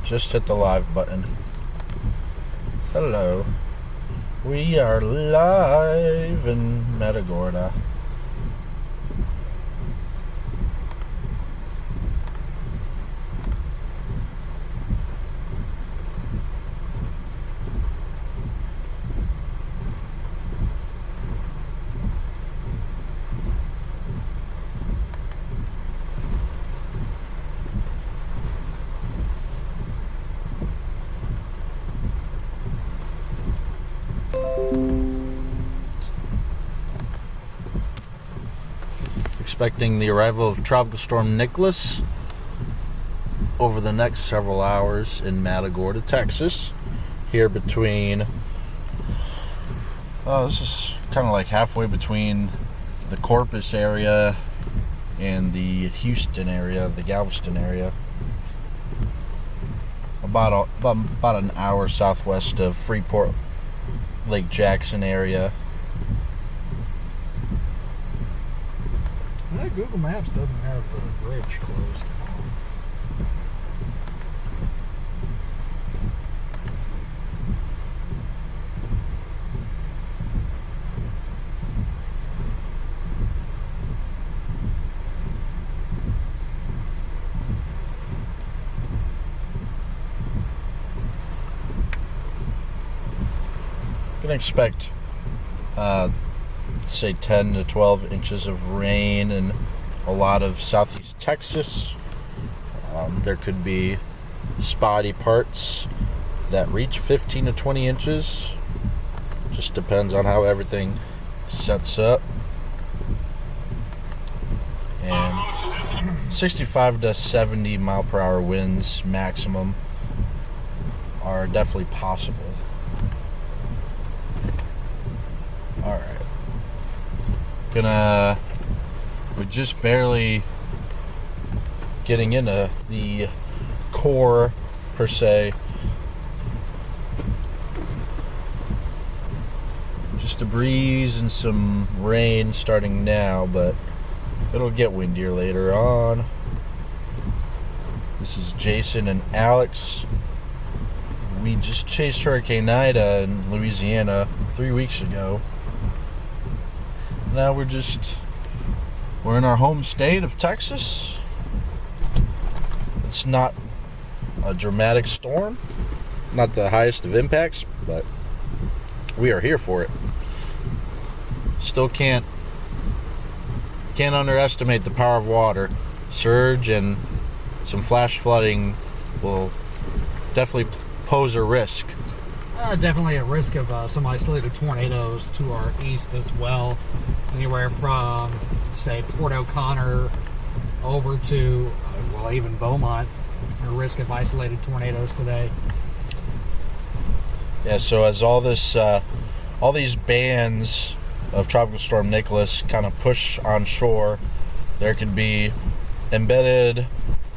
Just hit the live button. Hello. We are live in Matagorda. Expecting the arrival of Tropical Storm Nicholas over the next several hours in Matagorda, Texas. Here between... this is kind of like halfway between the Corpus area and the Houston area, the Galveston area. About an hour southwest of Freeport, Lake Jackson area. Google Maps doesn't have the bridge closed. Can expect say 10 to 12 inches of rain in a lot of southeast Texas. There could be spotty parts that reach 15 to 20 inches. Just depends on how everything sets up. And 65 to 70 mile per hour winds maximum are definitely possible. Alright. We're just barely getting into the core, per se. Just a breeze and some rain starting now, but it'll get windier later on. This is Jason and Alex. We just chased Hurricane Ida in Louisiana 3 weeks ago. Now we're in our home state of Texas. It's not a dramatic storm, not the highest of impacts, but we are here for it. Still can't underestimate the power of water. Surge and some flash flooding will definitely pose a risk. Definitely a risk of some isolated tornadoes to our east as well. Anywhere from, say, Port O'Connor over to, even Beaumont. A risk of isolated tornadoes today. Yeah, so as all these bands of Tropical Storm Nicholas kind of push on shore, there could be embedded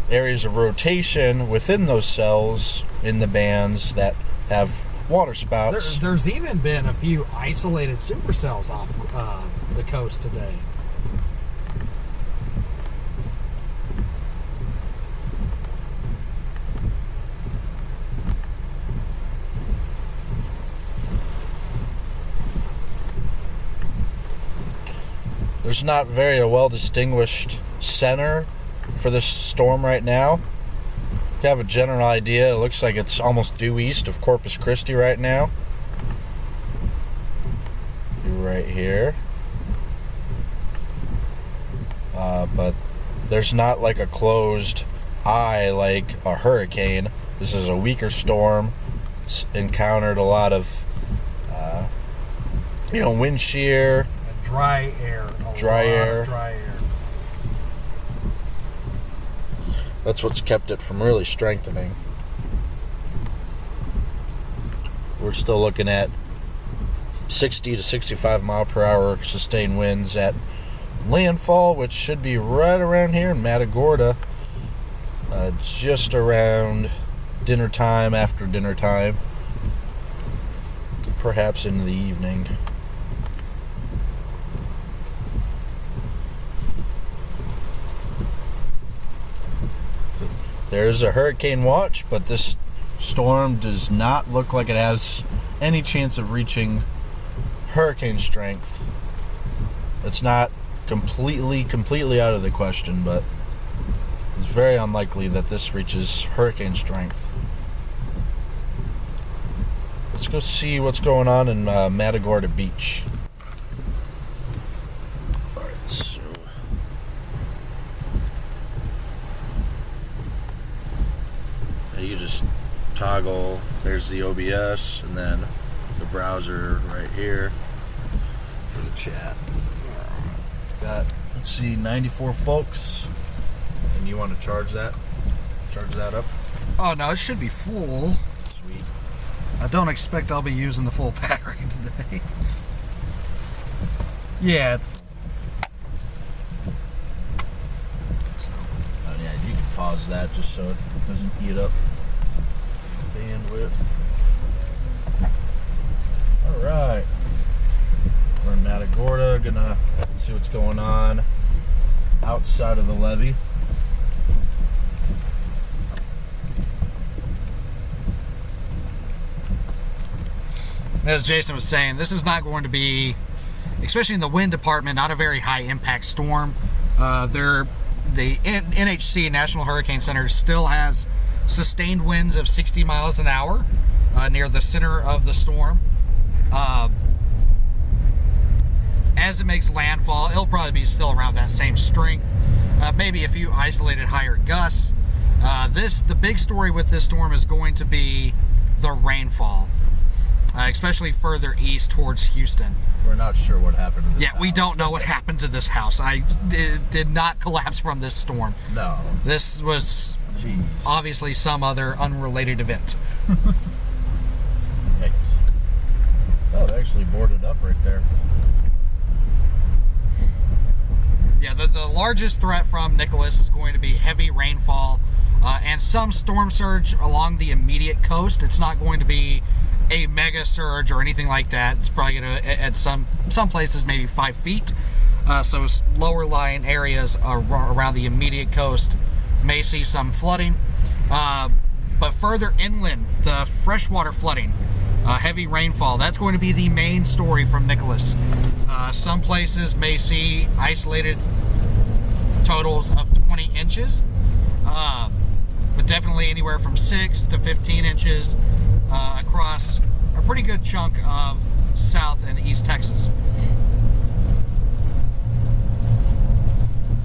areas of rotation within those cells in the bands that have water spouts. There's even been a few isolated supercells off the coast today. There's not very well distinguished center for this storm right now. To have a general idea, it looks like it's almost due east of Corpus Christi right now. Right here. But there's not like a closed eye like a hurricane. This is a weaker storm. It's encountered a lot of wind shear. Dry air. Dry air. Dry air. That's what's kept it from really strengthening. We're still looking at 60 to 65 mile per hour sustained winds at landfall, which should be right around here in Matagorda, just around dinner time, after dinner time, perhaps in the evening. There's a hurricane watch, but this storm does not look like it has any chance of reaching hurricane strength. It's not completely out of the question, but it's very unlikely that this reaches hurricane strength. Let's go see what's going on in Matagorda Beach. Alright, so you just toggle, there's the OBS, and then the browser right here for the chat. Got, let's see, 94 folks. And you want to charge that up? Oh no, it should be full. Sweet. I don't expect I'll be using the full battery today. Yeah, it's full. Oh yeah, you can pause that just so it doesn't eat up bandwidth. Alright. We're in Matagorda, gonna see what's going on outside of the levee. As Jason was saying, this is not going to be, especially in the wind department, not a very high impact storm. The NHC, National Hurricane Center, still has sustained winds of 60 miles an hour near the center of the storm. As it makes landfall, it'll probably be still around that same strength. Maybe a few isolated higher gusts. The big story with this storm is going to be the rainfall, especially further east towards Houston. We're not sure what happened to this house. We don't know what happened to this house. It did not collapse from this storm. No. This was obviously some other unrelated event. Thanks. Oh, they actually boarded up right there. Yeah, the largest threat from Nicholas is going to be heavy rainfall and some storm surge along the immediate coast. It's not going to be a mega surge or anything like that. It's probably going to, at some places, maybe 5 feet. So lower lying areas around the immediate coast may see some flooding. But further inland, the freshwater flooding, heavy rainfall, that's going to be the main story from Nicholas. Some places may see isolated totals of 20 inches, but definitely anywhere from 6 to 15 inches across a pretty good chunk of South and East Texas.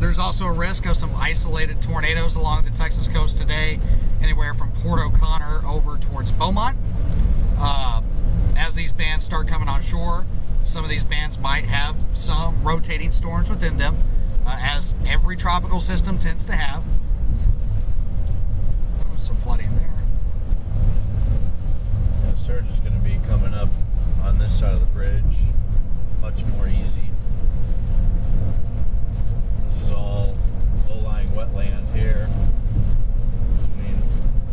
There's also a risk of some isolated tornadoes along the Texas coast today, anywhere from Port O'Connor over towards Beaumont. As these bands start coming on shore, some of these bands might have some rotating storms within them, as every tropical system tends to have. Some flooding there. The surge is going to be coming up on this side of the bridge much more easy. This is all low-lying wetland here. Between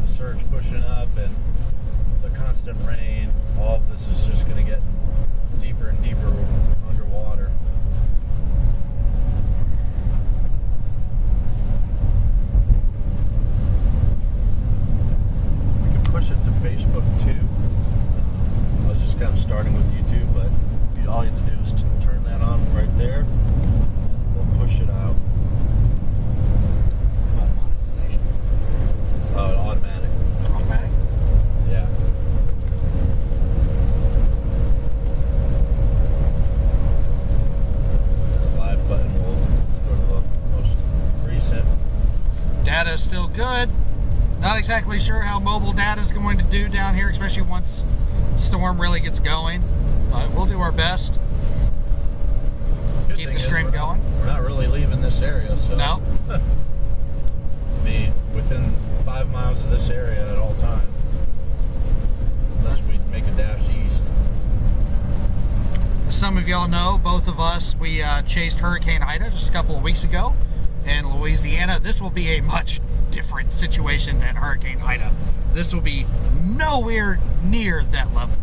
the surge pushing up and the constant rain, all of this is just going to get deeper and deeper underwater. We can push it to Facebook too. I was just kind of starting with YouTube, but all you have to do is turn that on right there, and we'll push it out. Automatic. Automatic? Yeah. The live button will go to the most recent. Data is still good. Not exactly sure how mobile data is going to do down here, especially once the storm really gets going. But we'll do our best. Good Keep thing the stream is going. We're not really leaving this area, so. No. Be within 5 miles of this area at all times. Unless we make a dash east. As some of y'all know, both of us, we chased Hurricane Ida just a couple of weeks ago in Louisiana. This will be a much different situation than Hurricane Ida. This will be nowhere near that level.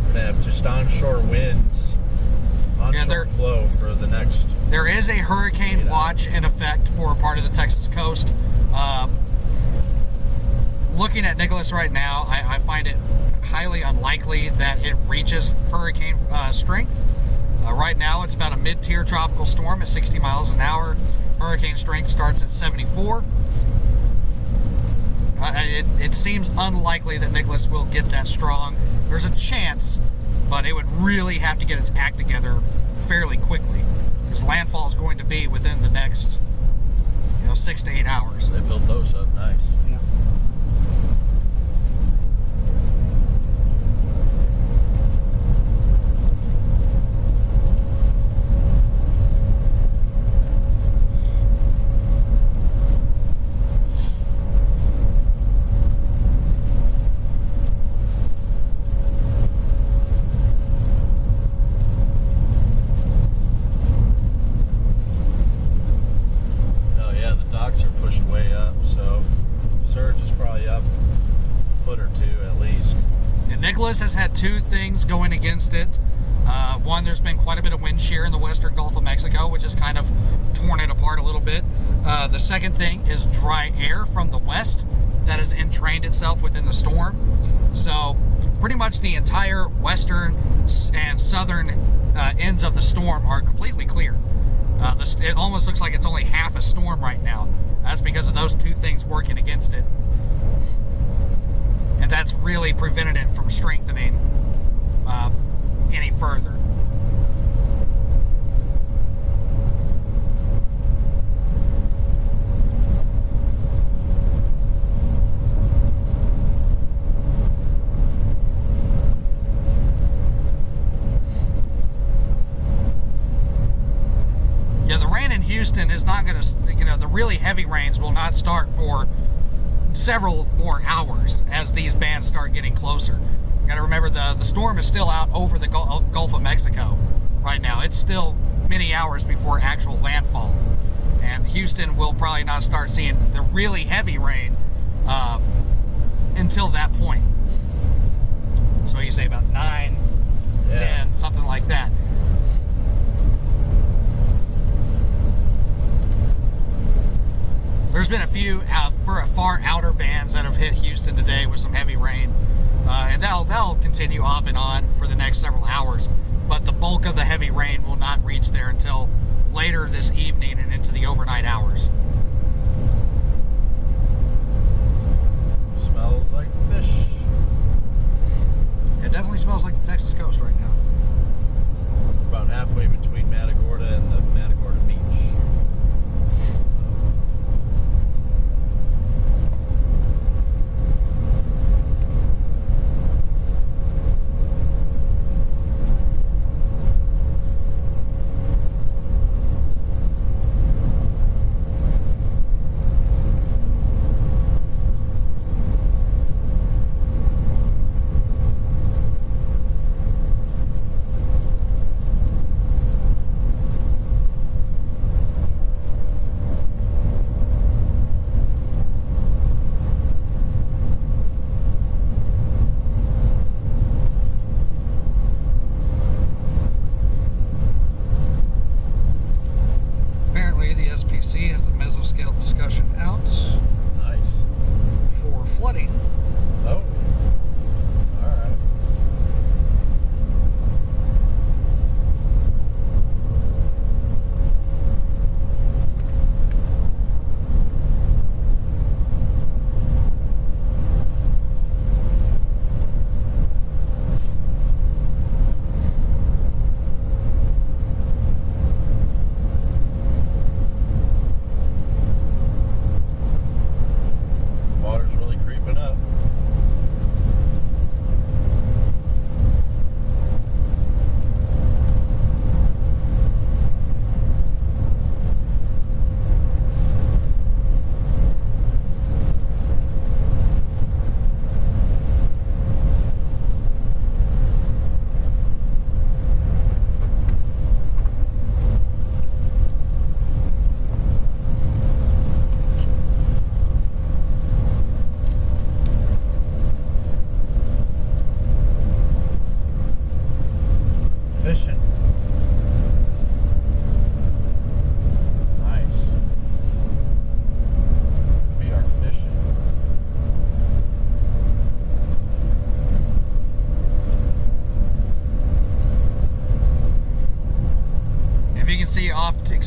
We're going to have just onshore winds. Yeah, short flow for the next. There is a hurricane watch in effect for part of the Texas coast. Looking at Nicholas right now, I find it highly unlikely that it reaches hurricane strength. Right now, it's about a mid-tier tropical storm at 60 miles an hour. Hurricane strength starts at 74. It seems unlikely that Nicholas will get that strong. There's a chance, but it would really have to get its act together fairly quickly, because landfall is going to be within the next 6 to 8 hours. They built those up nice. Yeah. Nicholas has had two things going against it. One, there's been quite a bit of wind shear in the western Gulf of Mexico, which has kind of torn it apart a little bit. The second thing is dry air from the west that has entrained itself within the storm. So pretty much the entire western and southern ends of the storm are completely clear. It almost looks like it's only half a storm right now. That's because of those two things working against it. And that's really prevented it from strengthening any further. Yeah, the rain in Houston is not going to, the really heavy rains will not start for several more hours as these bands start getting closer. You got to remember the storm is still out over the Gulf of Mexico right now. It's still many hours before actual landfall, and Houston will probably not start seeing the really heavy rain until that point. So you say about 9, 10, something like that. There's been a few far outer bands that have hit Houston today with some heavy rain, and that'll continue off and on for the next several hours. But the bulk of the heavy rain will not reach there until later this evening and into the overnight hours. Smells like fish. It definitely smells like the Texas coast right now. About halfway between Matagorda and the Matagorda beach.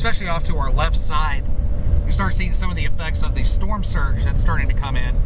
especially off to our left side, you start seeing some of the effects of the storm surge that's starting to come in.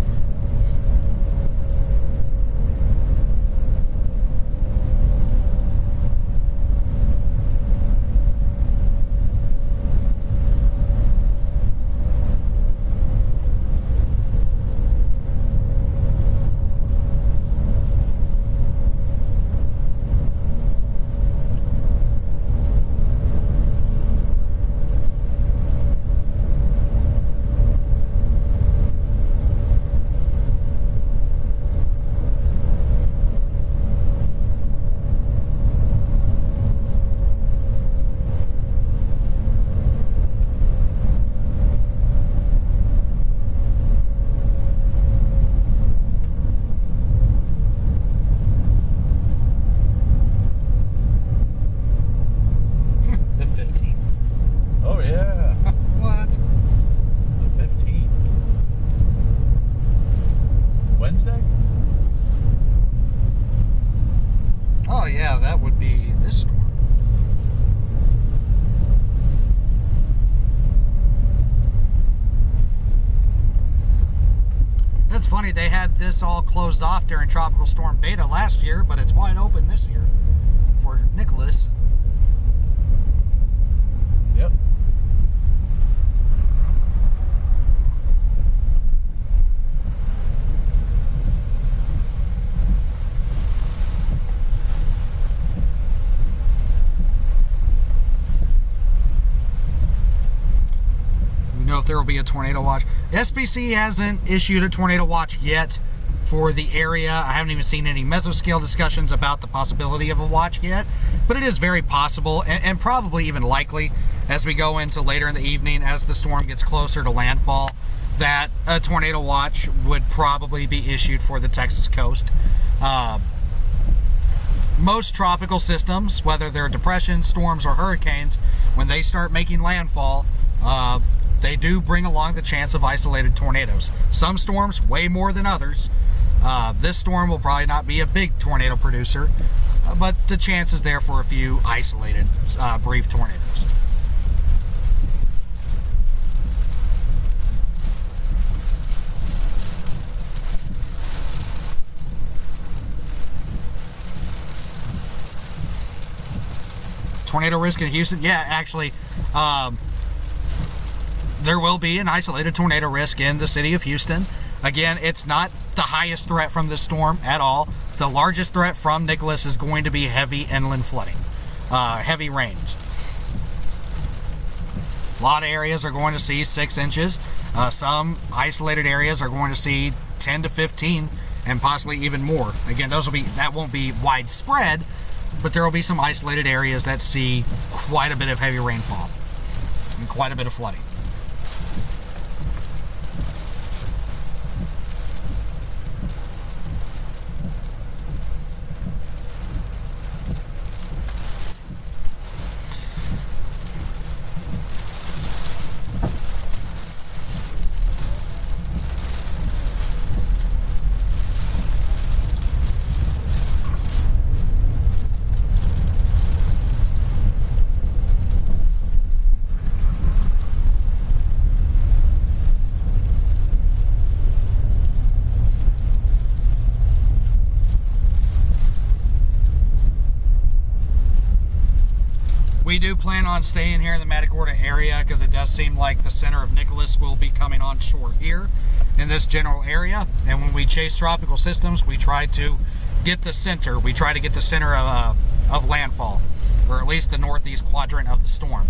They had this all closed off during Tropical Storm Beta last year, but it's wide open this year for Nicholas. Yep. Know if there will be a tornado watch. SPC hasn't issued a tornado watch yet for the area. I haven't even seen any mesoscale discussions about the possibility of a watch yet, but it is very possible and probably even likely as we go into later in the evening as the storm gets closer to landfall that a tornado watch would probably be issued for the Texas coast. Most tropical systems, whether they're depressions, storms, or hurricanes, when they start making landfall, they do bring along the chance of isolated tornadoes. Some storms, way more than others. This storm will probably not be a big tornado producer, but the chance is there for a few isolated, brief tornadoes. Tornado risk in Houston? Yeah, actually, there will be an isolated tornado risk in the city of Houston. Again, it's not the highest threat from this storm at all. The largest threat from Nicholas is going to be heavy inland flooding, heavy rains. A lot of areas are going to see 6 inches. Some isolated areas are going to see 10 to 15 and possibly even more. Again, that won't be widespread, but there will be some isolated areas that see quite a bit of heavy rainfall and quite a bit of flooding. We do plan on staying here in the Matagorda area because it does seem like the center of Nicholas will be coming on shore here in this general area. And when we chase tropical systems, we try to get the center. We try to get the center of landfall, or at least the northeast quadrant of the storm.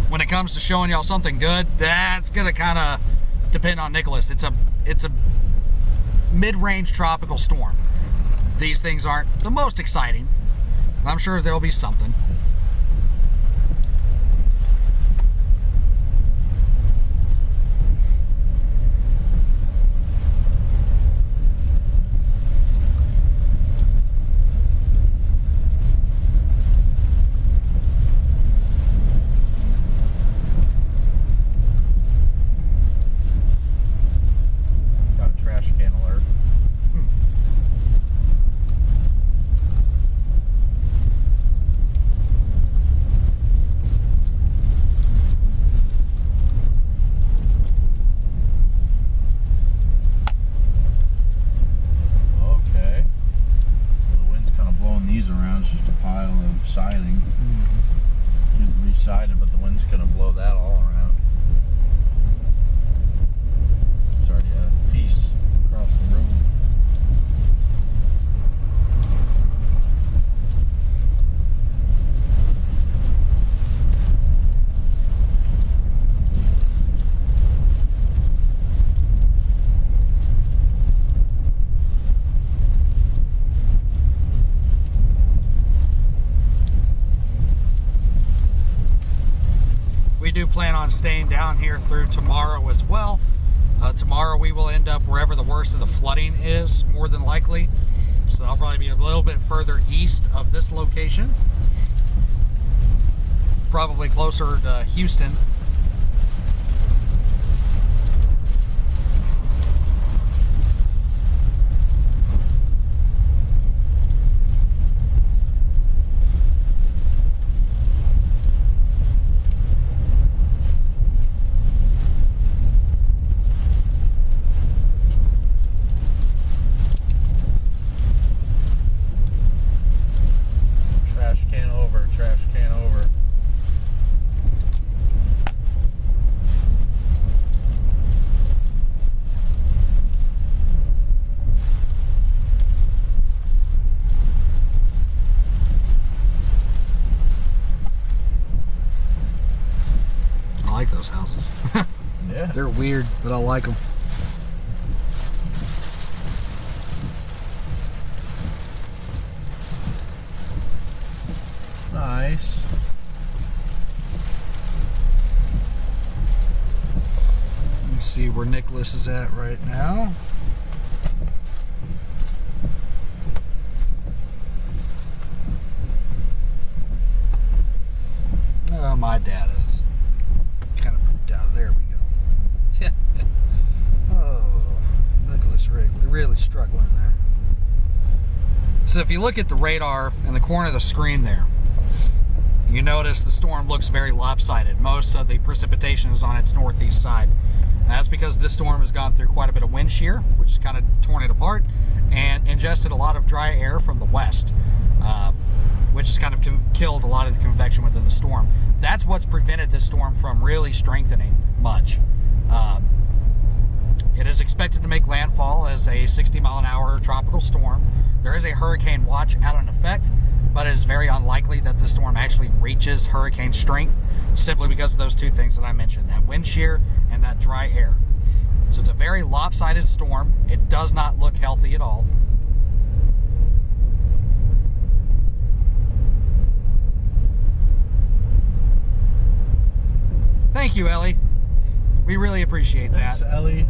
When it comes to showing y'all something good, that's gonna kind of depend on Nicholas. It's a mid-range tropical storm. These things aren't the most exciting, but I'm sure there'll be something. now it's just a pile of siding. Getting re-sided, but the wind's going to blow that all around. There's already a piece across the road. We do plan on staying down here through tomorrow as well. Tomorrow we will end up wherever the worst of the flooding is, more than likely. So I'll probably be a little bit further east of this location. Probably closer to Houston. Trash can over. I like those houses. Yeah. They're weird, but I like them. Nice. Let's see where Nicholas is at right now. Oh, my dad is kind of pooped out. There we go. Oh, Nicholas really struggling there. So if you look at the radar in the corner of the screen there, you notice the storm looks very lopsided. Most of the precipitation is on its northeast side. That's because this storm has gone through quite a bit of wind shear, which has kind of torn it apart, and ingested a lot of dry air from the west, which has kind of killed a lot of the convection within the storm. That's what's prevented this storm from really strengthening much. It is expected to make landfall as a 60-mile-an-hour tropical storm. There is a hurricane watch out in effect, but it is very unlikely that the storm actually reaches hurricane strength, simply because of those two things that I mentioned, that wind shear and that dry air. So it's a very lopsided storm. It does not look healthy at all. Thank you, Ellie. We really appreciate that. Thanks, Ellie.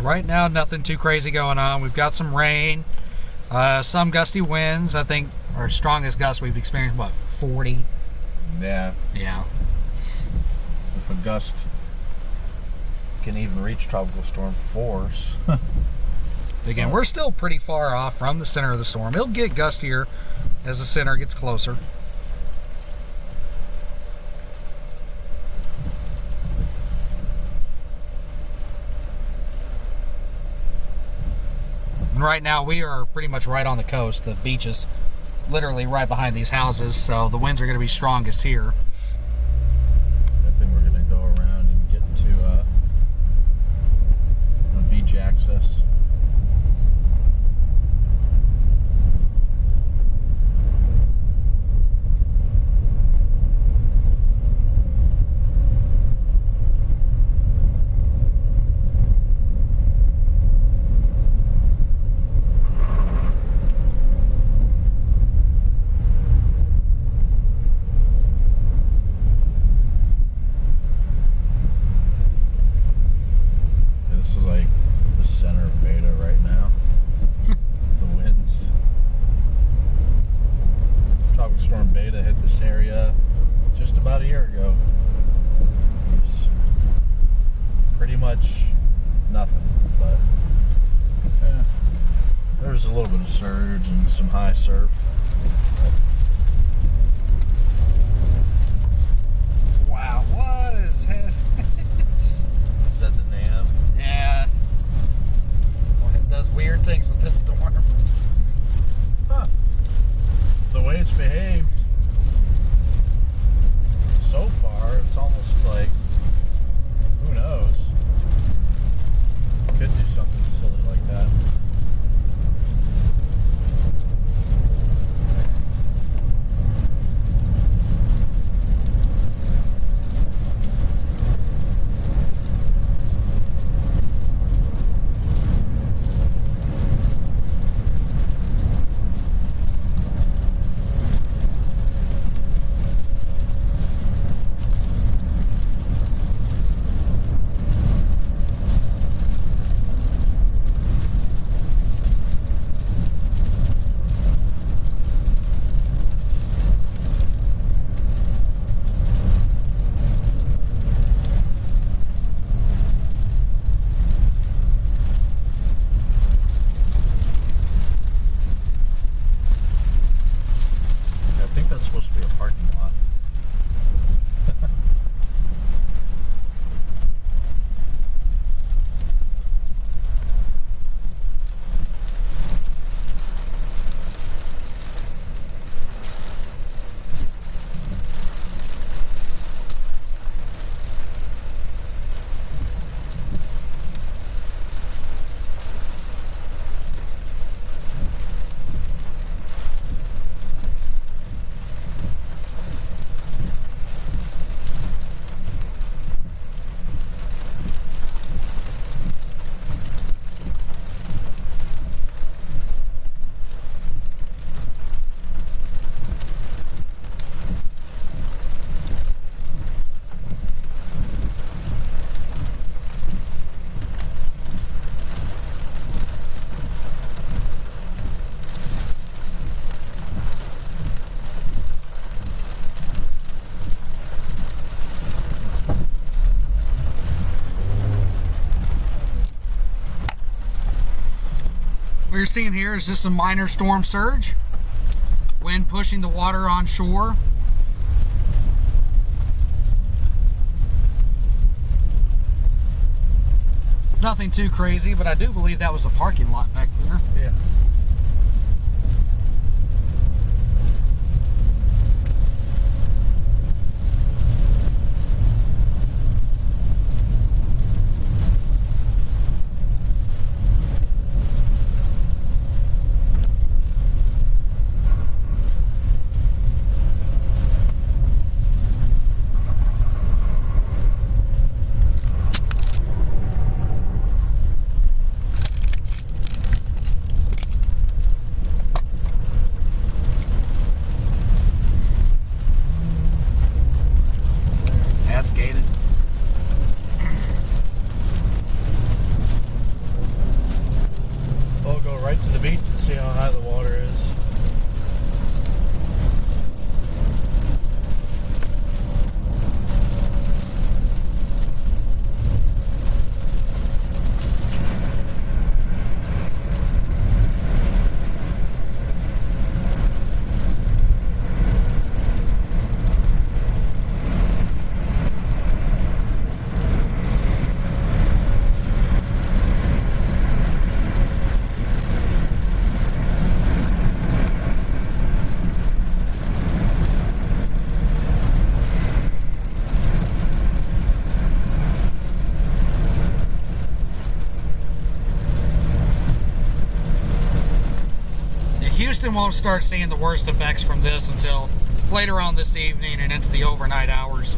right now, nothing too crazy going on. We've got some rain, some gusty winds. I think our strongest gust we've experienced, what, 40? Yeah. Yeah. If a gust can even reach tropical storm force. Again, we're still pretty far off from the center of the storm. It'll get gustier as the center gets closer. And right now, we are pretty much right on the coast. The beach is literally right behind these houses, so the winds are going to be strongest here. I think we're going to go around and get to a beach access. Surge and some high surf. Wow, what is that? Is that the NAM? Yeah. Well, it does weird things with this storm. Huh. The way it's behaved so far, it's almost like, who knows? Could do something silly like that. What you're seeing here is just a minor storm surge. Wind pushing the water on shore. It's nothing too crazy, but I do believe that was a parking lot back there. Yeah. won't start seeing the worst effects from this until later on this evening and into the overnight hours.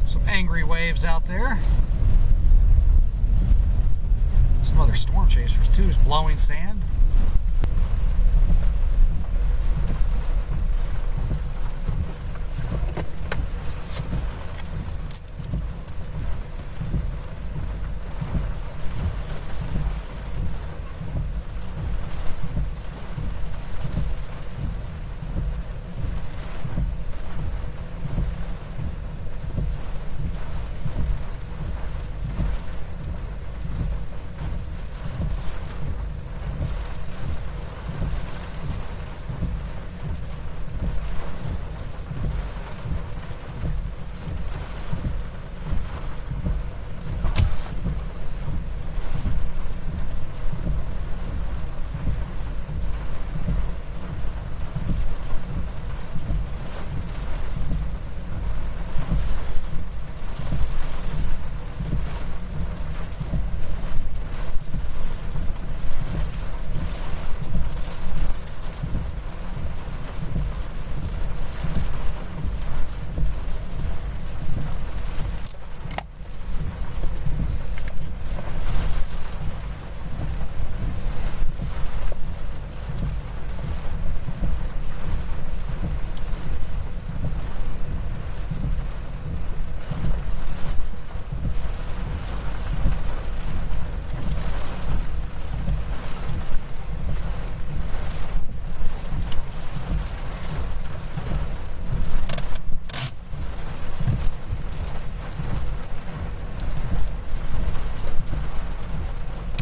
Some angry waves out there. Some other storm chasers too, is blowing sand.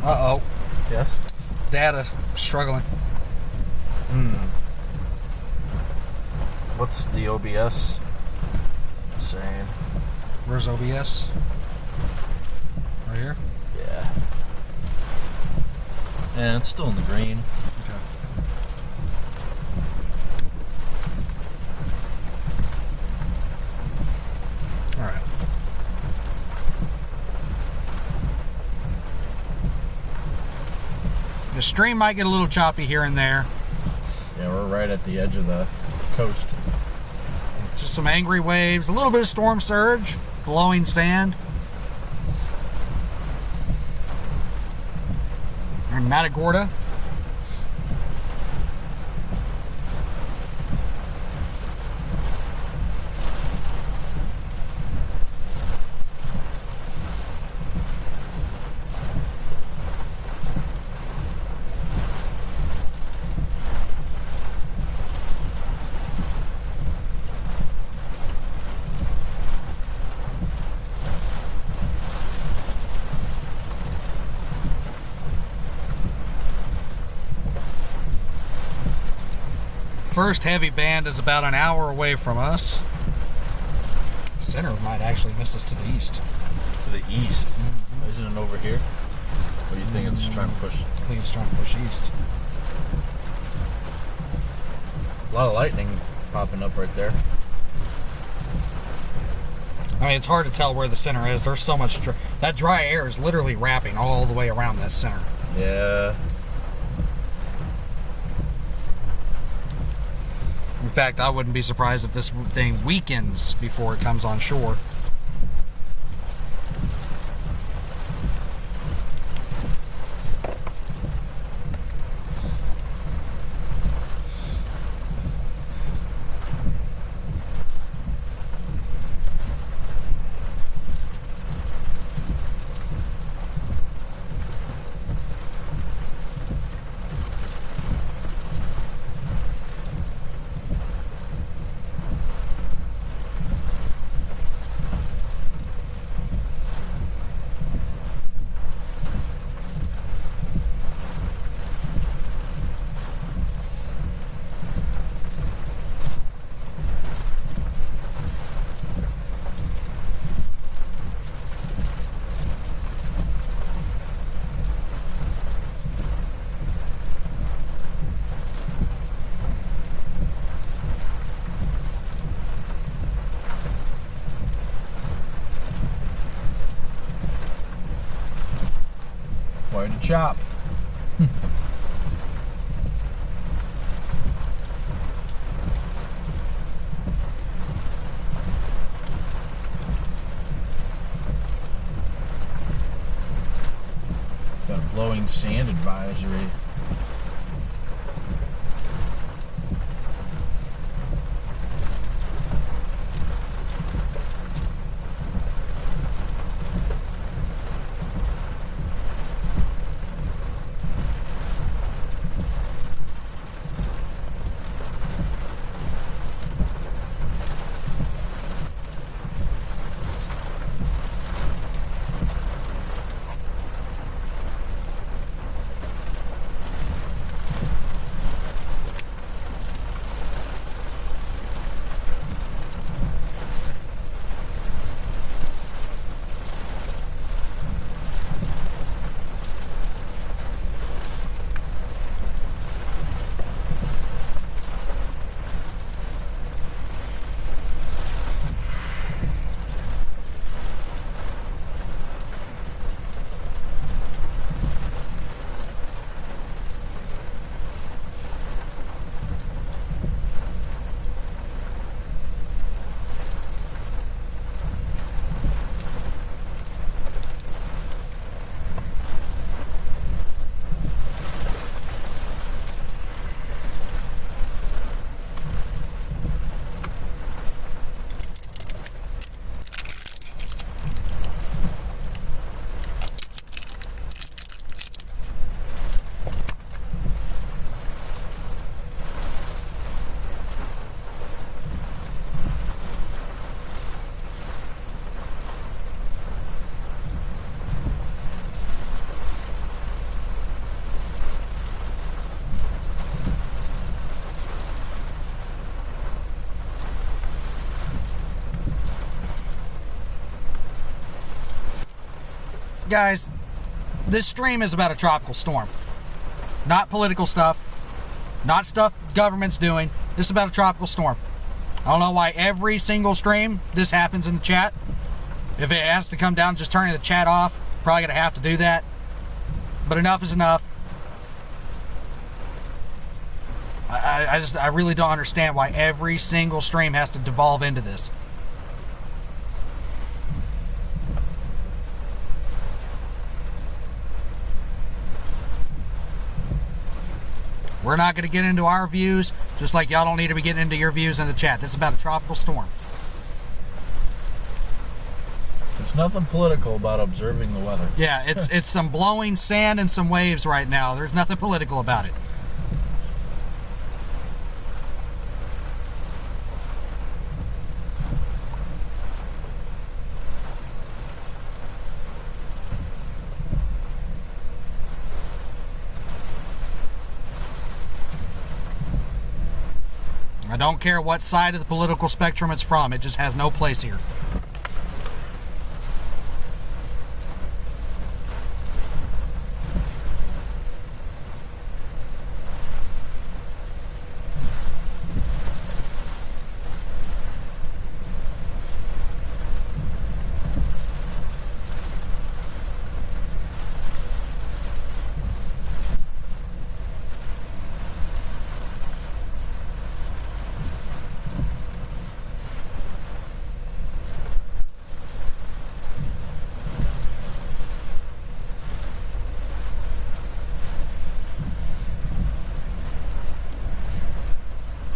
Uh-oh. Yes? Data struggling. What's the OBS saying? Where's OBS? Right here? Yeah. And it's still in the green. Okay. All right. The stream might get a little choppy here and there. Yeah, we're right at the edge of the coast. Just some angry waves, a little bit of storm surge, blowing sand. We're in Matagorda. First heavy band is about an hour away from us. Center might actually miss us to the east. To the east? Isn't it over here? Or do you think it's trying to push? I think it's trying to push east. A lot of lightning popping up right there. I mean, it's hard to tell where the center is. There's so much... that dry air is literally wrapping all the way around that center. Yeah. In fact, I wouldn't be surprised if this thing weakens before it comes on shore. Quite a chop. Got a blowing sand advisory. Guys, this stream is about a tropical storm. Not political stuff. Not stuff government's doing. This is about a tropical storm. I don't know why every single stream this happens in the chat. If it has to come down just turning the chat off, probably gonna have to do that. But enough is enough. I really don't understand why every single stream has to devolve into this. We're not going to get into our views, just like y'all don't need to be getting into your views in the chat. This is about a tropical storm. There's nothing political about observing the weather. Yeah, it's some blowing sand and some waves right now. There's nothing political about it. I don't care what side of the political spectrum it's from. It just has no place here.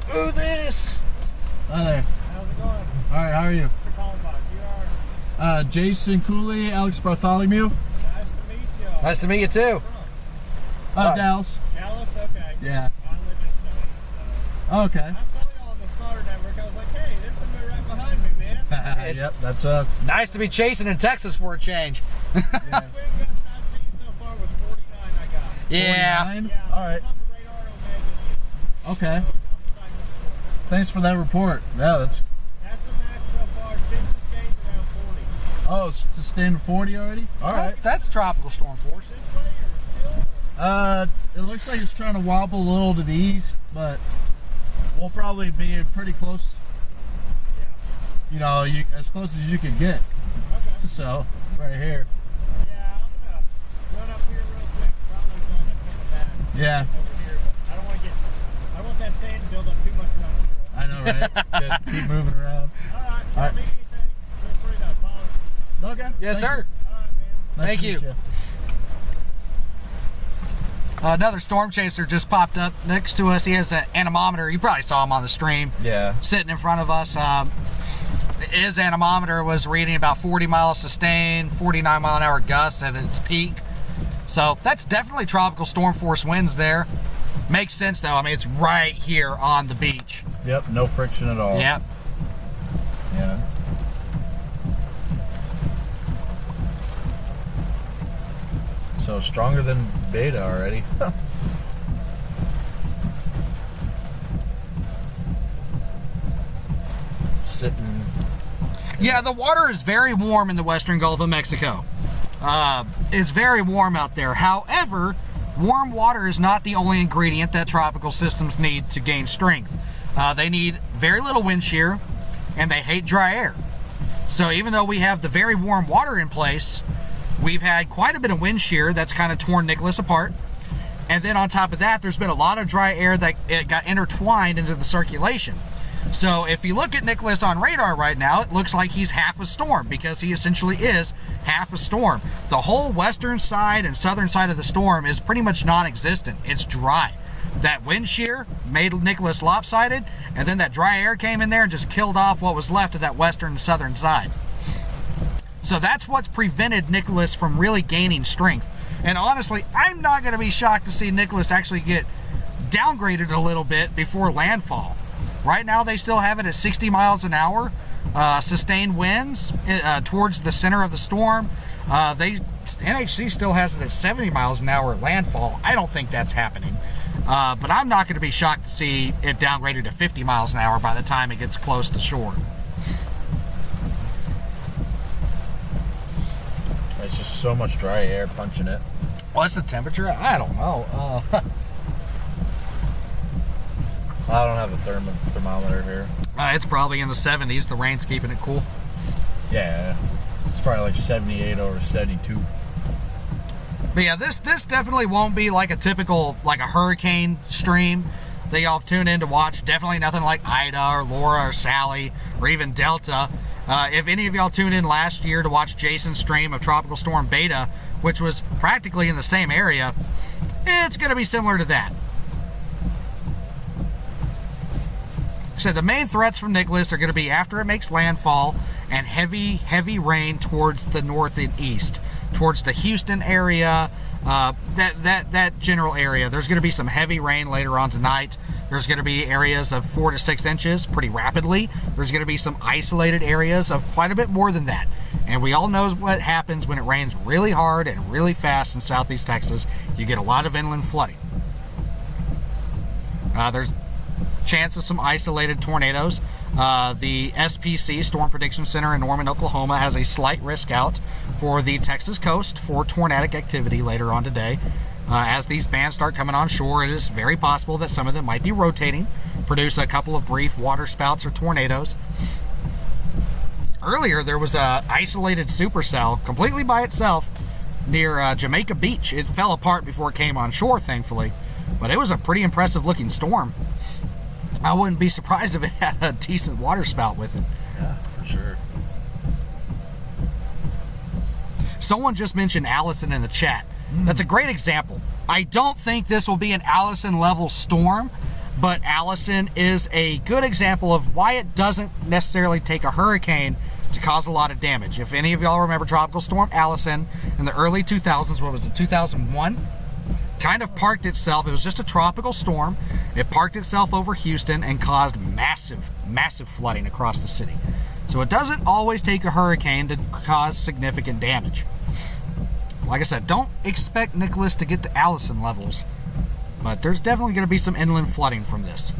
Who this? Hi there. How's it going? Alright, how are you? You're calling about. You are. Jason-Cooley, Alex Bartholomew. Nice to meet you. Nice to meet you too. Dallas. Dallas? Okay. Yeah. I live in Shane. Okay. I saw you on the Spotter Network. I was like, hey, there's somebody right behind me, man. Yep, that's us. Nice to be chasing in Texas for a change. The biggest I've seen so far was 49 I got. Yeah. 49? Yeah, Alright. it's on the radar on Omega. Okay. I'm excited for Thanks for that report. Yeah, that's... That's the max so far. Big sustained around 40. Oh, it's sustained 40 already? Alright. That's tropical storm force. This way or still? It looks like it's trying to wobble a little to the east, but we'll probably be pretty close. You know, as close as you could get. Okay. So, right here. Yeah, I'm gonna run up here real Yeah. over here, but I don't want to get. I want that sand to build up too much around the shore. I know, right? Just keep moving around. All right. If you All right. need anything, feel free to follow. Okay. Yes, Thank sir. you. All right, man. Nice Thank to meet you. Another storm chaser just popped up next to us. He has an anemometer. You probably saw him on the stream. Yeah. Sitting in front of us. His anemometer was reading about 40 miles sustained, 49 mile an hour gusts at its peak. So that's definitely tropical storm force winds there. Makes sense though. I mean, it's right here on the beach. Yep. No friction at all. Yep. Yeah. So stronger than beta already. Sitting. Yeah, the water is very warm in the western Gulf of Mexico. It's very warm out there. However, warm water is not the only ingredient that tropical systems need to gain strength. They need very little wind shear, and they hate dry air. So even though we have the very warm water in place, we've had quite a bit of wind shear that's kind of torn Nicholas apart. And then on top of that, there's been a lot of dry air that it got intertwined into the circulation. So if you look at Nicholas on radar right now, it looks like he's half a storm, because he essentially is half a storm. The whole western side and southern side of the storm is pretty much non-existent. It's dry. That wind shear made Nicholas lopsided, and then that dry air came in there and just killed off what was left of that western and southern side. So that's what's prevented Nicholas from really gaining strength. And honestly, I'm not going to be shocked to see Nicholas actually get downgraded a little bit before landfall. Right now, they still have it at 60 miles an hour, sustained winds towards the center of the storm. NHC still has it at 70 miles an hour at landfall. I don't think that's happening. But I'm not going to be shocked to see it downgraded to 50 miles an hour by the time it gets close to shore. It's just so much dry air punching it. What's the temperature? I don't know. I don't have a thermometer here. It's probably in the 70s. The rain's keeping it cool. Yeah. It's probably like 78 over 72. But yeah, this definitely won't be like a typical, like a hurricane stream that y'all tune in to watch. Definitely nothing like Ida or Laura or Sally or even Delta. If any of y'all tuned in last year to watch Jason's stream of Tropical Storm Beta, which was practically in the same area, it's going to be similar to that. So the main threats from Nicholas are going to be after it makes landfall and heavy rain towards the north and east, towards the Houston area, that general area. There's going to be some heavy rain later on tonight. There's going to be areas of 4 to 6 inches pretty rapidly. There's going to be some isolated areas of quite a bit more than that. And we all know what happens when it rains really hard and really fast in southeast Texas. You get a lot of inland flooding. There's chance of some isolated tornadoes. The SPC, Storm Prediction Center in Norman, Oklahoma, has a slight risk out for the Texas coast for tornadic activity later on today. As these bands start coming on shore, it is very possible that some of them might be rotating, produce a couple of brief water spouts or tornadoes. Earlier, there was a isolated supercell completely by itself near Jamaica Beach. It fell apart before it came on shore, thankfully, but it was a pretty impressive looking storm. I wouldn't be surprised if it had a decent water spout with it. Yeah, for sure. Someone just mentioned Allison in the chat. That's a great example. I don't think this will be an Allison level storm, but Allison is a good example of why it doesn't necessarily take a hurricane to cause a lot of damage. If any of y'all remember Tropical Storm Allison in the early 2000s, what was it, 2001? Kind of parked itself. It was just a tropical storm. It parked itself over Houston and caused massive flooding across the city. So it doesn't always take a hurricane to cause significant damage. Like I said, don't expect Nicholas to get to Allison levels, but there's definitely going to be some inland flooding from this.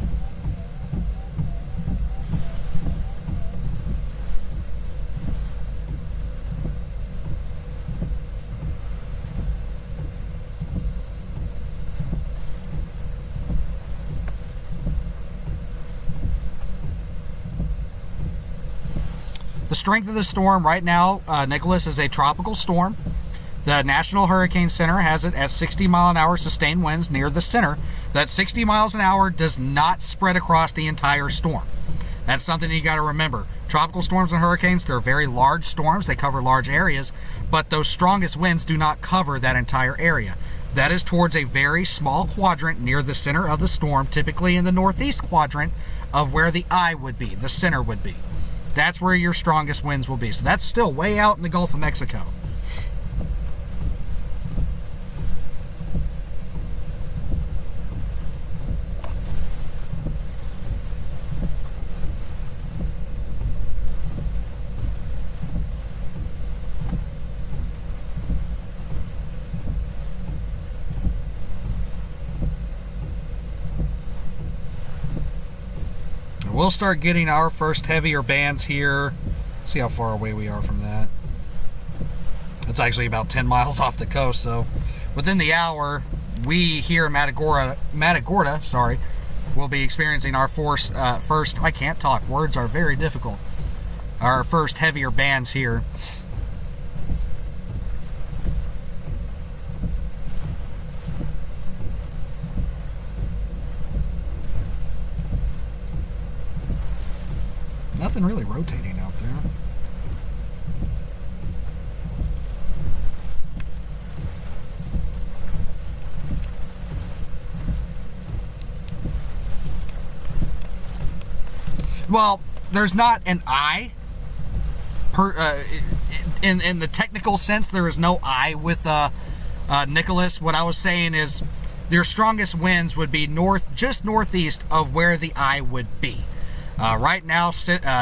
The strength of the storm right now, Nicholas, is a tropical storm. The National Hurricane Center has it at 60 mile an hour sustained winds near the center. That 60 miles an hour does not spread across the entire storm. That's something you got to remember. Tropical storms and hurricanes, they're very large storms. They cover large areas, but those strongest winds do not cover that entire area. That is towards a very small quadrant near the center of the storm, typically in the northeast quadrant of where the eye would be, the center would be. That's where your strongest winds will be. So that's still way out in the Gulf of Mexico. We'll start getting our first heavier bands here. See how far away we are from that. It's actually about 10 miles off the coast, so within the hour, we here in Matagorda, will be experiencing our first, I can't talk, words are very difficult, our first heavier bands here. Nothing really rotating out there. Well, there's not an eye. In the technical sense, there is no eye with Nicholas. What I was saying is their strongest winds would be just northeast of where the eye would be. Right now,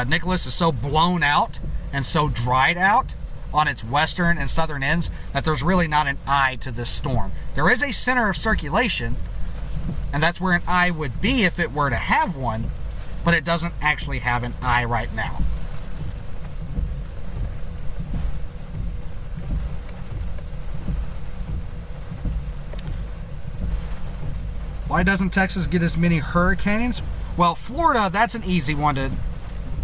Nicholas is so blown out and so dried out on its western and southern ends that there's really not an eye to this storm. There is a center of circulation, and that's where an eye would be if it were to have one, but it doesn't actually have an eye right now. Why doesn't Texas get as many hurricanes? Well, Florida, that's an easy one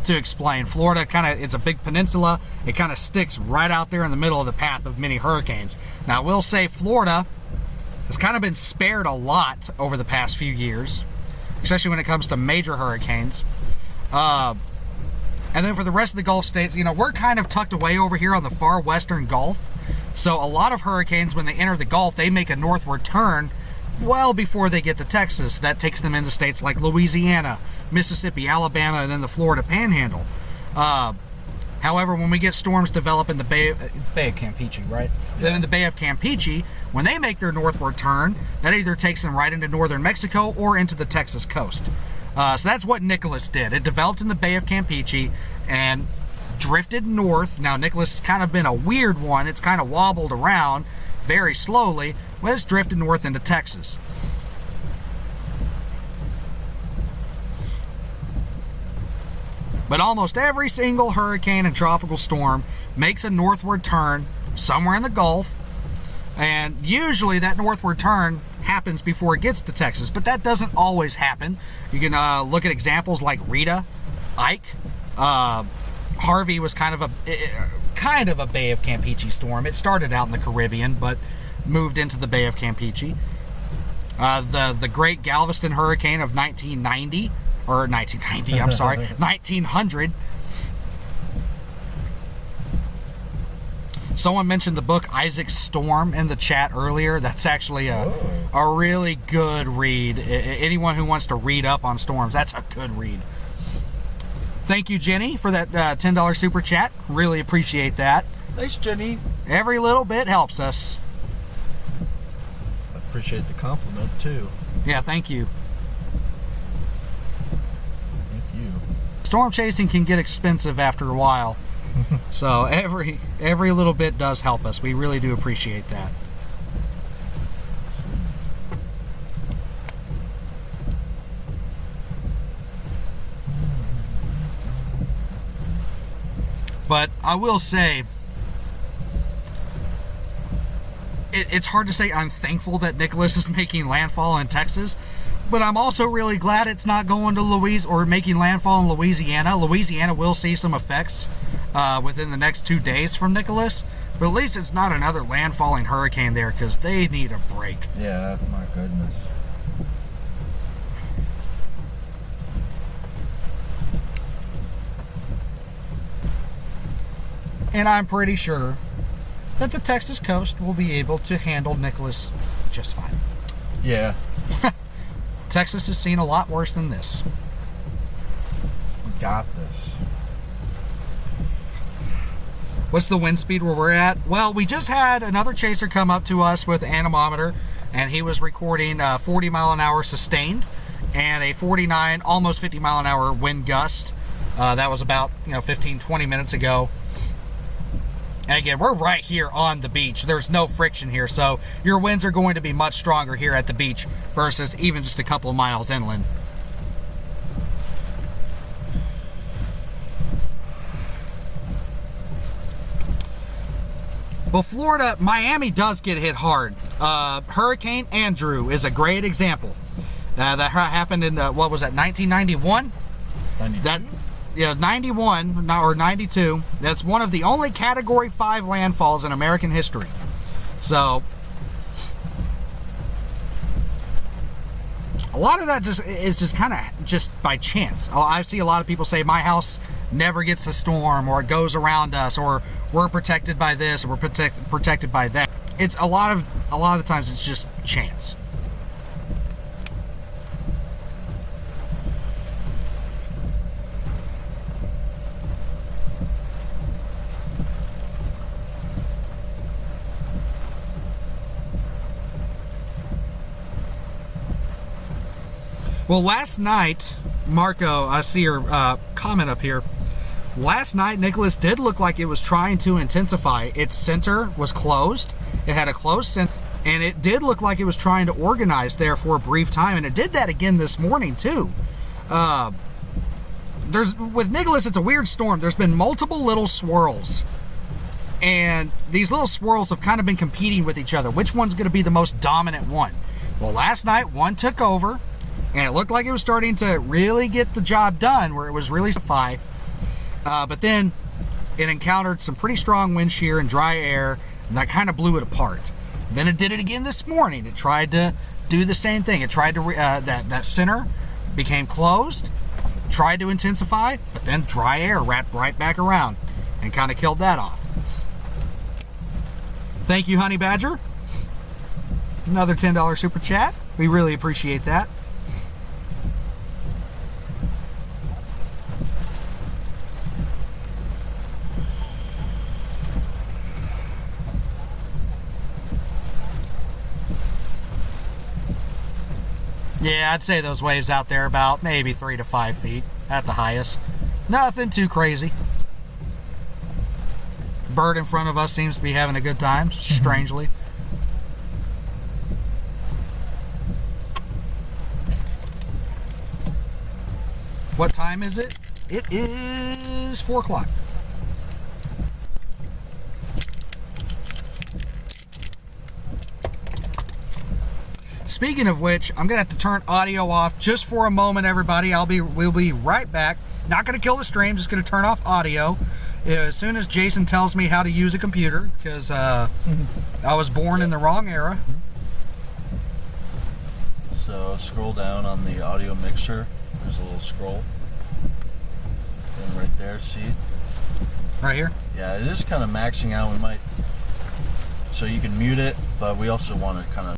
to explain. Florida it's a big peninsula. It kind of sticks right out there in the middle of the path of many hurricanes. Now, I will say Florida has kind of been spared a lot over the past few years, especially when it comes to major hurricanes. And then for the rest of the Gulf states, we're kind of tucked away over here on the far western Gulf. So a lot of hurricanes, when they enter the Gulf, they make a northward turn well before they get to Texas. That takes them into states like Louisiana, Mississippi, Alabama, and then the Florida Panhandle. However, when we get storms develop in the Bay of Campeche, right? Yeah. In the Bay of Campeche, when they make their northward turn, that either takes them right into northern Mexico or into the Texas coast. So that's what Nicholas did. It developed in the Bay of Campeche and drifted north. Now, Nicholas has kind of been a weird one. It's kind of wobbled around very slowly. Well, it's drifted north into Texas. But almost every single hurricane and tropical storm makes a northward turn somewhere in the Gulf, and usually that northward turn happens before it gets to Texas, but that doesn't always happen. You can look at examples like Rita, Ike, Harvey was kind of a Bay of Campeche storm. It started out in the Caribbean, but moved into the Bay of Campeche. The Great Galveston Hurricane of 1900. Someone mentioned the book Isaac's Storm in the chat earlier. That's actually a really good read. Anyone who wants to read up on storms, that's a good read. Thank you, Jenny, for that $10 super chat. Really appreciate that. Thanks, Jenny. Every little bit helps us. I appreciate the compliment, too. Yeah, thank you. Thank you. Storm chasing can get expensive after a while. So every little bit does help us. We really do appreciate that. But I will say, it's hard to say I'm thankful that Nicholas is making landfall in Texas, but I'm also really glad it's not going to or making landfall in Louisiana. Louisiana will see some effects within the next 2 days from Nicholas, But at least it's not another landfalling hurricane there, because they need a break. Yeah, my goodness. And I'm pretty sure that the Texas coast will be able to handle Nicholas just fine. Yeah. Texas has seen a lot worse than this. We got this. What's the wind speed where we're at? Well, we just had another chaser come up to us with an anemometer, and he was recording 40 mile an hour sustained and a 49, almost 50 mile an hour wind gust. That was about 15, 20 minutes ago. And again, we're right here on the beach. There's no friction here, so your winds are going to be much stronger here at the beach versus even just a couple of miles inland. Well, Florida, Miami does get hit hard. Hurricane Andrew is a great example. That happened in, what was that, 1991? 92? 91 or 92. That's one of the only Category 5 landfalls in American history. So, a lot of that is just kind of just by chance. I see a lot of people say, my house never gets a storm, or it goes around us, or we're protected by this, or we're protected by that. It's a lot of the times it's just chance. Well, last night, Marco, I see your comment up here. Last night, Nicholas did look like it was trying to intensify. Its center was closed. It had a closed center, and it did look like it was trying to organize there for a brief time, and it did that again this morning, too. With Nicholas, it's a weird storm. There's been multiple little swirls, and these little swirls have kind of been competing with each other. Which one's going to be the most dominant one? Well, last night, one took over, and it looked like it was starting to really get the job done, where it was really high. But then it encountered some pretty strong wind shear and dry air, and that kind of blew it apart. Then it did it again this morning. It tried to do the same thing. It tried to that center became closed, tried to intensify, but then dry air wrapped right back around and kind of killed that off. Thank you, Honey Badger. Another $10 super chat. We really appreciate that. Yeah, I'd say those waves out there about maybe 3 to 5 feet at the highest. Nothing too crazy. Bird in front of us seems to be having a good time, strangely. What time is it? It is 4 o'clock. Speaking of which, I'm gonna have to turn audio off just for a moment, everybody. We'll be right back. Not gonna kill the stream, just gonna turn off audio as soon as Jason tells me how to use a computer, because I was born in the wrong era. So scroll down on the audio mixer. There's a little scroll. And right there, see? Right here? Yeah, it is kind of maxing out. We might, so you can mute it, but we also want to kind of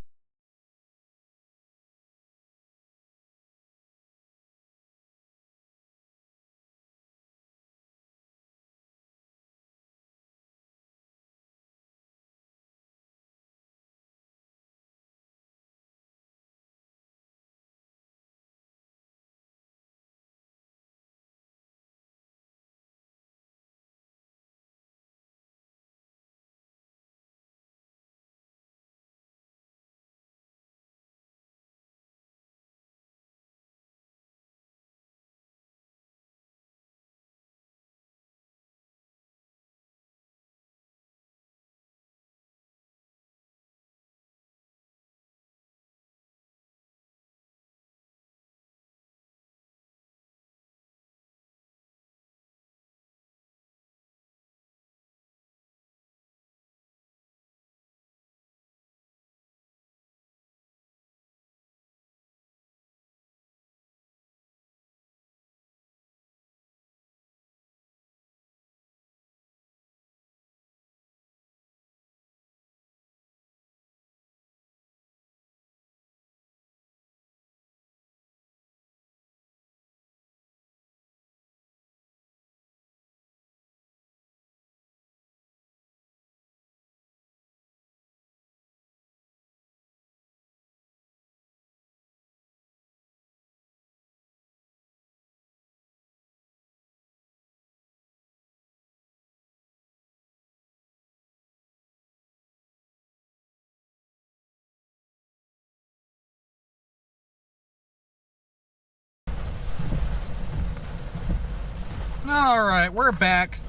All right, we're back.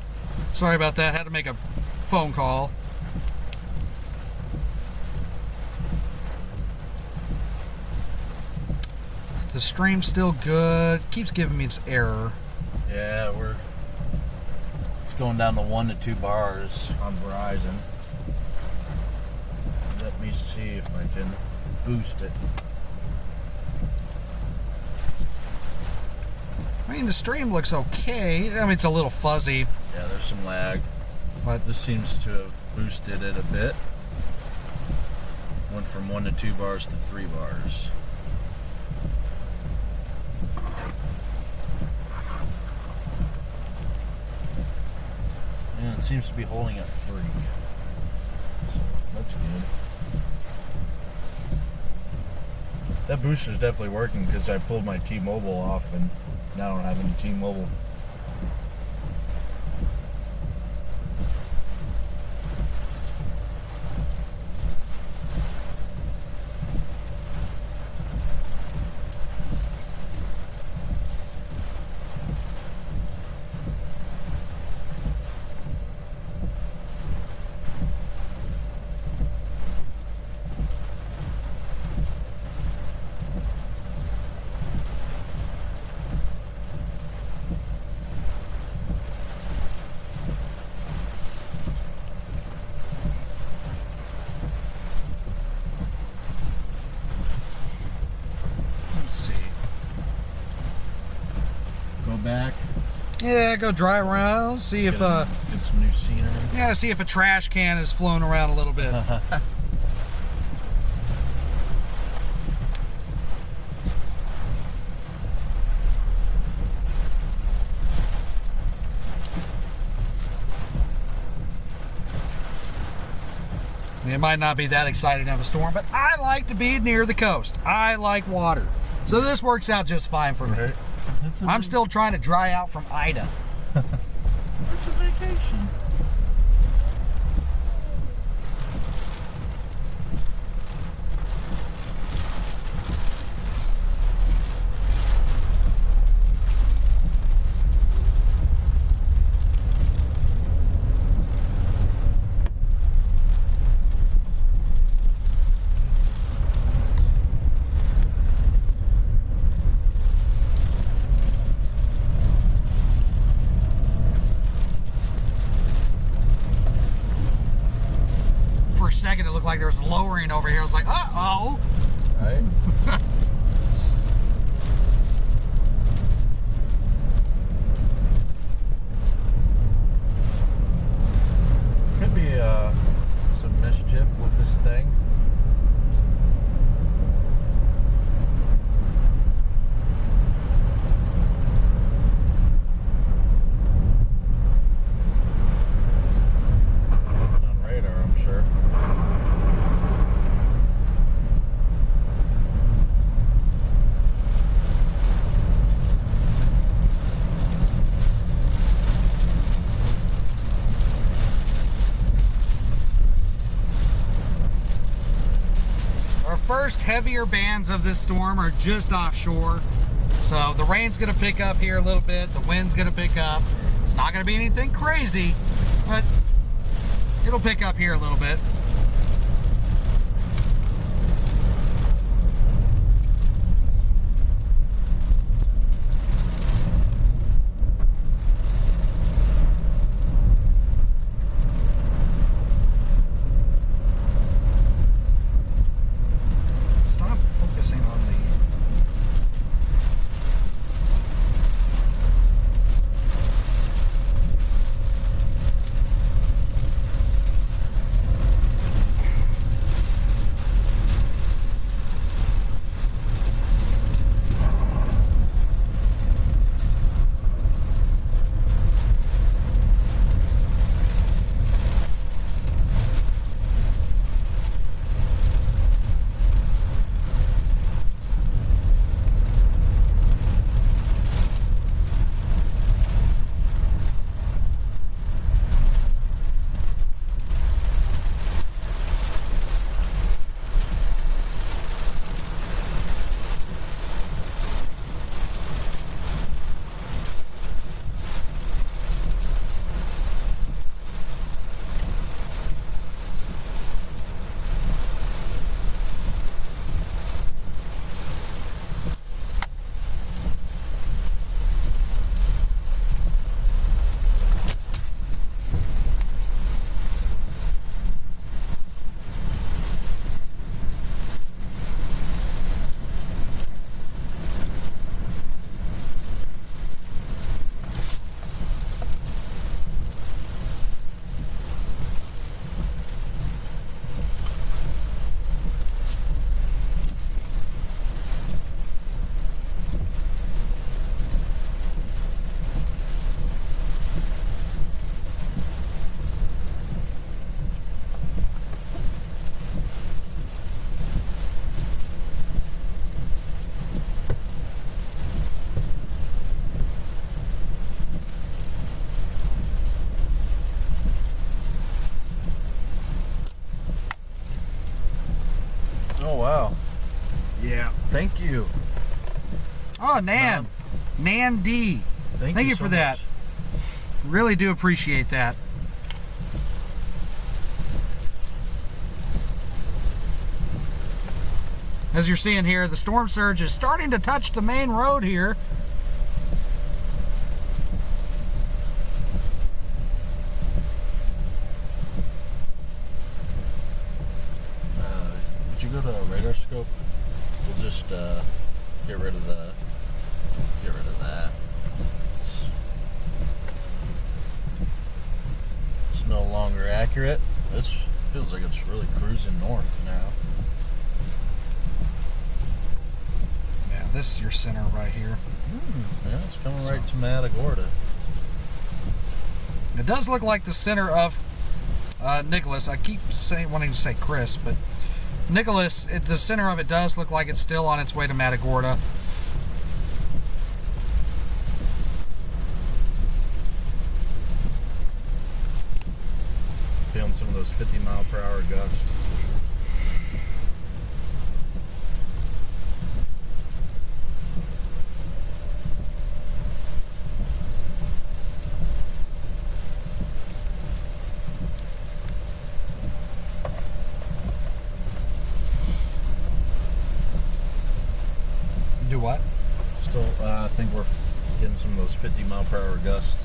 Sorry about that. Had to make a phone call. The stream's still good. Keeps giving me this error. Yeah, it's going down to 1 to 2 bars on Verizon. Let me see if I can boost it. I mean, the stream looks okay. I mean, it's a little fuzzy. Yeah, there's some lag. But This seems to have boosted it a bit. Went from 1 to 2 bars to 3 bars. And it seems to be holding at 3. So that's good. That booster's definitely working because I pulled my T-Mobile off and now I don't have any T-Mobile. Back. yeah, go drive around, see if Get some new scenery. yeah, see if a trash can is flown around a little bit. It might not be that exciting of a storm, but I like to be near the coast. I like water. So this works out just fine for me. Right. I'm still trying to dry out from Ida. It's a vacation. Second, it looked like there was a lowering over here. I was like, uh-oh. Right? Could be some mischief with this thing. Nothing on radar, I'm sure. Our first heavier bands of this storm are just offshore. So the rain's going to pick up here a little bit. The wind's going to pick up. It's not going to be anything crazy, but it'll pick up here a little bit. Stop focusing on the... Thank you. Oh, Nan. Nan D. Thank you so for that. much. Really do appreciate that. As you're seeing here, the storm surge is starting to touch the main road here. Would you go to a radar scope? We'll just get rid of that. It's no longer accurate. This feels like it's really cruising north now. Yeah, this is your center right here. Yeah, it's coming right to Matagorda. It does look like the center of Nicholas. I keep wanting to say Chris, but Nicholas, the center of it does look like it's still on its way to Matagorda. Feeling some of those 50-mile-per-hour gusts. Do what? Still, I think we're getting some of those 50-mile-per-hour gusts.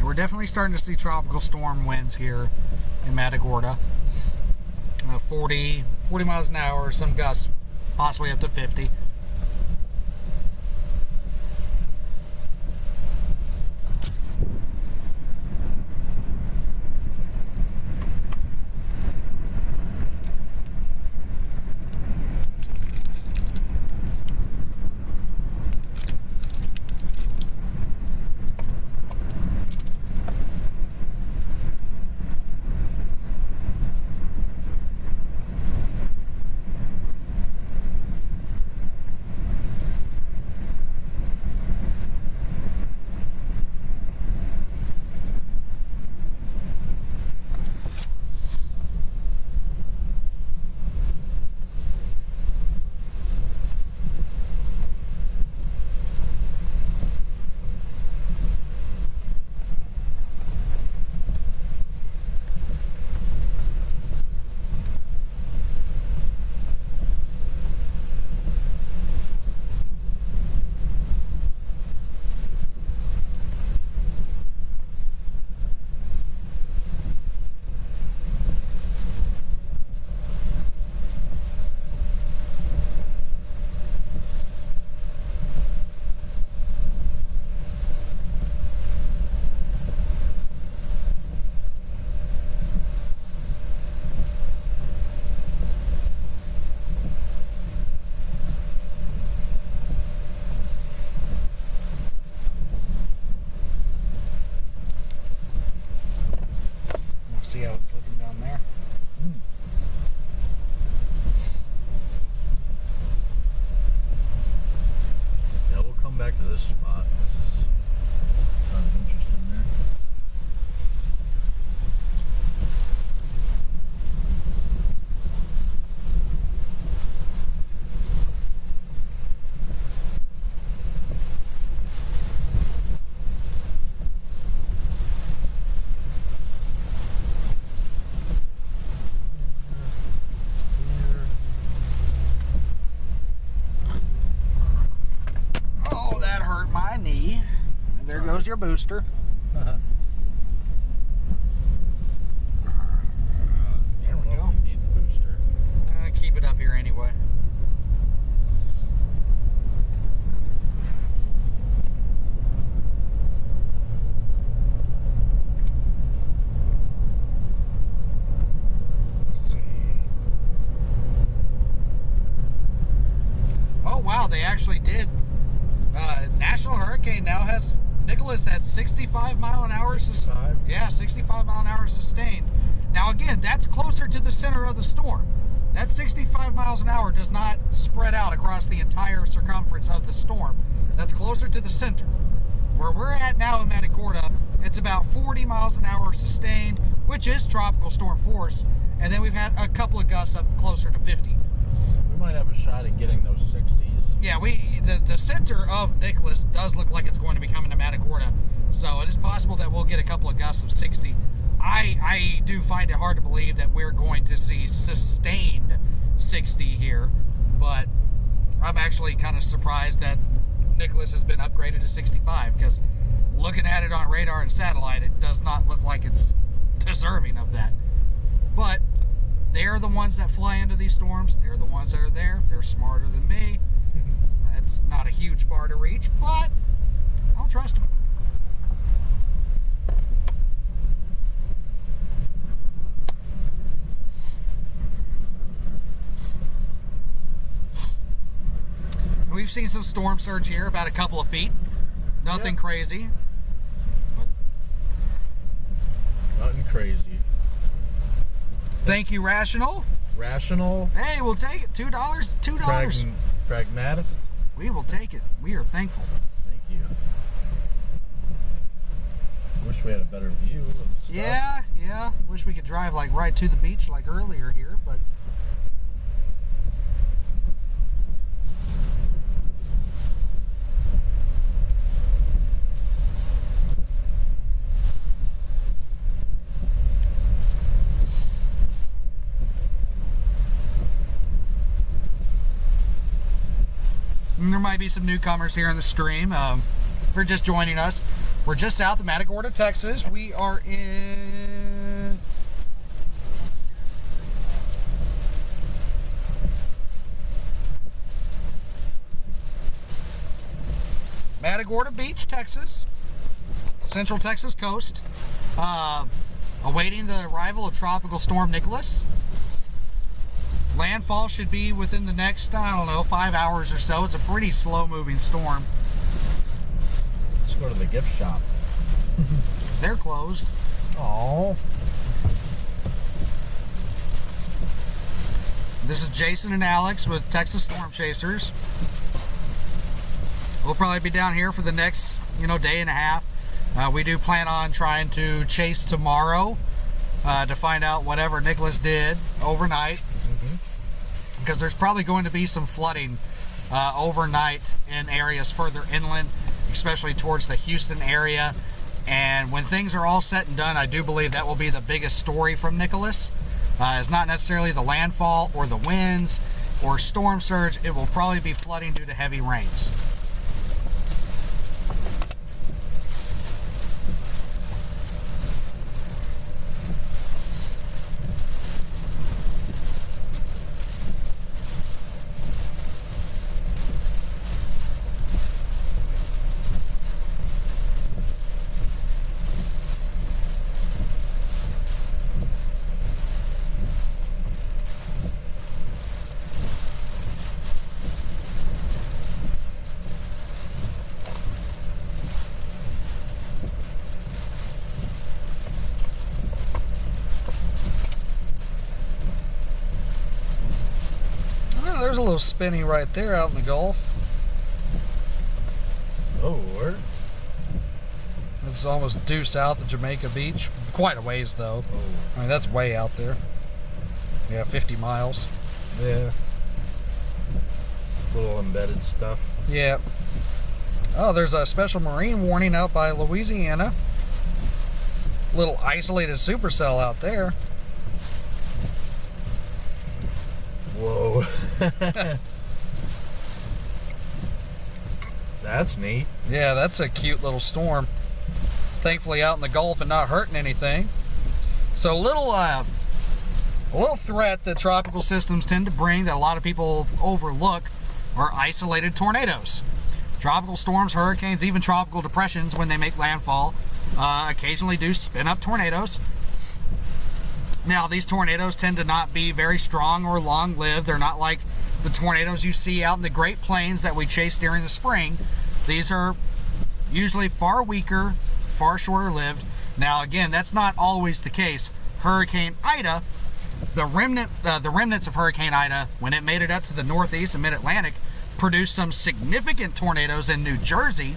We're definitely starting to see tropical storm winds here in Matagorda. 40 miles an hour, some gusts possibly up to 50. See how it's looking down there. Yeah, we'll come back to this spot. This is kind of interesting there. goes your booster. Uh-huh. There we go. Need the booster. Keep it up here anyway. Oh wow, they actually did. National Hurricane now has Nicholas at 65 mile an hour. 65? Yeah, 65 mile an hour sustained. Now again, that's closer to the center of the storm. That 65 miles an hour does not spread out across the entire circumference of the storm. That's closer to the center. Where we're at now in Matagorda, it's about 40 miles an hour sustained, which is tropical storm force. And then we've had a couple of gusts up closer to 50. We might have a shot at getting those 60s. Yeah, the center of Nicholas does look like it's going to be coming to Matagorda, so it is possible that we'll get a couple of gusts of 60. I do find it hard to believe that we're going to see sustained 60 here, but I'm actually kind of surprised that Nicholas has been upgraded to 65, because looking at it on radar and satellite, it does not look like it's deserving of that. But they're the ones that fly into these storms. They're the ones that are there. They're smarter than me. That's not a huge bar to reach, but I'll trust them. We've seen some storm surge here, about a couple of feet. Nothing crazy. But Nothing crazy. thank you, Rational. Rational. Hey, we'll take it. $2. Pragmatist. We will take it. We are thankful. Thank you. Wish we had a better view of stuff. Yeah. Wish we could drive like right to the beach like earlier here, but and there might be some newcomers here in the stream. If you're just joining us, we're just south of Matagorda, Texas. We are in Matagorda Beach, Texas, Central Texas coast, awaiting the arrival of Tropical Storm Nicholas. Landfall should be within the next, 5 hours or so. It's a pretty slow-moving storm. Let's go to the gift shop. They're closed. Oh. This is Jason and Alex with Texas Storm Chasers. We'll probably be down here for the next, day and a half. We do plan on trying to chase tomorrow to find out whatever Nicholas did overnight. Because there's probably going to be some flooding overnight in areas further inland, especially towards the Houston area. And when things are all said and done, I do believe that will be the biggest story from Nicholas. It's not necessarily the landfall or the winds or storm surge. It will probably be flooding due to heavy rains. There's a little spinny right there out in the Gulf. Oh, where? It's almost due south of Jamaica Beach. Quite a ways, though. Oh. I mean, that's way out there. Yeah, 50 miles. Yeah. Little embedded stuff. Yeah. Oh, there's a special marine warning out by Louisiana. Little isolated supercell out there. Whoa. That's neat. Yeah, that's a cute little storm. thankfully out in the Gulf and not hurting anything. So a little threat that tropical systems tend to bring that a lot of people overlook are isolated tornadoes. Tropical storms, hurricanes, even tropical depressions, when they make landfall, occasionally do spin up tornadoes. Now, these tornadoes tend to not be very strong or long-lived. They're not like the tornadoes you see out in the Great Plains that we chase during the spring. These are usually far weaker, far shorter-lived. Now, again, that's not always the case. Hurricane Ida, the remnants of Hurricane Ida, when it made it up to the northeast and mid-Atlantic, produced some significant tornadoes in New Jersey,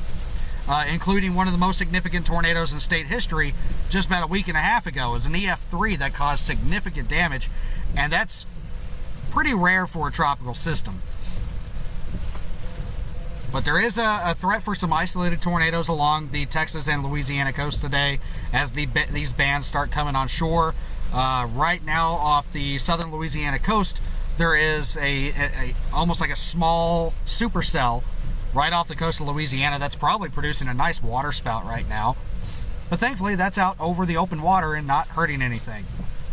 including one of the most significant tornadoes in state history just about a week and a half ago. It was an EF3 that caused significant damage, and that's pretty rare for a tropical system. But there is a threat for some isolated tornadoes along the Texas and Louisiana coast today as these bands start coming on shore. Right now off the southern Louisiana coast, there is a almost like a small supercell right off the coast of Louisiana that's probably producing a nice water spout right now. But thankfully that's out over the open water and not hurting anything,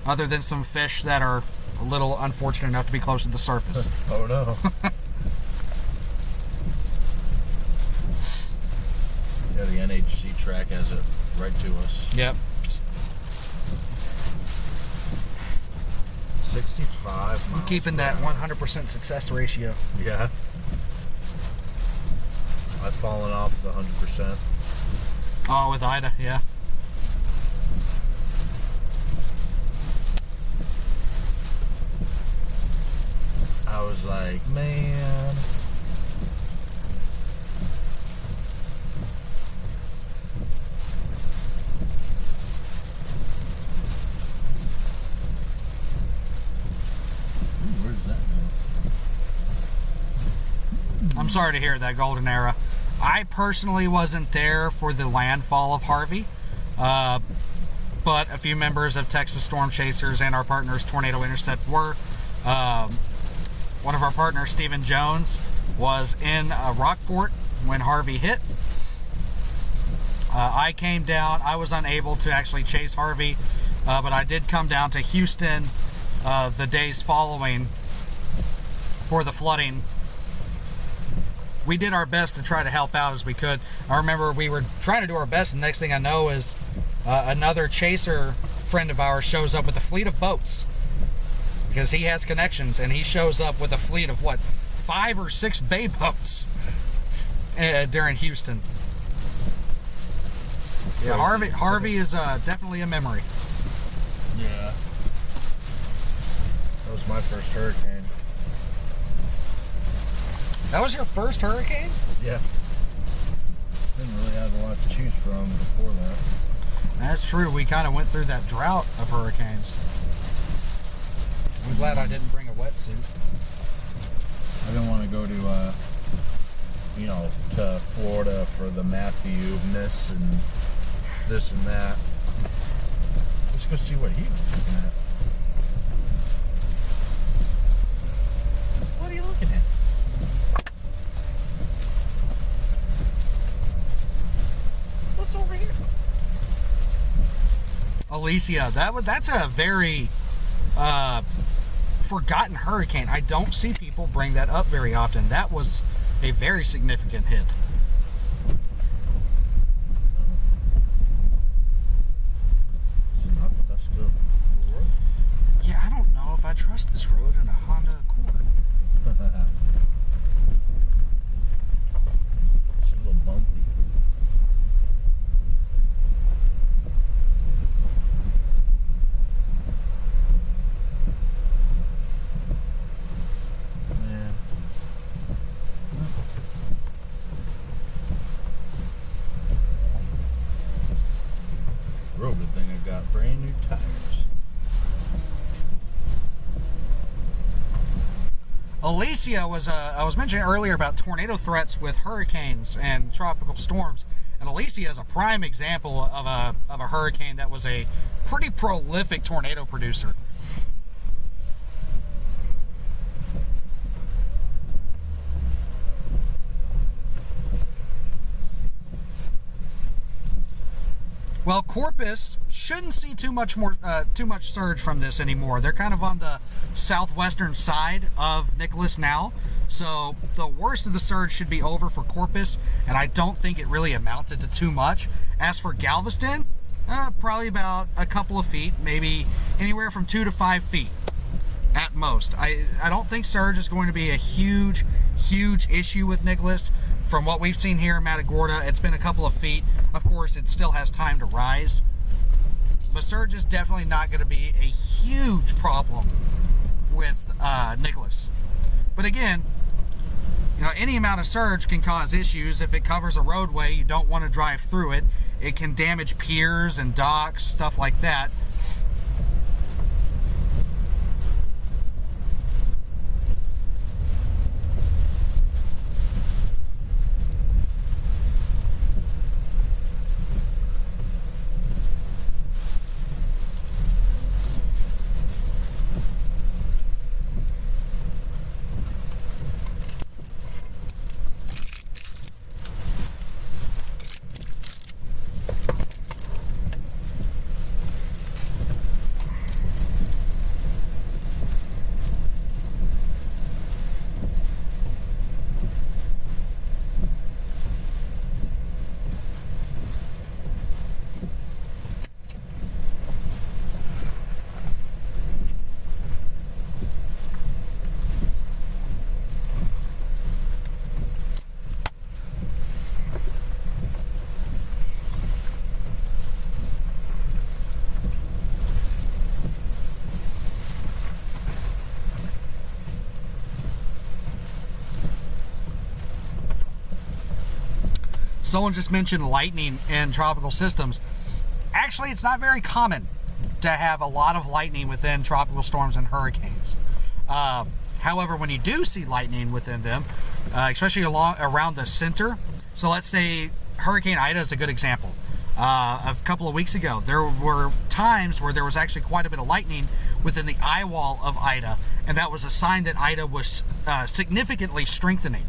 other than some fish that are a little unfortunate enough to be close to the surface. Oh no. Yeah, the NHC track has it right to us. Yep. 65 miles. Keeping that 100% success ratio. Yeah. I've fallen off the 100%. Oh, with Ida, yeah. I was like, man. Where's that now? I'm sorry to hear that, Golden Era. I personally wasn't there for the landfall of Harvey, but a few members of Texas Storm Chasers and our partners Tornado Intercept were. One of our partners, Stephen Jones, was in Rockport when Harvey hit. I came down. I was unable to actually chase Harvey, but I did come down to Houston the days following for the flooding. We did our best to try to help out as we could. I remember we were trying to do our best, and the next thing I know is another chaser friend of ours shows up with a fleet of boats, because he has connections, and he shows up with a fleet of 5 or 6 bay boats during Houston. Yeah, Harvey is definitely a memory. Yeah. That was my first hurricane. That was your first hurricane? Yeah. Didn't really have a lot to choose from before that. That's true. We kind of went through that drought of hurricanes. I'm glad I didn't bring a wetsuit. I didn't want to go to, to Florida for the Matthew-ness and this and that. Let's go see what he was looking at. What are you looking at? What's over here? Alicia, that's a very forgotten hurricane. I don't see people bring that up very often. That was a very significant hit. That's good. Yeah, I don't know if I trust this road in a Honda Accord. It's a little bumpy. Man. Real good thing I got brand new tires. Alicia was, I was mentioning earlier about tornado threats with hurricanes and tropical storms. And Alicia is a prime example of a hurricane that was a pretty prolific tornado producer. Well, Corpus shouldn't see too much surge from this anymore. They're kind of on the southwestern side of Nicholas now, so the worst of the surge should be over for Corpus, and I don't think it really amounted to too much. As for Galveston, probably about a couple of feet, maybe anywhere from 2 to 5 feet at most. I don't think surge is going to be a huge issue with Nicholas. From what we've seen here in Matagorda, it's been a couple of feet. Of course, it still has time to rise, but surge is definitely not going to be a huge problem with Nicholas. But again, any amount of surge can cause issues. If it covers a roadway, you don't want to drive through it. It can damage piers and docks, stuff like that. Someone just mentioned lightning in tropical systems. Actually, it's not very common to have a lot of lightning within tropical storms and hurricanes. However, when you do see lightning within them, especially around the center, so let's say Hurricane Ida is a good example. A couple of weeks ago, there were times where there was actually quite a bit of lightning within the eye wall of Ida, and that was a sign that Ida was significantly strengthening.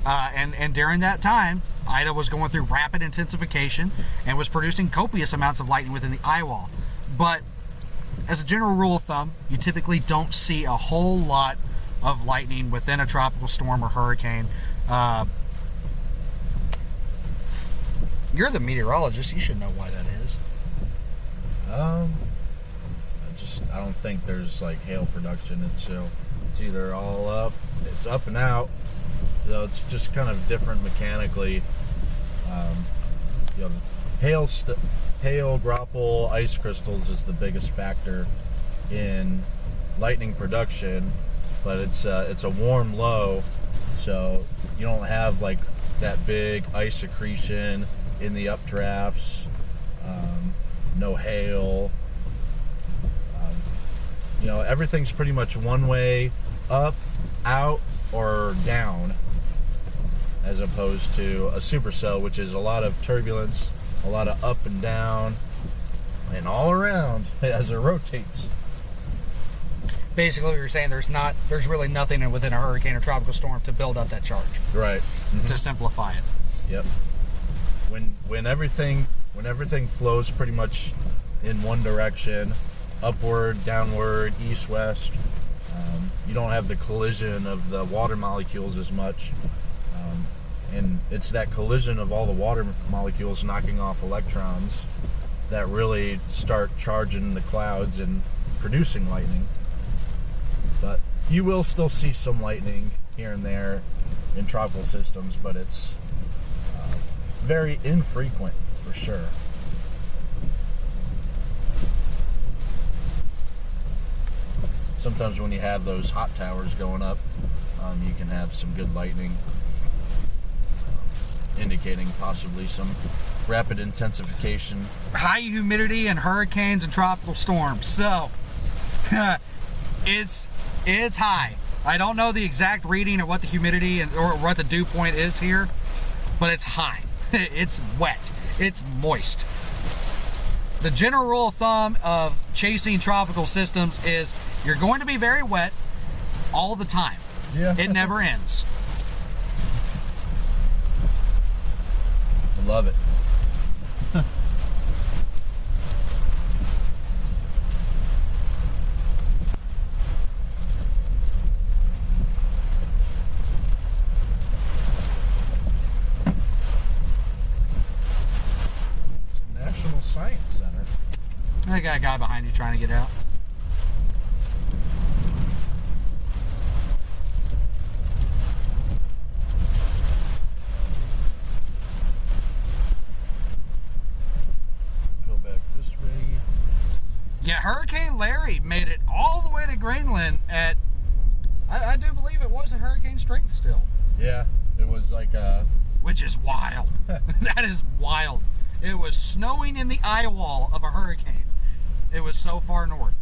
And during that time, Ida was going through rapid intensification and was producing copious amounts of lightning within the eye wall. But as a general rule of thumb, you typically don't see a whole lot of lightning within a tropical storm or hurricane. You're the meteorologist. You should know why that is. I don't think there's like hail production. It's either all up, it's up and out. So it's just kind of different mechanically. Hail, grapple, ice crystals is the biggest factor in lightning production, but it's a warm low, so you don't have like that big ice accretion in the updrafts. No hail. Everything's pretty much one way, up, out, or down, as opposed to a supercell, which is a lot of turbulence, a lot of up and down, and all around as it rotates. Basically, what you're saying, there's really nothing within a hurricane or tropical storm to build up that charge. Right. Mm-hmm. To simplify it. Yep. When everything flows pretty much in one direction, upward, downward, east, west, you don't have the collision of the water molecules as much. And it's that collision of all the water molecules knocking off electrons that really start charging the clouds and producing lightning. But you will still see some lightning here and there in tropical systems, but it's very infrequent for sure. Sometimes when you have those hot towers going up, you can have some good lightning, indicating possibly some rapid intensification. High humidity and hurricanes and tropical storms. So, it's high. I don't know the exact reading of what the humidity or what the dew point is here, but it's high. It's wet. It's moist. The general rule of thumb of chasing tropical systems is you're going to be very wet all the time. Yeah. It never ends. I love it. Science Center. I got a guy behind you trying to get out. Go back this way. Yeah, Hurricane Larry made it all the way to Greenland at, I do believe it was at hurricane strength still. Yeah, it was like Which is wild. That is wild. It was snowing in the eye wall of a hurricane. It was so far north.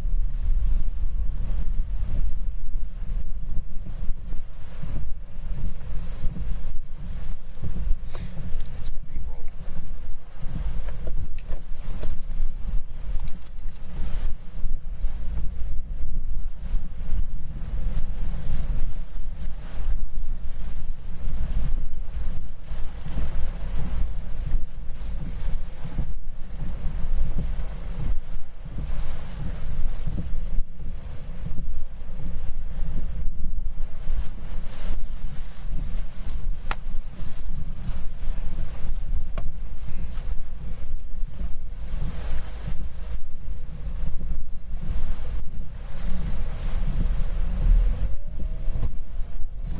It's gonna be rolled.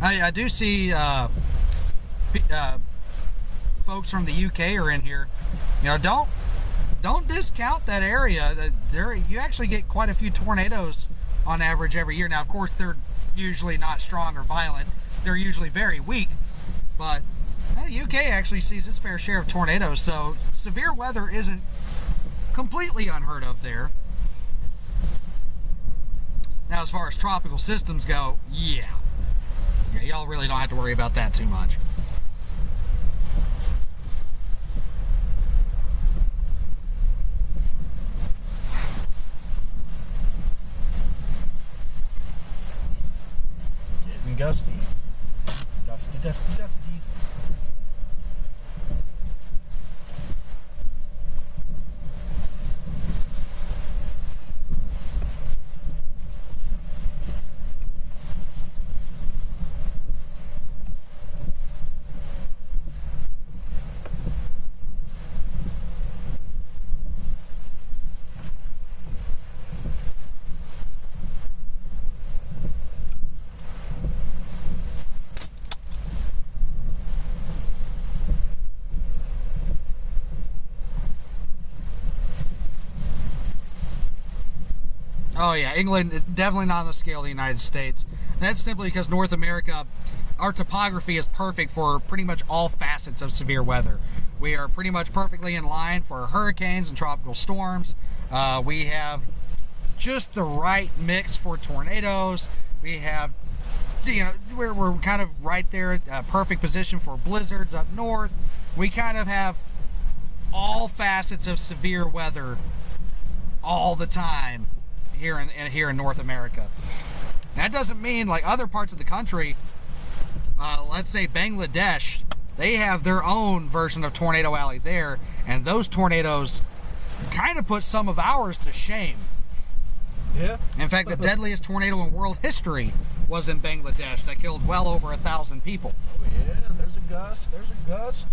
I do see folks from the UK are in here. You know, don't discount that area. There, you actually get quite a few tornadoes on average every year. Now, of course, they're usually not strong or violent. They're usually very weak. But the UK actually sees its fair share of tornadoes, so severe weather isn't completely unheard of there. Now, as far as tropical systems go, yeah, y'all really don't have to worry about that too much. getting gusty. Gusty, gusty, gusty. Oh yeah, England definitely not on the scale of the United States. And that's simply because North America, our topography is perfect for pretty much all facets of severe weather. We are pretty much perfectly in line for hurricanes and tropical storms. We have just the right mix for tornadoes. We have, you know, we're kind of right there, perfect position for blizzards up north. We kind of have all facets of severe weather all the time here in North America. That doesn't mean like other parts of the country, let's say Bangladesh, they have their own version of Tornado Alley there, and those tornadoes kind of put some of ours to shame. Yeah. In fact, the deadliest tornado in world history was in Bangladesh that killed well over 1,000 people. Oh yeah, there's a gust, there's a gust.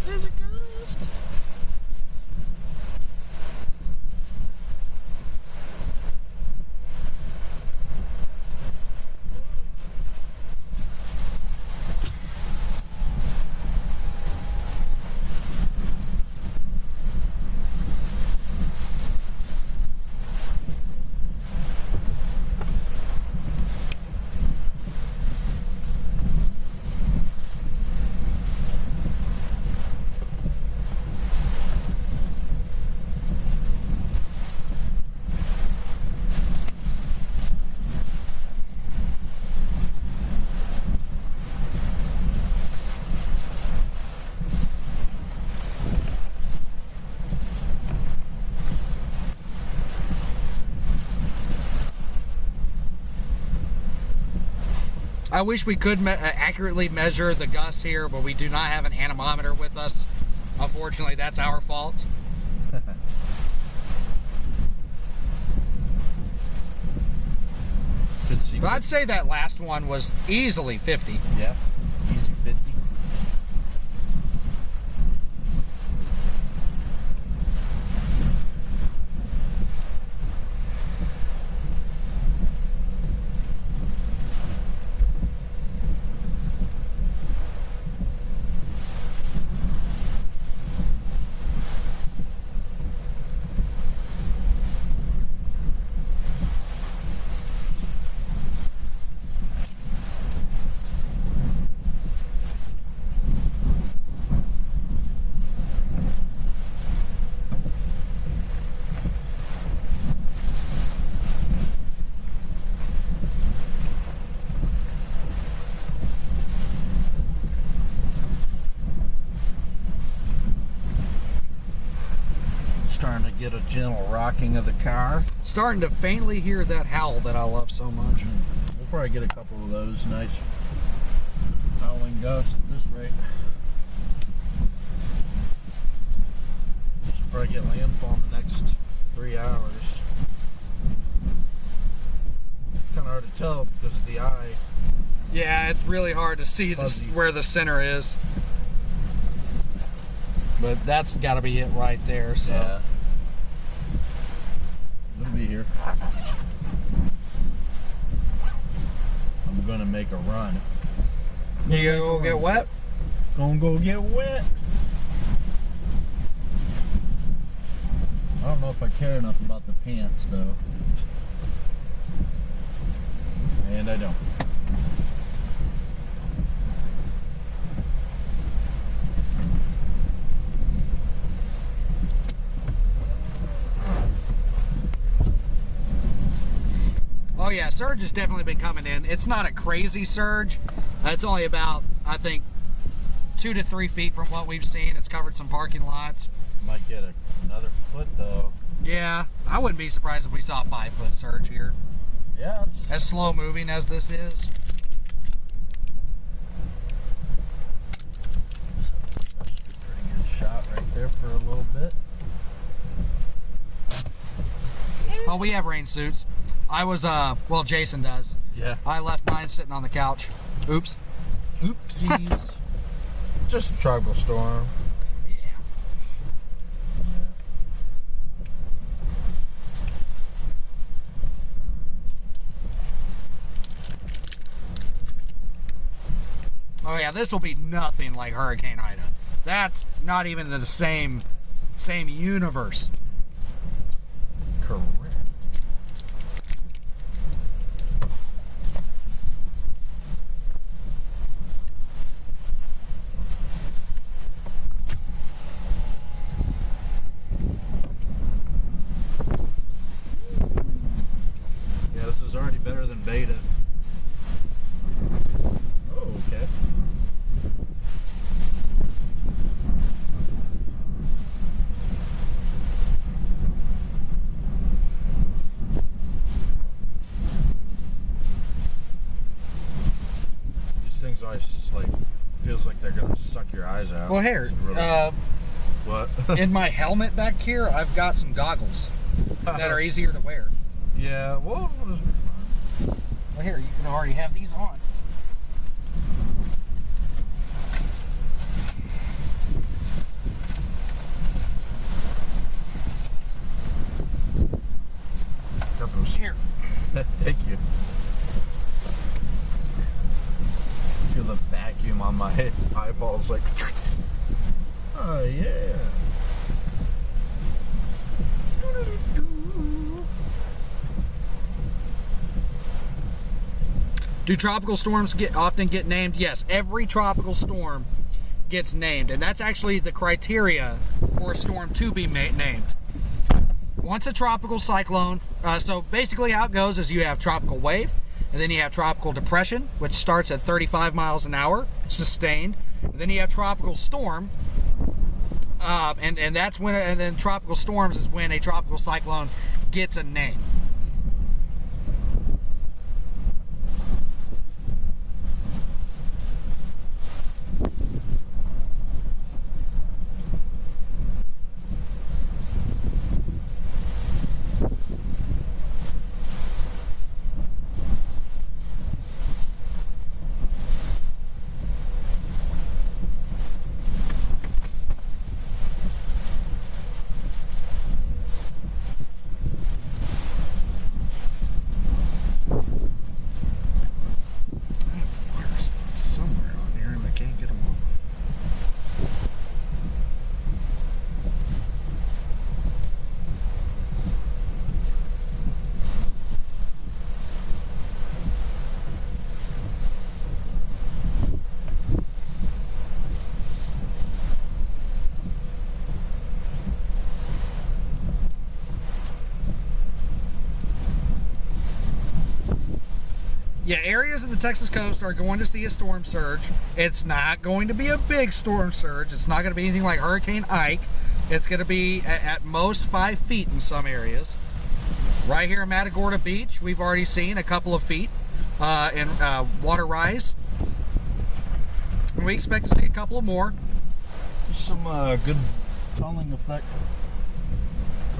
There's a ghost. I wish we could accurately measure the gusts here, but we do not have an anemometer with us. Unfortunately, that's our fault. Could see. But I'd say that last one was easily 50. Yeah, easy 50. Starting to get a gentle rocking of the car. Starting to faintly hear that howl that I love so much. We'll probably get a couple of those nice howling gusts at this rate. Should probably get landfall in the next 3 hours. It's kind of hard to tell because of the eye. Yeah, it's really hard to see this, where the center is. But that's got to be it right there. So. Yeah. It'll be here. I'm gonna make a run. You gonna go get wet? Gonna go get wet. I don't know if I care enough about the pants though. And I don't. Oh yeah, surge has definitely been coming in. It's not a crazy surge. It's only about, I think, 2 to 3 feet from what we've seen. It's covered some parking lots. Might get another foot though. Yeah, I wouldn't be surprised if we saw a 5-foot surge here. Yeah. As slow moving as this is. That's a pretty good shot right there for a little bit. Oh, we have rain suits. I was, well, Jason does. Yeah. I left mine sitting on the couch. Oops. Oopsies. Just a tropical storm. Yeah. Oh yeah, this will be nothing like Hurricane Ida. That's not even the same universe. Correct. Yeah, this is already better than beta. Oh, okay. These things always like feels like they're gonna suck your eyes out. Well, here, It's really- what? in my helmet back here, I've got some goggles that are easier to wear. Yeah, well, it'll just be fine. Well, here, you can already have these on. Got those. Here. Thank you. Feel the vacuum on my eyeballs, like. Oh yeah. Do tropical storms often get named? Yes, every tropical storm gets named, and that's actually the criteria for a storm to be named. Once a tropical cyclone, so basically how it goes is you have tropical wave, and then you have tropical depression, which starts at 35 miles an hour, sustained. And then you have tropical storm, and that's when, and then tropical storms is when a tropical cyclone gets a name. Yeah, areas of the Texas coast are going to see a storm surge. It's not going to be a big storm surge. It's not going to be anything like Hurricane Ike. It's going to be at most 5 feet in some areas. Right here at Matagorda Beach, we've already seen a couple of feet in water rise. And we expect to see a couple of more. There's some good tunneling effect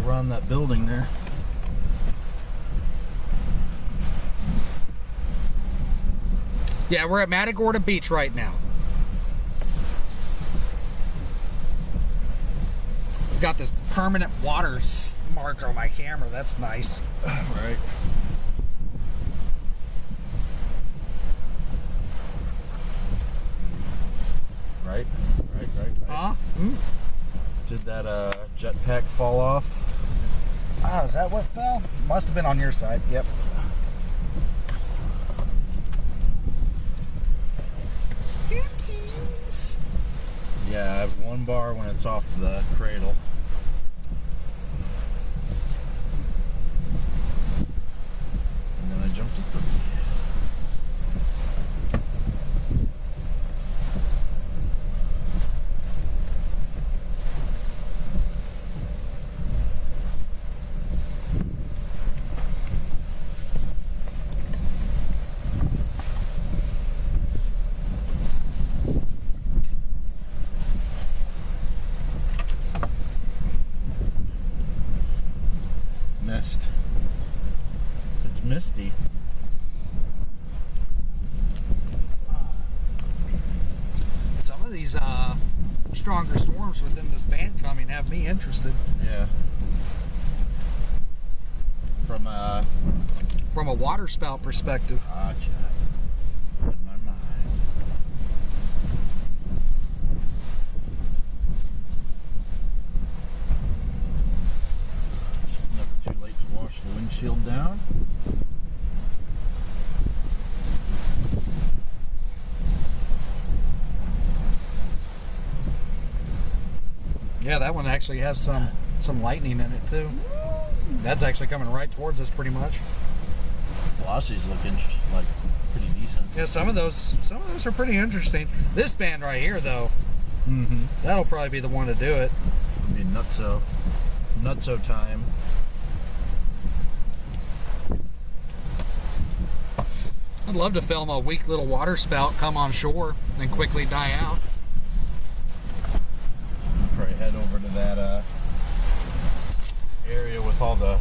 around that building there. Yeah, we're at Matagorda Beach right now. We've got this permanent water marker on my camera. That's nice. Right. Right. Huh? Did that jetpack fall off? Oh, is that what fell? Must have been on your side. Yep. Yeah, I have 1 bar when it's off the cradle. And then I jumped to 3. Mist. It's misty. Some of these stronger storms within this band coming have me interested. Yeah. From From a water spout perspective. Gotcha. In my mind. It's never too late to wash the windshield down. Yeah, that one actually has some lightning in it too. That's actually coming right towards us pretty much. Velocity's looking like pretty decent. Yeah, some of those are pretty interesting. This band right here though, that'll probably be the one to do it. It'll be nutso time. I'd love to film a weak little water spout come on shore and quickly die out. Probably head over to that area with all the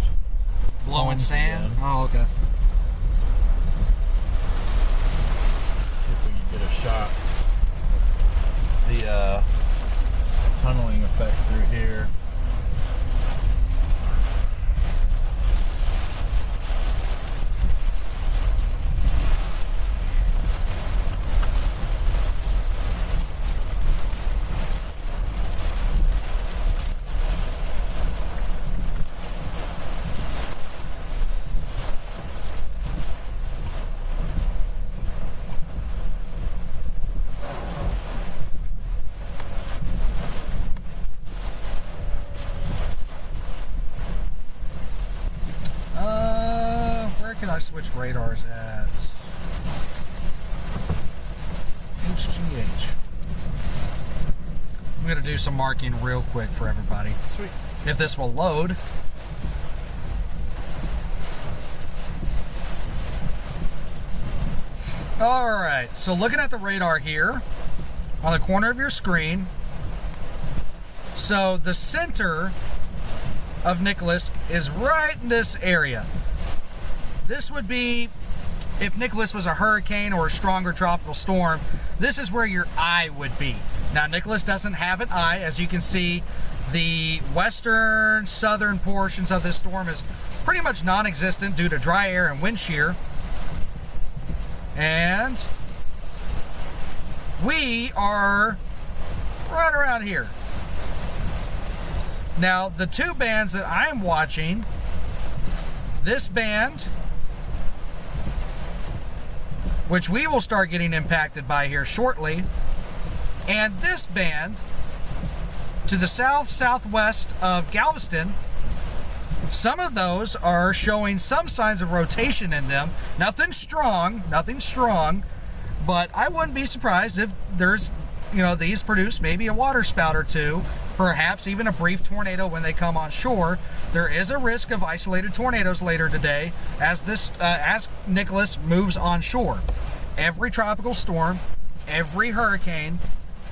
Blowing palms sand? again. Oh, okay. See if we can get a shot. The tunneling effect through here. Where can I switch radars at? HGH. I'm going to do some marking real quick for everybody. Sweet. If this will load. Alright, so looking at the radar here on the corner of your screen. So the center of Nicholas is right in this area. This would be, if Nicholas was a hurricane or a stronger tropical storm, this is where your eye would be. Now, Nicholas doesn't have an eye. As you can see, the western, southern portions of this storm is pretty much non-existent due to dry air and wind shear. And we are right around here. Now, the two bands that I'm watching, this band, which we will start getting impacted by here shortly, and this band to the south-southwest of Galveston. Some of those are showing some signs of rotation in them. Nothing strong, but I wouldn't be surprised if there's, these produce maybe a water spout or two, perhaps even a brief tornado when they come on shore. There is a risk of isolated tornadoes later today as Nicholas moves on shore. Every tropical storm, every hurricane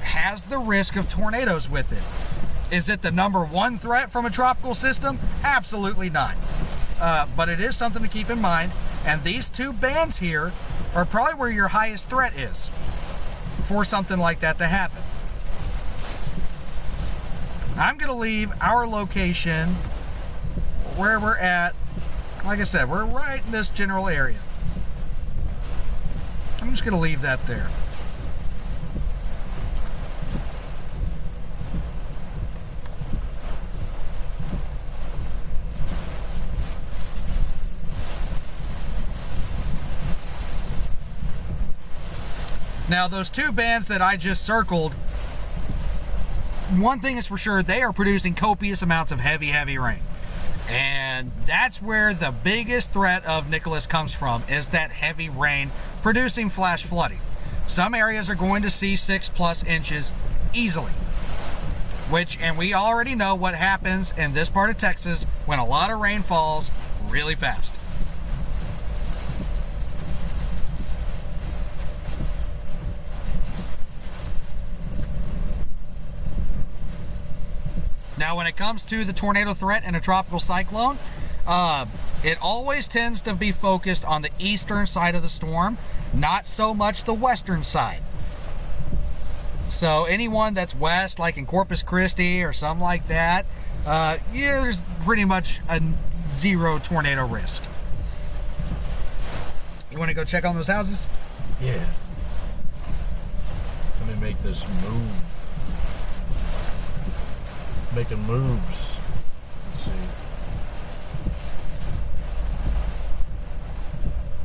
has the risk of tornadoes with it. Is it the number one threat from a tropical system? Absolutely not. But it is something to keep in mind. And these two bands here are probably where your highest threat is for something like that to happen. I'm going to leave our location where we're at. Like I said, we're right in this general area. I'm just going to leave that there. Now, those two bands that I just circled, one thing is for sure, they are producing copious amounts of heavy rain. And that's where the biggest threat of Nicholas comes from, is that heavy rain producing flash flooding. Some areas are going to see 6+ inches easily. And we already know what happens in this part of Texas when a lot of rain falls really fast. Now, when it comes to the tornado threat and a tropical cyclone, it always tends to be focused on the eastern side of the storm, not so much the western side. So anyone that's west, like in Corpus Christi or something like that, there's pretty much a zero tornado risk. You want to go check on those houses? Yeah. Let me make this move. Making moves. Let's see.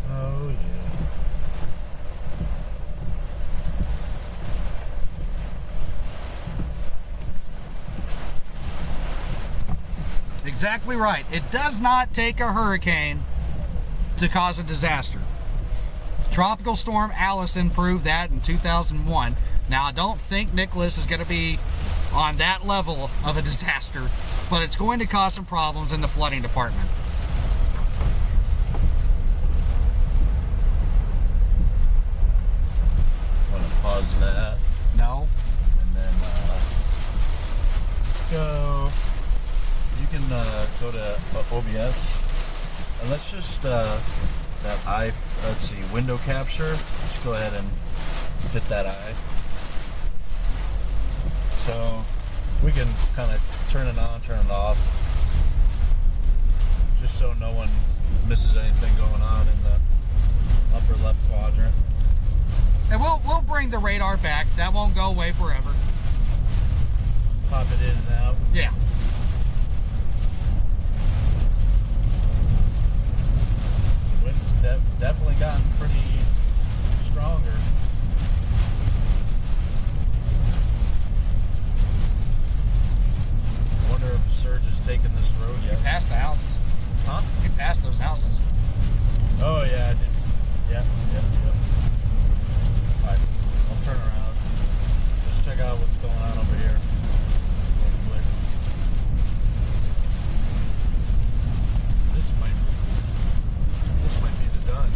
Oh, yeah. Exactly right. It does not take a hurricane to cause a disaster. Tropical Storm Allison proved that in 2001. Now, I don't think Nicholas is going to be on that level of a disaster, but it's going to cause some problems in the flooding department. Want to pause that? No. And then go. You can go to OBS and let's just let's see, window capture. Just go ahead and hit that eye. So we can kind of turn it on, turn it off, just so no one misses anything going on in the upper left quadrant. And we'll bring the radar back. That won't go away forever. Pop it in and out. Yeah. The wind's definitely gotten pretty stronger. I wonder if Surge has taken this road yet. You passed the houses. Huh? You passed those houses. Oh, yeah, I did. Yeah. Alright, I'll turn around. Just check out what's going on over here. Real quick. This might be the done.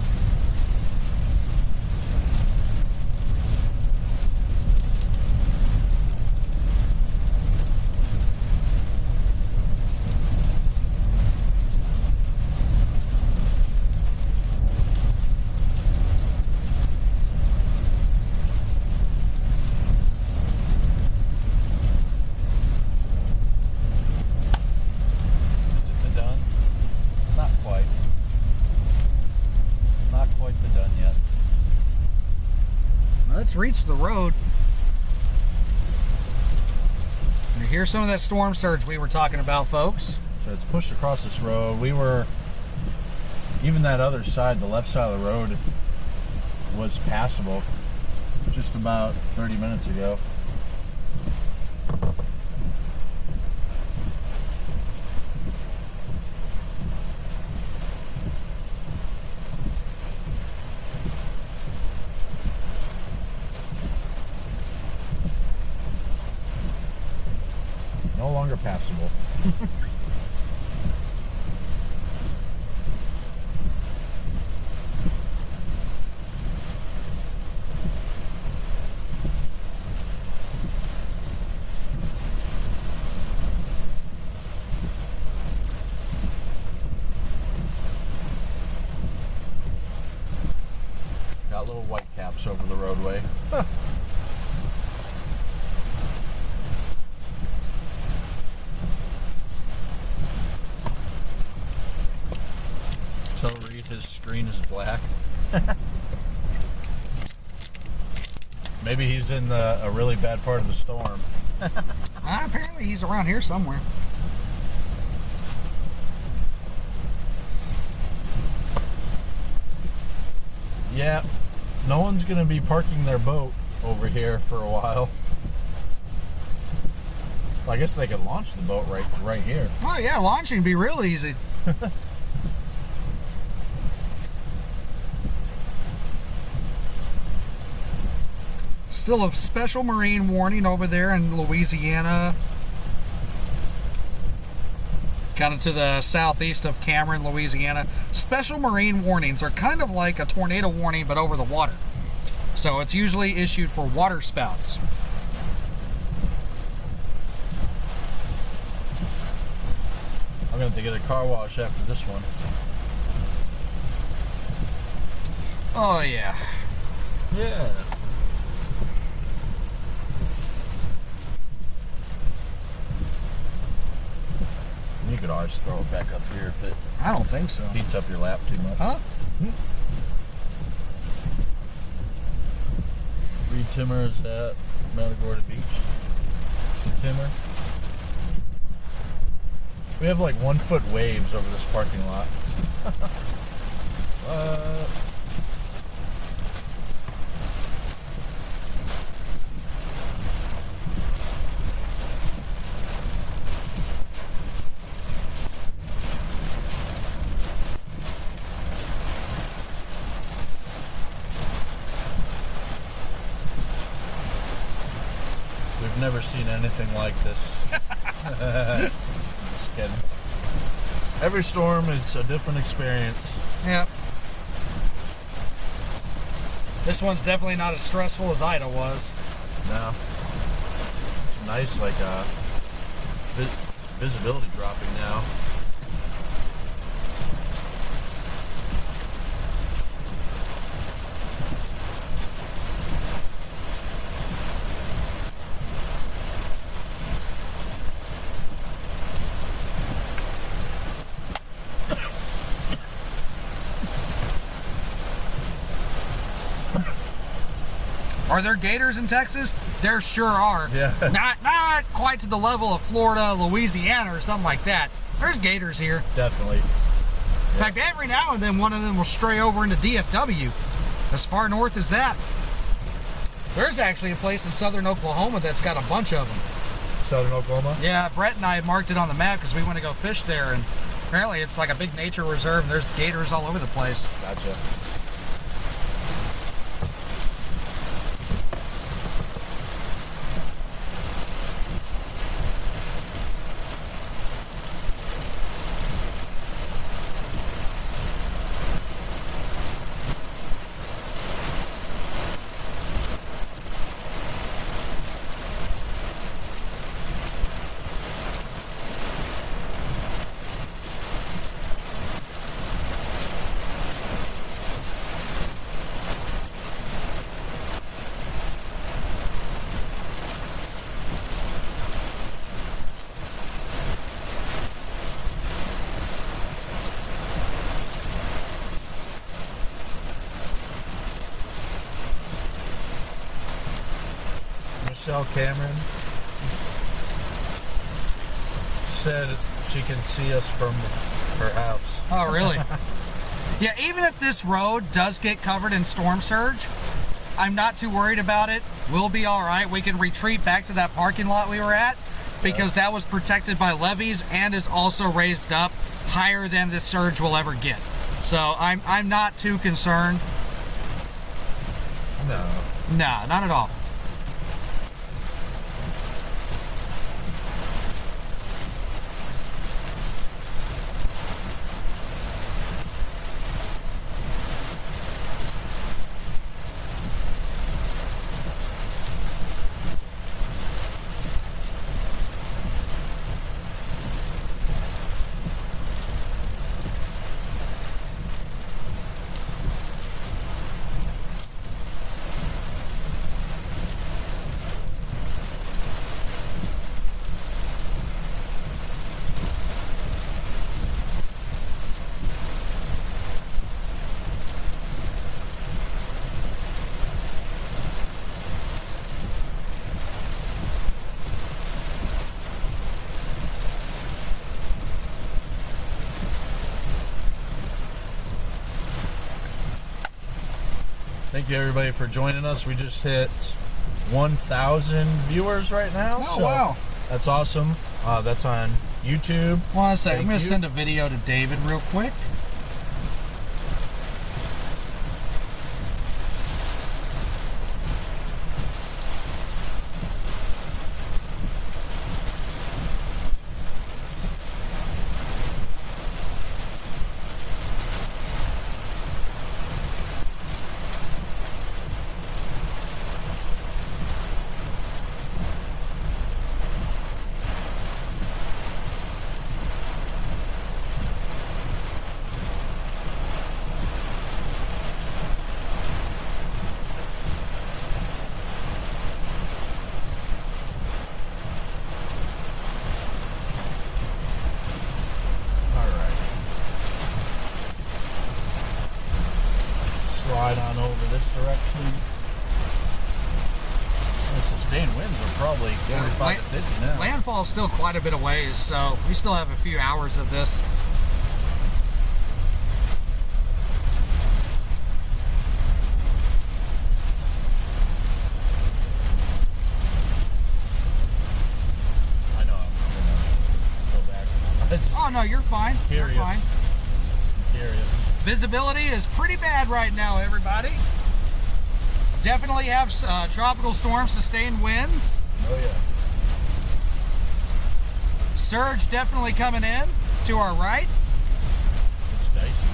Reach the road. You hear some of that storm surge we were talking about, folks. So it's pushed across this road. We were, even that other side, the left side of the road was passable just about 30 minutes ago. longer passable. Got little white caps over the roadway. Tell Reed his screen is black. Maybe he's in a really bad part of the storm. Apparently he's around here somewhere. Yeah, no one's going to be parking their boat over here for a while. Well, I guess they could launch the boat right here. Oh yeah, launching would be real easy. Still a special marine warning over there in Louisiana. Kind of to the southeast of Cameron, Louisiana. Special marine warnings are kind of like a tornado warning, but over the water. So it's usually issued for water spouts. I'm going to have to get a car wash after this one. Oh yeah. Yeah. You could always throw it back up here if it I don't think so. heats up your lap too much. Huh? Reed Timmer is at Matagorda Beach. Timmer. We have like 1 foot waves over this parking lot. We've never seen anything like this. Just kidding. Every storm is a different experience. Yep. This one's definitely not as stressful as Ida was. No. It's nice, like, visibility dropping now. Are there gators in Texas? There sure are. Yeah. Not quite to the level of Florida, Louisiana, or something like that. There's gators here. Definitely. In fact, every now and then one of them will stray over into DFW. As far north as that. There's actually a place in southern Oklahoma that's got a bunch of them. Southern Oklahoma? Yeah, Brett and I had marked it on the map because we want to go fish there, and apparently it's like a big nature reserve, and there's gators all over the place. Gotcha. Michelle Cameron said she can see us from her house. Oh, really? Yeah, even if this road does get covered in storm surge, I'm not too worried about it. We'll be all right. We can retreat back to that parking lot we were at because that was protected by levees and is also raised up higher than this surge will ever get. So I'm not too concerned. No. Nah, not at all. Thank you everybody for joining us. We just hit 1,000 viewers right now. Oh, wow. That's awesome. That's on YouTube. Well, I'm going to you. send a video to David real quick. Slide on over this direction. The sustained winds are probably 45 to 50 now. Landfall is still quite a bit of ways, so we still have a few hours of this. I know, I'm gonna go back. Oh no, you're fine. Curious. You're fine. Curious. Visibility is pretty bad right now, everybody. Definitely have tropical storm sustained winds. Oh yeah. Surge definitely coming in to our right. It's dicey.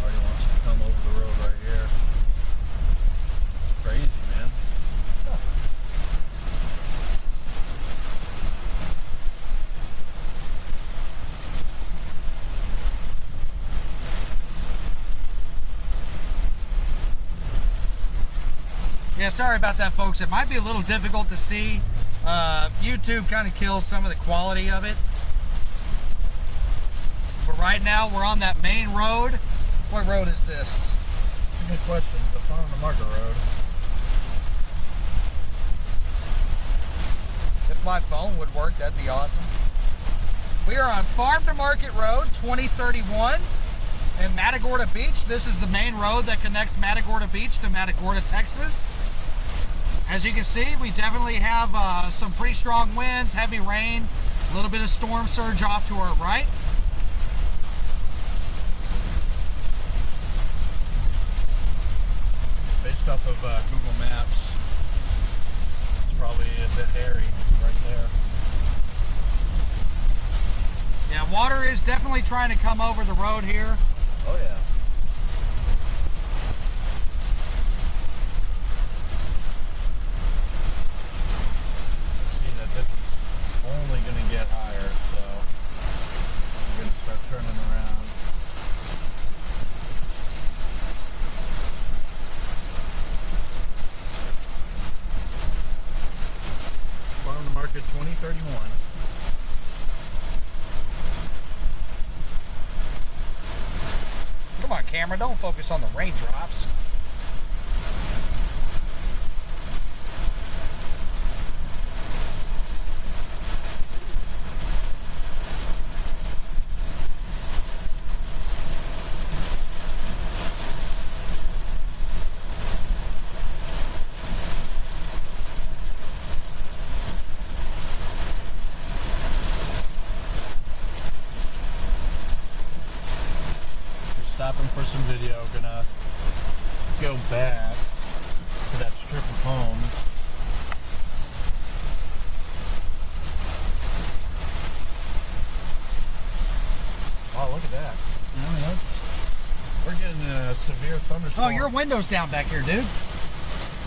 Already wants to come over the road right here. Crazy, man. Yeah, sorry about that, folks. It might be a little difficult to see. YouTube kind of kills some of the quality of it. But right now, we're on that main road. What road is this? Good question. It's a Farm to Market road. If my phone would work, that'd be awesome. We are on Farm to Market Road 2031 in Matagorda Beach. This is the main road that connects Matagorda Beach to Matagorda, Texas. As you can see, we definitely have some pretty strong winds, heavy rain, a little bit of storm surge off to our right. Based off of Google Maps, it's probably a bit hairy right there. Yeah, water is definitely trying to come over the road here. Oh yeah. See that this is only going to get higher, so we're going to start turning around. Farm to Market 2031. Come on, camera, don't focus on the raindrops. Stopping for some video, gonna go back to that strip of homes. Wow, look at that. I mean, we're getting a severe thunderstorm. Oh, your window's down back here, dude.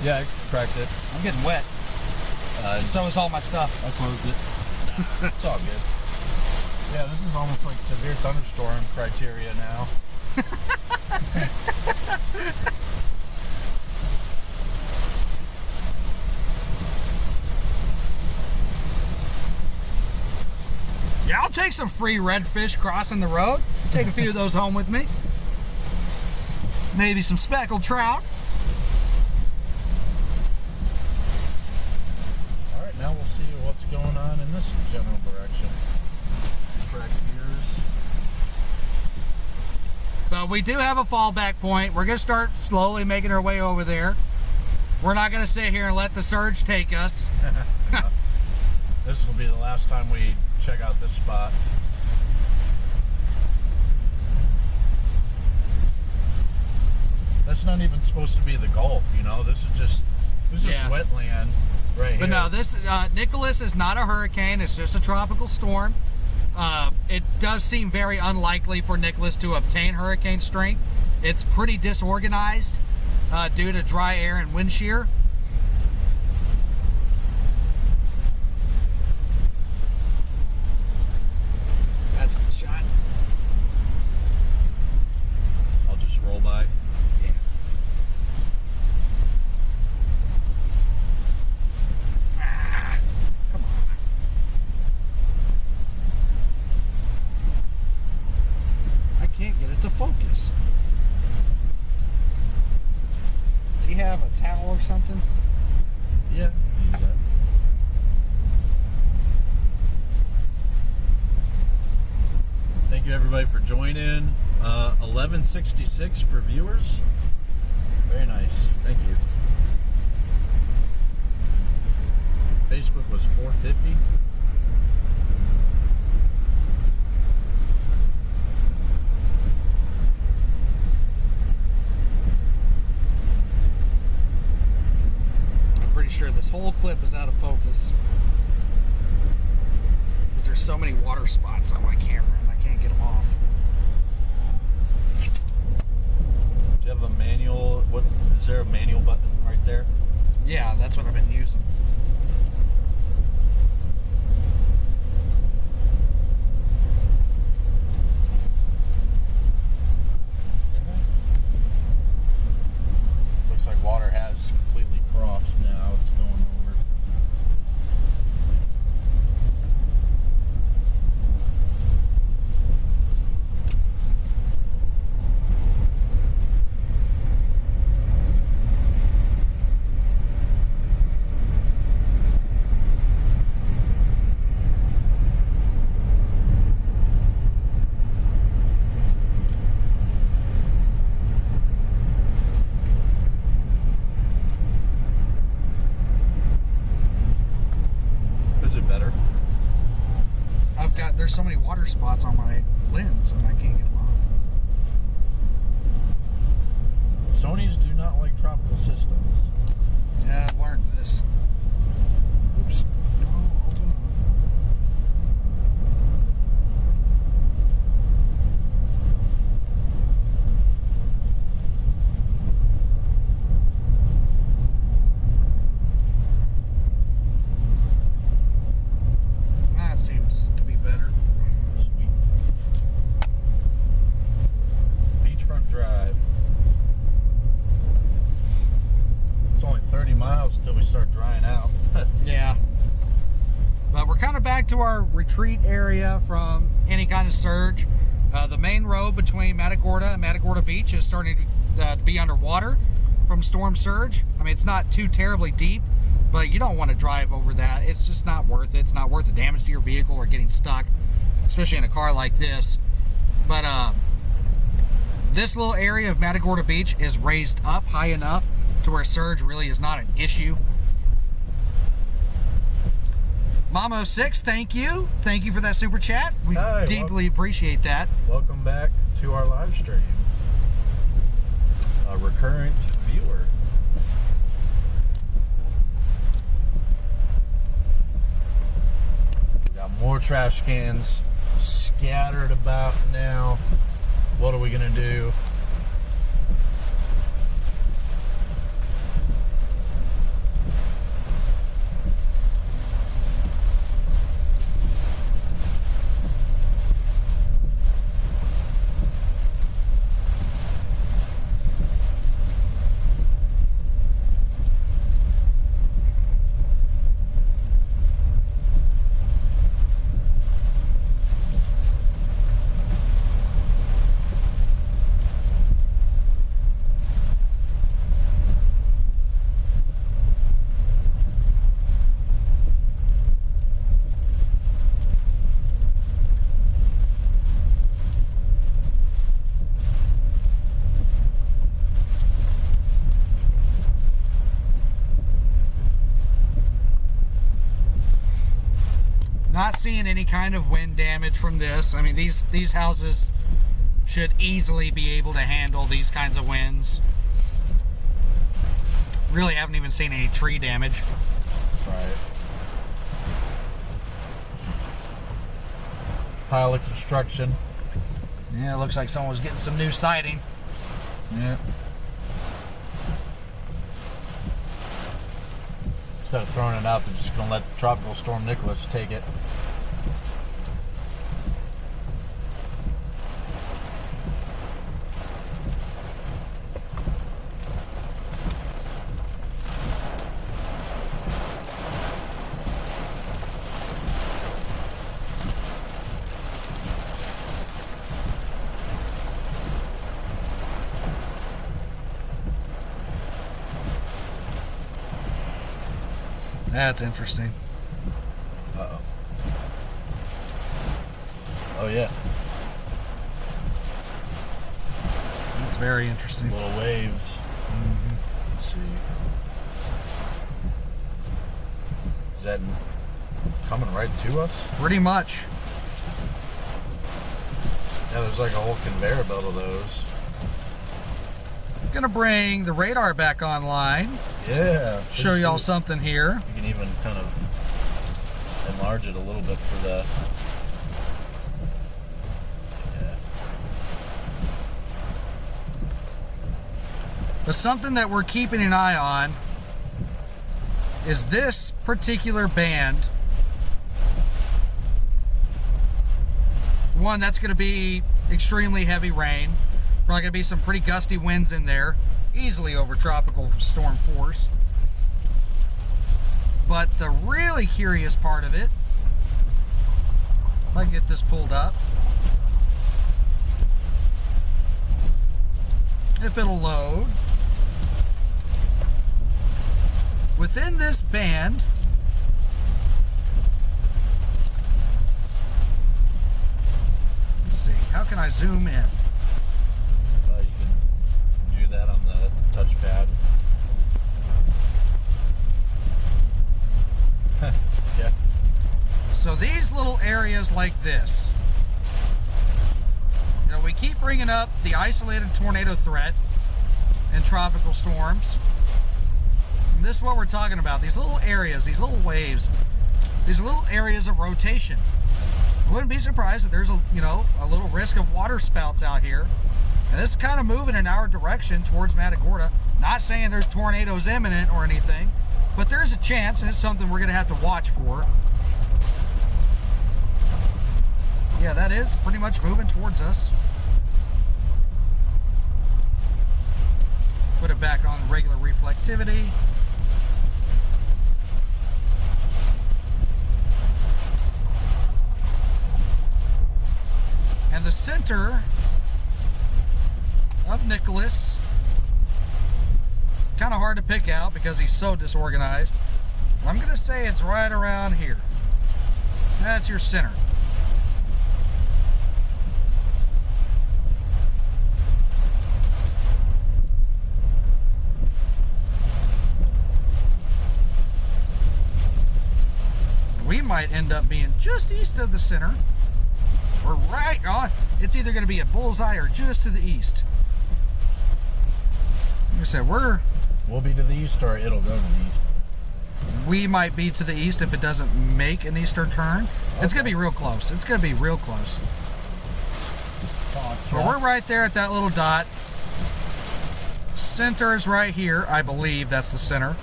Yeah, I cracked it. I'm getting wet. So is all my stuff. I closed it. Nah, it's all good. Yeah, this is almost like severe thunderstorm criteria now. like some free redfish crossing the road. Take a few of those home with me. Maybe some speckled trout. All right, now we'll see what's going on in this general direction. Track gears. But we do have a fallback point. We're going to start slowly making our way over there. We're not going to sit here and let the surge take us. This will be the last time we check out this spot. That's not even supposed to be the Gulf, you know. This is just wetland right here. But no, this Nicholas is not a hurricane. It's just a tropical storm. It does seem very unlikely for Nicholas to obtain hurricane strength. It's pretty disorganized due to dry air and wind shear. That's a good shot. I'll just roll by. Yeah. Come on. I can't get it to focus. Do you have a towel or something? Yeah, use that. Thank you everybody for joining. 1166 for viewers. Very nice. Thank you. Facebook was 450. I'm pretty sure this whole clip is out of focus. Because there's so many water spots on my camera and I can't get them off. Do you have a manual? What is there a manual button right there? Yeah, that's what I've been using. Looks like water has completely crossed now. It's going over. Is it better? There's so many water spots on my lens and I can't get them off. Sonys do not like tropical systems. Yeah, I've learned this. Oops. No, open. That seems to be better. Sweet. Beachfront Drive. It's only 30 miles until we start drying out. Yeah. But we're kind of back to our retreat area from any kind of surge. The main road between Matagorda and Matagorda Beach is starting to be underwater from storm surge. I mean, it's not too terribly deep, but you don't want to drive over that. It's just not worth it. It's not worth the damage to your vehicle or getting stuck, especially in a car like this. But this little area of Matagorda Beach is raised up high enough to where surge really is not an issue. Mama06, thank you. Thank you for that super chat. We Hi, deeply appreciate that. Welcome back to our live stream. A recurrent viewer. We got more trash cans scattered about now. What are we gonna do? Not seeing any kind of wind damage from this. I mean, these houses should easily be able to handle these kinds of winds. Really haven't even seen any tree damage. Right. Pile of construction. Yeah, it looks like someone was getting some new siding. Yeah. Instead of throwing it out, they're just going to let Tropical Storm Nicholas take it. That's interesting. Uh-oh. Oh, yeah. That's very interesting. Little waves. Mm-hmm. Let's see. Is that coming right to us? Pretty much. Yeah, there's like a whole conveyor belt of those. Gonna bring the radar back online. Yeah. Show y'all something here. You can even kind of enlarge it a little bit for the... Yeah. But something that we're keeping an eye on is this particular band. One, that's going to be extremely heavy rain. Probably going to be some pretty gusty winds in there. Easily over tropical storm force. But the really curious part of it, if I can get this pulled up, if it'll load, within this band, let's see, how can I zoom in? You can do that on the touchpad. Yeah. So these little areas like this, you know, we keep bringing up the isolated tornado threat and tropical storms. And this is what we're talking about. These little areas, these little waves, these little areas of rotation. I wouldn't be surprised if there's a little risk of water spouts out here. And this is kind of moving in our direction towards Matagorda. Not saying there's tornadoes imminent or anything, but there's a chance, and it's something we're going to have to watch for. Yeah, that is pretty much moving towards us. Put it back on regular reflectivity. And the center of Nicholas, kind of hard to pick out because he's so disorganized. I'm going to say it's right around here. That's your center. We might end up being just east of the center. Or right on. It's either going to be a bullseye or just to the east. Like I said, we'll be to the east, or it'll go to the east. We might be to the east if it doesn't make an eastern turn. Okay. It's going to be real close. It's going to be real close. But we're right there at that little dot. Center is right here. I believe that's the center.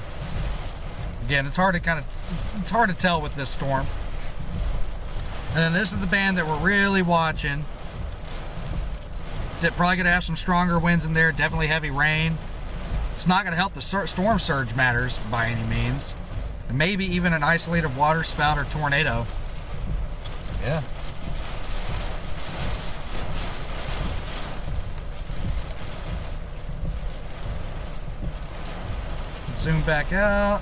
Again, it's hard to tell with this storm. And then this is the band that we're really watching. Probably going to have some stronger winds in there. Definitely heavy rain. It's not going to help the storm surge matters by any means. And maybe even an isolated water spout or tornado. Yeah. Zoom back out.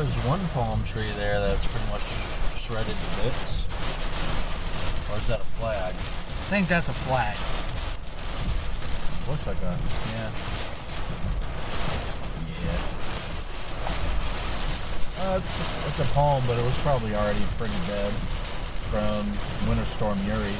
there's one palm tree there that's pretty much shredded to bits. Or is that a flag? I think that's a flag. Looks like a, yeah. It's a palm, but it was probably already pretty dead from Winter Storm Uri.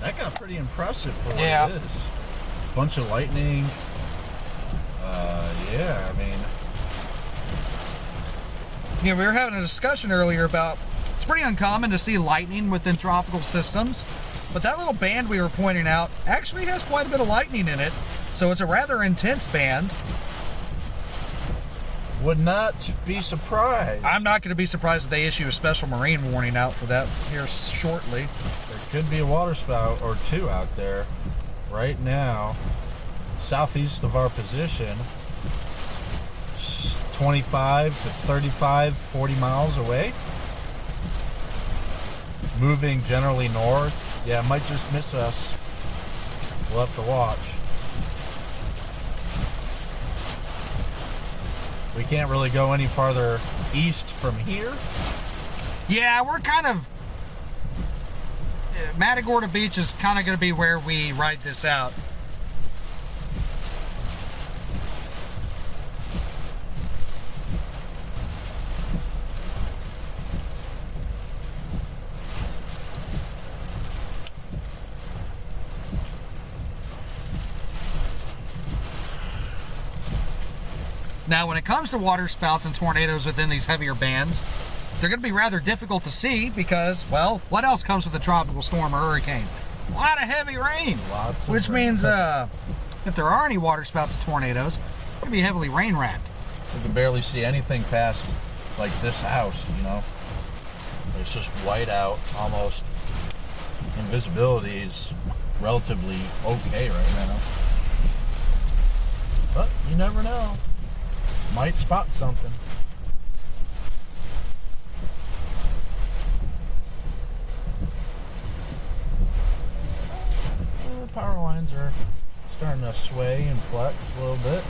That got pretty impressive for what it is. Bunch of lightning. Yeah, I mean. Yeah, we were having a discussion earlier about it's pretty uncommon to see lightning within tropical systems, but that little band we were pointing out actually has quite a bit of lightning in it, so it's a rather intense band. Would not be surprised. I'm not going to be surprised if they issue a special marine warning out for that here shortly. There could be a waterspout or two out there right now, southeast of our position, 25 to 35, 40 miles away. Moving generally north. Yeah, it might just miss us. We'll have to watch. We can't really go any farther east from here. Yeah, we're kind of... Matagorda Beach is kind of going to be where we ride this out. Now, when it comes to water spouts and tornadoes within these heavier bands, they're going to be rather difficult to see because, well, what else comes with a tropical storm or hurricane? A lot of heavy rain. Which means if there are any water spouts and tornadoes, they're going to be heavily rain-wrapped. We can barely see anything past, like, this house, you know? It's just white out, almost. Invisibility is relatively okay right now. But you never know. Might spot something. The power lines are starting to sway and flex a little bit.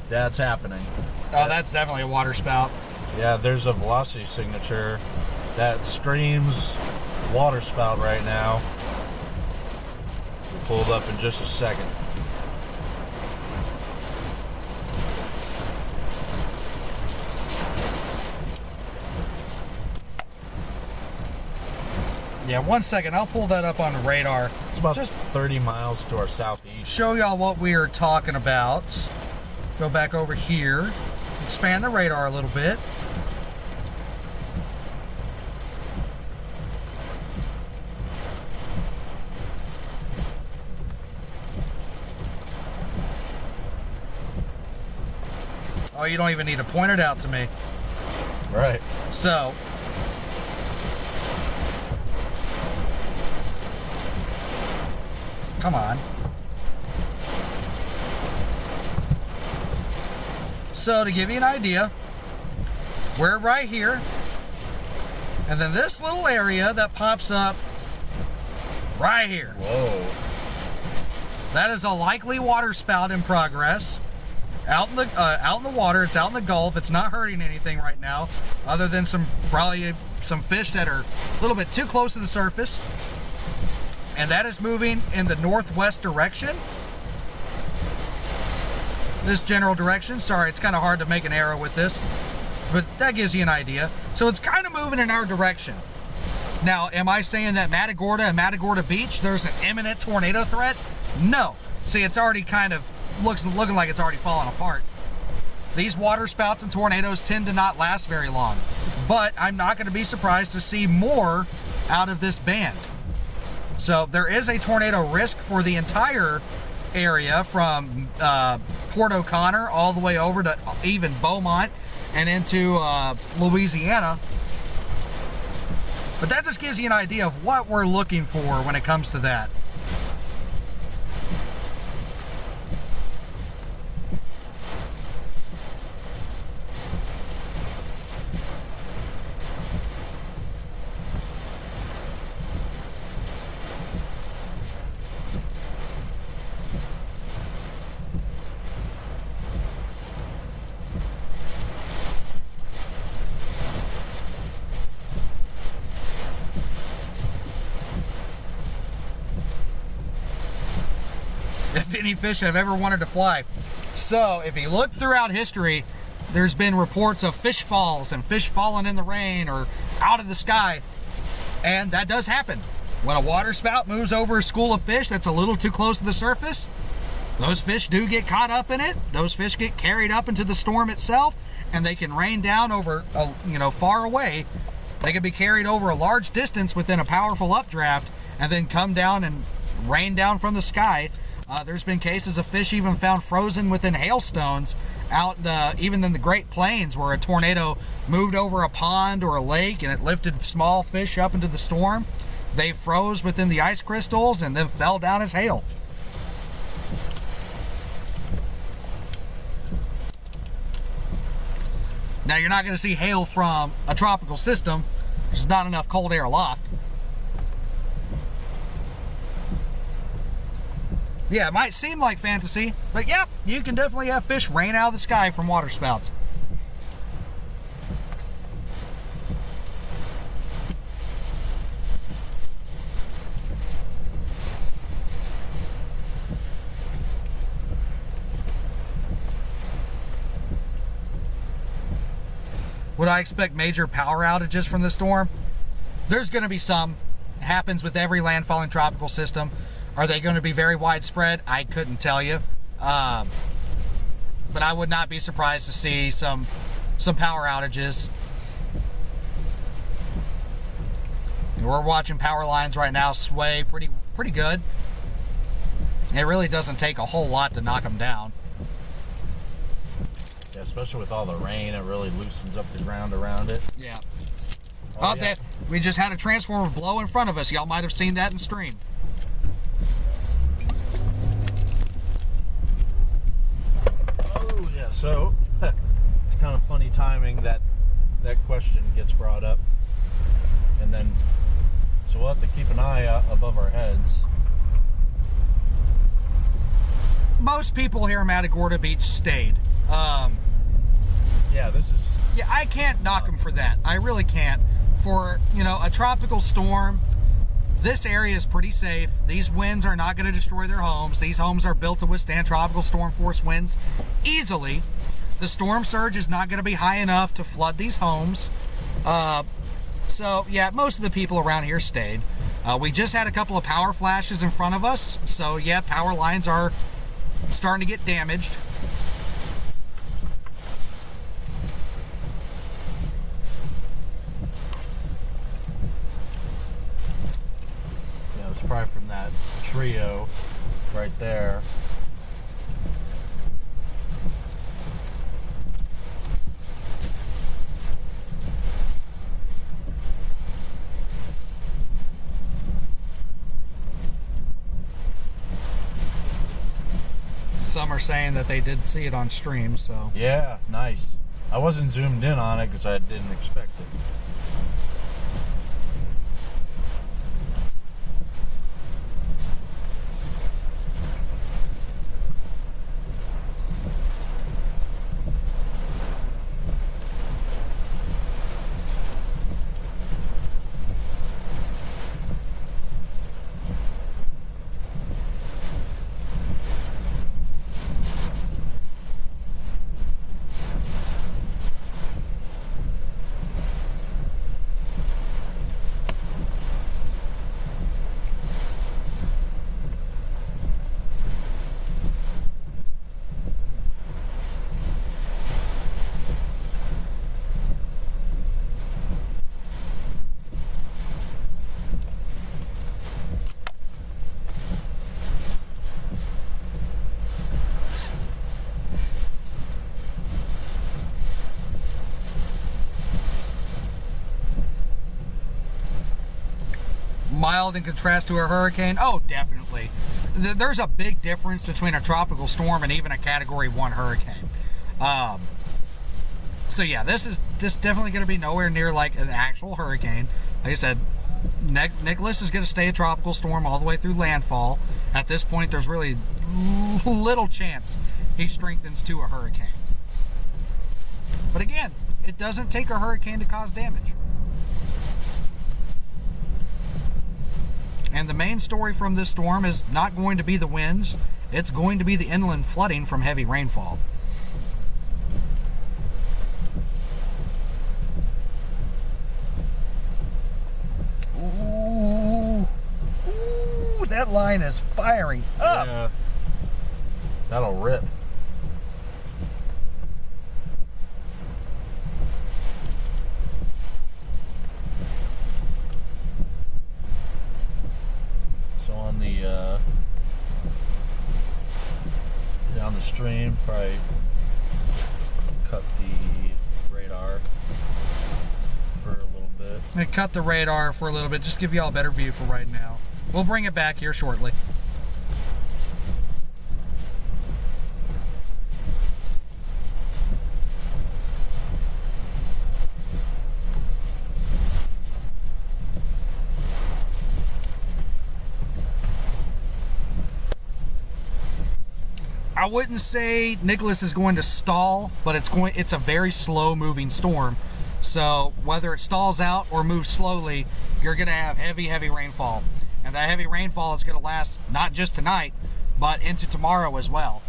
That's happening. Oh, that's definitely a water spout. Yeah, there's a velocity signature that screams water spout right now. We'll pull it up in just a second. Yeah, 1 second. I'll pull that up on the radar. It's about just 30 miles to our southeast. Show y'all what we are talking about. Go back over here. Expand the radar a little bit. Oh, you don't even need to point it out to me. Right. So, come on. So, to give you an idea, we're right here, and then this little area that pops up right here. Whoa. That is a likely water spout in progress. Out in the water. It's out in the Gulf. It's not hurting anything right now, other than probably some fish that are a little bit too close to the surface. And that is moving in the northwest direction. This general direction. Sorry, it's kind of hard to make an arrow with this, but that gives you an idea. So it's kind of moving in our direction. Now, am I saying that Matagorda and Matagorda Beach, there's an imminent tornado threat? No. See, it's already kind of looking like it's already falling apart. These water spouts and tornadoes tend to not last very long, but I'm not going to be surprised to see more out of this band. So there is a tornado risk for the entire area from Port O'Connor all the way over to even Beaumont and into Louisiana. But that just gives you an idea of what we're looking for when it comes to that. If any fish have ever wanted to fly. So if you look throughout history, there's been reports of fish falls and fish falling in the rain or out of the sky, and that does happen. When a water spout moves over a school of fish that's a little too close to the surface, those fish do get caught up in it. Those fish get carried up into the storm itself, and they can rain down over far away. They can be carried over a large distance within a powerful updraft and then come down and rain down from the sky. There's been cases of fish even found frozen within hailstones out even in the Great Plains, where a tornado moved over a pond or a lake and it lifted small fish up into the storm. They froze within the ice crystals and then fell down as hail. Now, you're not going to see hail from a tropical system. There's not enough cold air aloft. Yeah, it might seem like fantasy, but yep, you can definitely have fish rain out of the sky from water spouts. Would I expect major power outages from the storm? There's going to be some. It happens with every landfalling tropical system. Are they going to be very widespread? I couldn't tell you. But I would not be surprised to see some power outages. We're watching power lines right now sway pretty good. It really doesn't take a whole lot to knock them down. Yeah, especially with all the rain, it really loosens up the ground around it. Yeah. Oh, yeah. We just had a transformer blow in front of us. Y'all might have seen that in stream. So, it's kind of funny timing that question gets brought up. And then, so we'll have to keep an eye out above our heads. Most people here in Matagorda Beach stayed. Yeah, this is... Yeah, I can't knock them for that. I really can't. For, a tropical storm, this area is pretty safe. These winds are not going to destroy their homes. These homes are built to withstand tropical storm force winds easily. The storm surge is not going to be high enough to flood these homes. So, yeah, most of the people around here stayed. We just had a couple of power flashes in front of us. So, yeah, power lines are starting to get damaged. Probably from that trio right there. Some are saying that they did see it on stream, so. Yeah, nice. I wasn't zoomed in on it because I didn't expect it. wild in contrast to a hurricane? Oh, definitely. There's a big difference between a tropical storm and even a Category 1 hurricane. So yeah, this definitely going to be nowhere near like an actual hurricane. Like I said, Nicholas is going to stay a tropical storm all the way through landfall. At this point, there's really little chance he strengthens to a hurricane. But again, it doesn't take a hurricane to cause damage. And the main story from this storm is not going to be the winds, it's going to be the inland flooding from heavy rainfall. Ooh, that line is firing up. Yeah. That'll rip. So on the stream, probably cut the radar for a little bit. I'm going to cut the radar for a little bit, just give you all a better view for right now. We'll bring it back here shortly. I wouldn't say Nicholas is going to stall, but it's a very slow moving storm. So whether it stalls out or moves slowly, you're going to have heavy rainfall. And that heavy rainfall is going to last not just tonight, but into tomorrow as well.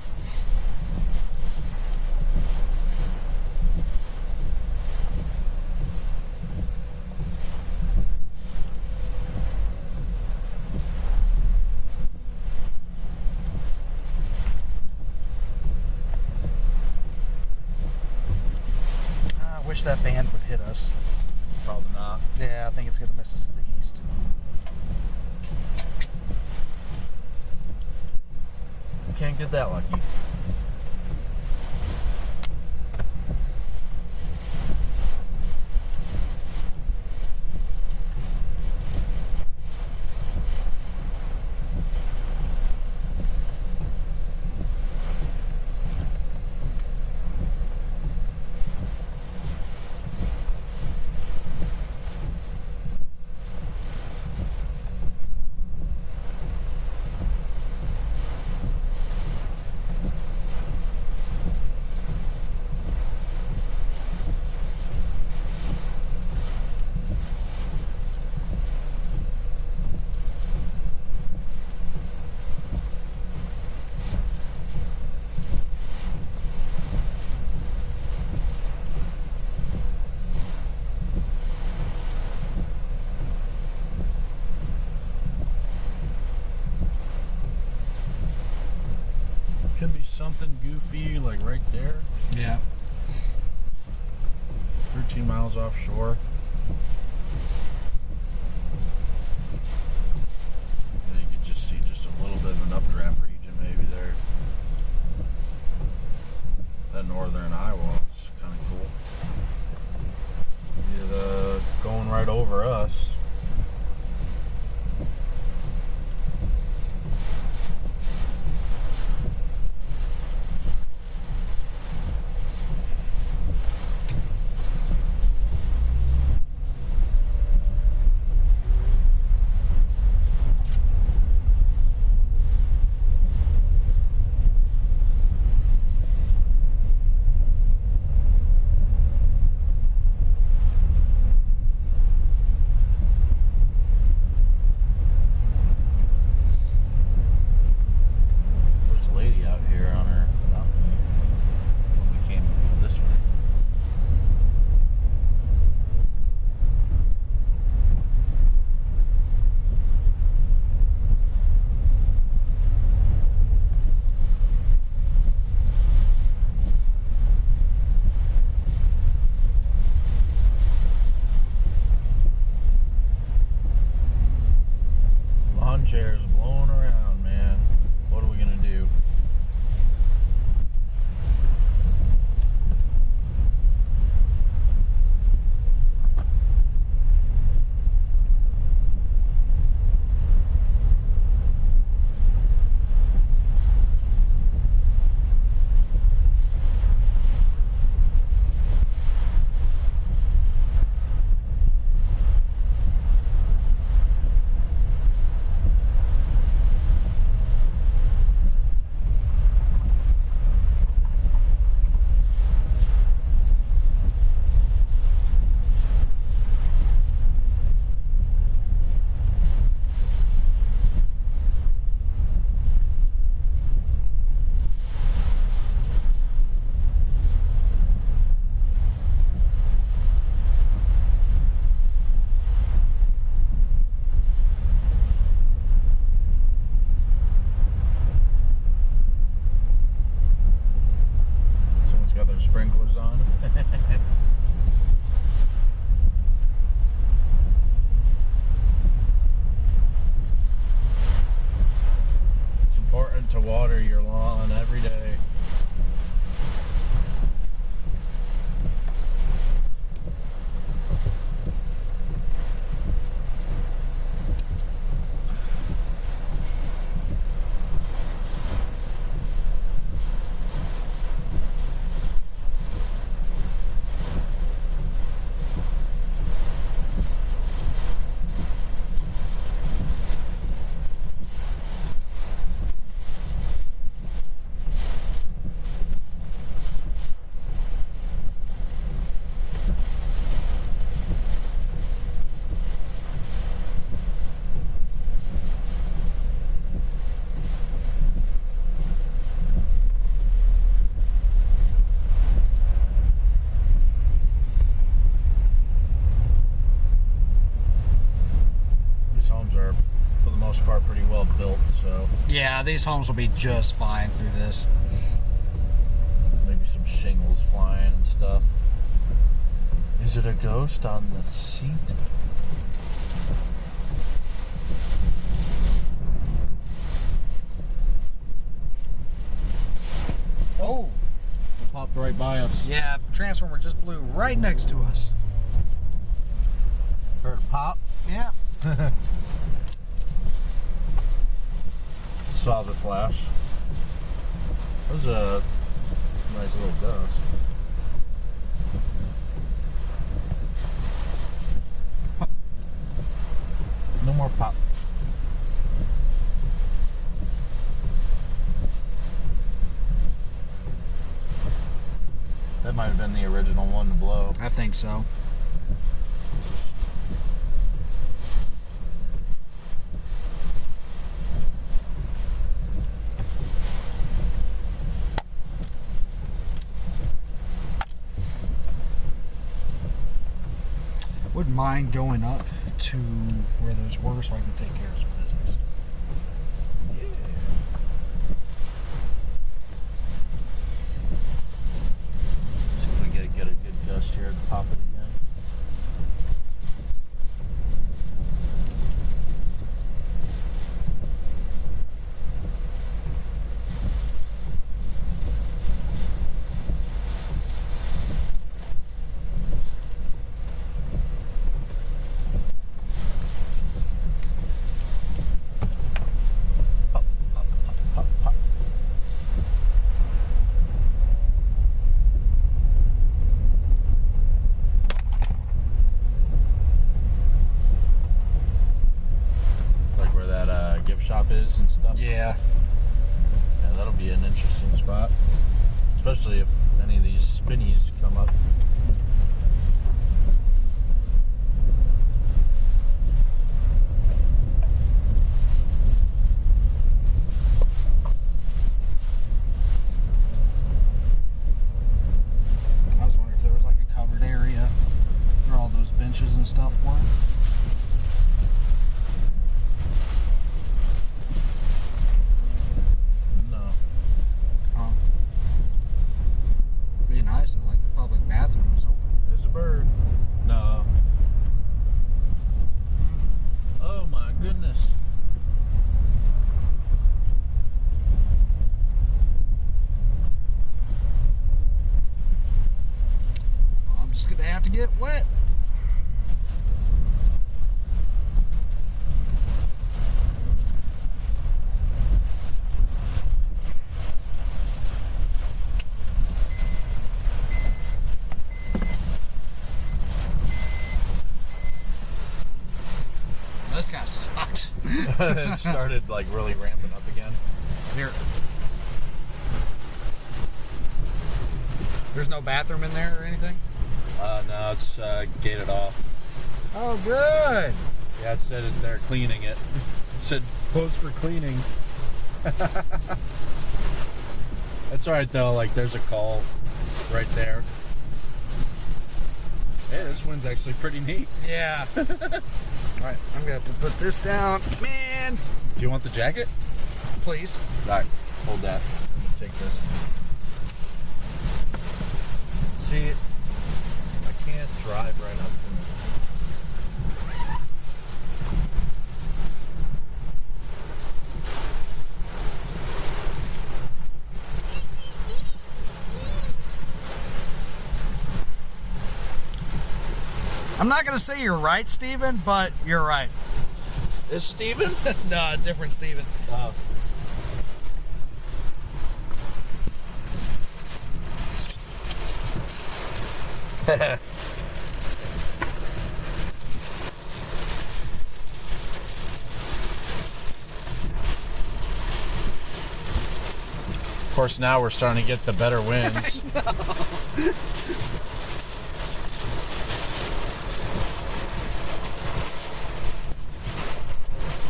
I wish that band would hit us. Probably not. Yeah, I think it's going to miss us to the east. Can't get that lucky. Could be something goofy like right there. Yeah. 13 miles offshore. And you could just see just a little bit of an updraft region maybe there. That northern Iowa is kind of cool. Yeah, going right over us. sprinklers on. It's important to water your lawn every day. Are for the most part pretty well built, so Yeah, these homes will be just fine through this. maybe some shingles flying and stuff. Is it a ghost on the seat? Oh, It popped right by us. yeah, transformer just blew right next to us. Heard a pop. Yeah. Saw the flash. That was a nice little gust. No more pop. That might have been the original one to blow. I think so. Wouldn't mind going up to where those were so I can take care of some business. See if we get a good gust here to pop it again. Pop, pop, pop, pop, pop. Like where that gift shop is and stuff. Yeah. Yeah, that'll be an interesting spot. Especially if any of these spinnies come up. I was wondering if there was like a covered area where all those benches and stuff were. No. Oh. Be nice if like the public bathroom was open. There's a bird. No. Oh my goodness. Well, I'm just gonna have to get wet. This guy sucks. It started like really ramping up again. Here. There's no bathroom in there or anything? No, it's gated off. Oh, good. Yeah, it said they're cleaning it. It said post for cleaning. That's alright though, like there's a call right there. Hey, this one's actually pretty neat. Yeah. Alright, I'm gonna have to put this down. Man! Do you want the jacket? Please. Alright, hold that. Take this. I'm not going to say you're right, Steven, but you're right. Is Steven? No, different Steven. Oh. Of course, now we're starting to get the better winds.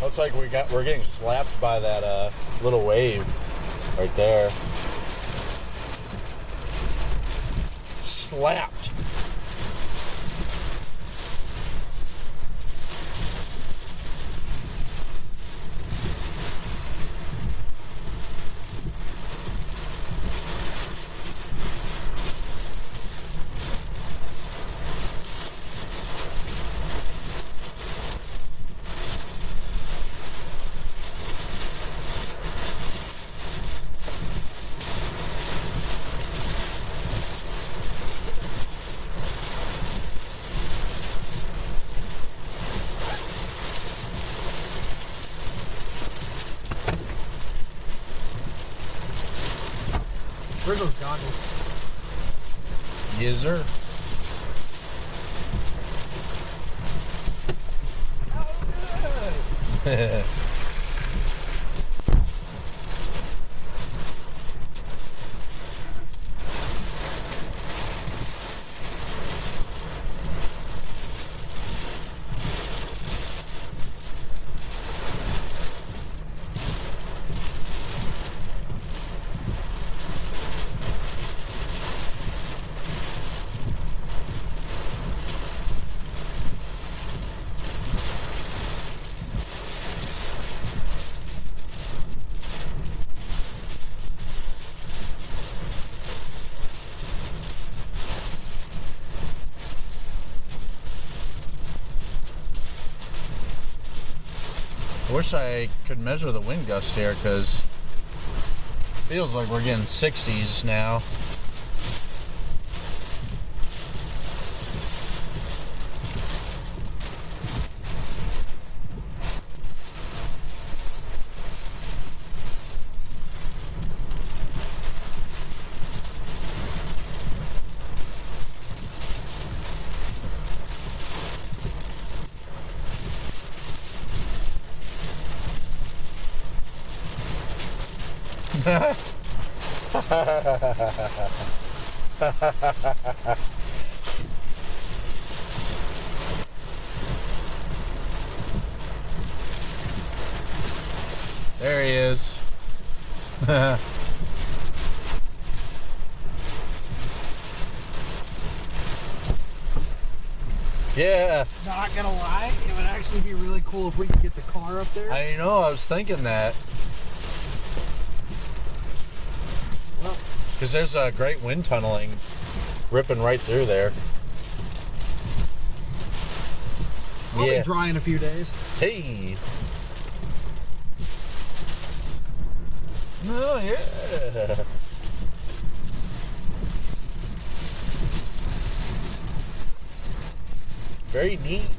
Looks like we're getting slapped by that little wave right there. Slapped. Where's those goggles? Yes, sir. Oh, good. I wish I could measure the wind gust here, because it feels like we're getting 60s now. There he is. Yeah. Not gonna lie, it would actually be really cool if we could get the car up there. I know, I was thinking that. Well, because there's a great wind tunneling ripping right through there. I'll be dry in a few days. Hey. Oh, yeah. Very neat.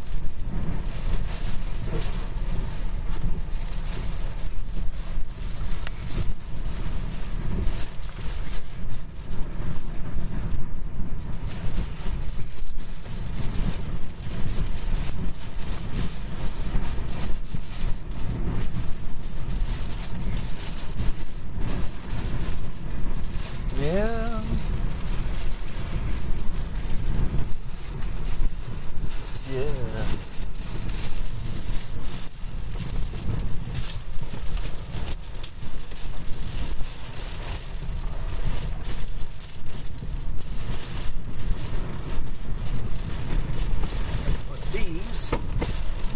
Yeah. Yeah. Put these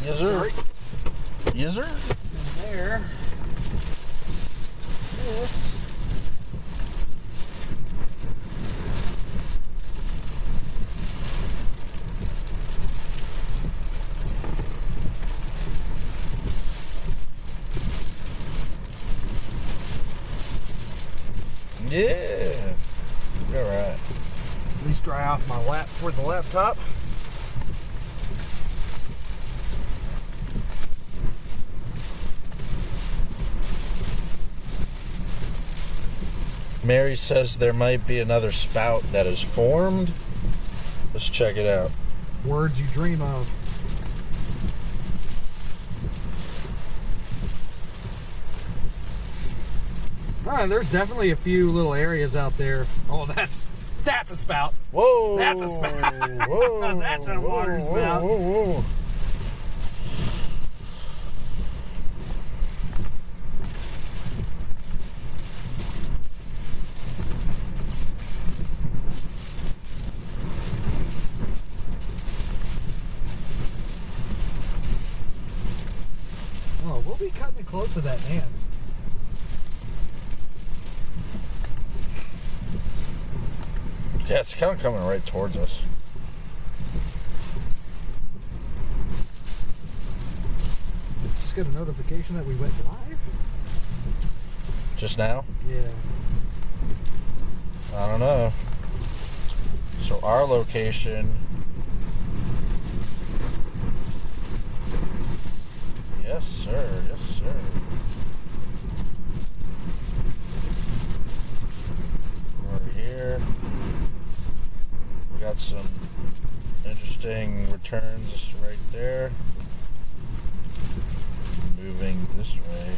Yes, sir. right Yes, sir. in there. This. Yeah. You're right. At least dry off my lap for the laptop. Mary says there might be another spout that is formed. Let's check it out. Words you dream of. Alright, there's definitely a few little areas out there. Oh, that's a spout. Whoa! That's a spout. Whoa! That's a water spout. Whoa! Oh, we'll be cutting it close to that dam. Yeah, it's kind of coming right towards us. Just got a notification that we went live. Just now? Yeah. I don't know. So our location. Yes, sir. Yes, sir. We're here. We got some interesting returns right there. Moving this way.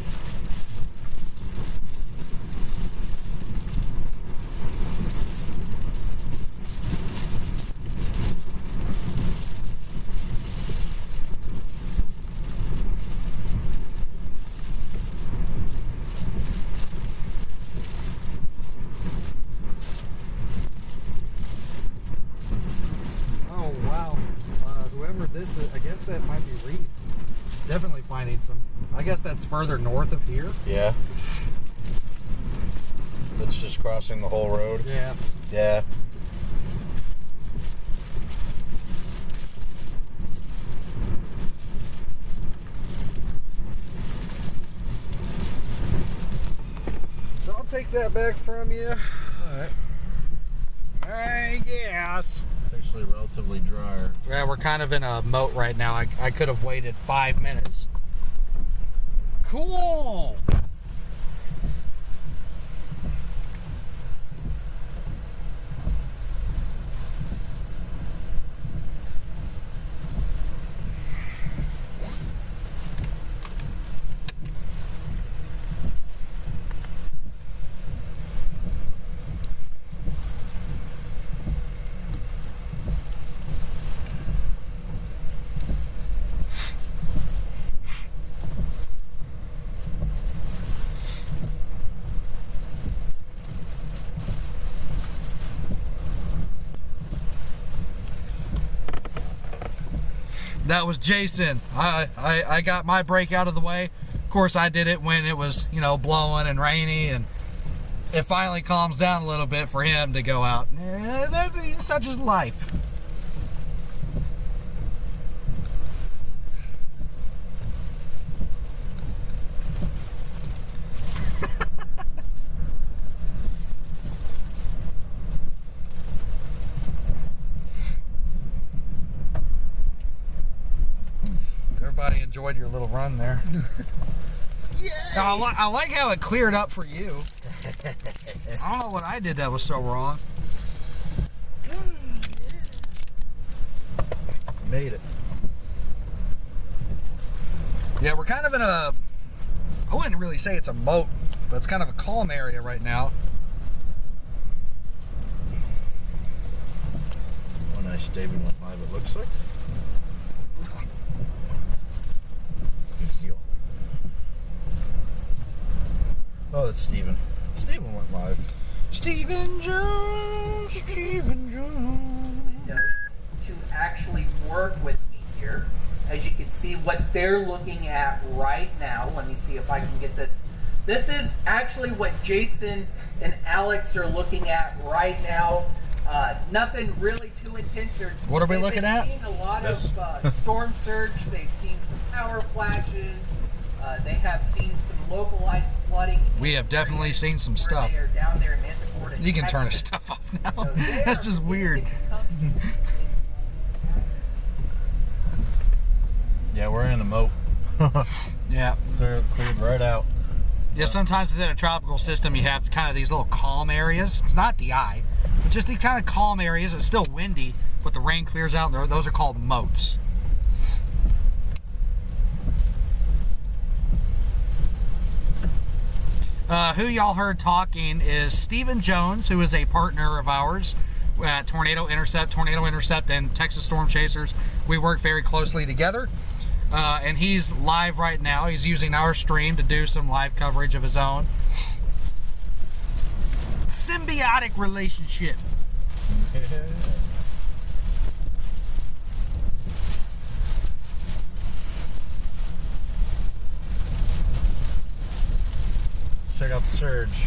I guess that might be Reed. Definitely finding some. I guess that's further north of here. Yeah. It's just crossing the whole road. Yeah. Yeah. So I'll take that back from you. Alright. I guess. It's actually relatively drier. Yeah, we're kind of in a moat right now. I could have waited 5 minutes. Cool! That was Jason. I got my break out of the way. Of course, I did it when it was, blowing and rainy, and it finally calms down a little bit for him to go out. Such is life. Everybody enjoyed your little run there. Yeah. I like how it cleared up for you. I don't know what I did that was so wrong. Made it. Yeah, we're kind of in a, I wouldn't really say it's a moat, but it's kind of a calm area right now. Oh, nice. David went live, it looks like. Good deal. Oh, that's Steven. Steven went live. Stephen Jones, Stephen Jones. To actually work with me here. As you can see what they're looking at right now. Let me see if I can get this. This is actually what Jason and Alex are looking at right now. Nothing really too intense. What are we looking at? They've seen a lot of storm surge. They've seen some power flashes. They have seen some localized flooding. We have definitely seen some stuff. They are down there in Matagorda, You can turn the Texas. stuff off now. So That's just weird. Yeah, we're in a moat. Yeah. Cleared right out. Yeah, sometimes within a tropical system, you have kind of these little calm areas. It's not the eye, but just these kind of calm areas. It's still windy, but the rain clears out, and those are called moats. Who y'all heard talking is Stephen Jones, who is a partner of ours at Tornado Intercept, and Texas Storm Chasers. We work very closely together. And he's live right now. He's using our stream to do some live coverage of his own. Symbiotic relationship. Check out the surge.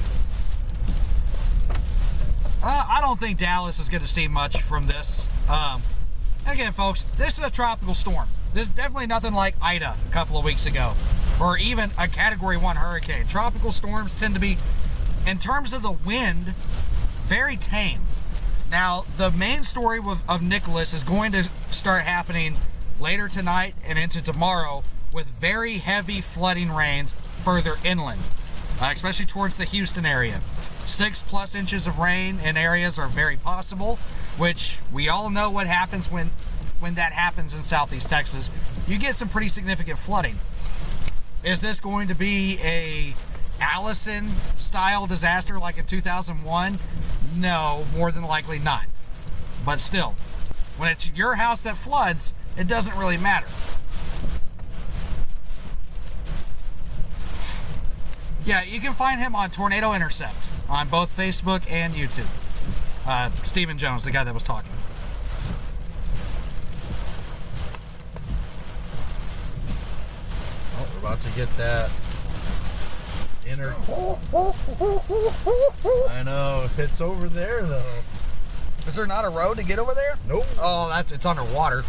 I don't think Dallas is going to see much from this. Again, folks, this is a tropical storm. This is definitely nothing like Ida a couple of weeks ago, or even a Category 1 hurricane. Tropical storms tend to be, in terms of the wind, very tame. Now, the main story of Nicholas is going to start happening later tonight and into tomorrow with very heavy flooding rains further inland, especially towards the Houston area. 6+ inches of rain in areas are very possible, which we all know what happens when that happens in southeast Texas. You get some pretty significant flooding. Is this going to be a Allison style disaster like in 2001? No, more than likely not. But still, when it's your house that floods, it doesn't really matter. Yeah, you can find him on Tornado Intercept on both Facebook and YouTube. Stephen Jones, the guy that was talking. Oh, we're about to get that inner. I know, it's over there though. Is there not a road to get over there? Nope. Oh, it's underwater.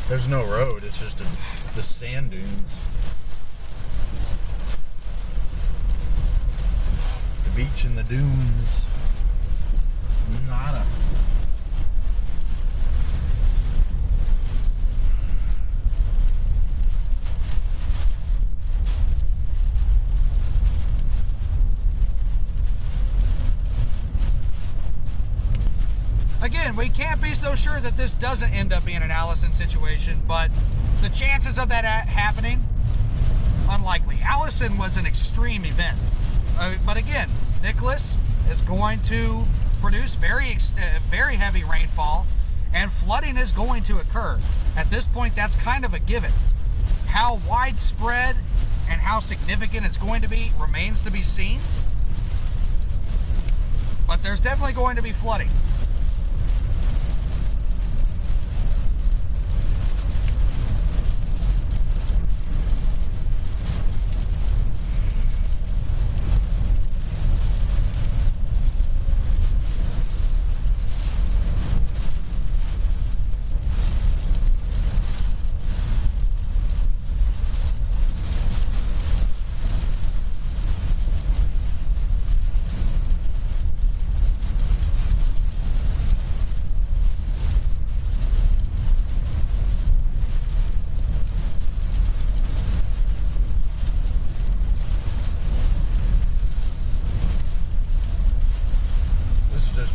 There's no road. It's just it's the sand dunes. The beach and the dunes. Nada. Again, we can't be so sure that this doesn't end up being an Allison situation, but the chances of that happening, unlikely. Allison was an extreme event. But again, Nicholas is going to produce very heavy rainfall, and flooding is going to occur. At this point, that's kind of a given. How widespread and how significant it's going to be remains to be seen. But there's definitely going to be flooding.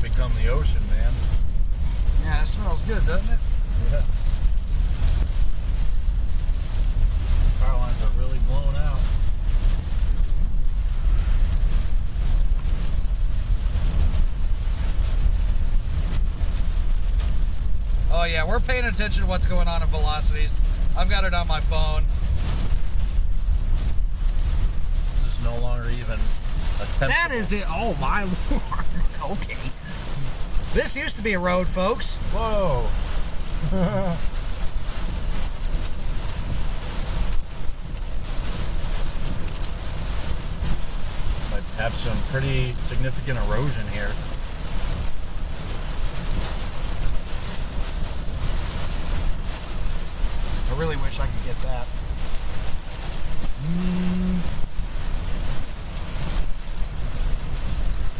Become the ocean, man. Yeah, it smells good, doesn't it? Yeah. Power lines are really blown out. Oh yeah, we're paying attention to what's going on in velocities. I've got it on my phone. This is no longer even a temple. That is it. Oh my lord. Okay. This used to be a road, folks. Whoa. Might have some pretty significant erosion here. I really wish I could get that.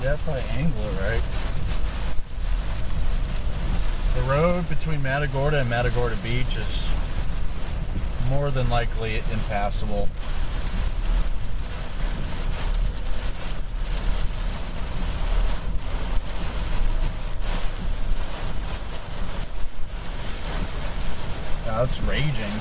Yeah, probably angle it right. The road between Matagorda and Matagorda Beach is more than likely impassable. Yeah, it's raging.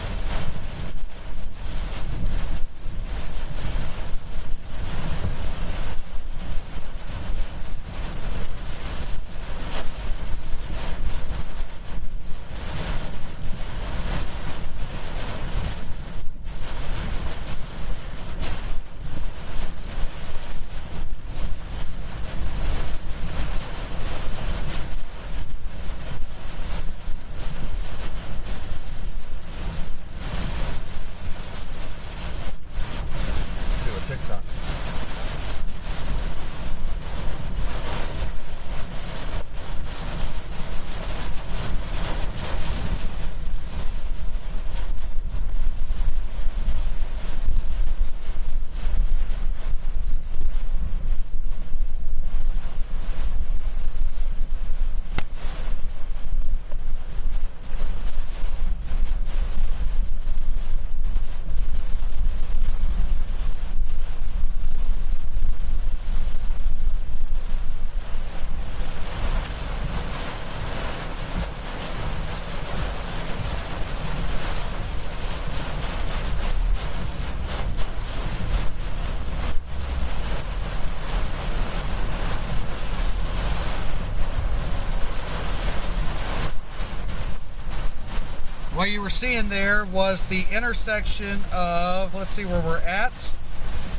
TikTok. What you were seeing there was the intersection of, let's see where we're at.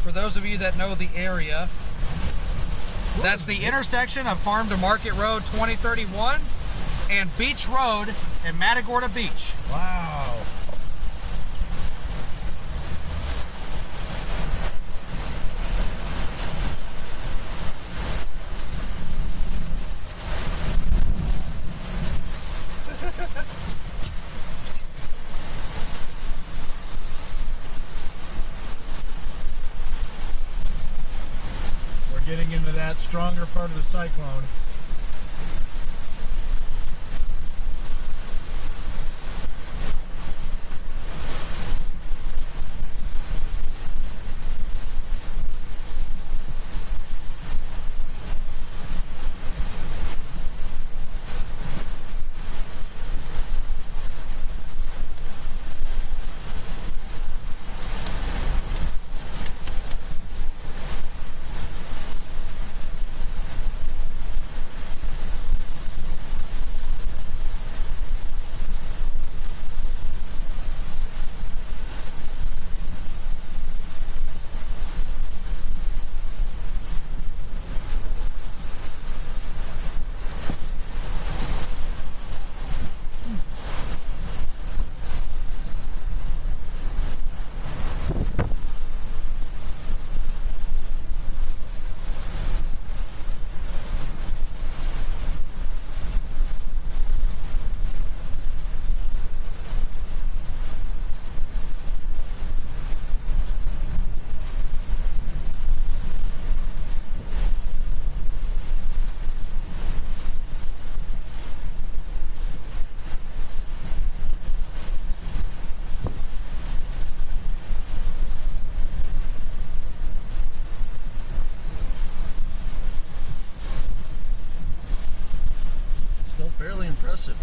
For those of you that know the area, that's the intersection of Farm to Market Road 2031 and Beach Road in Matagorda Beach. Wow. Getting into that stronger part of the cyclone. Fairly impressive.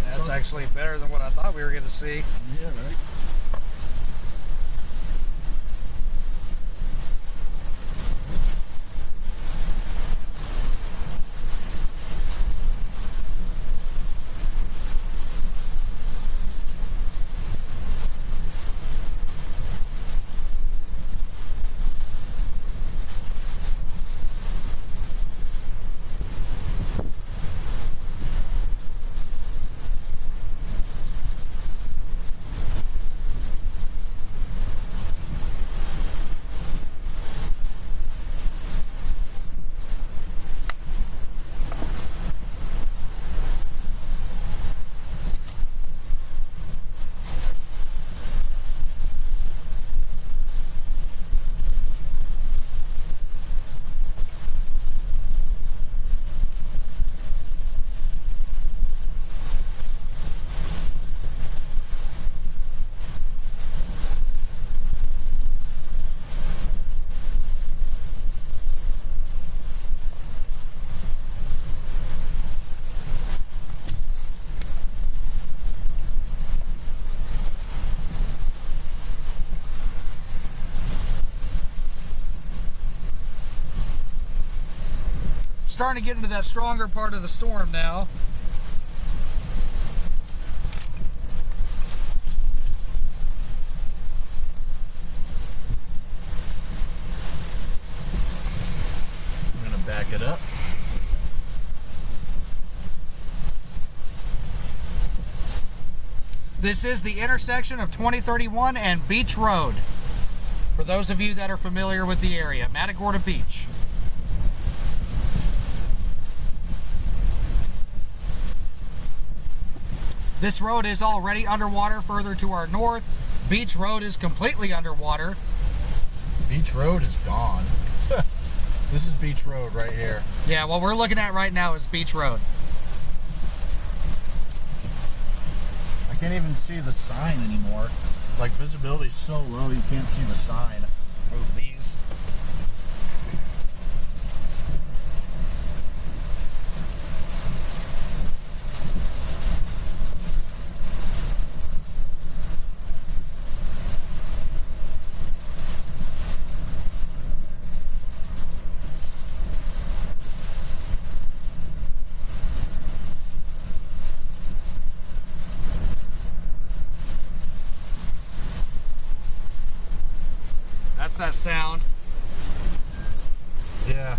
That's actually better than what I thought we were going to see. Yeah, right. starting to get into that stronger part of the storm now. I'm gonna back it up. This is the intersection of 2031 and Beach Road. For those of you that are familiar with the area, Matagorda Beach. This road is already underwater further to our north. Beach Road is completely underwater. Beach Road is gone. This is Beach Road right here. Yeah, what we're looking at right now is Beach Road. I can't even see the sign anymore. Like, visibility's so low you can't see the sign. Move these. That's that sound. Yeah.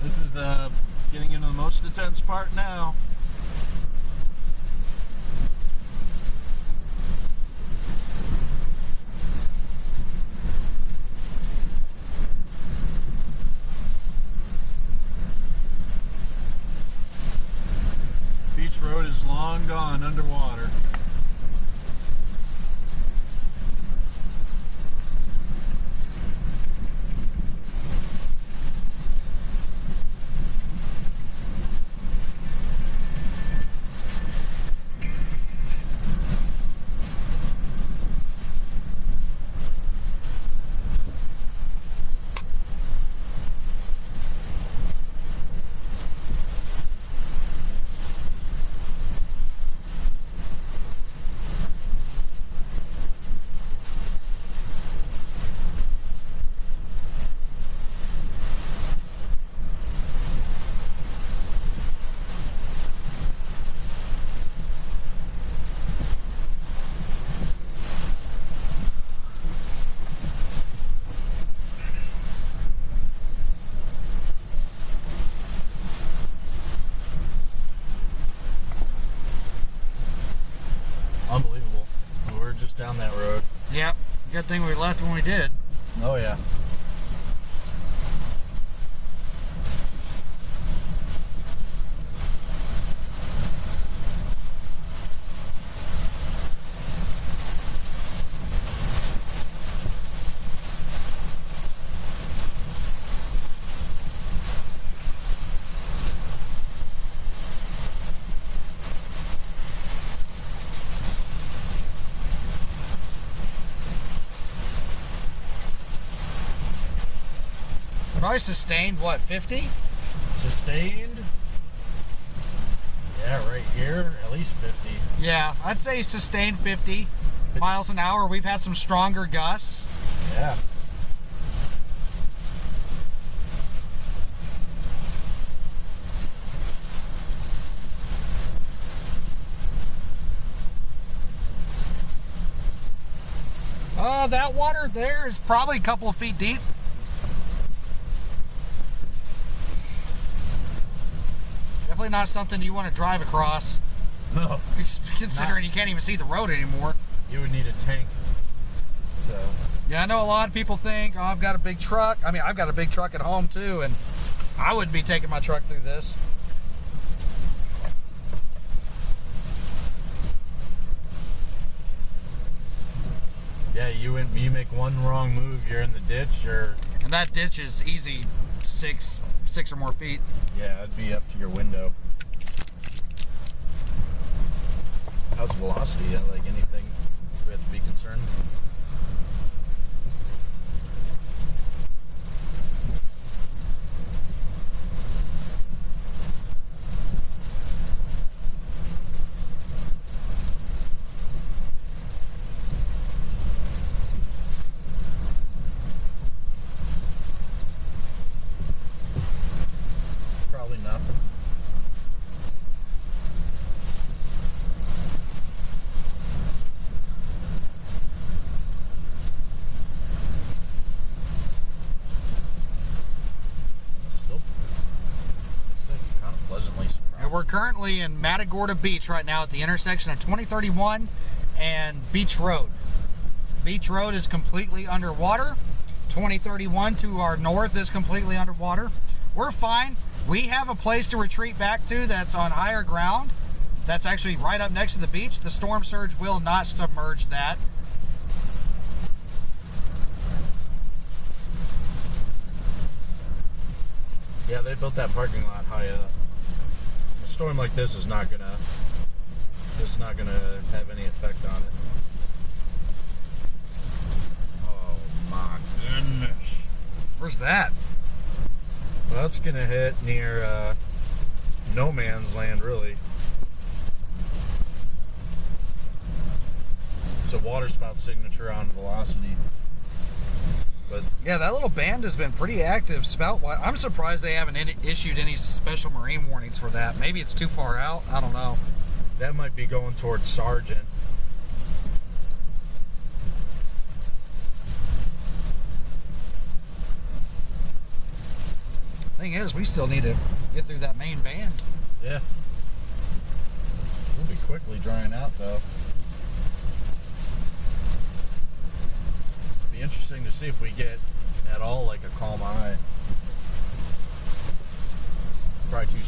This is the getting into the most intense part now. Beach Road is long gone underwater. Unbelievable. We're just down that road. Yep. Good thing we left when we did. Oh yeah. Probably sustained, what, 50? Sustained. Yeah, right here, at least 50. Yeah, I'd say sustained 50 miles an hour. We've had some stronger gusts. Yeah. That water there is probably a couple of feet deep. Definitely not something you want to drive across. No. Considering you can't even see the road anymore. You would need a tank. So. Yeah, I know a lot of people think, oh, I've got a big truck. I mean, I've got a big truck at home too, and I wouldn't be taking my truck through this. Yeah, you make one wrong move, you're in the ditch, and that ditch is easy 6 or more feet. Yeah, it'd be up to your window. How's velocity? Like anything we have to be concerned? we're currently in Matagorda Beach right now at the intersection of 2031 and Beach Road. Beach Road is completely underwater. 2031 to our north is completely underwater. We're fine. We have a place to retreat back to that's on higher ground. That's actually right up next to the beach. The storm surge will not submerge that. Yeah, they built that parking lot high up. A storm like this is not gonna have any effect on it. Oh my goodness. Where's that? Well, it's gonna hit near no man's land, really. It's a waterspout signature on velocity. But Yeah, that little band has been pretty active spout-wise. I'm surprised they haven't issued any special marine warnings for that. Maybe it's too far out. I don't know. that might be going towards Sargent. Thing is, we still need to get through that main band. Yeah. We'll be quickly drying out, though. Be interesting to see if we get at all like a calm eye. Probably too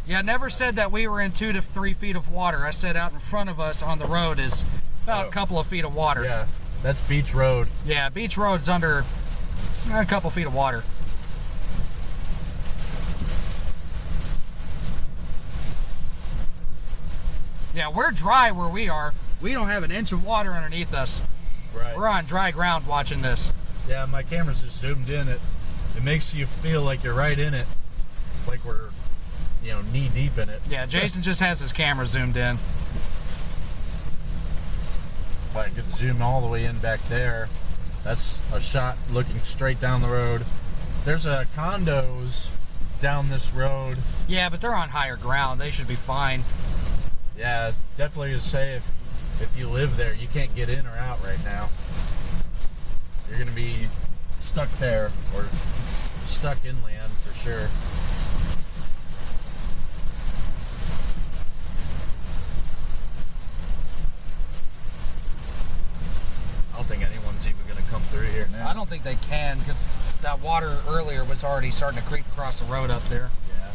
Yeah, I never said that we were in 2 to 3 feet of water. I said out in front of us on the road is about a couple of feet of water. yeah, that's Beach Road. Yeah, Beach Road's under a couple feet of water. Yeah, we're dry where we are. We don't have an inch of water underneath us. Right. We're on dry ground watching this. Yeah, my camera's just zoomed in. It makes you feel like you're right in it, like we're, knee deep in it. Yeah, Jason just has his camera zoomed in. If I could zoom all the way in back there, that's a shot looking straight down the road. There's condos down this road. Yeah, but they're on higher ground. They should be fine. Yeah, definitely to say if you live there, you can't get in or out right now. You're gonna be stuck there or stuck inland for sure. I don't think anyone's even gonna come through here now. I don't think they can because that water earlier was already starting to creep across the road up there. Yeah.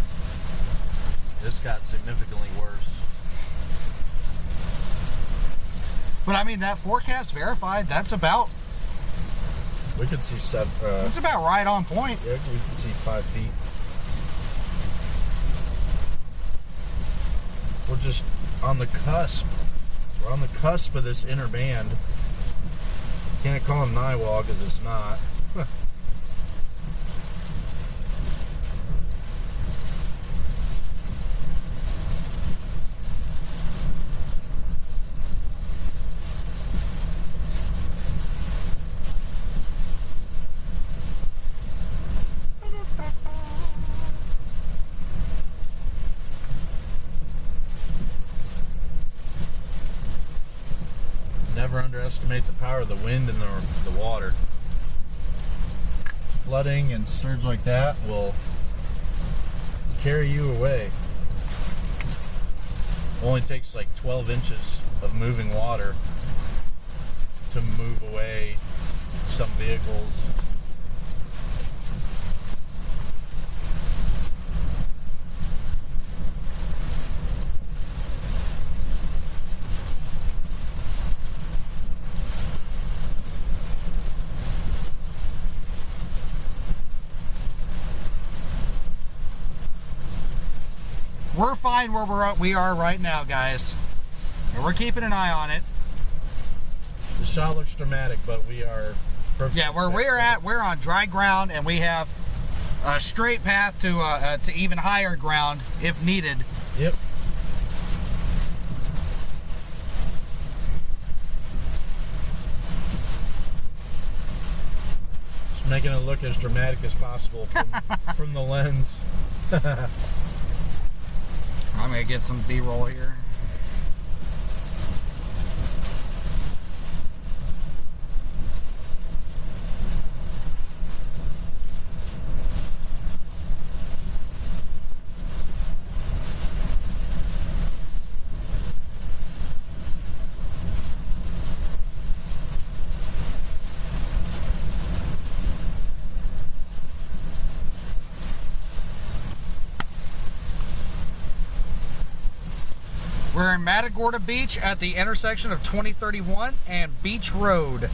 This got significantly worse. But I mean, that forecast verified, that's about We could see that's about right on point. yeah, we could see 5 feet. We're just on the cusp. We're on the cusp of this inner band. Can't call it Nihewall because it's not. Never underestimate the power of the wind and the water. Flooding and surge like that will carry you away. Only takes like 12 inches of moving water to move away some vehicles. We're fine where we are right now, guys. And we're keeping an eye on it. The shot looks dramatic, but we are perfectly Yeah, where we're at, we're on dry ground, and we have a straight path to even higher ground if needed. Yep. Just making it look as dramatic as possible from the lens. I'm gonna get some B-roll here. We're in Matagorda Beach at the intersection of 2031 and Beach Road.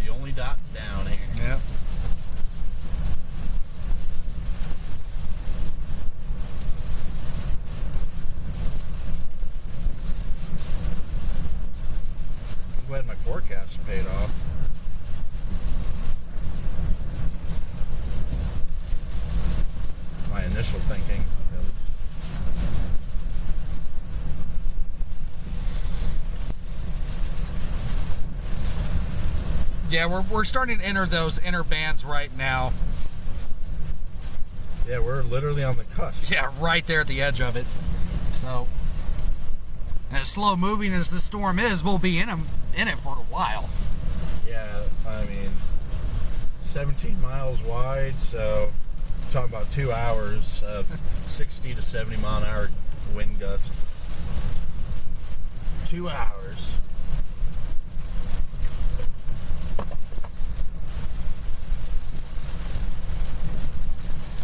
The only dot down here. Yep. I'm glad my forecast paid off. My initial thinking. Yeah, we're starting to enter those inner bands right now. Yeah, we're literally on the cusp. Yeah, right there at the edge of it. So, and as slow moving as this storm is, we'll be in it for a while. Yeah, I mean, 17 miles wide, so we're talking about 2 hours of 60 to 70 mile an hour wind gust. 2 hours.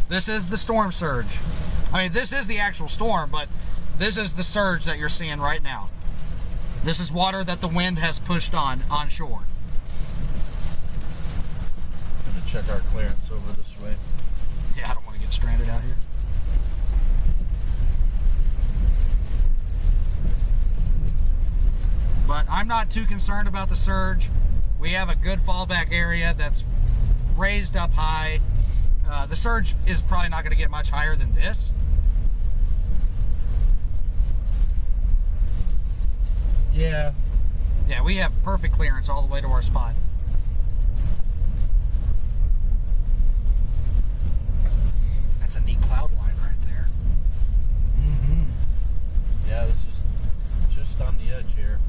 This is the storm surge. I mean, this is the actual storm, but this is the surge that you're seeing right now. This is water that the wind has pushed on shore. I'm gonna check our clearance over this way. Yeah, I don't want to get stranded out here. But I'm not too concerned about the surge. We have a good fallback area that's raised up high. The surge is probably not going to get much higher than this. Yeah. Yeah, we have perfect clearance all the way to our spot. That's a neat cloud line right there. Mm-hmm. Yeah, this is just on the edge here.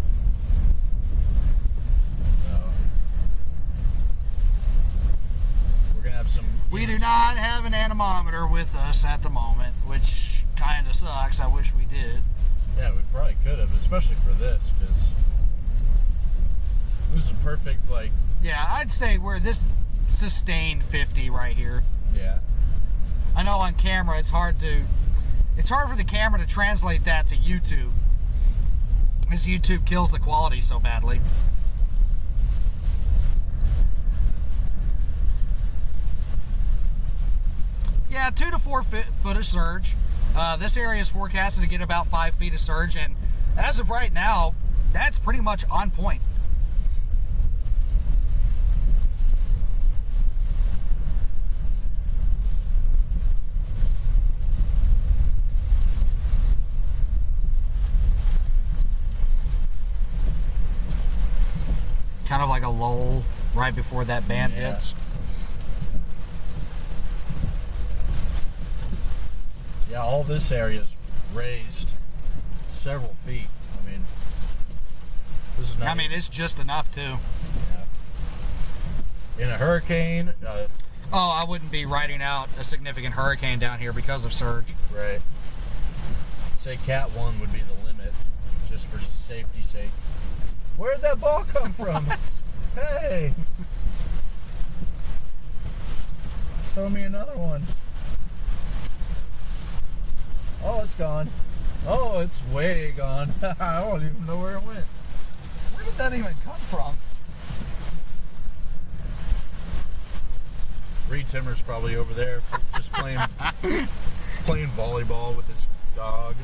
So we're gonna have some. We do not have an anemometer with us at the moment, which kind of sucks. I wish we did. Yeah, we probably could have, especially for this, because this is a perfect, like. Yeah, I'd say we're this sustained 50 right here. Yeah. I know on camera it's hard for the camera to translate that to YouTube, because YouTube kills the quality so badly. Yeah, 2 to 4 foot of surge. This area is forecasted to get about 5 feet of surge, and as of right now, that's pretty much on point. Kind of like a lull right before that band hits. Yeah, all this area is raised several feet. I mean, this is not. I mean, it's just enough too. Yeah. In a hurricane. Oh, I wouldn't be riding out a significant hurricane down here because of surge. Right. Say Cat 1 would be the limit, just for safety's sake. Where'd that ball come from? Hey! Throw me another one. Oh, it's gone. Oh, it's way gone. I don't even know where it went. Where did that even come from? Reed Timmer's probably over there just playing volleyball with his dog.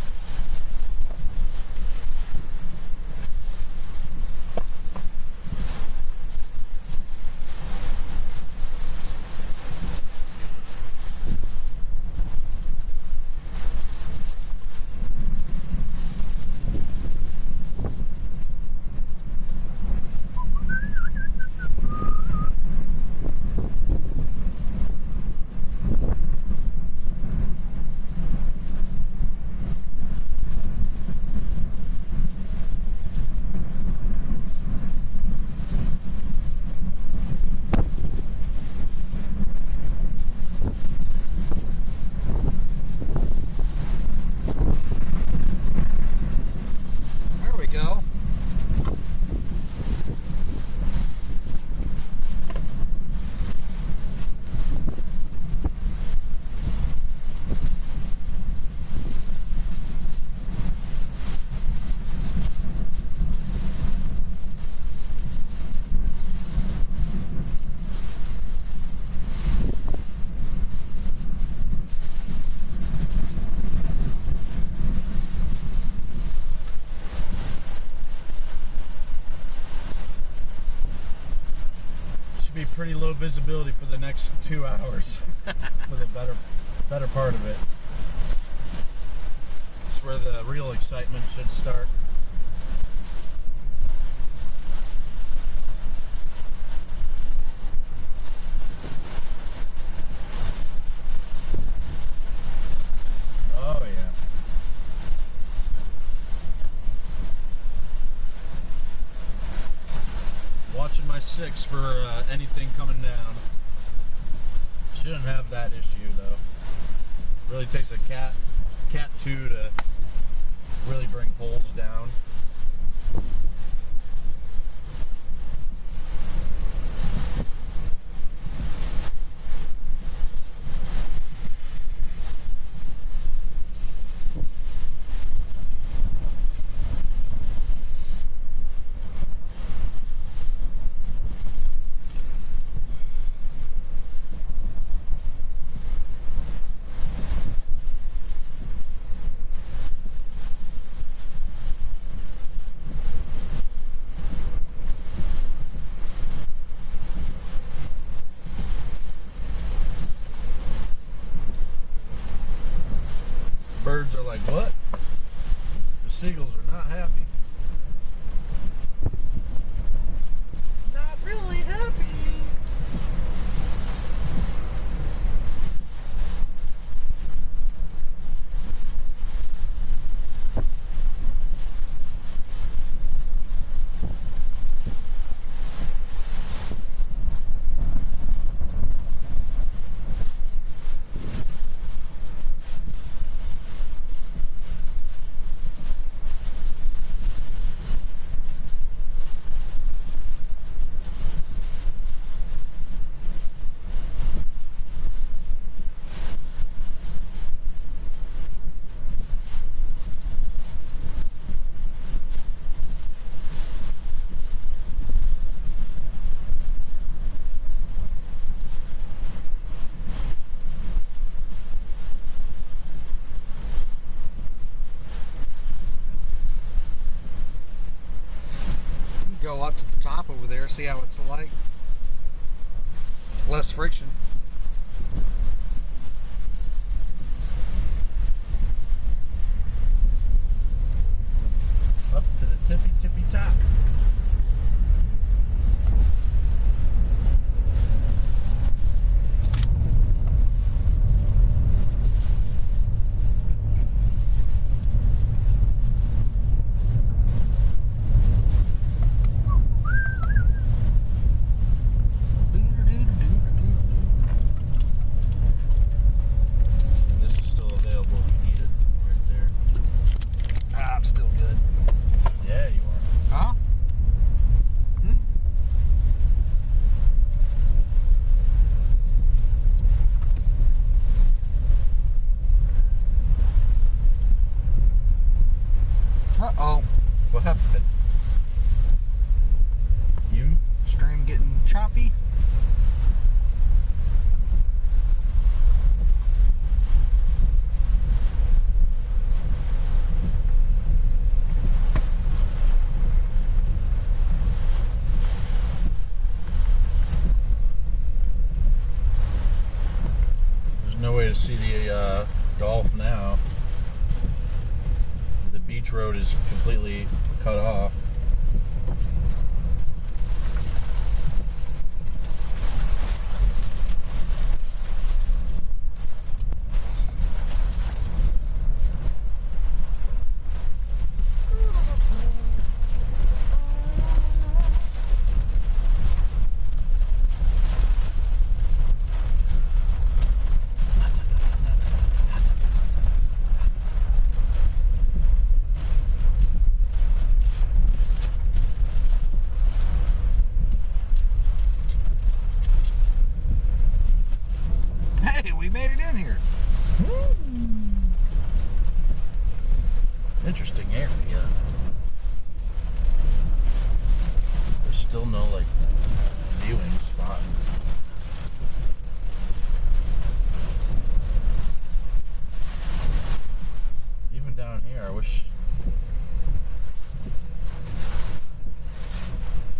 visibility for the next 2 hours for the better part of it. It's where the real excitement should start. Oh yeah. Watching my 6 for anything coming down. Shouldn't have that issue though. Really takes a cat 2 to really bring poles down. Birds are like, what? The seagulls are not happy. Not really happy. Go up to the top over there, see how it's like. Less friction. Up to the tippy top. This is still available if you need it. Right there. I'm still good. Yeah, you are. Huh? Uh-oh. What happened? You? Stream getting choppy. There's no way to see the golf now. The beach road is completely cut off. Hey, we made it in here. Interesting area. There's still no like viewing spot. Even down here, I wish.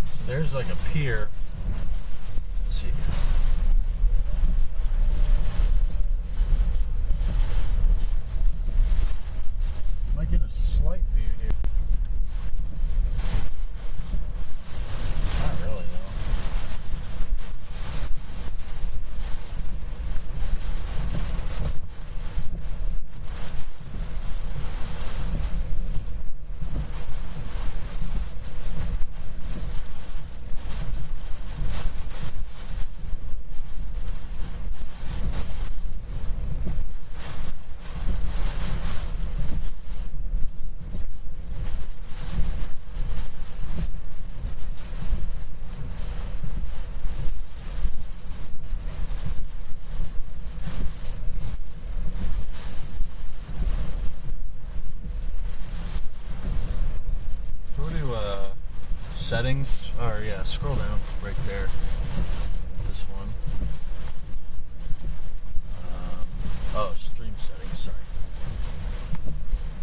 So there's like a pier. Let's see. settings, or yeah, scroll down right there. This one. Stream settings, sorry.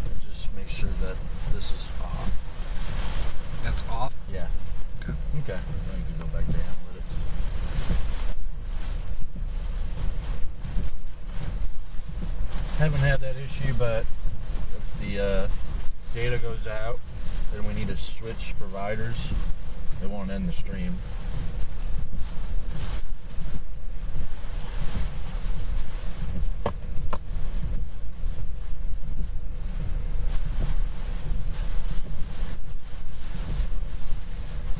And just make sure that this is off. That's off. Yeah. Okay. Okay. Then you can go back to analytics. Haven't had that issue, but if the data goes out, then we need to switch providers. It won't end the stream.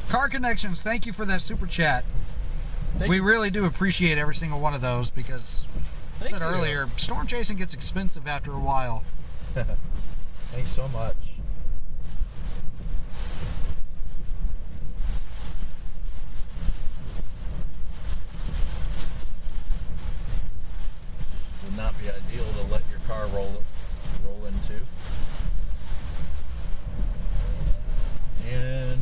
Car Connections, thank you for that super chat. We really do appreciate every single one of those because, I said earlier, storm chasing gets expensive after a while. Thanks so much. Would not be ideal to let your car roll into. And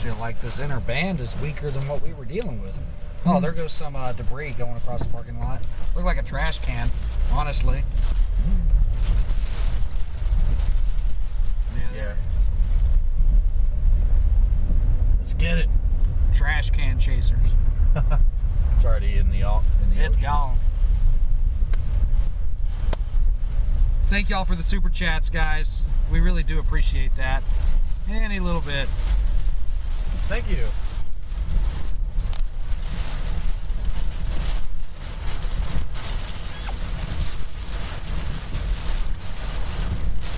Feel like this inner band is weaker than what we were dealing with. Oh, there goes some debris going across the parking lot. Looked like a trash can, honestly. yeah. Let's get it. Trash can chasers. It's already in the It's ocean. gone. Thank y'all for the super chats, guys. We really do appreciate that. Any little bit. Thank you.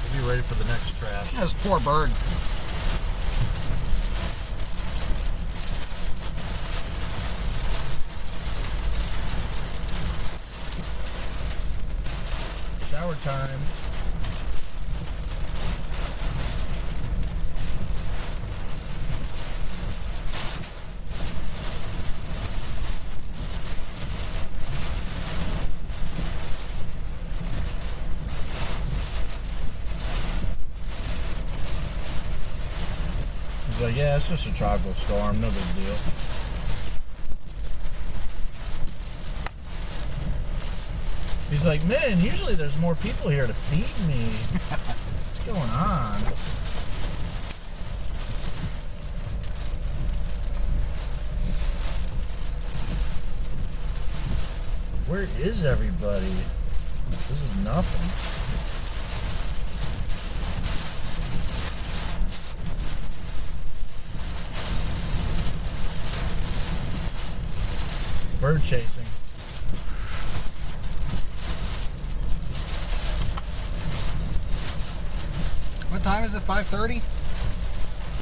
We'll be ready for the next trash. This poor bird. Shower time. He's like, yeah, it's just a tropical storm, no big deal. He's like, man, usually there's more people here to feed me. What's going on? Where is everybody? This is nothing. Bird chasing. What time is it? 5:30?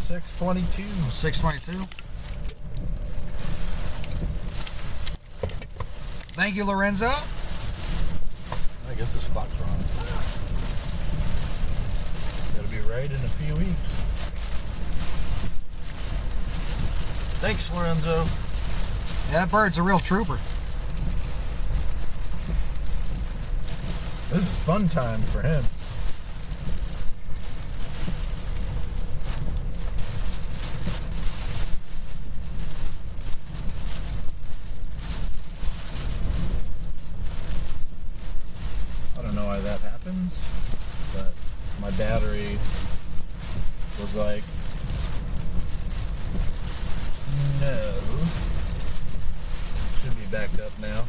622. 622. Thank you, Lorenzo. I guess this clock's wrong. It'll be right in a few weeks. Thanks, Lorenzo. Yeah, that bird's a real trooper. This is fun time for him. I don't know why that happens, but my battery was like, no. Should be back up now.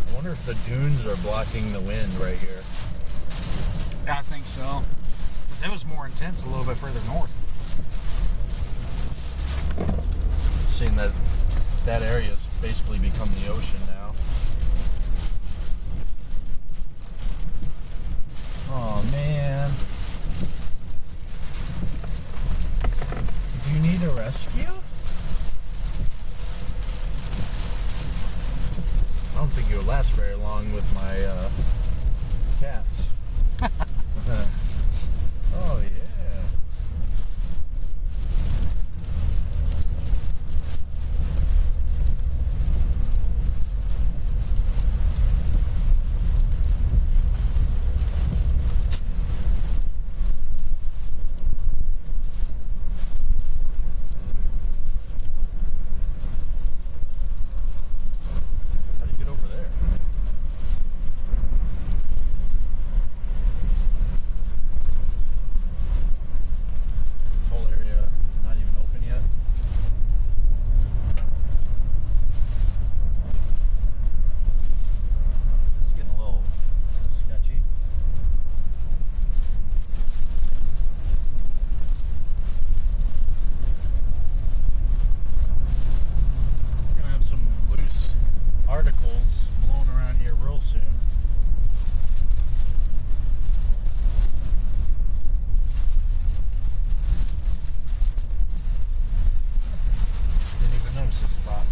I wonder if the dunes are blocking the wind right here. I think so. Because it was more intense a little bit further north. Seeing that area's basically become the ocean now. Oh man. Do you need a rescue? I don't think it would last very long with my cats. Oh yeah. How do you get over there? This whole area not even open yet. This is getting a little sketchy. We're gonna have some loose articles blown around here real soon. Didn't even notice this spot.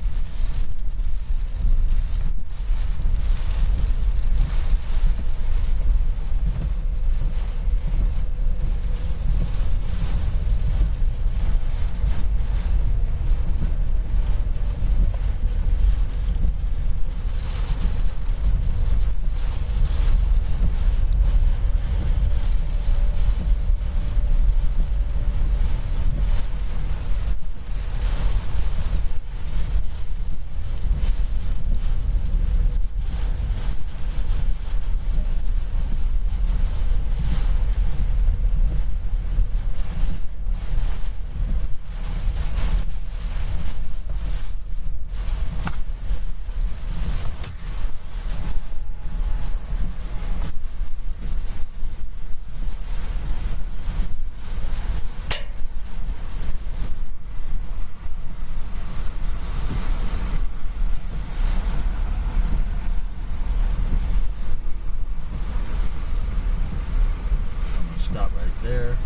I'm gonna stop right there.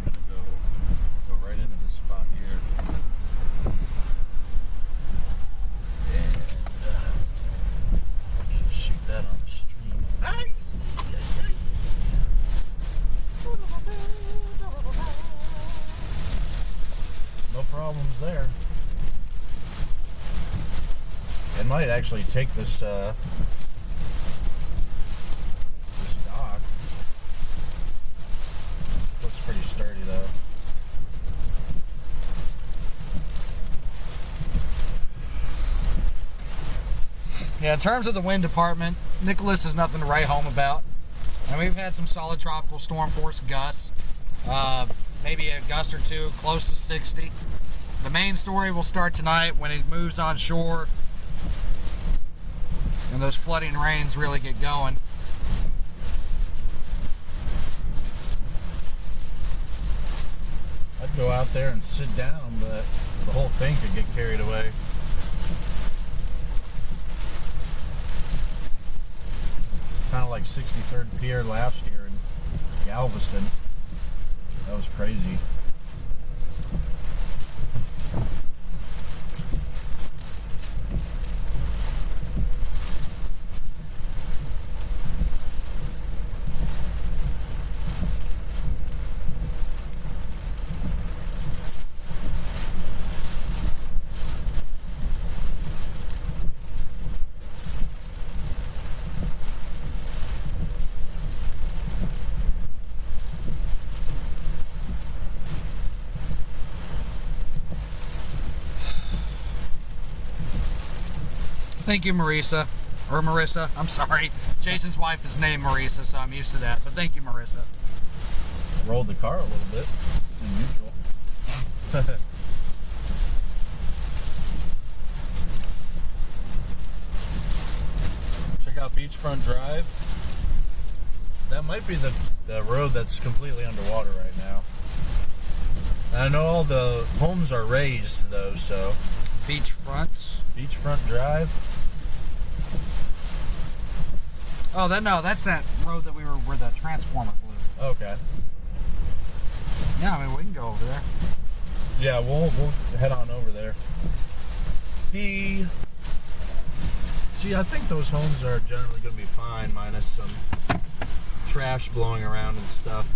I'm gonna go right into this spot here. And shoot that on the stream. Ay! No problems there. And might actually take this this dock. Looks pretty sturdy though. Yeah, in terms of the wind department, Nicholas is nothing to write home about. And we've had some solid tropical storm force gusts. Maybe a gust or two, close to 60. The main story will start tonight when it moves on shore and those flooding rains really get going. I'd go out there and sit down, but the whole thing could get carried away. Kind of like 63rd Pier last year in Galveston. That was crazy. Thank you, Marissa. Or Marissa, I'm sorry. Jason's wife is named Marissa, so I'm used to that. But thank you, Marissa. Rolled the car a little bit. It's in neutral. Check out Beachfront Drive. That might be the road that's completely underwater right now. And I know all the homes are raised though, so. Beachfront Drive. Oh, that's that road that where the transformer blew. Okay. Yeah, I mean, we can go over there. Yeah, we'll head on over there. See, I think those homes are generally going to be fine, minus some trash blowing around and stuff.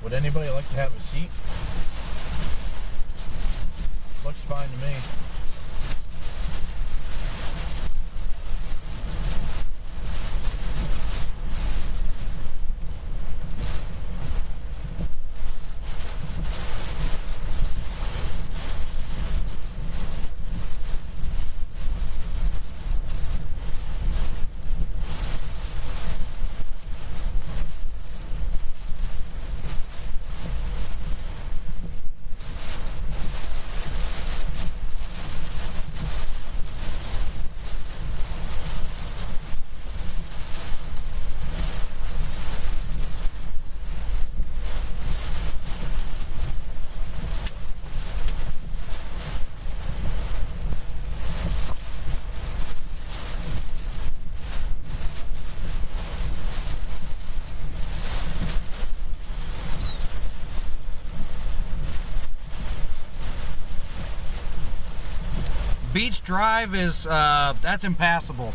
Would anybody like to have a seat? Looks fine to me. Beach Drive is, that's impassable.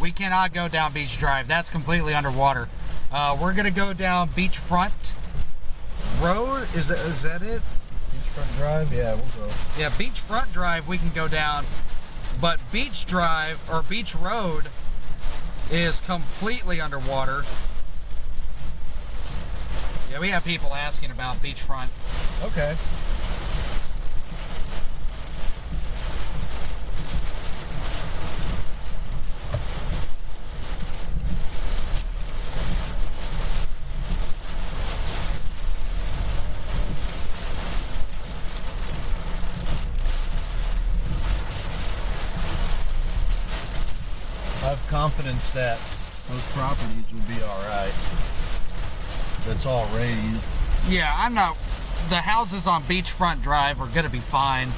We cannot go down Beach Drive. That's completely underwater. We're going to go down Beachfront Road. Is that it? Beachfront Drive? Yeah, we'll go. Yeah, Beachfront Drive we can go down. But Beach Drive, or Beach Road, is completely underwater. Yeah, we have people asking about Beachfront. Okay. confidence that those properties will be all right. That's all raised. Yeah, I'm not. The houses on Beachfront Drive are going to be fine.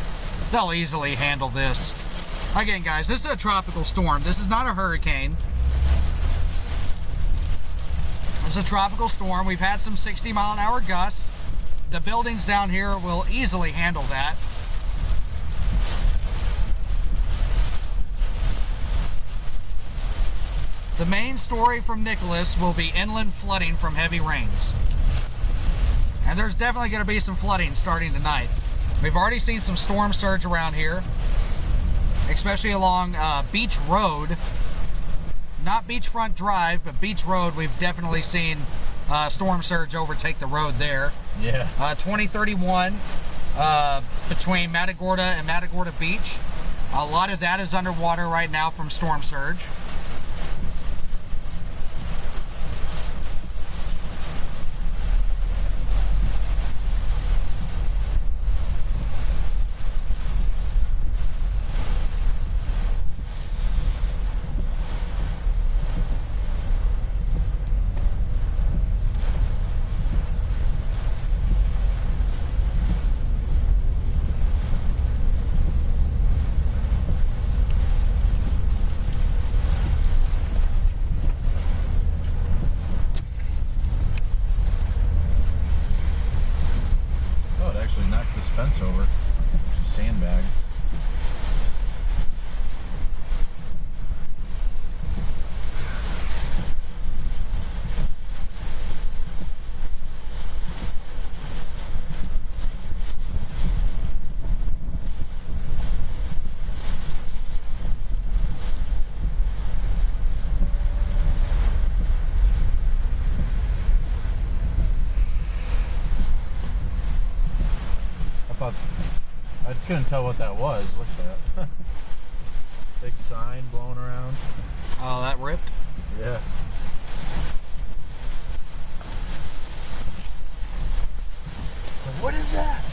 They'll easily handle this. Again, guys, this is a tropical storm. This is not a hurricane. It's a tropical storm. We've had some 60-mile-an-hour gusts. The buildings down here will easily handle that. The main story from Nicholas will be inland flooding from heavy rains. And there's definitely going to be some flooding starting tonight. We've already seen some storm surge around here, especially along Beach Road. Not Beachfront Drive, but Beach Road. We've definitely seen storm surge overtake the road there. Yeah. 2031 between Matagorda and Matagorda Beach. A lot of that is underwater right now from storm surge. Fence over. It's a sandbag. I couldn't tell what that was. Look at that. Big sign blowing around. Oh, that ripped? Yeah. So what is that?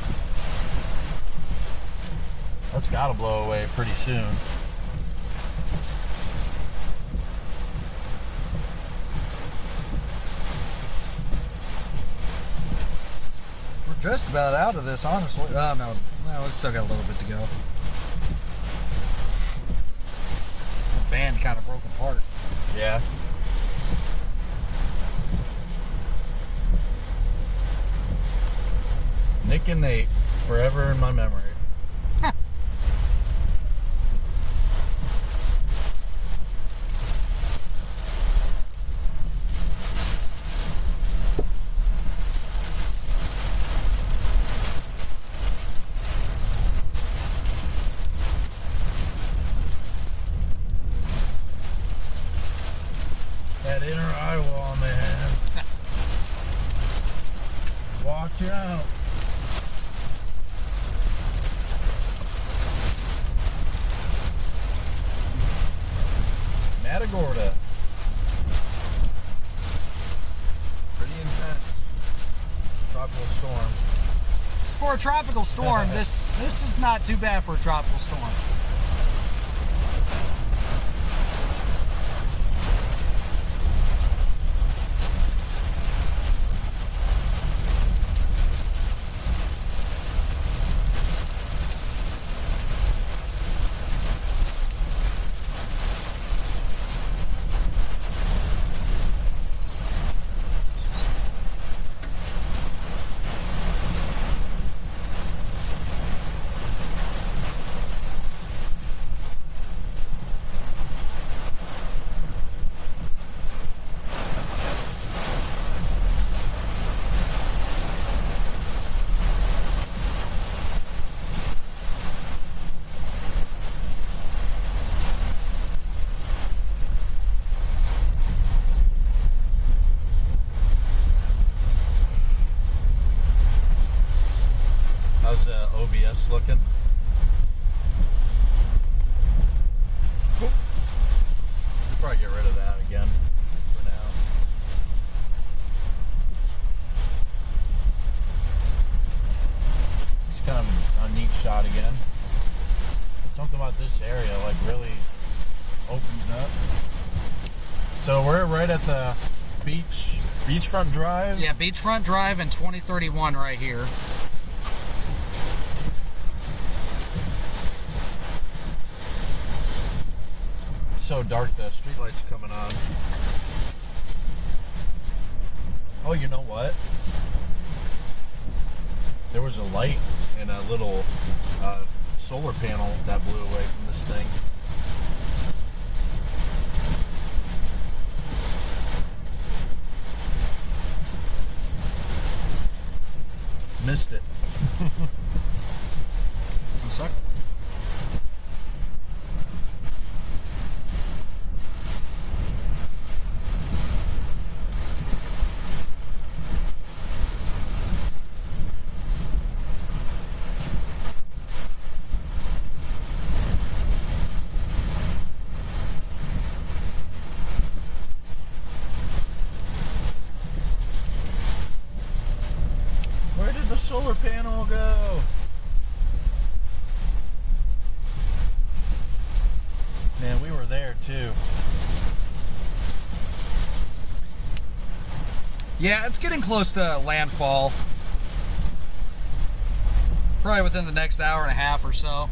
That's got to blow away pretty soon. Just about out of this, honestly. Oh, no, it's still got a little bit to go. The band kind of broke apart. Yeah. Nick and Nate, forever in my memory. That inner eye wall, man. Watch out. Matagorda. Pretty intense. Tropical storm. For a tropical storm, this is not too bad for a tropical storm. How's OBS looking? Cool. We'll probably get rid of that again for now. It's kind of a neat shot again. Something about this area like really opens up. So we're right at the beachfront drive. Yeah, Beachfront Drive in 2031 right here. It's so dark, the streetlights coming on. Oh, you know what? There was a light and a little solar panel that blew away from this thing. Missed it. One sec. Where did the solar panel go? Man, we were there too. Yeah, it's getting close to landfall. Probably within the next hour and a half or so.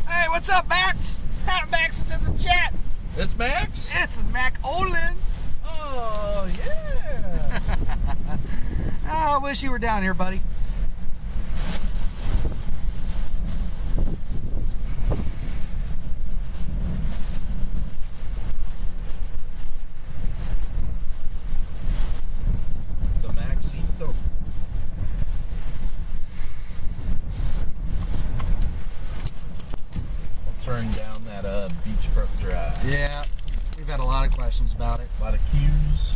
Hey, what's up, Max? Max is in the chat. It's Max? It's Mac Olin. Oh, yeah. Oh, I wish you were down here, buddy. The Maxito. I'll turn down that beachfront drive. Yeah, we've had a lot of questions about it. A lot of cues.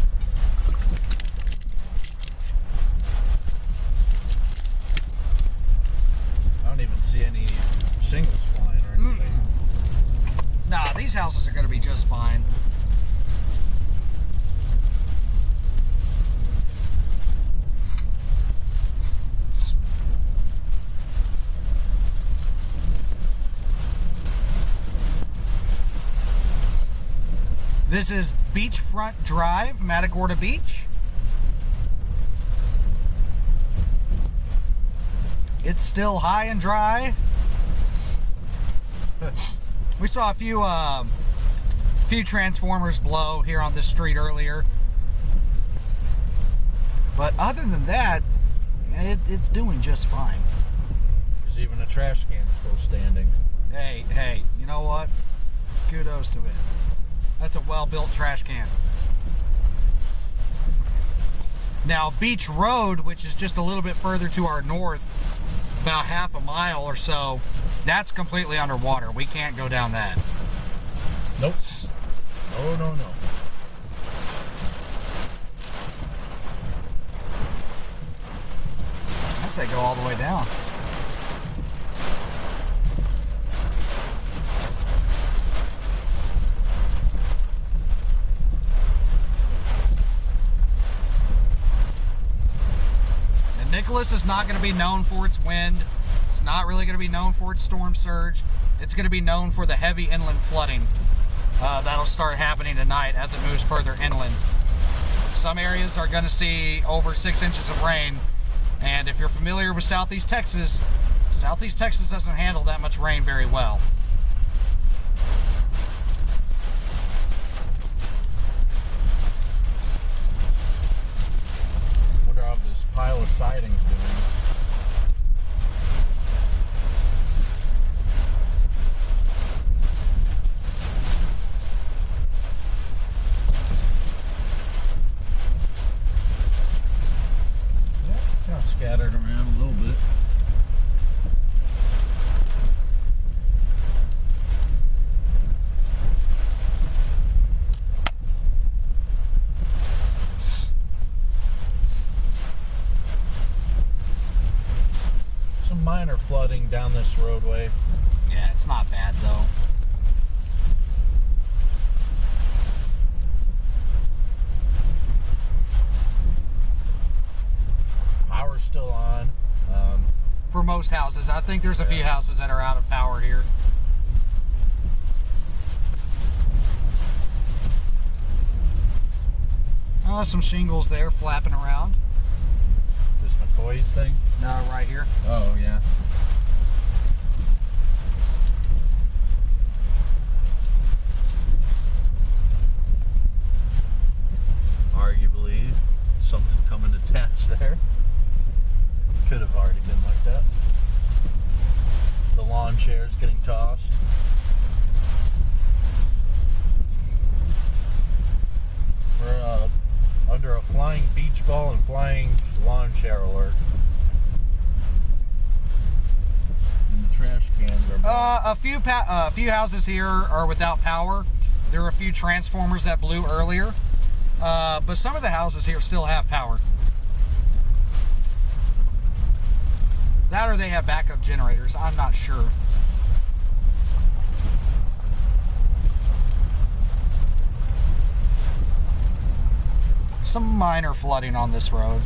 I don't even see any shingles flying or anything. Nah, these houses are going to be just fine. This is Beachfront Drive, Matagorda Beach. It's still high and dry. We saw a few transformers blow here on this street earlier. But other than that, it's doing just fine. There's even a trash can still standing. Hey, you know what? Kudos to it. That's a well-built trash can. Now, Beach Road, which is just a little bit further to our north, about half a mile or so, that's completely underwater. We can't go down that. Nope. No. I say go all the way down. And Nicholas is not going to be known for its wind. It's not really going to be known for its storm surge. It's going to be known for the heavy inland flooding that'll start happening tonight as it moves further inland. Some areas are going to see over 6 inches of rain, and if you're familiar with Southeast Texas doesn't handle that much rain very well. Wonder how this pile of siding's doing. heading down this roadway. Yeah, it's not bad though. Power's still on. For most houses. I think there's a few houses that are out of power here. Oh, some shingles there flapping around. This McCoy's thing? No, right here. Oh, yeah. Arguably, something coming attached there. Could have already been like that. The lawn chair's getting tossed. We're under a flying beach ball and flying lawn chair alert. And the trash cans are... A few houses here are without power. There are a few transformers that blew earlier. But some of the houses here still have power. That or they have backup generators. I'm not sure. Some minor flooding on this road.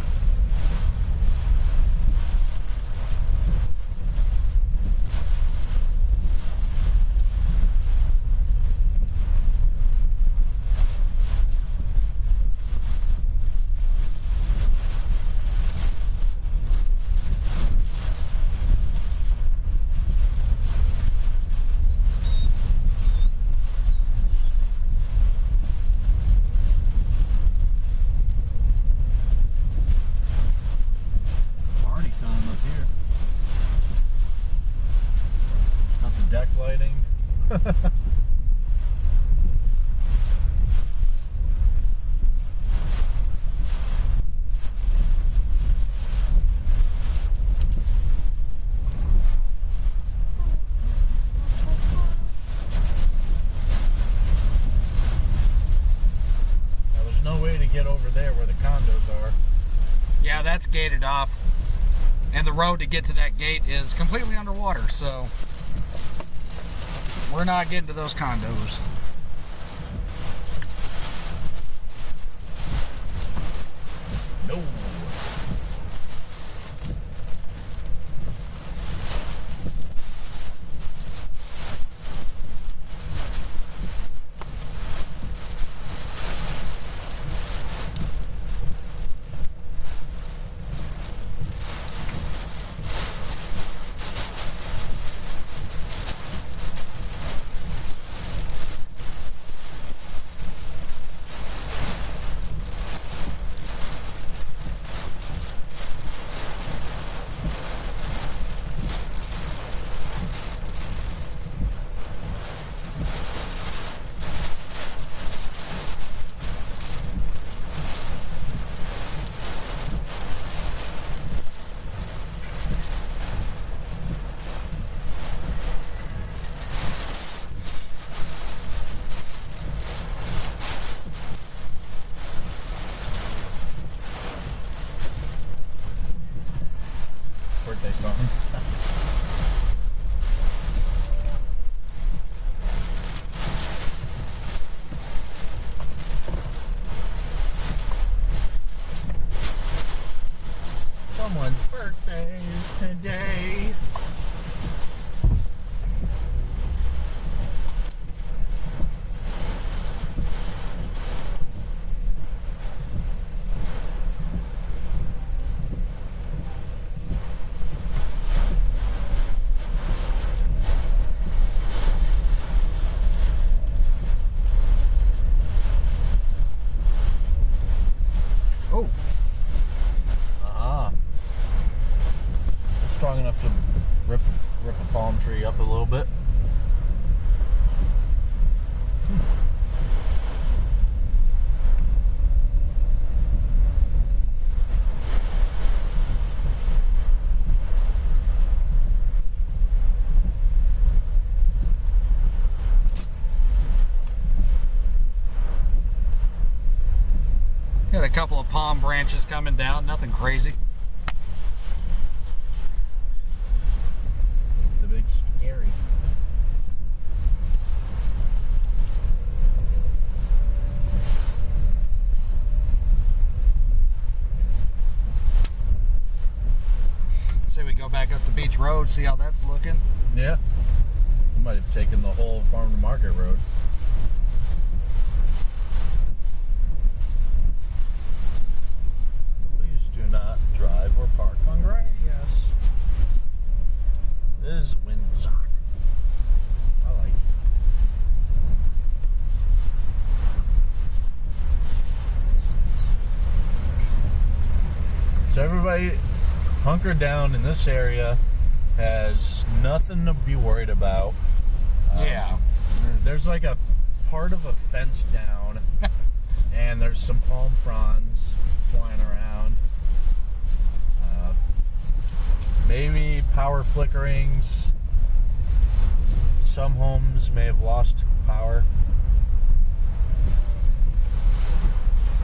Yeah, that's gated off, and the road to get to that gate is completely underwater, so we're not getting to those condos. No. Birthday song. Someone's birthday is today. Strong enough to rip a palm tree up a little bit. Got a couple of palm branches coming down, nothing crazy. scary. Say we go back up the beach road, see how that's looking. Yeah. We might have taken the whole farm to market road. Please do not drive or park on grass. This is windsock. I like it. So everybody hunkered down in this area, has nothing to be worried about. Yeah. There's like a part of a fence down, and there's some palm fronds flying around. Maybe power flickerings. Some homes may have lost power.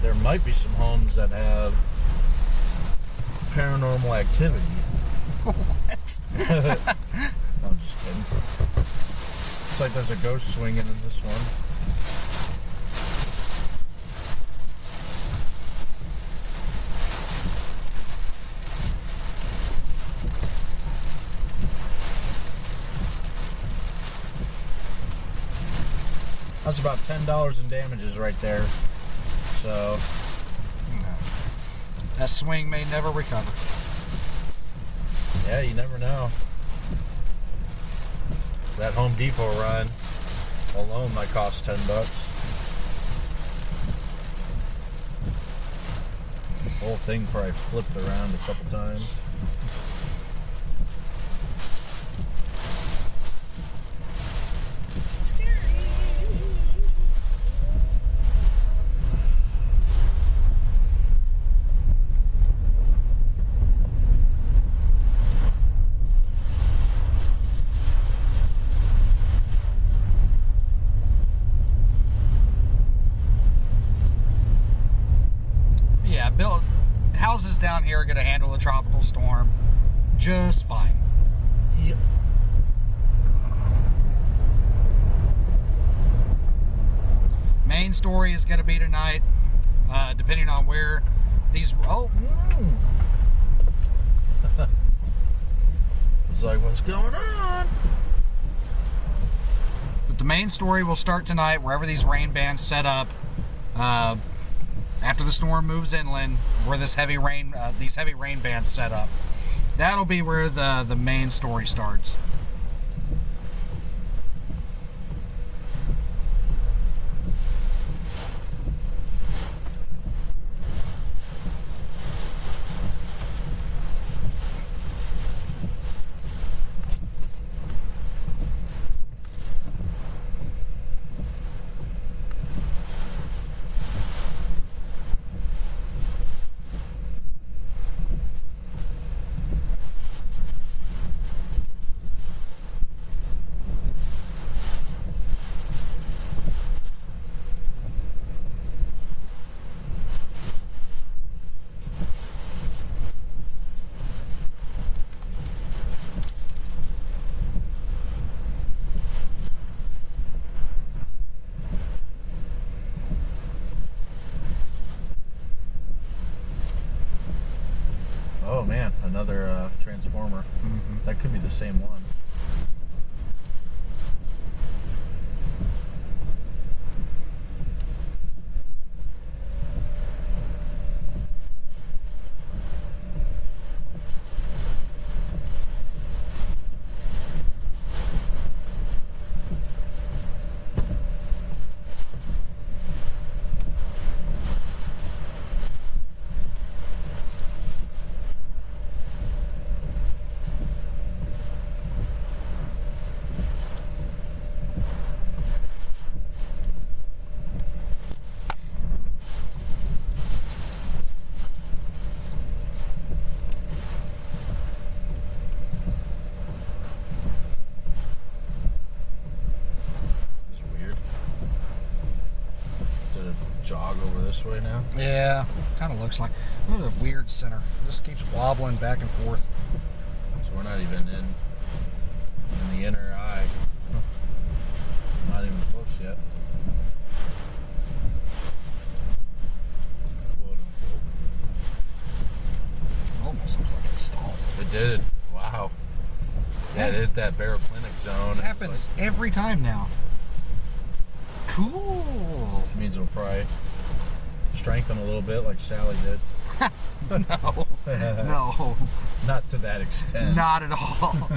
There might be some homes that have paranormal activity. What? No, I'm just kidding. Looks like there's a ghost swinging in this one. That's about $10 in damages right there. So That swing may never recover. yeah, you never know. That Home Depot run alone might cost $10. The whole thing probably flipped around a couple times. Houses down here are going to handle a tropical storm just fine. Yep. Main story is going to be tonight, depending on where these. It's like, what's going on? But the main story will start tonight, wherever these rain bands set up. After the storm moves inland, where these heavy rain bands set up, that'll be where the main story starts. Oh man, another transformer. Mm-hmm. That could be the same one. Jog over this way now. Yeah, kind of looks like. What a weird center. It just keeps wobbling back and forth. So we're not even in the inner that baroclinic zone. It happens every time now. Cool. Means it'll probably strengthen a little bit, like Sally did. No. No. Not to that extent. Not at all.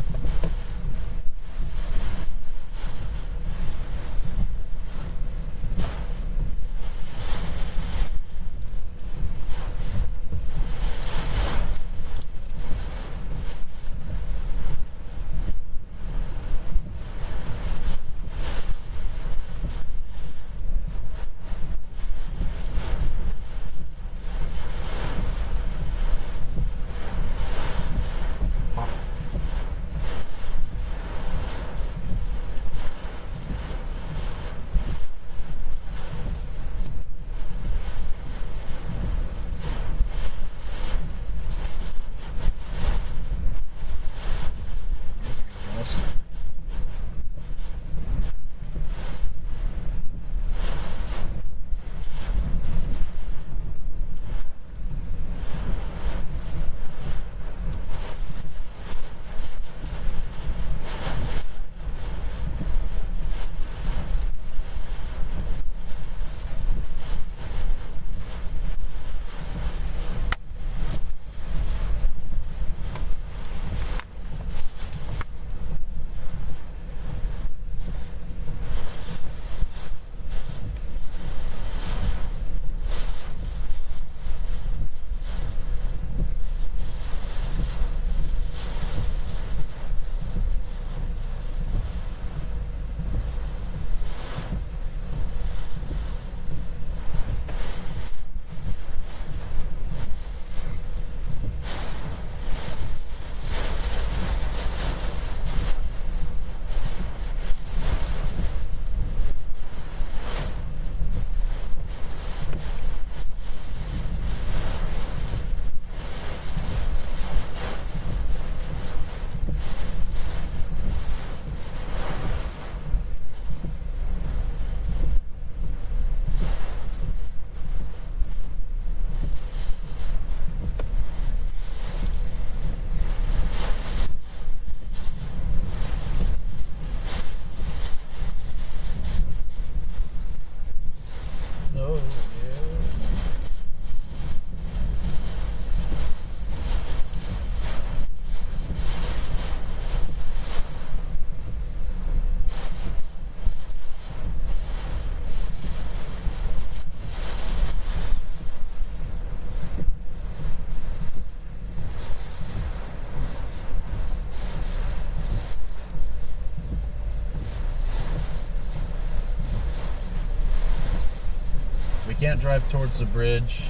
Can't drive towards the bridge.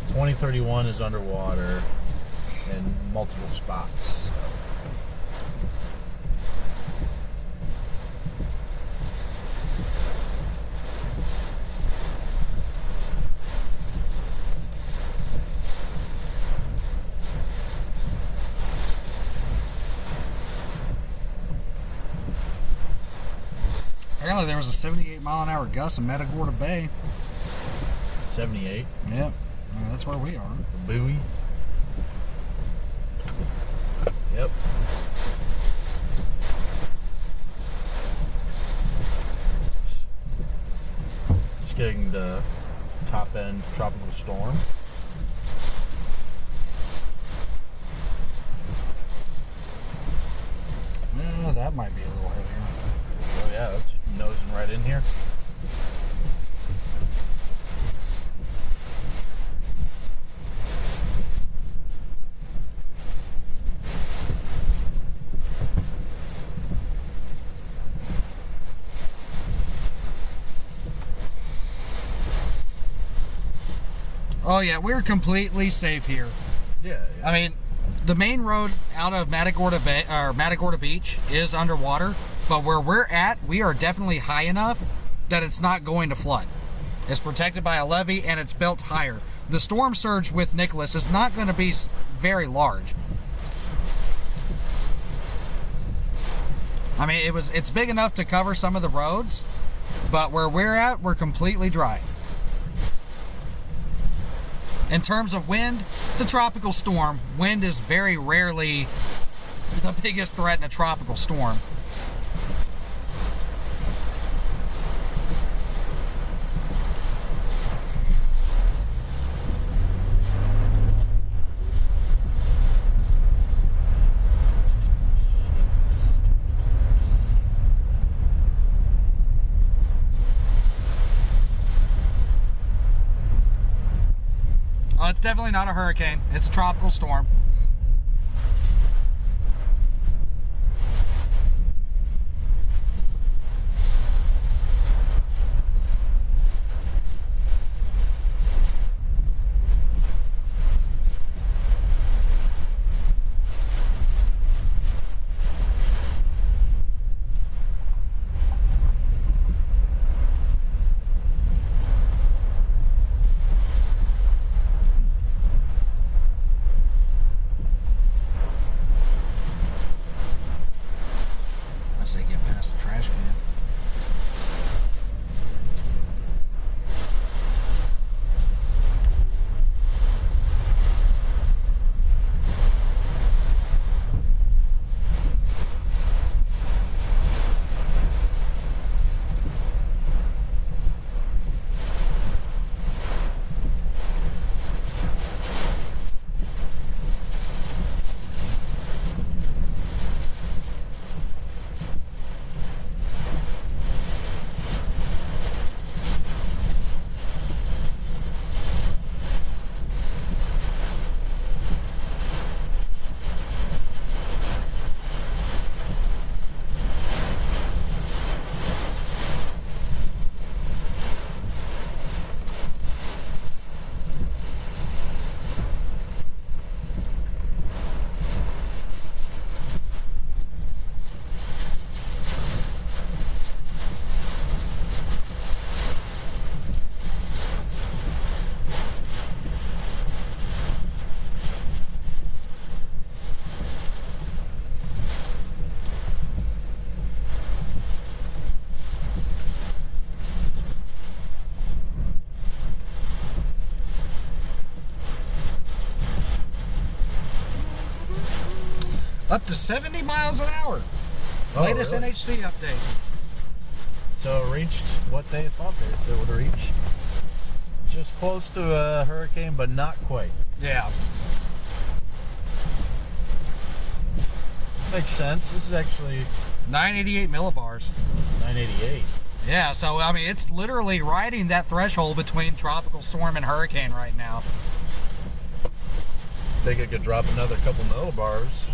2031 is underwater in multiple spots. Apparently there was a 78-mile-an-hour gust in Matagorda Bay. 78. Yep. Well, that's where we are. The buoy. Yep. It's getting the top end tropical storm. Well, that might be a little heavier. Oh yeah, that's nosing right in here. Oh yeah, we're completely safe here. Yeah. I mean, the main road out of Matagorda Bay or Matagorda Beach is underwater, but where we're at, we are definitely high enough that it's not going to flood. It's protected by a levee and it's built higher. The storm surge with Nicholas is not going to be very large. I mean, it's big enough to cover some of the roads, but where we're at, we're completely dry. In terms of wind, it's a tropical storm. Wind is very rarely the biggest threat in a tropical storm. Oh, it's definitely not a hurricane. It's a tropical storm. Up to 70 miles an hour. Oh, Latest really? NHC update. So it reached what they thought it would reach. Just close to a hurricane, but not quite. Yeah. Makes sense. This is actually 988 millibars. 988. Yeah, so I mean, it's literally riding that threshold between tropical storm and hurricane right now. Think it could drop another couple millibars.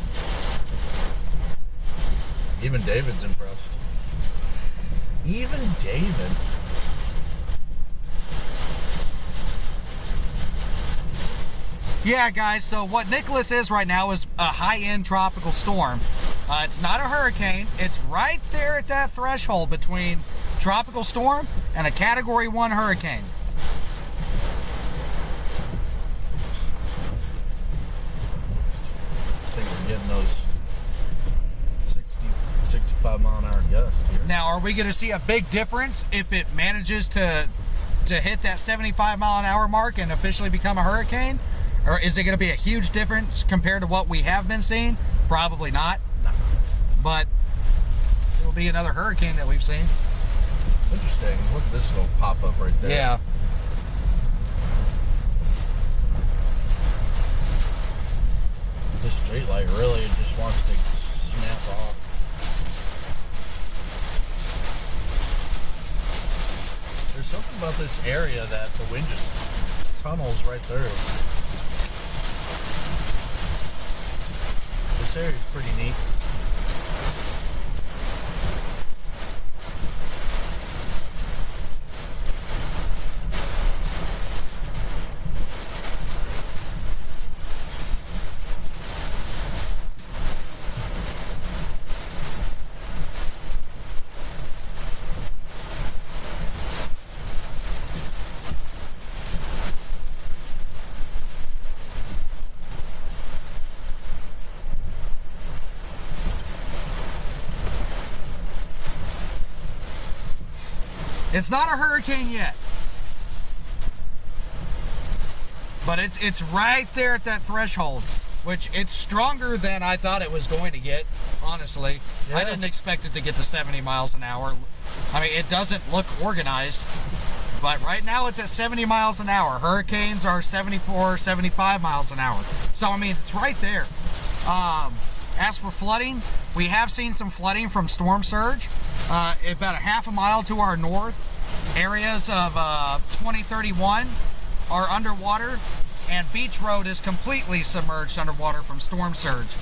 Even David's impressed. Even David. Yeah, guys, so what Nicholas is right now is a high-end tropical storm. It's not a hurricane. It's right there at that threshold between tropical storm and a Category 1 hurricane. I think we're getting those 60, 65 mile an hour gusts here. Now, are we going to see a big difference if it manages to hit that 75 mile an hour mark and officially become a hurricane? Or is it going to be a huge difference compared to what we have been seeing? Probably not. No. But it'll be another hurricane that we've seen. Interesting. Look at this little pop up right there. Yeah. This street light really just wants to snap off. There's something about this area that the wind just tunnels right through. This area is pretty neat. It's not a hurricane yet. But it's right there at that threshold. which it's stronger than I thought it was going to get, honestly. I Yeah. didn't expect it to get to 70 miles an hour. I mean, it doesn't look organized, but right now it's at 70 miles an hour. Hurricanes are 74, 75 miles an hour. So, I mean, it's right there. As for flooding, we have seen some flooding from storm surge. About a half a mile to our north, areas of 2031 are underwater, and Beach Road is completely submerged underwater from storm surge.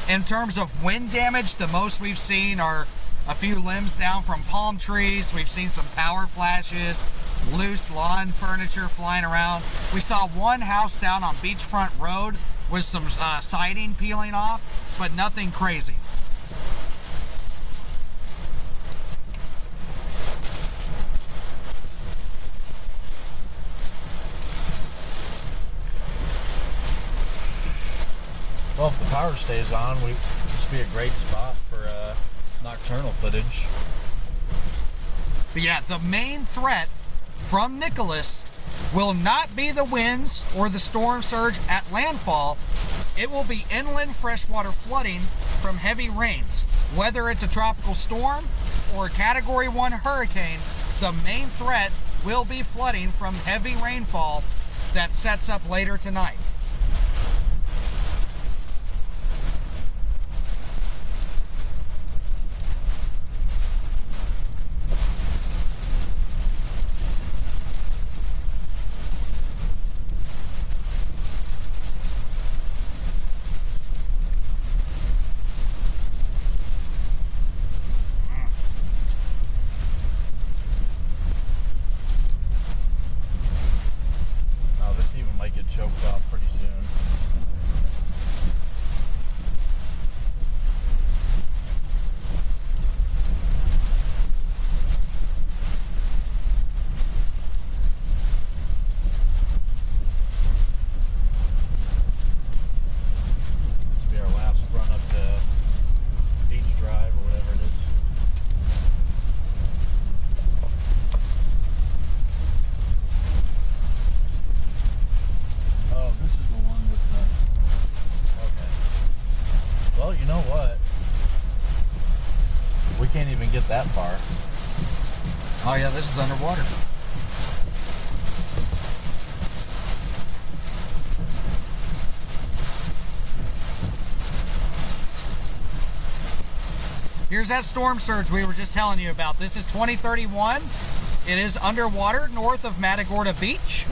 In terms of wind damage, the most we've seen are a few limbs down from palm trees. We've seen some power flashes, loose lawn furniture flying around. We saw one house down on Beachfront Road with some siding peeling off, but nothing crazy. Well, if the power stays on, this would be a great spot for nocturnal footage. But yeah, the main threat from Nicholas will not be the winds or the storm surge at landfall. It will be inland freshwater flooding from heavy rains. Whether it's a tropical storm or a Category 1 hurricane, the main threat will be flooding from heavy rainfall that sets up later tonight. Choked off pretty soon. This will be our last run up to Beach Drive or whatever it is. Oh, this is the one with the... Okay. Well, you know what? We can't even get that far. Oh yeah, this is underwater. Here's that storm surge we were just telling you about. This is 2031. It is underwater north of Matagorda Beach.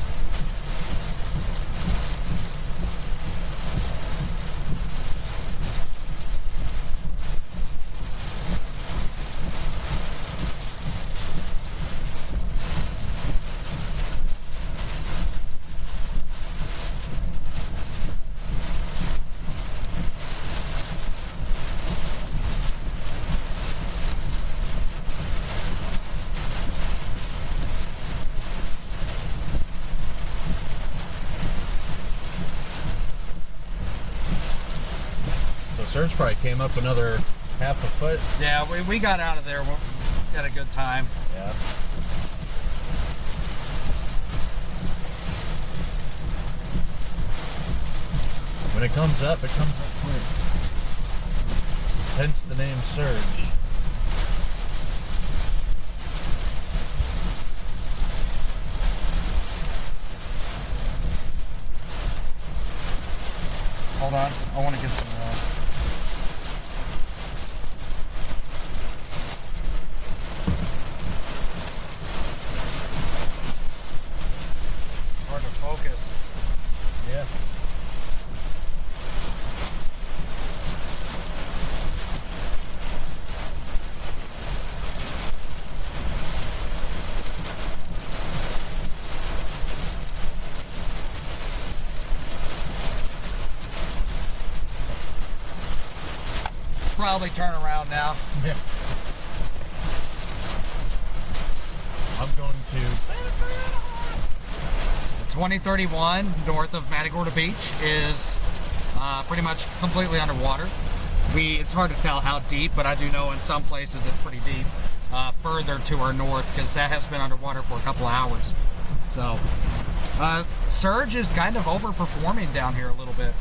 Surge probably came up another half a foot. Yeah, we got out of there. We had a good time. Yeah. When it comes up quick. Hence the name Surge. Hold on, I want to get some hard to focus. Yeah. Probably turn around now. Yeah. I'm going to... 2031 north of Matagorda Beach is pretty much completely underwater. It's hard to tell how deep, but I do know in some places it's pretty deep. Further to our north, because that has been underwater for a couple of hours. So Surge is kind of overperforming down here a little bit.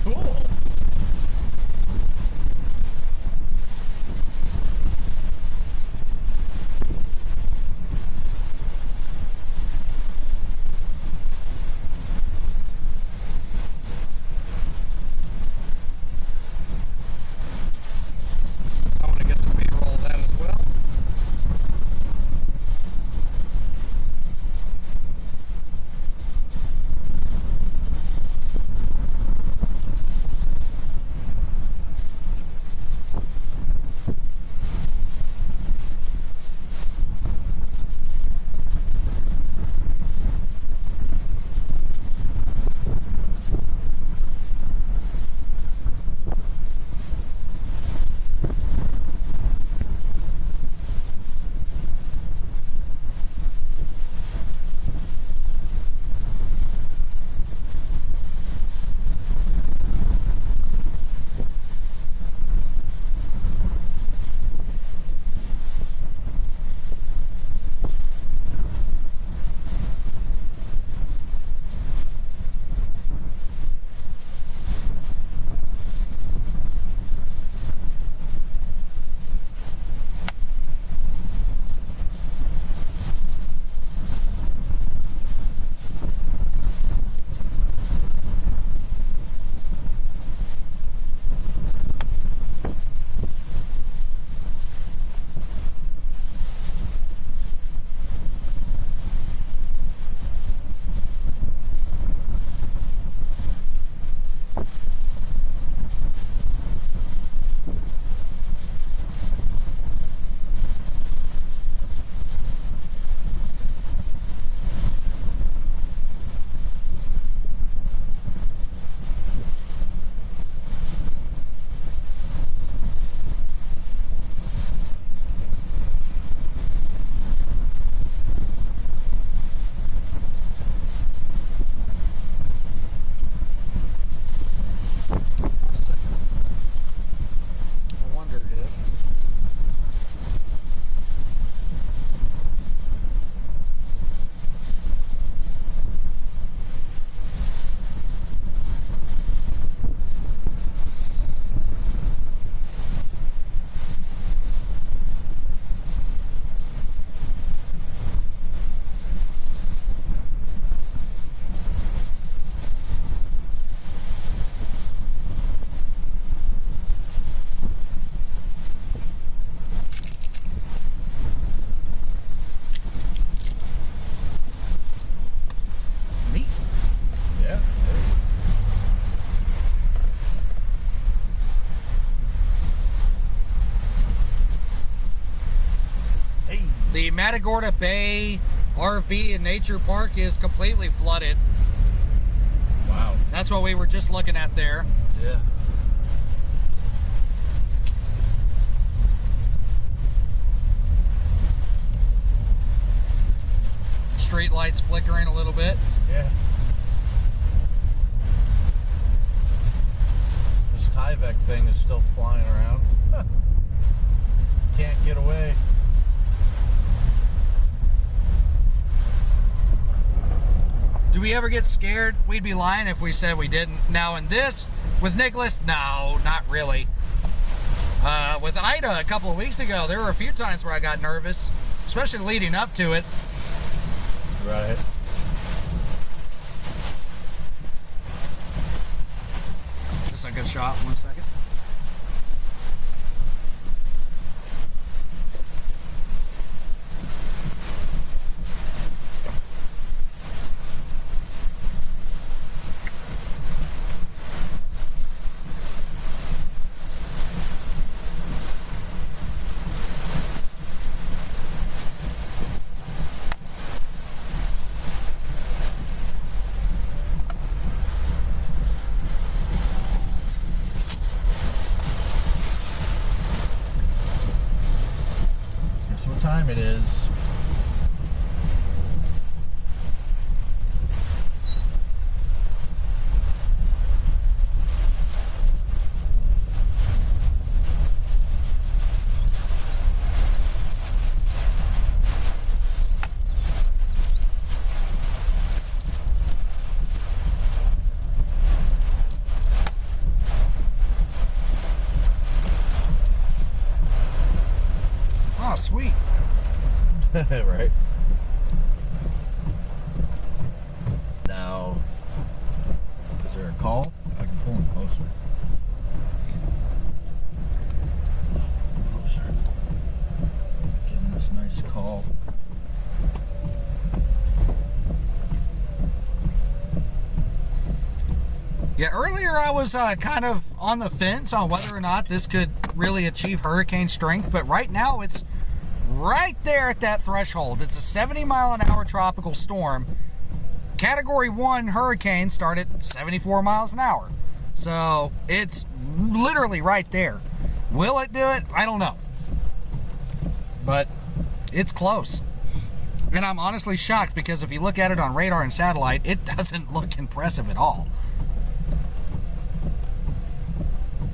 Cool. I want to get some B-roll of that as well. The Matagorda Bay RV and Nature Park is completely flooded. Wow. That's what we were just looking at there. Yeah. Street lights flickering a little bit. Yeah. This Tyvek thing is still flying around. Can't get away. Do we ever get scared? We'd be lying if we said we didn't. Now in this, with Nicholas, no, not really. With Ida a couple of weeks ago, there were a few times where I got nervous, especially leading up to it. Right. Just a good shot, 1 second. time it is. Oh, sweet. Right. Now, is there a call? I can pull him closer. Closer. Give him this nice call. Yeah, earlier I was kind of on the fence on whether or not this could really achieve hurricane strength, but right now it's right there at that threshold. It's a 70-mile-an-hour tropical storm. Category 1 hurricane started 74 miles an hour. So it's literally right there. Will it do it? I don't know. But it's close. And I'm honestly shocked because if you look at it on radar and satellite, it doesn't look impressive at all.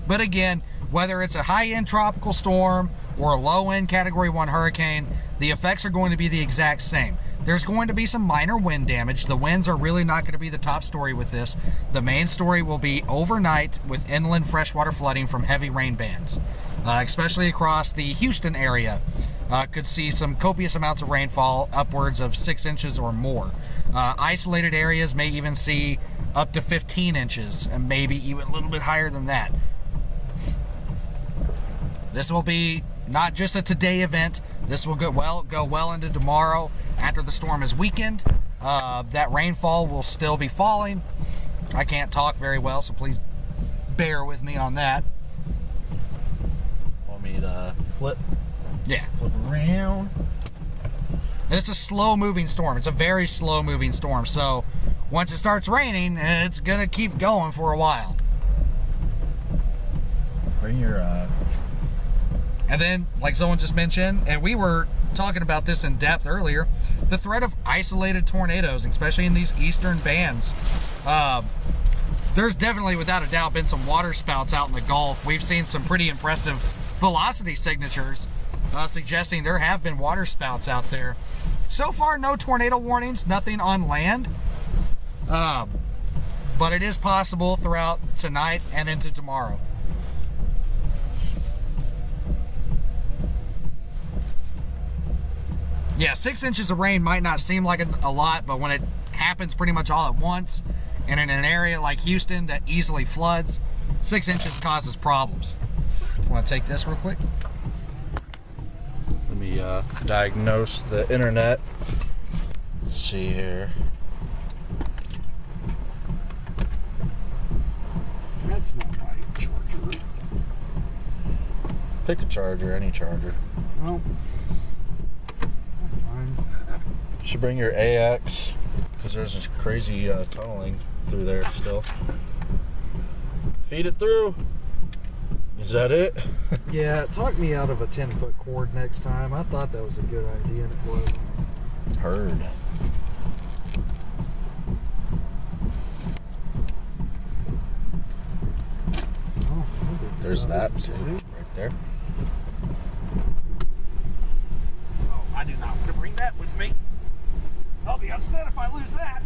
But again, whether it's a high-end tropical storm or a low-end Category 1 hurricane, the effects are going to be the exact same. There's going to be some minor wind damage. The winds are really not going to be the top story with this. The main story will be overnight with inland freshwater flooding from heavy rain bands, especially across the Houston area. Could see some copious amounts of rainfall, upwards of 6 inches or more. Isolated areas may even see up to 15 inches, and maybe even a little bit higher than that. This will be not just a today event. This will go well into tomorrow after the storm is weakened. That rainfall will still be falling. I can't talk very well, so please bear with me on that. Want me to flip Yeah. around? It's a slow-moving storm. It's a very slow-moving storm. So once it starts raining, it's going to keep going for a while. Bring your And then, like someone just mentioned, and we were talking about this in depth earlier, the threat of isolated tornadoes, especially in these eastern bands. There's definitely, without a doubt, been some water spouts out in the Gulf. We've seen some pretty impressive velocity signatures suggesting there have been water spouts out there. So far, no tornado warnings, nothing on land. But it is possible throughout tonight and into tomorrow. Yeah, 6 inches of rain might not seem like a lot, but when it happens pretty much all at once, and in an area like Houston that easily floods, 6 inches causes problems. Want to take this real quick? Let me diagnose the internet. Let's see here. That's not my charger. Pick a charger, any charger. Well, I'm fine. Should bring your AX, because there's this crazy tunneling through there still. Feed it through. Is that it? Yeah, talk me out of a 10-foot cord next time. I thought that was a good idea, and it wasn't. Heard. Oh, There's that too, right there. Oh, I do not want to bring that with me. I'll be upset if I lose that.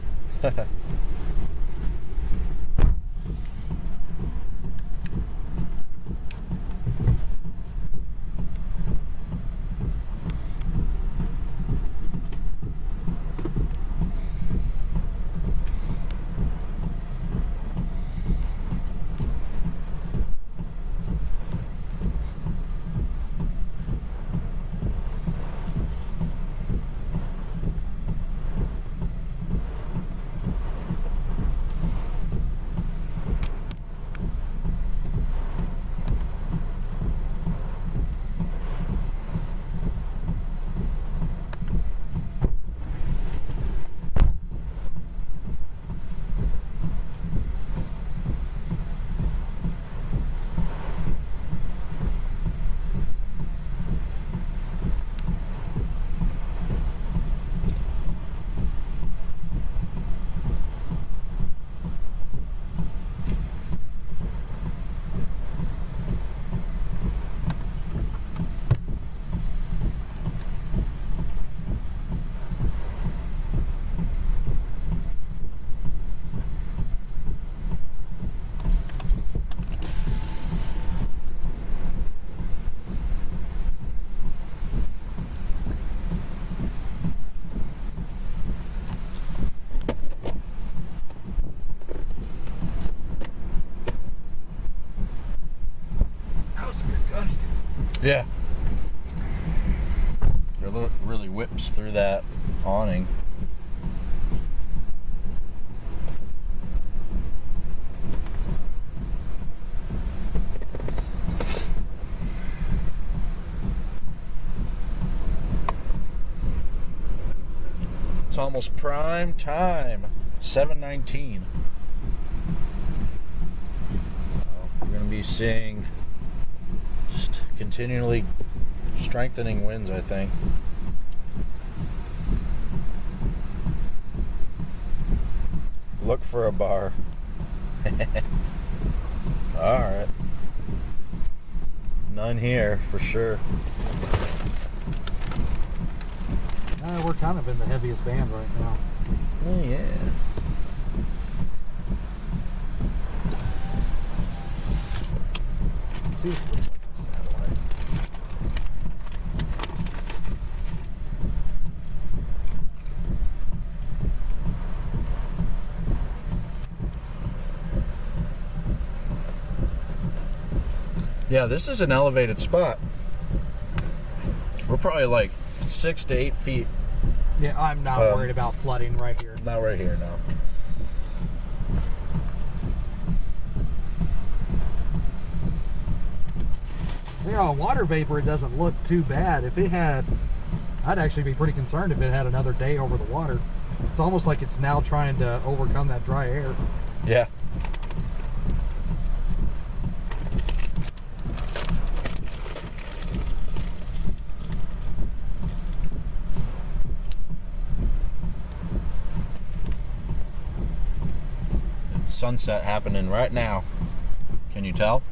Yeah. It really whips through that awning. It's almost prime time. 7:19. We're going to be seeing just continually strengthening winds, I think. Look for a bar. Alright. None here, for sure. We're kind of in the heaviest band right now. Oh, yeah. Let's see if it looks like a satellite. Yeah, this is an elevated spot. We're probably like 6 to 8 feet. Yeah, I'm not worried about flooding right here. Not right here, no. You know, water vapor, it doesn't look too bad. If it had, I'd actually be pretty concerned if it had another day over the water. It's almost like it's now trying to overcome that dry air. Yeah. Sunset happening right now. Can you tell?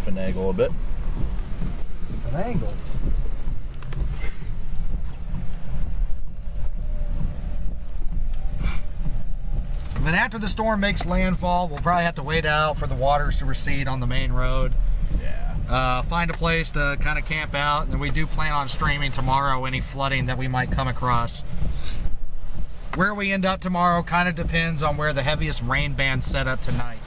Finagle a bit. Finagle. And then after the storm makes landfall, we'll probably have to wait out for the waters to recede on the main road. Yeah. Find a place to kind of camp out, and then we do plan on streaming tomorrow any flooding that we might come across. Where we end up tomorrow kind of depends on where the heaviest rain band's set up tonight.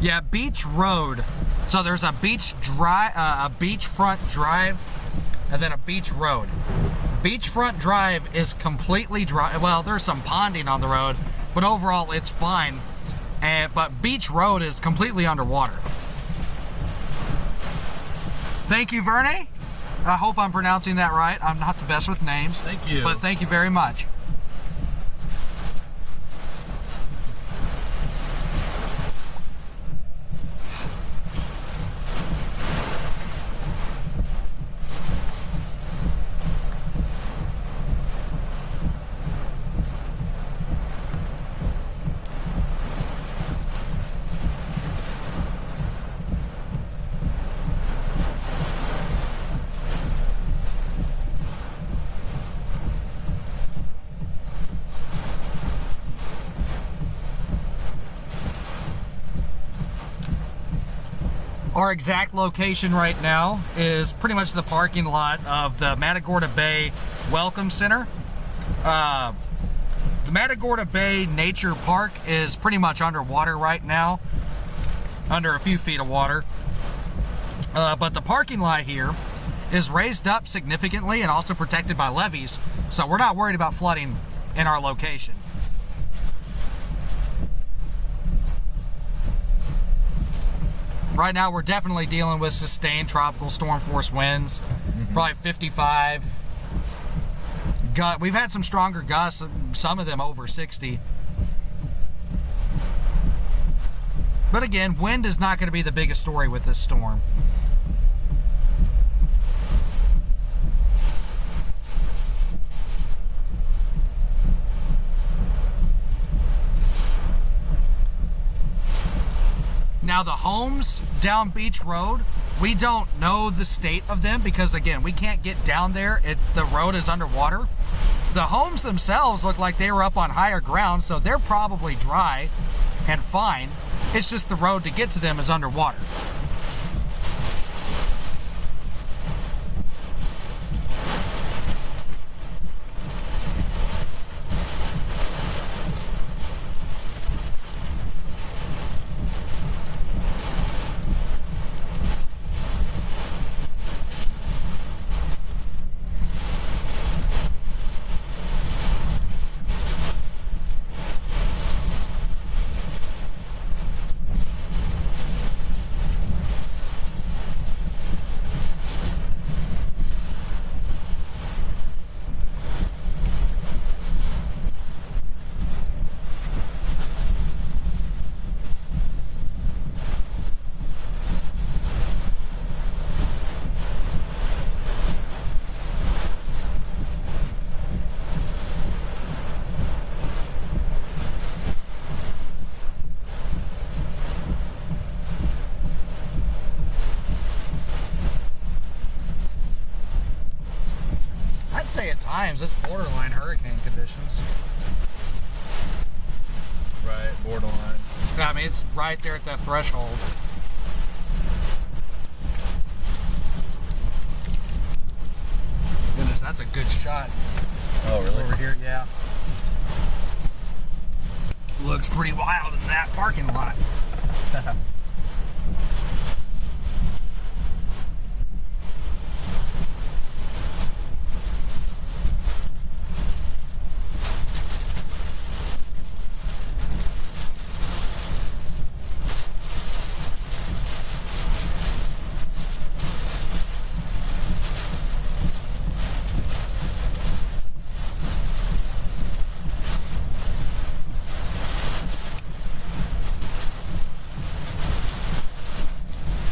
Yeah, Beach Road. So there's a beach drive, a beachfront drive, and then a beach road. Beachfront drive is completely dry. Well, there's some ponding on the road, but overall it's fine. But Beach Road is completely underwater. Thank you, Verne. I hope I'm pronouncing that right. I'm not the best with names. Thank you. But thank you very much. Our exact location right now is pretty much the parking lot of the Matagorda Bay Welcome Center. The Matagorda Bay Nature Park is pretty much underwater right now, under a few feet of water. But the parking lot here is raised up significantly and also protected by levees, so we're not worried about flooding in our location. Right now, we're definitely dealing with sustained tropical storm force winds, probably 55. We've had some stronger gusts, some of them over 60. But again, wind is not going to be the biggest story with this storm. Now the homes down Beach Road, we don't know the state of them because again, we can't get down there. The road is underwater. The homes themselves look like they were up on higher ground, so they're probably dry and fine. It's just the road to get to them is underwater. At times it's borderline hurricane conditions. Right, borderline. I mean, it's right there at that threshold. Goodness, that's a good shot. Oh, really? Over here, yeah. Looks pretty wild in that parking lot.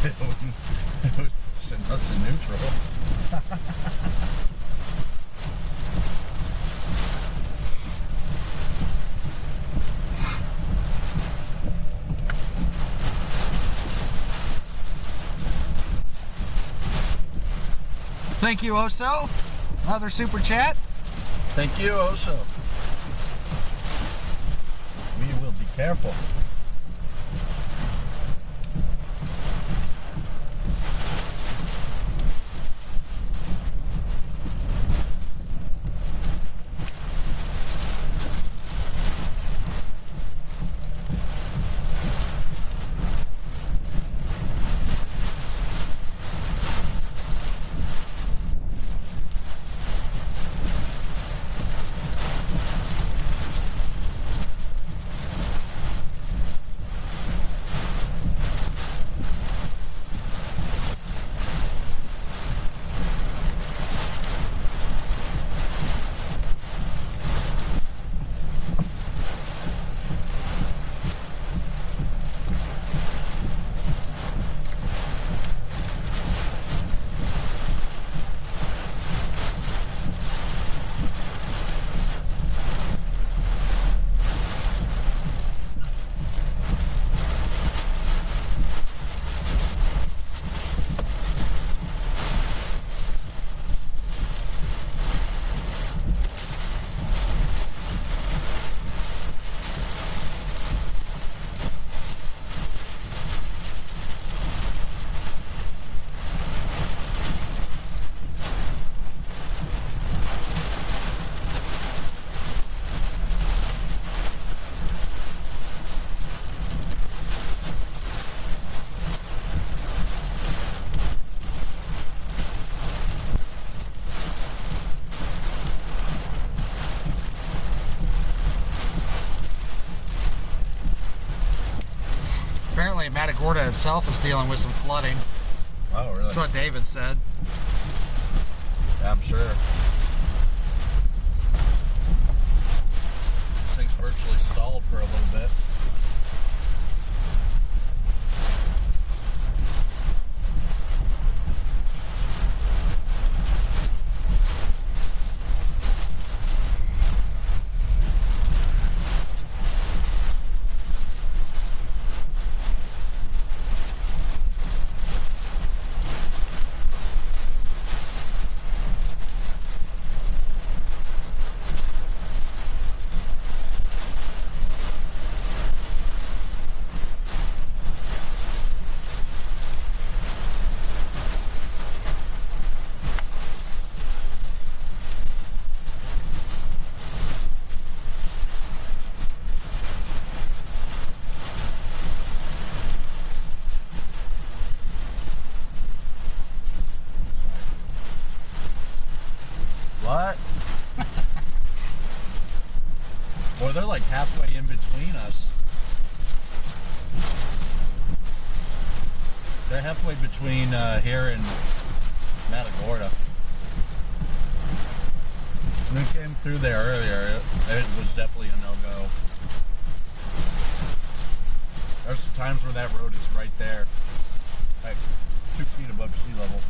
It was pushing us in neutral. Thank you, Oso. Another super chat. Thank you, Oso. We will be careful. Matagorda itself is dealing with some flooding. Oh, really? That's what David said. Yeah, I'm sure. This thing's virtually stalled for a little bit. What? Boy, they're like halfway in between us. They're halfway between here and Matagorda. When we came through there earlier, it was definitely a no-go. There's times where that road is right there, like 2 feet above sea level.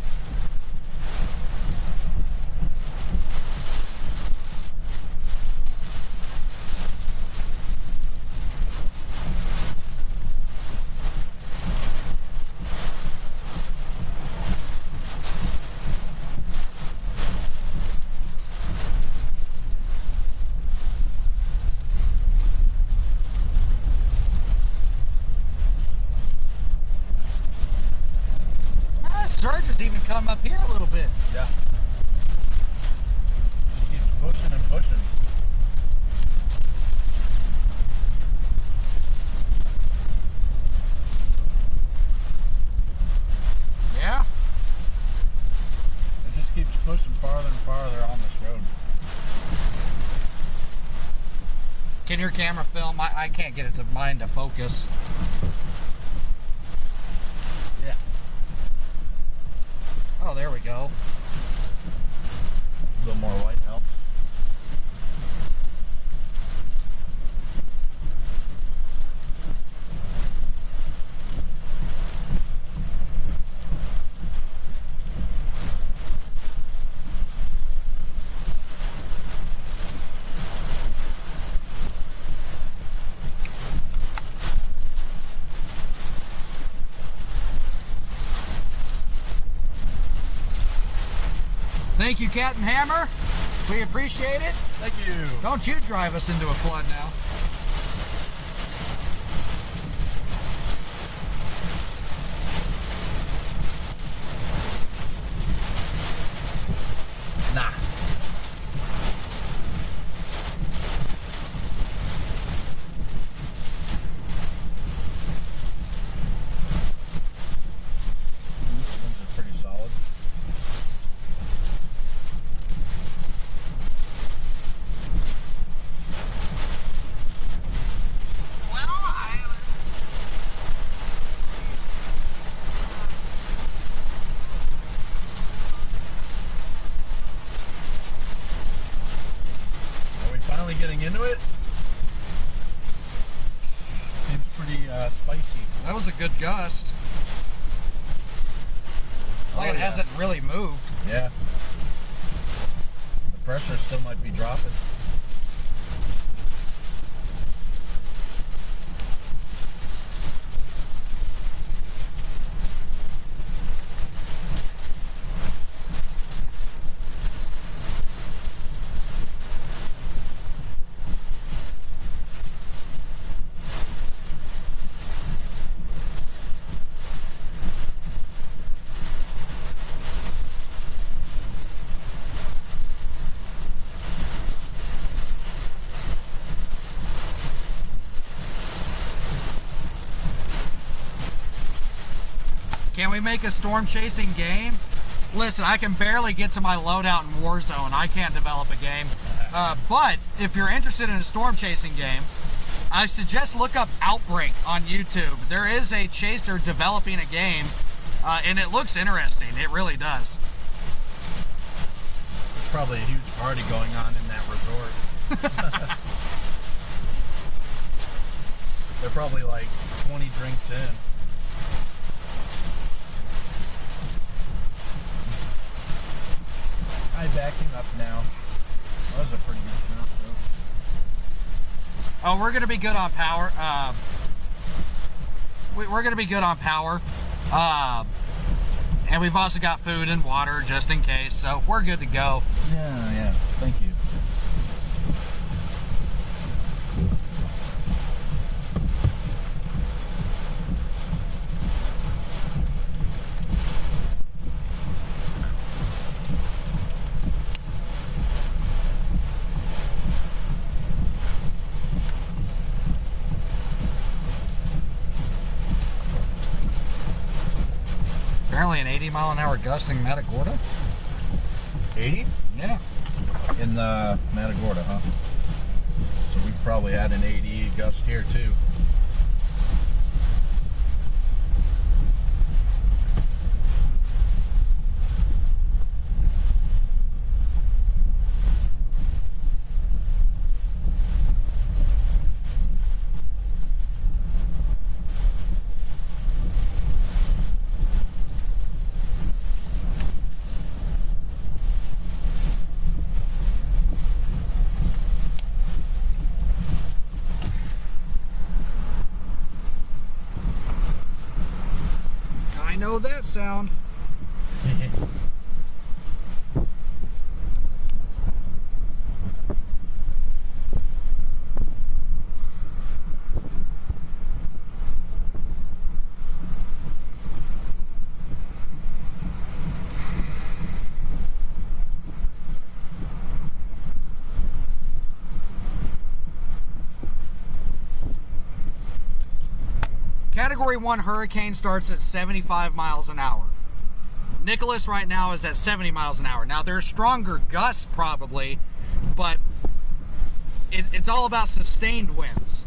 Surge has even come up here a little bit. Yeah. Just keeps pushing and pushing. Yeah. It just keeps pushing farther and farther on this road. Can your camera film? I can't get it to mine to focus. Yeah. Oh, there we go. A little more light helps. Thank you, Cat and Hammer. We appreciate it. Thank you. Don't you drive us into a flood now. Nah. These ones are pretty solid. Are we finally getting into it? Seems pretty spicy. That was a good gust. It's like Oh, it yeah. hasn't really moved. Yeah. The pressure still might be dropping. Can we make a storm chasing game? Listen, I can barely get to my loadout in Warzone. I can't develop a game. But if you're interested in a storm chasing game, I suggest look up Outbreak on YouTube. There is a chaser developing a game, and it looks interesting. It really does. There's probably a huge party going on in that resort. They're probably like 20 drinks in. I'm backing up now. That was a pretty good shot, though. Oh, we're going to be good on power. We're going to be good on power. And we've also got food and water just in case, so we're good to go. Yeah, thank you. Apparently an 80-mile-an-hour gust in Matagorda. 80? Yeah. In the Matagorda, huh? So we've probably had an 80 gust here, too. I know that sound. Category 1 hurricane starts at 75 miles an hour. Nicholas right now is at 70 miles an hour. Now, there's stronger gusts probably, but it's all about sustained winds.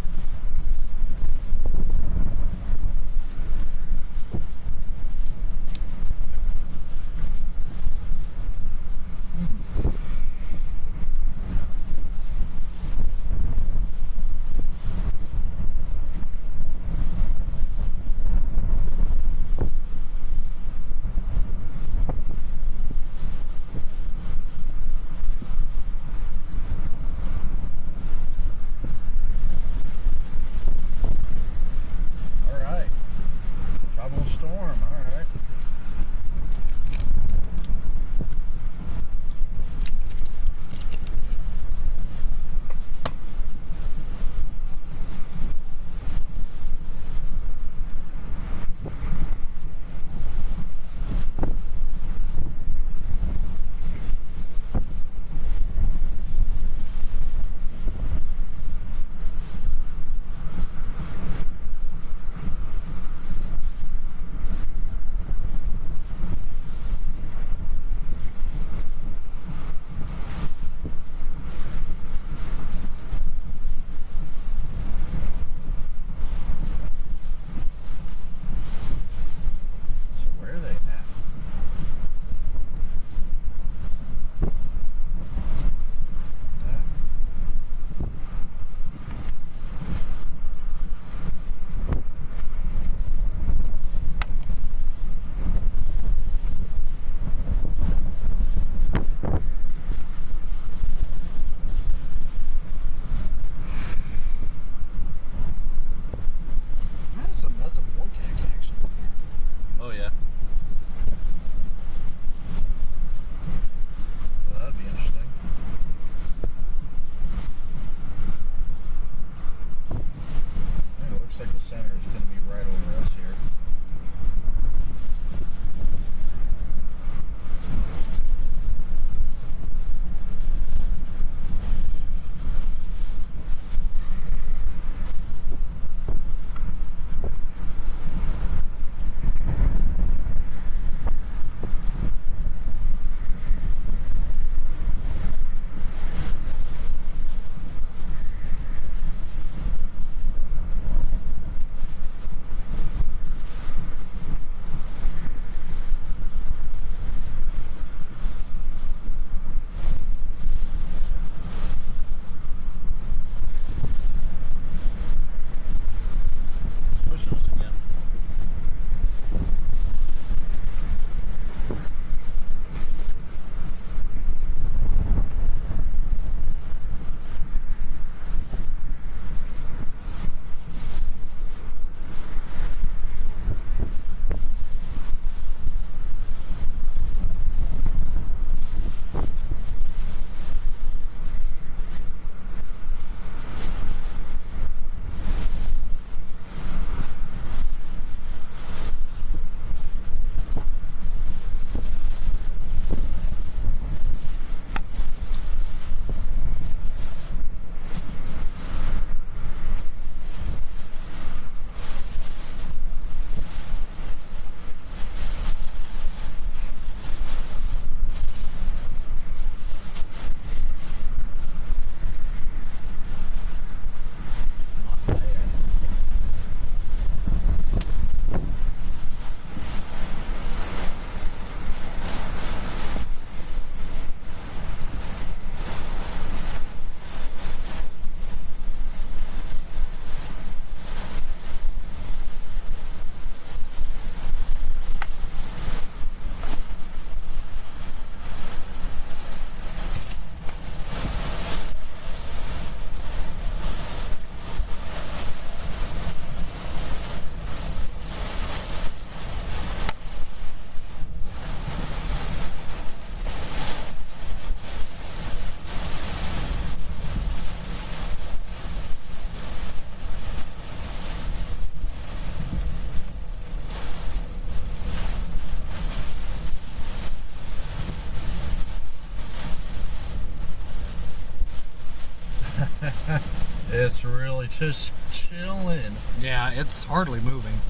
It's really just chilling. Yeah, it's hardly moving.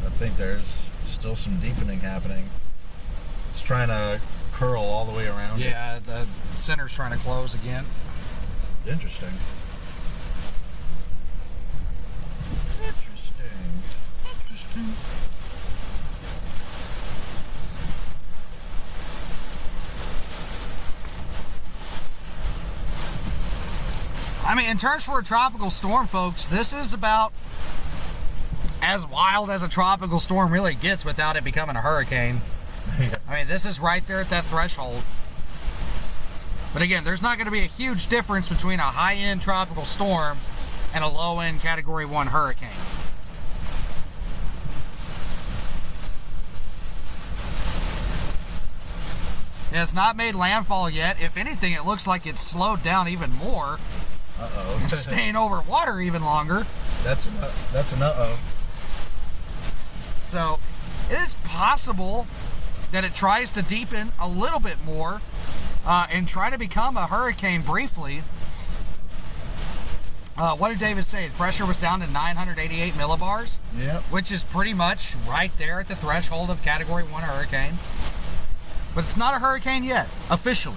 I think there's still some deepening happening. It's trying to curl all the way around. Yeah, the center's trying to close again. Interesting. Interesting. I mean, in terms for a tropical storm, folks, this is about as wild as a tropical storm really gets without it becoming a hurricane. Yeah. I mean, this is right there at that threshold. But again, there's not going to be a huge difference between a high-end tropical storm and a low-end Category 1 hurricane. It has not made landfall yet. If anything, it looks like it's slowed down even more. Uh-oh. And staying over water even longer. That's an uh-oh. So, it is possible that it tries to deepen a little bit more and try to become a hurricane briefly. What did David say? Pressure was down to 988 millibars, Yep. which is pretty much right there at the threshold of Category 1 hurricane. But it's not a hurricane yet, officially.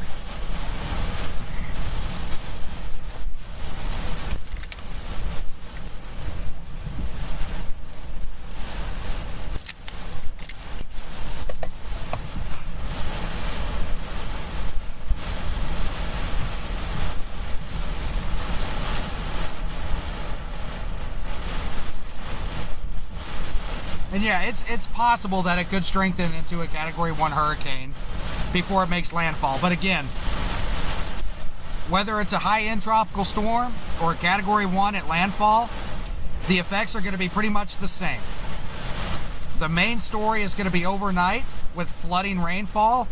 And yeah, it's possible that it could strengthen into a Category 1 hurricane before it makes landfall. But again, whether it's a high-end tropical storm or a Category 1 at landfall, the effects are going to be pretty much the same. The main story is going to be overnight with flooding rainfall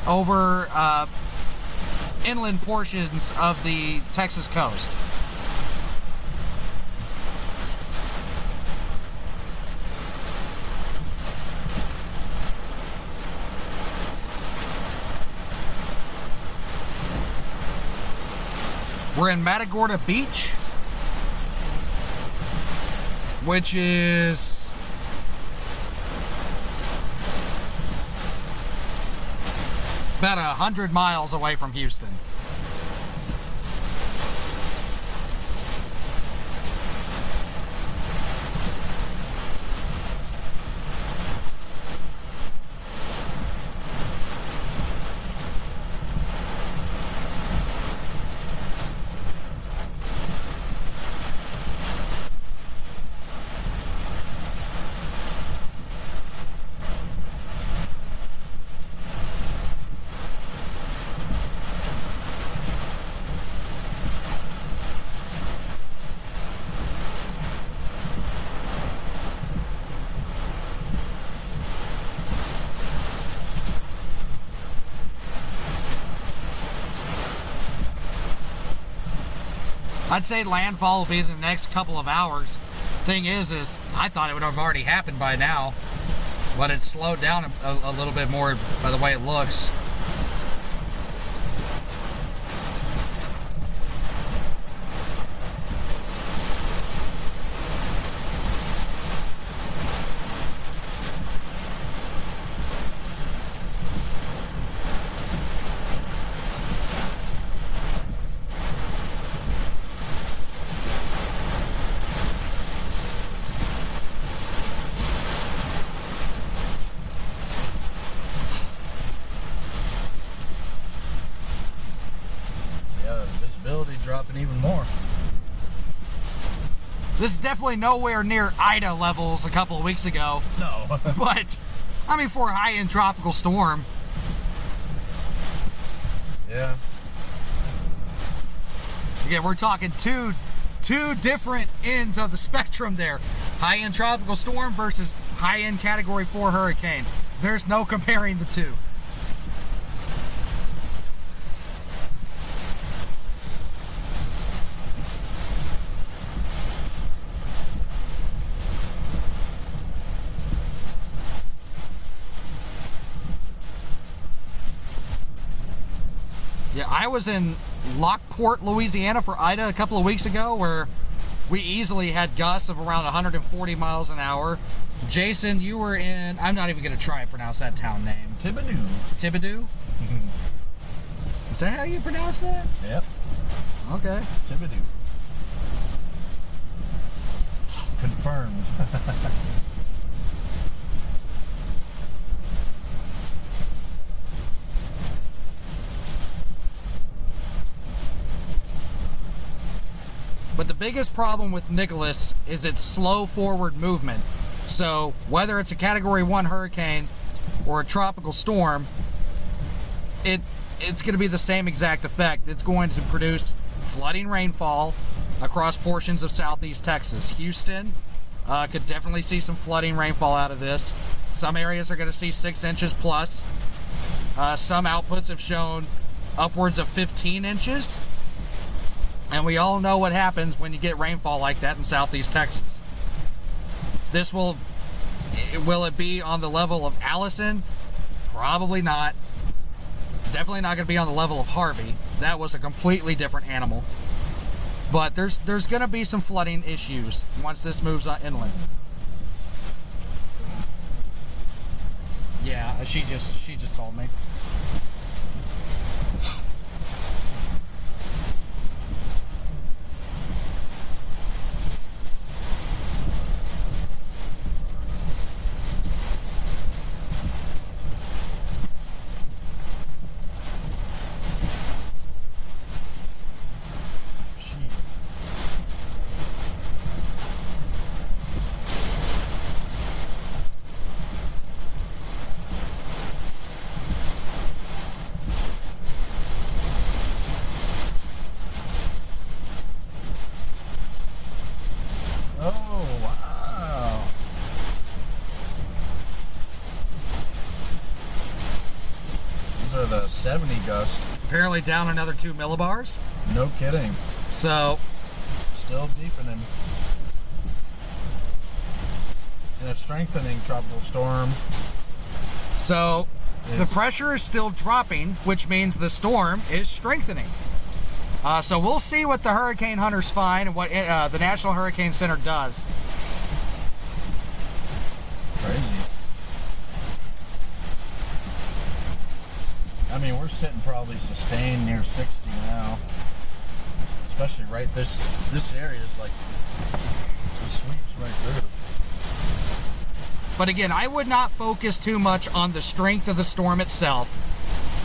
over inland portions of the Texas coast. We're in Matagorda Beach, which is about 100 miles away from Houston. I'd say landfall will be the next couple of hours. Thing is I thought it would have already happened by now, but it's slowed down a little bit more by the way it looks. Dropping even more. This is definitely nowhere near Ida levels a couple of weeks ago. No. But, I mean, for a high-end tropical storm. Yeah. Again, we're talking two different ends of the spectrum there. High-end tropical storm versus high-end Category 4 hurricane. There's no comparing the two. I was in Lockport, Louisiana for Ida a couple of weeks ago, where we easily had gusts of around 140 miles an hour. Jason, you were in, I'm not even going to try and pronounce that town name. Thibodeau. Thibodeau? Is that how you pronounce that? Yep. Okay. Thibodeau. Confirmed. But the biggest problem with Nicholas is its slow forward movement. So whether it's a Category 1 hurricane or a tropical storm, it's going to be the same exact effect. It's going to produce flooding rainfall across portions of southeast Texas. Houston could definitely see some flooding rainfall out of this. Some areas are going to see 6 inches plus. Some outputs have shown upwards of 15 inches. And we all know what happens when you get rainfall like that in southeast Texas. This will it be on the level of Allison? Probably not. Definitely not going to be on the level of Harvey. That was a completely different animal. But there's going to be some flooding issues once this moves inland. Yeah, she just told me. The 70 gust. Apparently down another 2 millibars. No kidding. So, still deepening. In a strengthening tropical storm. So, the pressure is still dropping, which means the storm is strengthening. So we'll see what the hurricane hunters find and what the National Hurricane Center does. Crazy. I mean, we're sitting probably sustained near 60 now. Especially right this area is like, it sweeps right through. But again, I would not focus too much on the strength of the storm itself,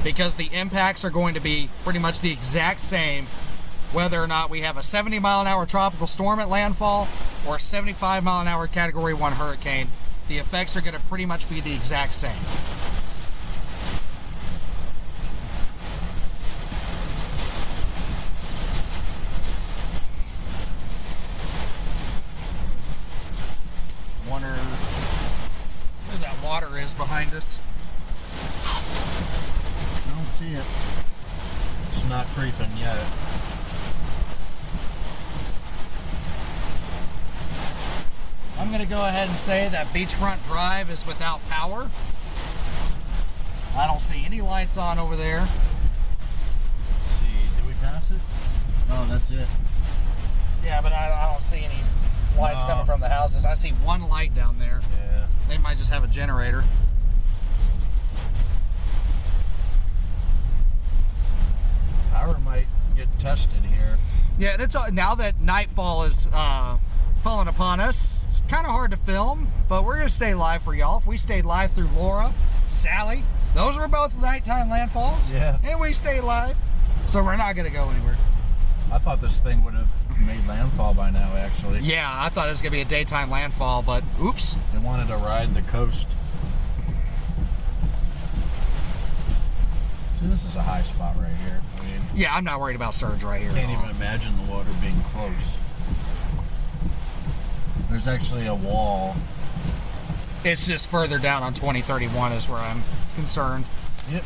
because the impacts are going to be pretty much the exact same whether or not we have a 70 mile an hour tropical storm at landfall or a 75 mile an hour Category 1 hurricane. The effects are going to pretty much be the exact same. Wonder where that water is behind us. I don't see it. It's not creeping yet. I'm going to go ahead and say that Beachfront Drive is without power. I don't see any lights on over there. Let's see, did we pass it? Oh, that's it. Yeah, but I don't see any lights coming from the houses. I see one light down there. Yeah. They might just have a generator. Power might get tested here. Yeah, it's now that nightfall is falling upon us. It's kind of hard to film, but we're going to stay live for y'all. If we stayed live through Laura, Sally, those were both nighttime landfalls. Yeah. And we stayed live, so we're not going to go anywhere. I thought this thing would have made landfall by now, actually. Yeah, I thought it was going to be a daytime landfall, but oops. They wanted to ride the coast. See, this is a high spot right here. I mean, Yeah, I'm not worried about surge right here. can't even imagine the water being close. There's actually a wall. It's just further down on 2031 is where I'm concerned. Yep.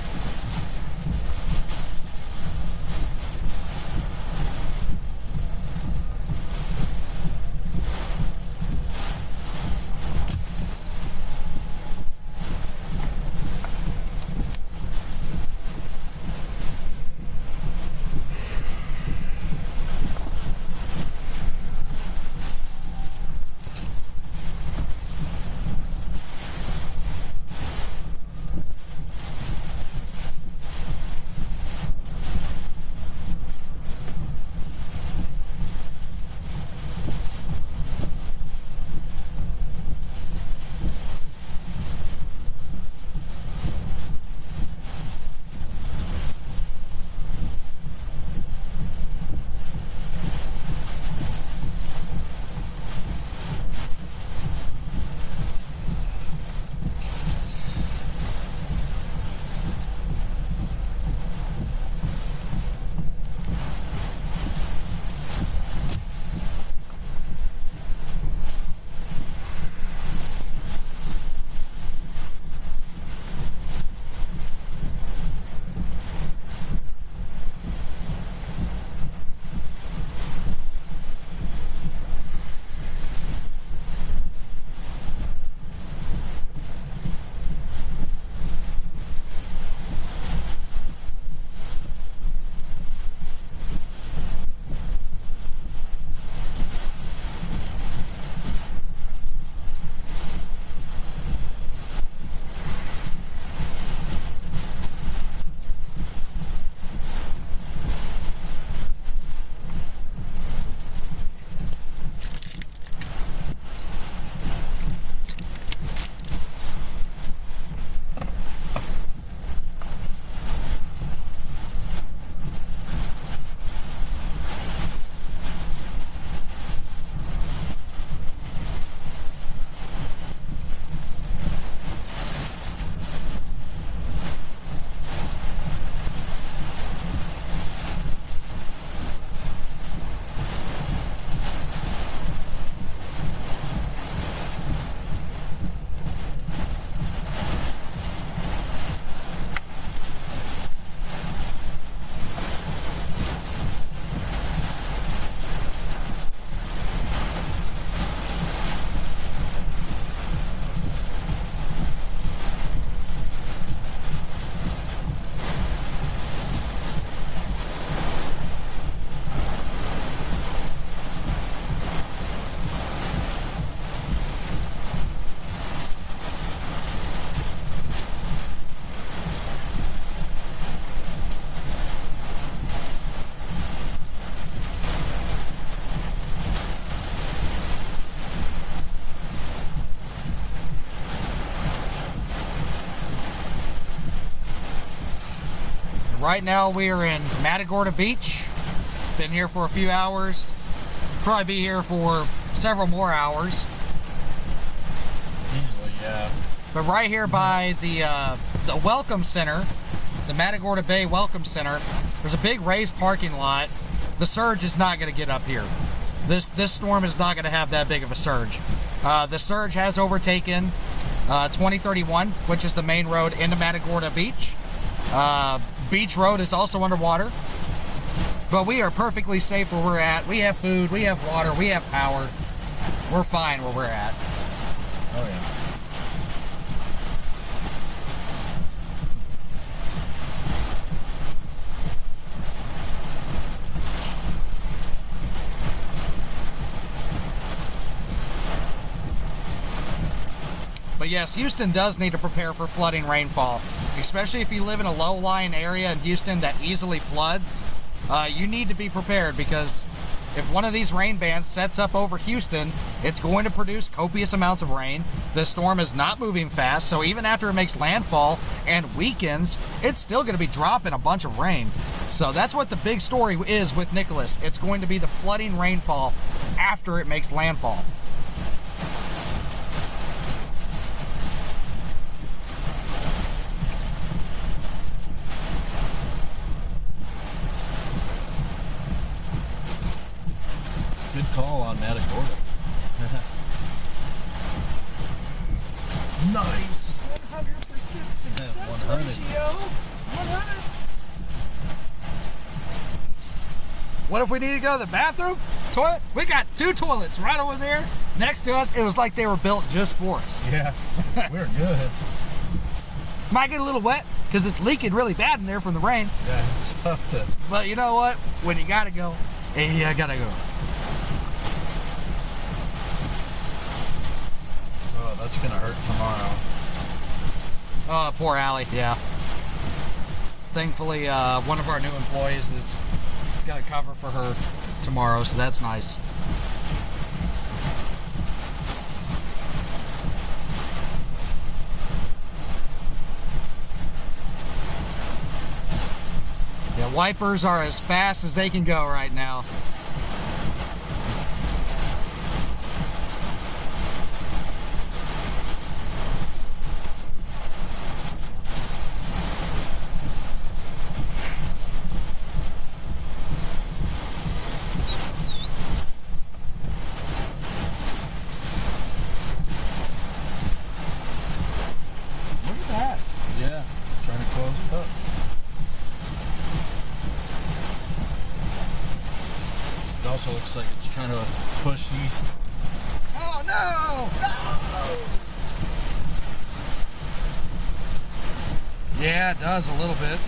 Right now we are in Matagorda Beach. Been here for a few hours. Probably be here for several more hours. Easily, yeah. But right here by the Welcome Center, the Matagorda Bay Welcome Center, there's a big raised parking lot. The surge is not going to get up here. This storm is not going to have that big of a surge. The surge has overtaken 2031, which is the main road into Matagorda Beach. Beach Road is also underwater. But we are perfectly safe where we're at. We have food, we have water, we have power. We're fine where we're at. Oh, yeah. But yes, Houston does need to prepare for flooding rainfall, especially if you live in a low-lying area in Houston that easily floods. You need to be prepared, because if one of these rain bands sets up over Houston, it's going to produce copious amounts of rain. The storm is not moving fast, so even after it makes landfall and weakens, it's still going to be dropping a bunch of rain. So that's what the big story is with Nicholas. It's going to be the flooding rainfall after it makes landfall. Good call on Matagorda. Nice. 100% success 100. ratio. 100. What if we need to go to the bathroom? Toilet? We got 2 toilets right over there next to us. It was like they were built just for us. Yeah, we're good. Might get a little wet because it's leaking really bad in there from the rain. Yeah, it's tough to. But you know what? When you gotta go, you gotta go. Oh, that's gonna hurt tomorrow. Oh, poor Allie. Yeah. Thankfully, one of our new employees is gonna cover for her tomorrow, so that's nice. Yeah, wipers are as fast as they can go right now. Look at that. Yeah, trying to close it up. It also looks like it's trying to push east. Oh no! No! Yeah, it does a little bit.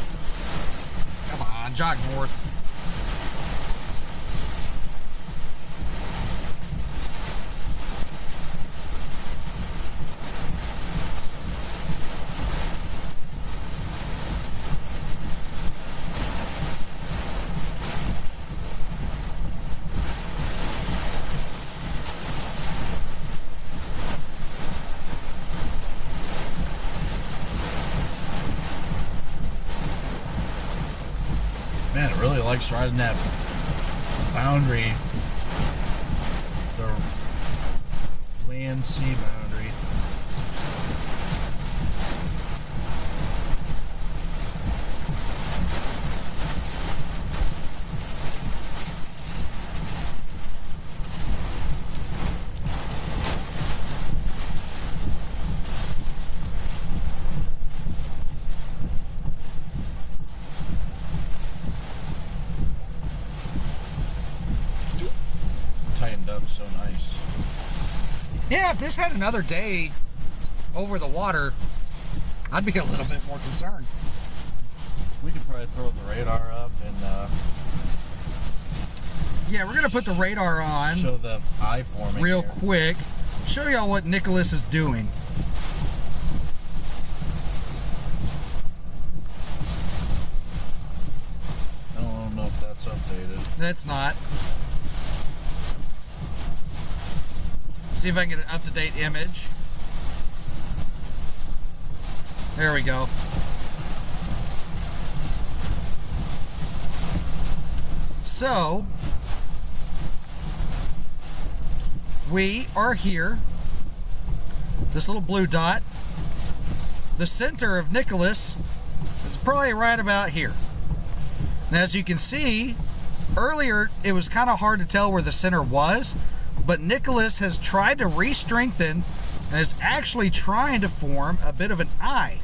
Come on, jog north. Man, it really likes riding that boundary, the land-sea boundary. Tightened up so nice. Yeah, if this had another day over the water, I'd be a little bit more concerned. We could probably throw the radar up and Yeah, we're gonna put the radar on show the eye forming real here. quick. Show y'all what Nicholas is doing. I don't know if that's updated. That's not. See if I can get an up-to-date image. There we go. So, we are here. This little blue dot. The center of Nicholas is probably right about here. Now, as you can see, earlier it was kind of hard to tell where the center was, but Nicholas has tried to re-strengthen and is actually trying to form a bit of an eye.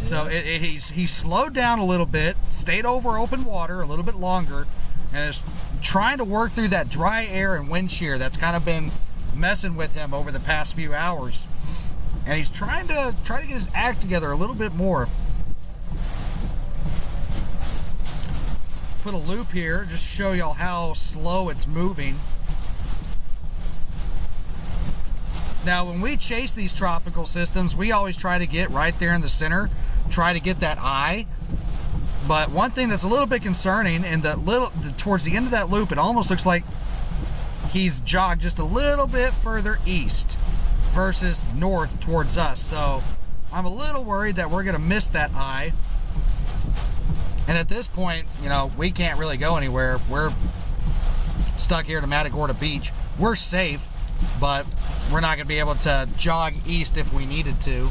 Yeah. So he's slowed down a little bit, stayed over open water a little bit longer, and is trying to work through that dry air and wind shear that's kind of been messing with him over the past few hours. And he's trying to get his act together a little bit more. Put a loop here just to show y'all how slow it's moving. Now, when we chase these tropical systems, we always try to get right there in the center, try to get that eye. But one thing that's a little bit concerning, and towards the end of that loop, it almost looks like he's jogged just a little bit further east versus north towards us. So I'm a little worried that we're going to miss that eye. And at this point, you know, we can't really go anywhere. We're stuck here to Matagorda Beach. We're safe, but we're not going to be able to jog east if we needed to.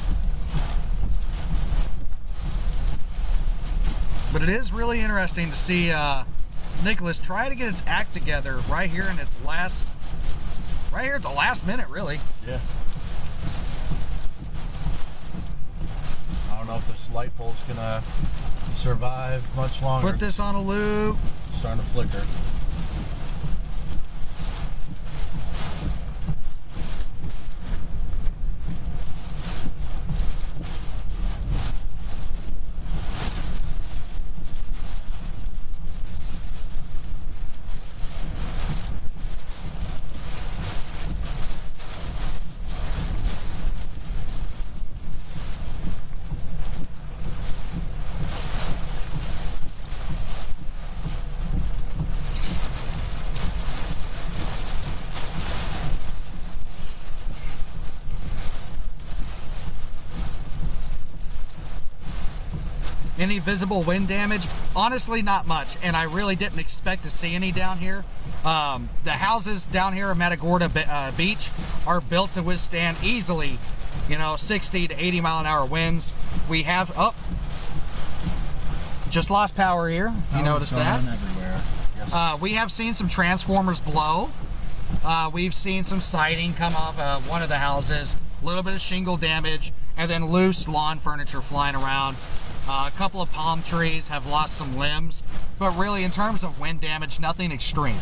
But it is really interesting to see Nicholas try to get its act together right here at the last minute, really. Yeah. I don't know if this light pole's gonna survive much longer. Put this on a loop. It's starting to flicker. Any visible wind damage? Honestly, not much, and I really didn't expect to see any down here. The houses down here at Matagorda Beach are built to withstand easily, 60 to 80 mile an hour winds. We have, just lost power here, if you noticed that. Everywhere. Yes. We have seen some transformers blow. We've seen some siding come off one of the houses, a little bit of shingle damage, and then loose lawn furniture flying around. A couple of palm trees have lost some limbs, but really in terms of wind damage, nothing extreme.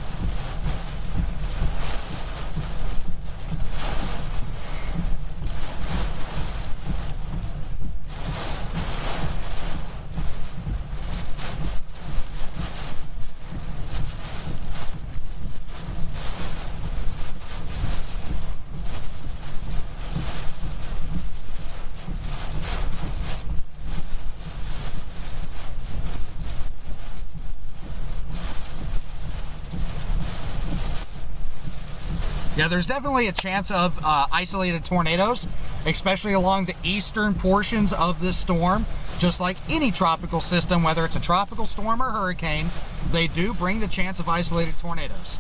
Yeah, there's definitely a chance of isolated tornadoes, especially along the eastern portions of this storm. Just like any tropical system, whether it's a tropical storm or hurricane, they do bring the chance of isolated tornadoes.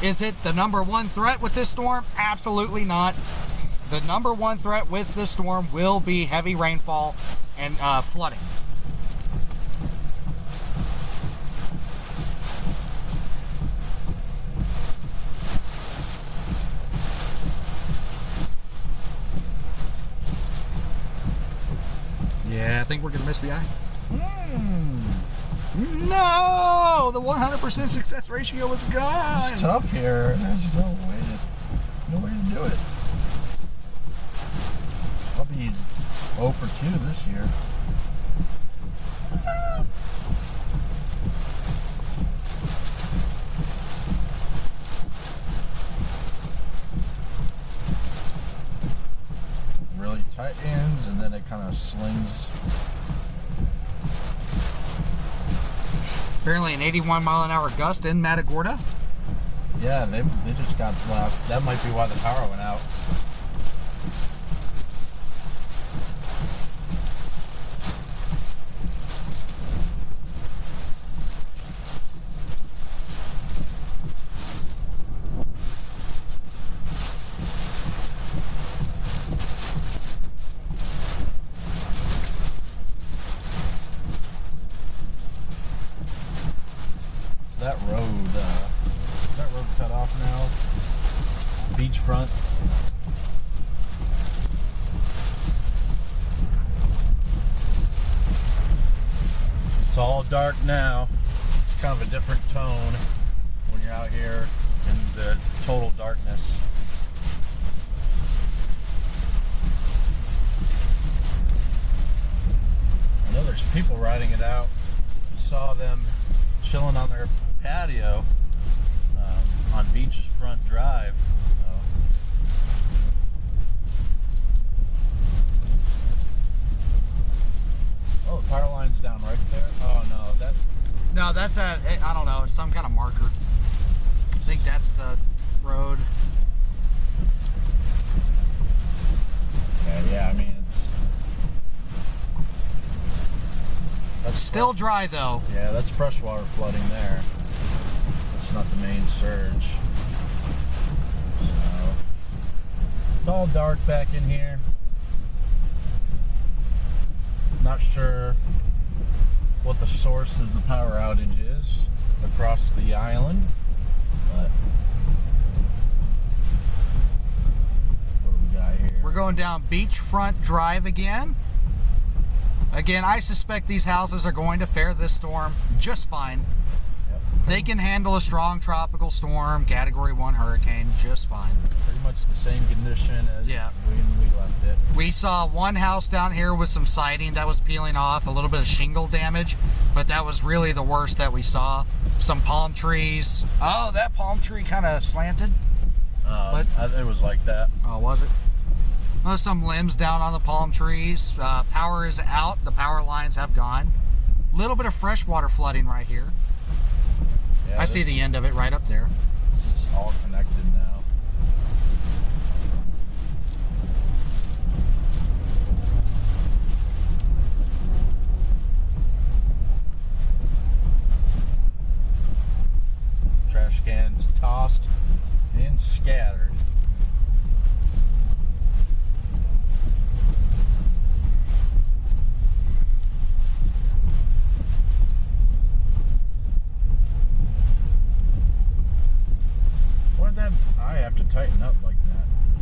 Is it the number one threat with this storm? Absolutely not. The number one threat with this storm will be heavy rainfall and flooding. Yeah, I think we're going to miss the eye. No! The 100% success ratio is gone! It's tough here. There's no way to do it. I'll be 0 for 2 this year. Really tight ends, and then it kind of slings. Apparently an 81 mile an hour gust in Matagorda. Yeah, they just got left. That might be why the power went out. beachfront. It's all dark now. It's kind of a different tone when you're out here in the total darkness. I know there's people riding it out. Saw them chilling on their patio on Beachfront Drive. Oh, the power line's down right there. Oh no, that's I don't know, it's some kind of marker. I think that's the road. yeah. I mean, that's Still dry though. Yeah, that's freshwater flooding there. It's not the main surge. So, it's all dark back in here. Not sure what the source of the power outage is across the island, but what do we got here? We're going down Beachfront Drive again. Again, I suspect these houses are going to fare this storm just fine. Yep. They can handle a strong tropical storm, Category 1 hurricane, just fine. Pretty much the same condition as when we left it. We saw one house down here with some siding that was peeling off, a little bit of shingle damage, but that was really the worst that we saw. Some palm trees. Oh, that palm tree kind of slanted. It was like that. Oh, was it? Some limbs down on the palm trees. Power is out. The power lines have gone. A little bit of freshwater flooding right here. Yeah, I see the end of it right up there. It's all connected now. Trash cans tossed and scattered. I have to tighten up like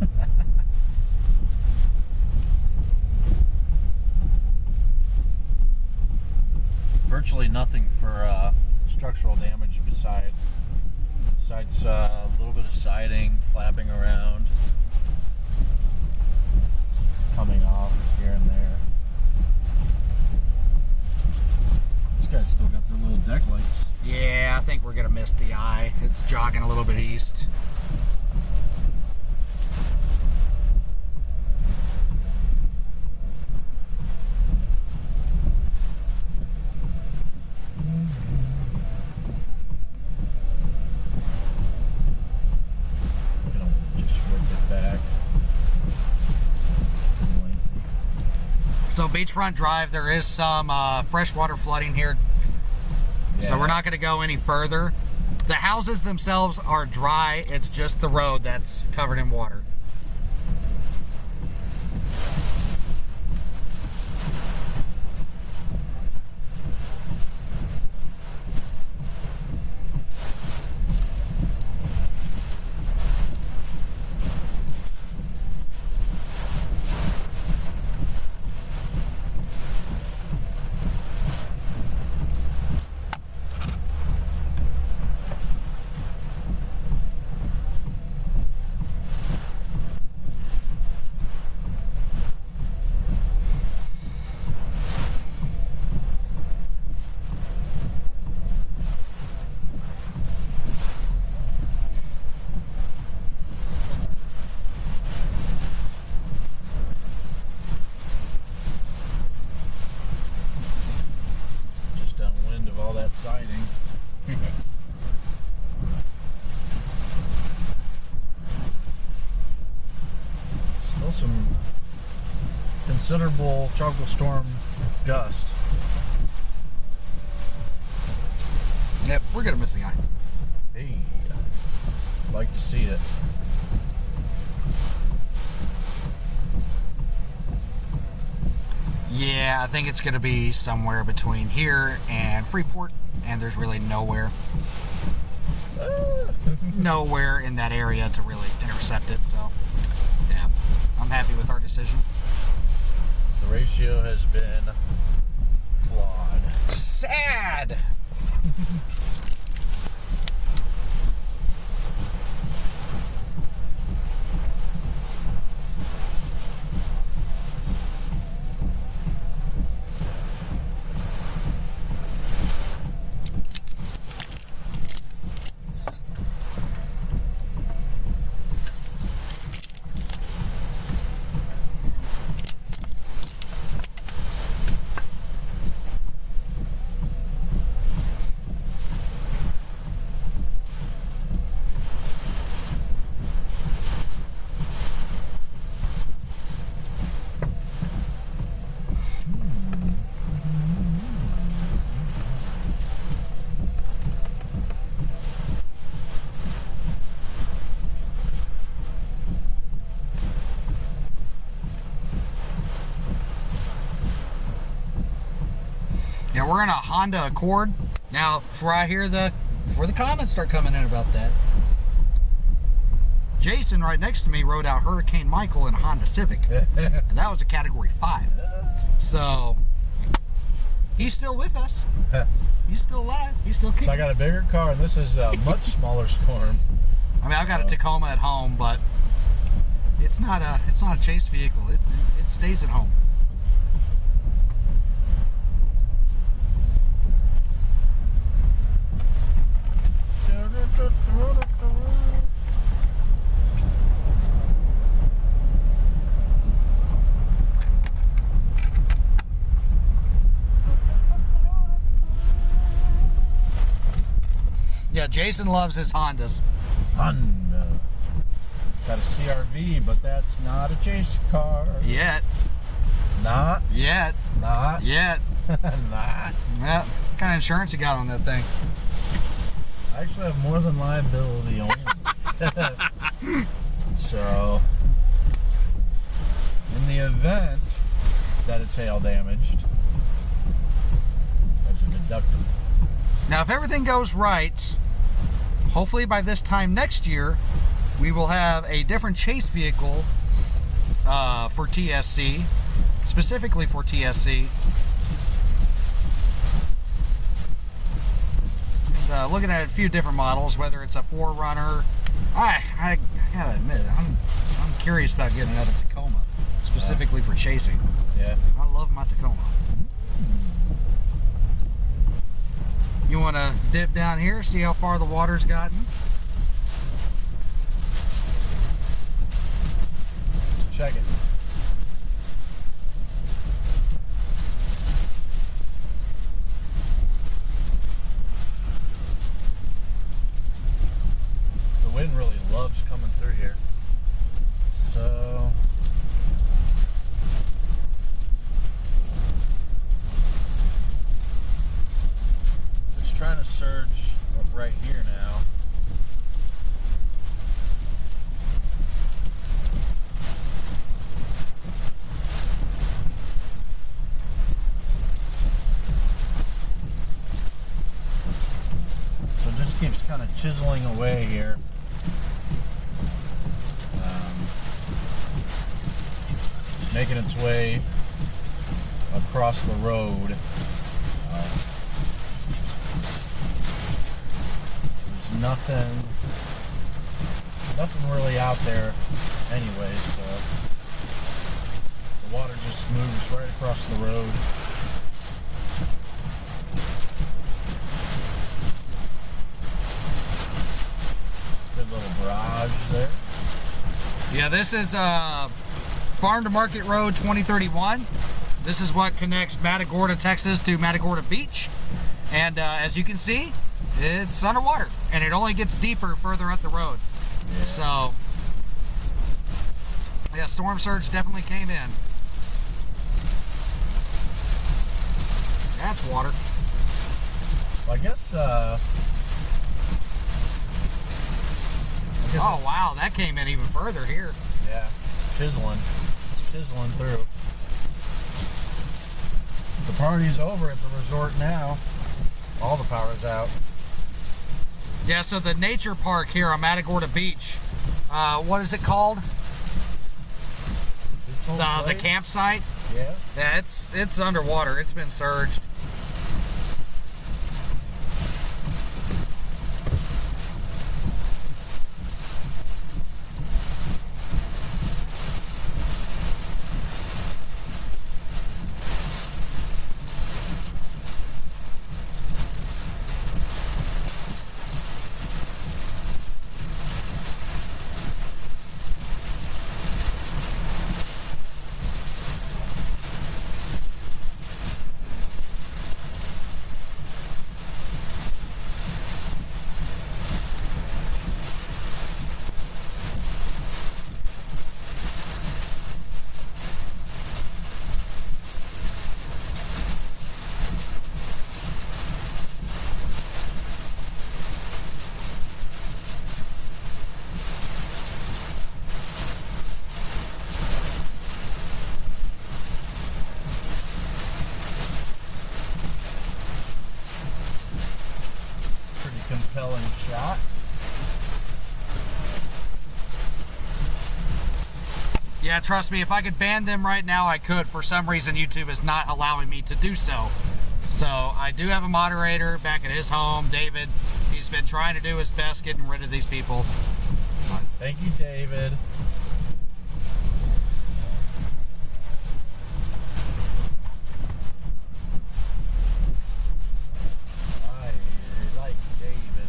that. Virtually nothing for structural damage besides a little bit of siding flapping around, coming off here and there. This guy's still got their little deck lights. Yeah, I think we're going to miss the eye. It's jogging a little bit east. So Beachfront Drive, there is some freshwater flooding here. Yeah. So we're not going to go any further. The houses themselves are dry. It's just the road that's covered in water. Some considerable tropical storm gust. Yep, we're gonna miss the eye. Hey, like to see it. Yeah, I think it's gonna be somewhere between here and Freeport, and there's really nowhere. nowhere in that area to really intercept it. So, yeah, I'm happy with our decision. The ratio has been flawed. Sad. Yeah, we're in a Honda Accord. Now, before the comments start coming in about that, Jason right next to me rode out Hurricane Michael in a Honda Civic. And that was a Category 5. So, he's still with us. He's still alive. He's still kicking. So I got a bigger car, and this is a much smaller storm. I mean, I've got a Tacoma at home, but it's not a chase vehicle. It stays at home. Yeah, Jason loves his Hondas. Honda. Got a CRV, but that's not a chase car. Yet. Not. Yet. Not. Yet. Not. Yeah. What kind of insurance you got on that thing? I actually have more than liability only. So, in the event that it's hail damaged, there's a deductible. Now, if everything goes right, hopefully by this time next year, we will have a different chase vehicle for TSC, specifically for TSC. And, looking at a few different models, whether it's a 4Runner. I gotta admit, I'm curious about getting another Tacoma, specifically for chasing. Yeah. I love my Tacoma. You want to dip down here, see how far the water's gotten? Check it. The wind really loves coming through here. So it's trying to surge up right here now. So it just keeps kind of chiseling away here. Making its way across the road. There's nothing really out there anyway, so the water just moves right across the road. Good little barrage there. Yeah, this is Farm to Market Road 2031. This is what connects Matagorda, Texas to Matagorda Beach. And as you can see, it's underwater. And it only gets deeper further up the road. Yeah. So, yeah, storm surge definitely came in. That's water. Well, I guess Oh, wow, that came in even further here. yeah, chiseling. It's chiseling through. The party's over at the resort now. All the power's out. Yeah, so the nature park here on Matagorda Beach, what is it called? This whole The place? campsite? Yeah. Yeah, it's underwater. It's been surged. Compelling shot. Yeah, trust me, if I could ban them right now, I could. For some reason, YouTube is not allowing me to do so. So I do have a moderator back at his home, David. He's been trying to do his best getting rid of these people. But Thank you, David. I like David.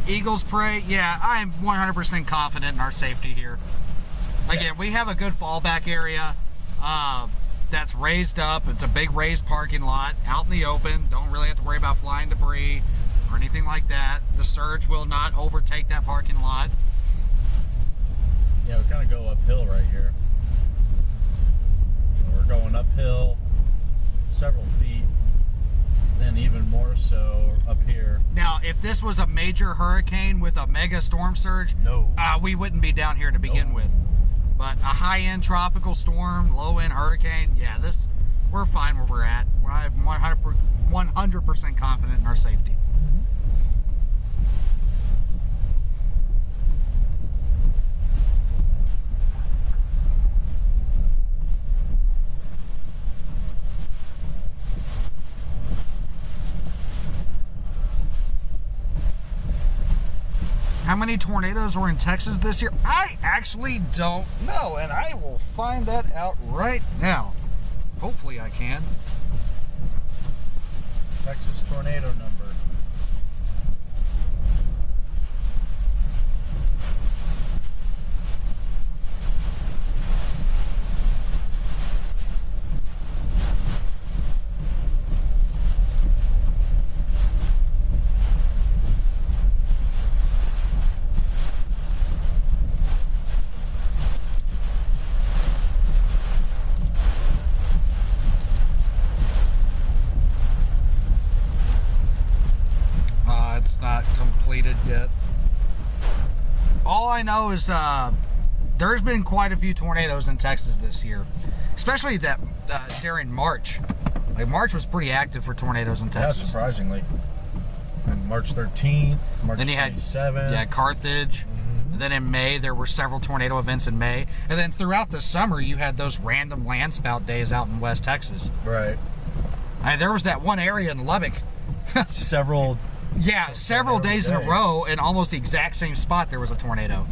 Eagles prey, yeah, I am 100% confident in our safety here. Again, we have a good fallback area that's raised up. It's a big raised parking lot out in the open. Don't really have to worry about flying debris or anything like that. The surge will not overtake that parking lot. Yeah, we kind of go uphill right here. So we're going uphill several feet, then even more so up here. Now, if this was a major hurricane with a mega storm surge, No. we wouldn't be down here to begin No. with. But a high-end tropical storm, low-end hurricane, yeah, we're fine where we're at. I'm 100% confident in our safety. How many tornadoes were in Texas this year? I actually don't know, and I will find that out right now. Hopefully I can. Texas tornado number. It's not completed yet. All I know is there's been quite a few tornadoes in Texas this year, especially that during March. Like March was pretty active for tornadoes in Yeah, Texas. surprisingly. And March 13th, March Then you had 27th. Carthage. And then in May there were several tornado events in May, and then throughout the summer you had those random landspout days out in West Texas. Right. There was that one area in Lubbock. Several. Yeah, several every days in a day. row, in almost the exact same spot, there was a tornado.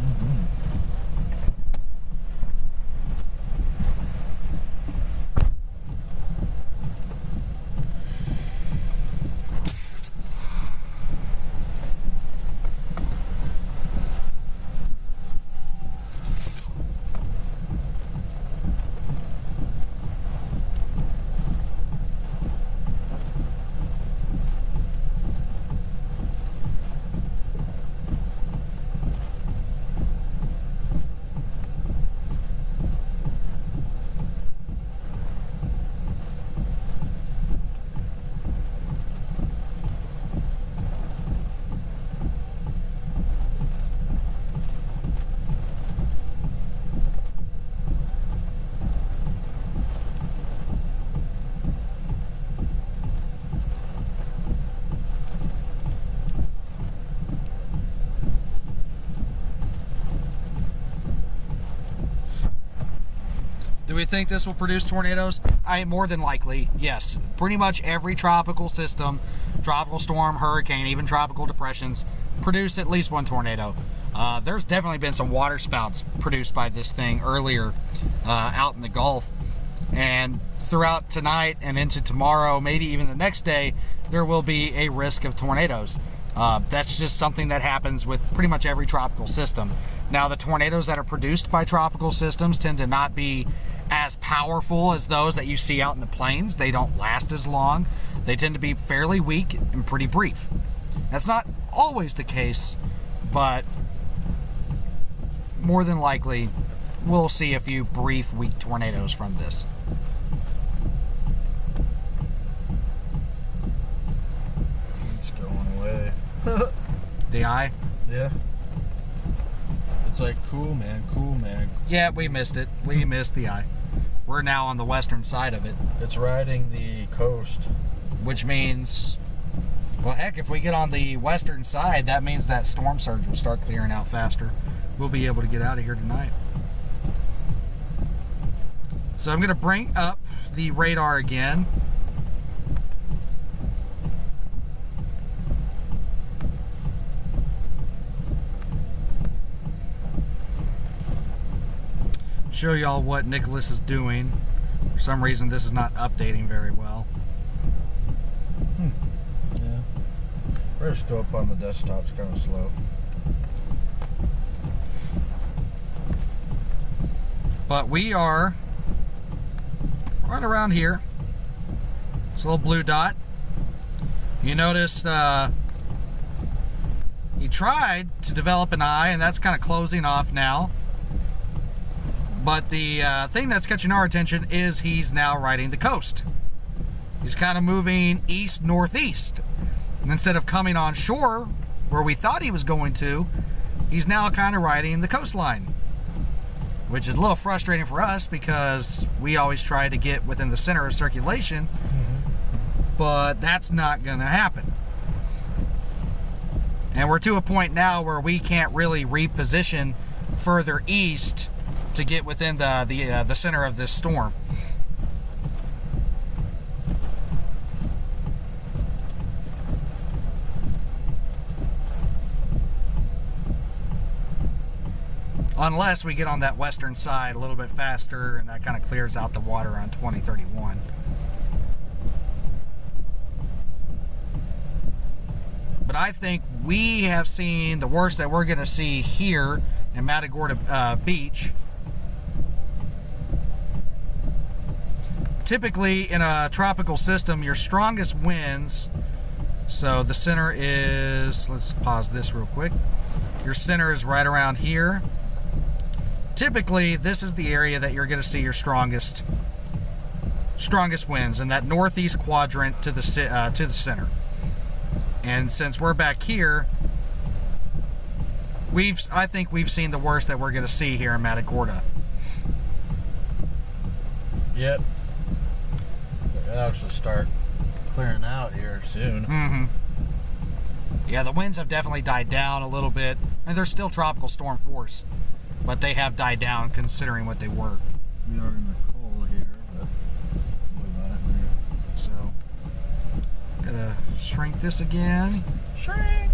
we think this will produce tornadoes? More than likely, yes. Pretty much every tropical system, tropical storm, hurricane, even tropical depressions, produce at least one tornado. There's definitely been some water spouts produced by this thing earlier out in the Gulf. And throughout tonight and into tomorrow, maybe even the next day, there will be a risk of tornadoes. That's just something that happens with pretty much every tropical system. Now, the tornadoes that are produced by tropical systems tend to not be as powerful as those that you see out in the plains. They don't last as long. They tend to be fairly weak and pretty brief. That's not always the case, but more than likely, we'll see a few brief, weak tornadoes from this. It's going away. The eye? Yeah. It's like, cool, man, cool, man. Yeah, we missed it. We missed the eye. We're now on the western side of it. It's riding the coast. Which means, well, heck, if we get on the western side, that means that storm surge will start clearing out faster. We'll be able to get out of here tonight. So I'm going to bring up the radar again. Show y'all what Nicholas is doing. For some reason, this is not updating very well. Yeah. Periscope on the desktop's kind of slow. But we are right around here. It's a little blue dot. You notice he tried to develop an eye, and that's kind of closing off now. But the thing that's catching our attention is he's now riding the coast. He's kind of moving east-northeast. Instead of coming on shore, where we thought he was going to, he's now kind of riding the coastline. Which is a little frustrating for us because we always try to get within the center of circulation. But that's not going to happen. And we're to a point now where we can't really reposition further east to get within the center of this storm. Unless we get on that western side a little bit faster, and that kind of clears out the water on 2031. But I think we have seen the worst that we're going to see here in Matagorda Beach. Typically, in a tropical system, your strongest winds, so the center is, let's pause this real quick. Your center is right around here. Typically, this is the area that you're going to see your strongest winds, in that northeast quadrant to the center. And since we're back here, I think we've seen the worst that we're going to see here in Matagorda. Yep. It'll actually start clearing out here soon. Mm-hmm. Yeah, the winds have definitely died down a little bit, and they're still tropical storm force, but they have died down considering what they were. We are in the cold here, but what about it? So, gotta shrink this again. Shrink!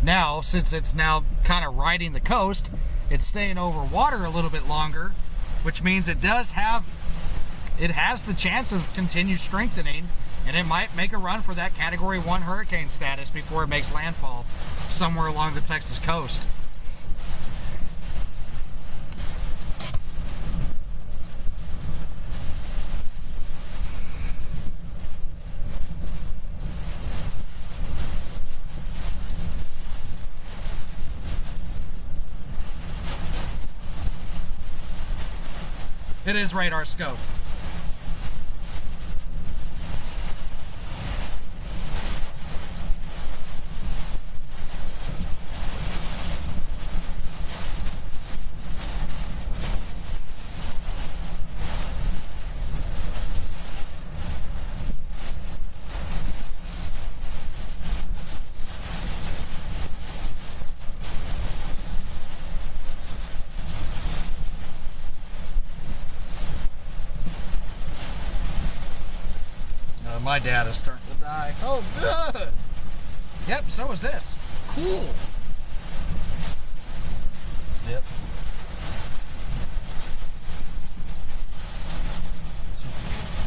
Now, since it's now kind of riding the coast, it's staying over water a little bit longer, which means it has the chance of continued strengthening, and it might make a run for that Category 1 hurricane status before it makes landfall somewhere along the Texas coast. It is radar scope. My data is starting to die. Oh, good. Yep, so is this. Cool. Yep.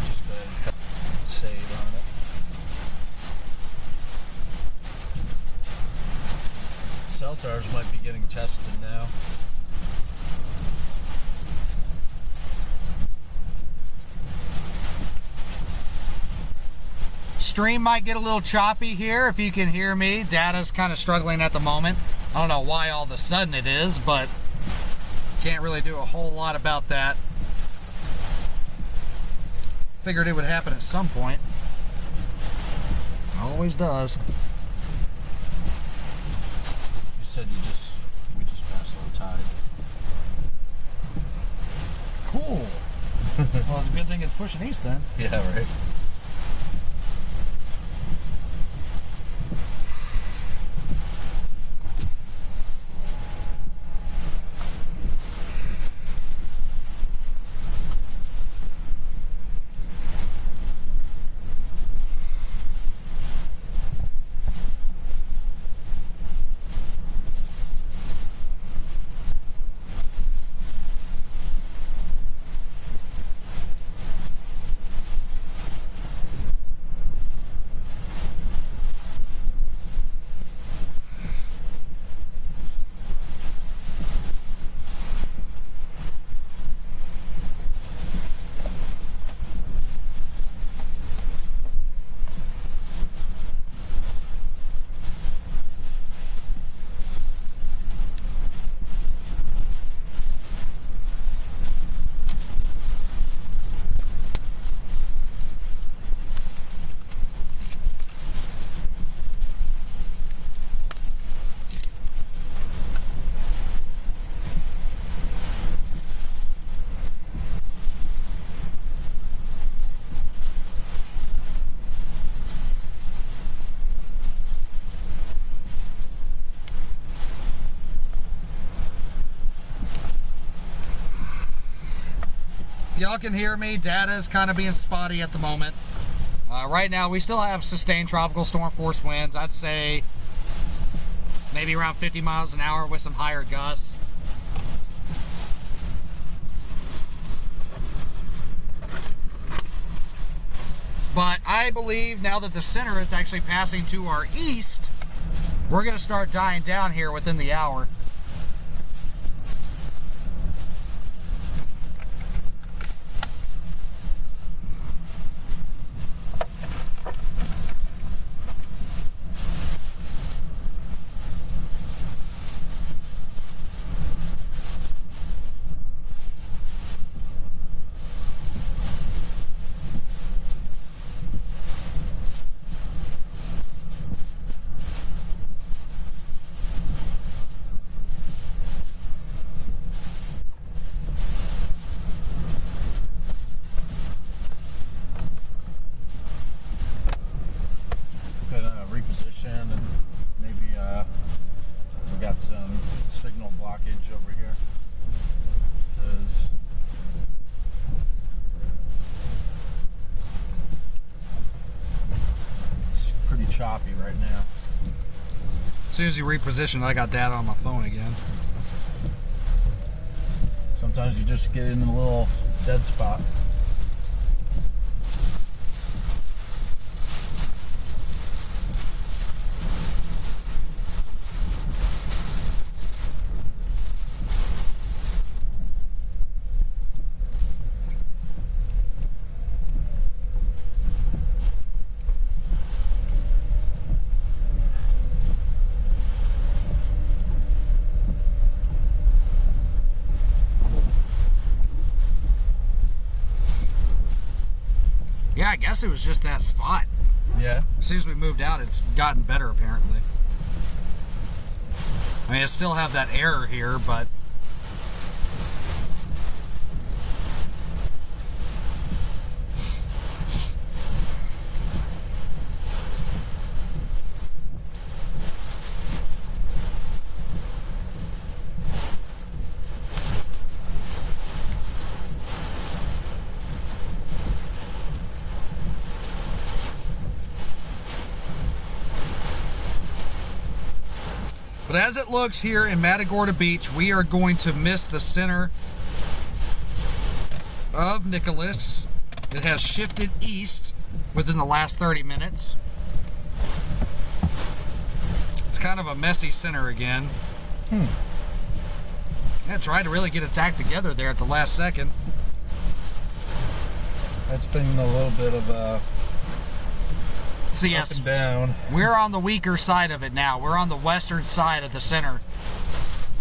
Just go ahead and save on it. Cell towers might be getting tested now. Stream might get a little choppy here if you can hear me. Data's kind of struggling at the moment. I don't know why all of a sudden it is, but can't really do a whole lot about that. Figured it would happen at some point. Always does. You said we just passed low tide. Cool. Well, it's a good thing it's pushing east then. Yeah, right. Y'all can hear me. Data is kind of being spotty at the moment. Right now, we still have sustained tropical storm force winds. I'd say maybe around 50 miles an hour with some higher gusts. But I believe now that the center is actually passing to our east, we're going to start dying down here within the hour. Reposition and maybe we got some signal blockage over here because it's pretty choppy right now. As soon as you reposition, I got data on my phone again. Sometimes you just get in a little dead spot. Yeah, I guess it was just that spot. Yeah. As soon as we moved out, it's gotten better, apparently. I mean, I still have that error here, but... But as it looks here in Matagorda Beach, we are going to miss the center of Nicholas. It has shifted east within the last 30 minutes. It's kind of a messy center again. Yeah, tried to really get its act together there at the last second. It's been a little bit of a So up yes, and down. we're on the weaker side of it now. We're on the western side of the center.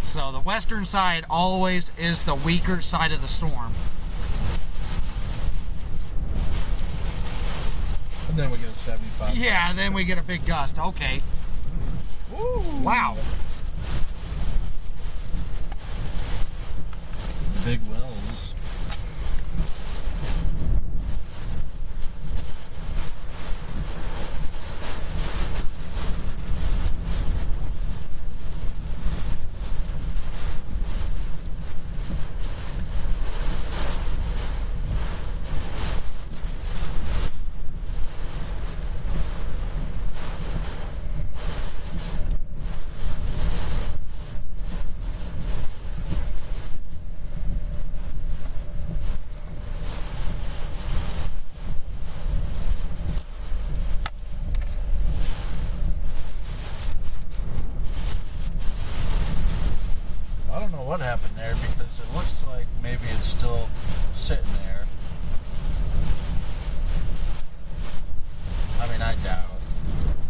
So the western side always is the weaker side of the storm. And then we get a 75. Yeah, then we get a big gust. Okay. Woo. Wow. Big wells. I don't know what happened there because it looks like maybe it's still sitting there. I mean, I doubt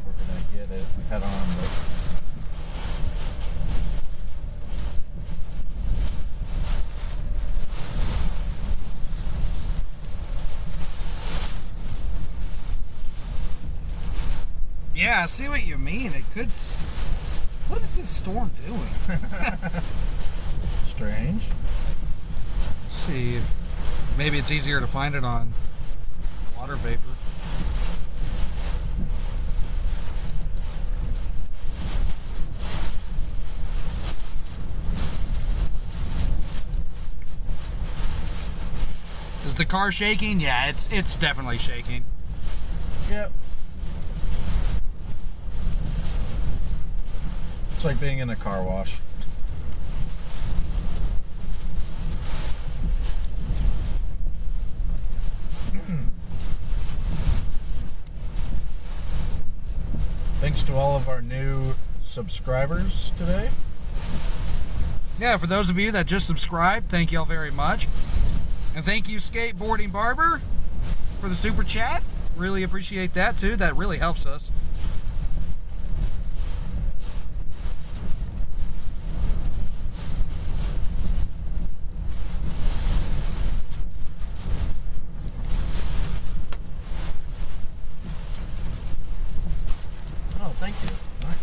we're gonna get it head on, but Yeah, I see what you mean. It could. What is this storm doing? strange. Let's see if maybe it's easier to find it on water vapor. Is the car shaking? Yeah, it's definitely shaking. Yep. It's like being in a car wash. Thanks to all of our new subscribers today. Yeah, for those of you that just subscribed, thank y'all very much. And thank you, Skateboarding Barber, for the super chat. Really appreciate that too. That really helps us. Oh, thank you. Nice.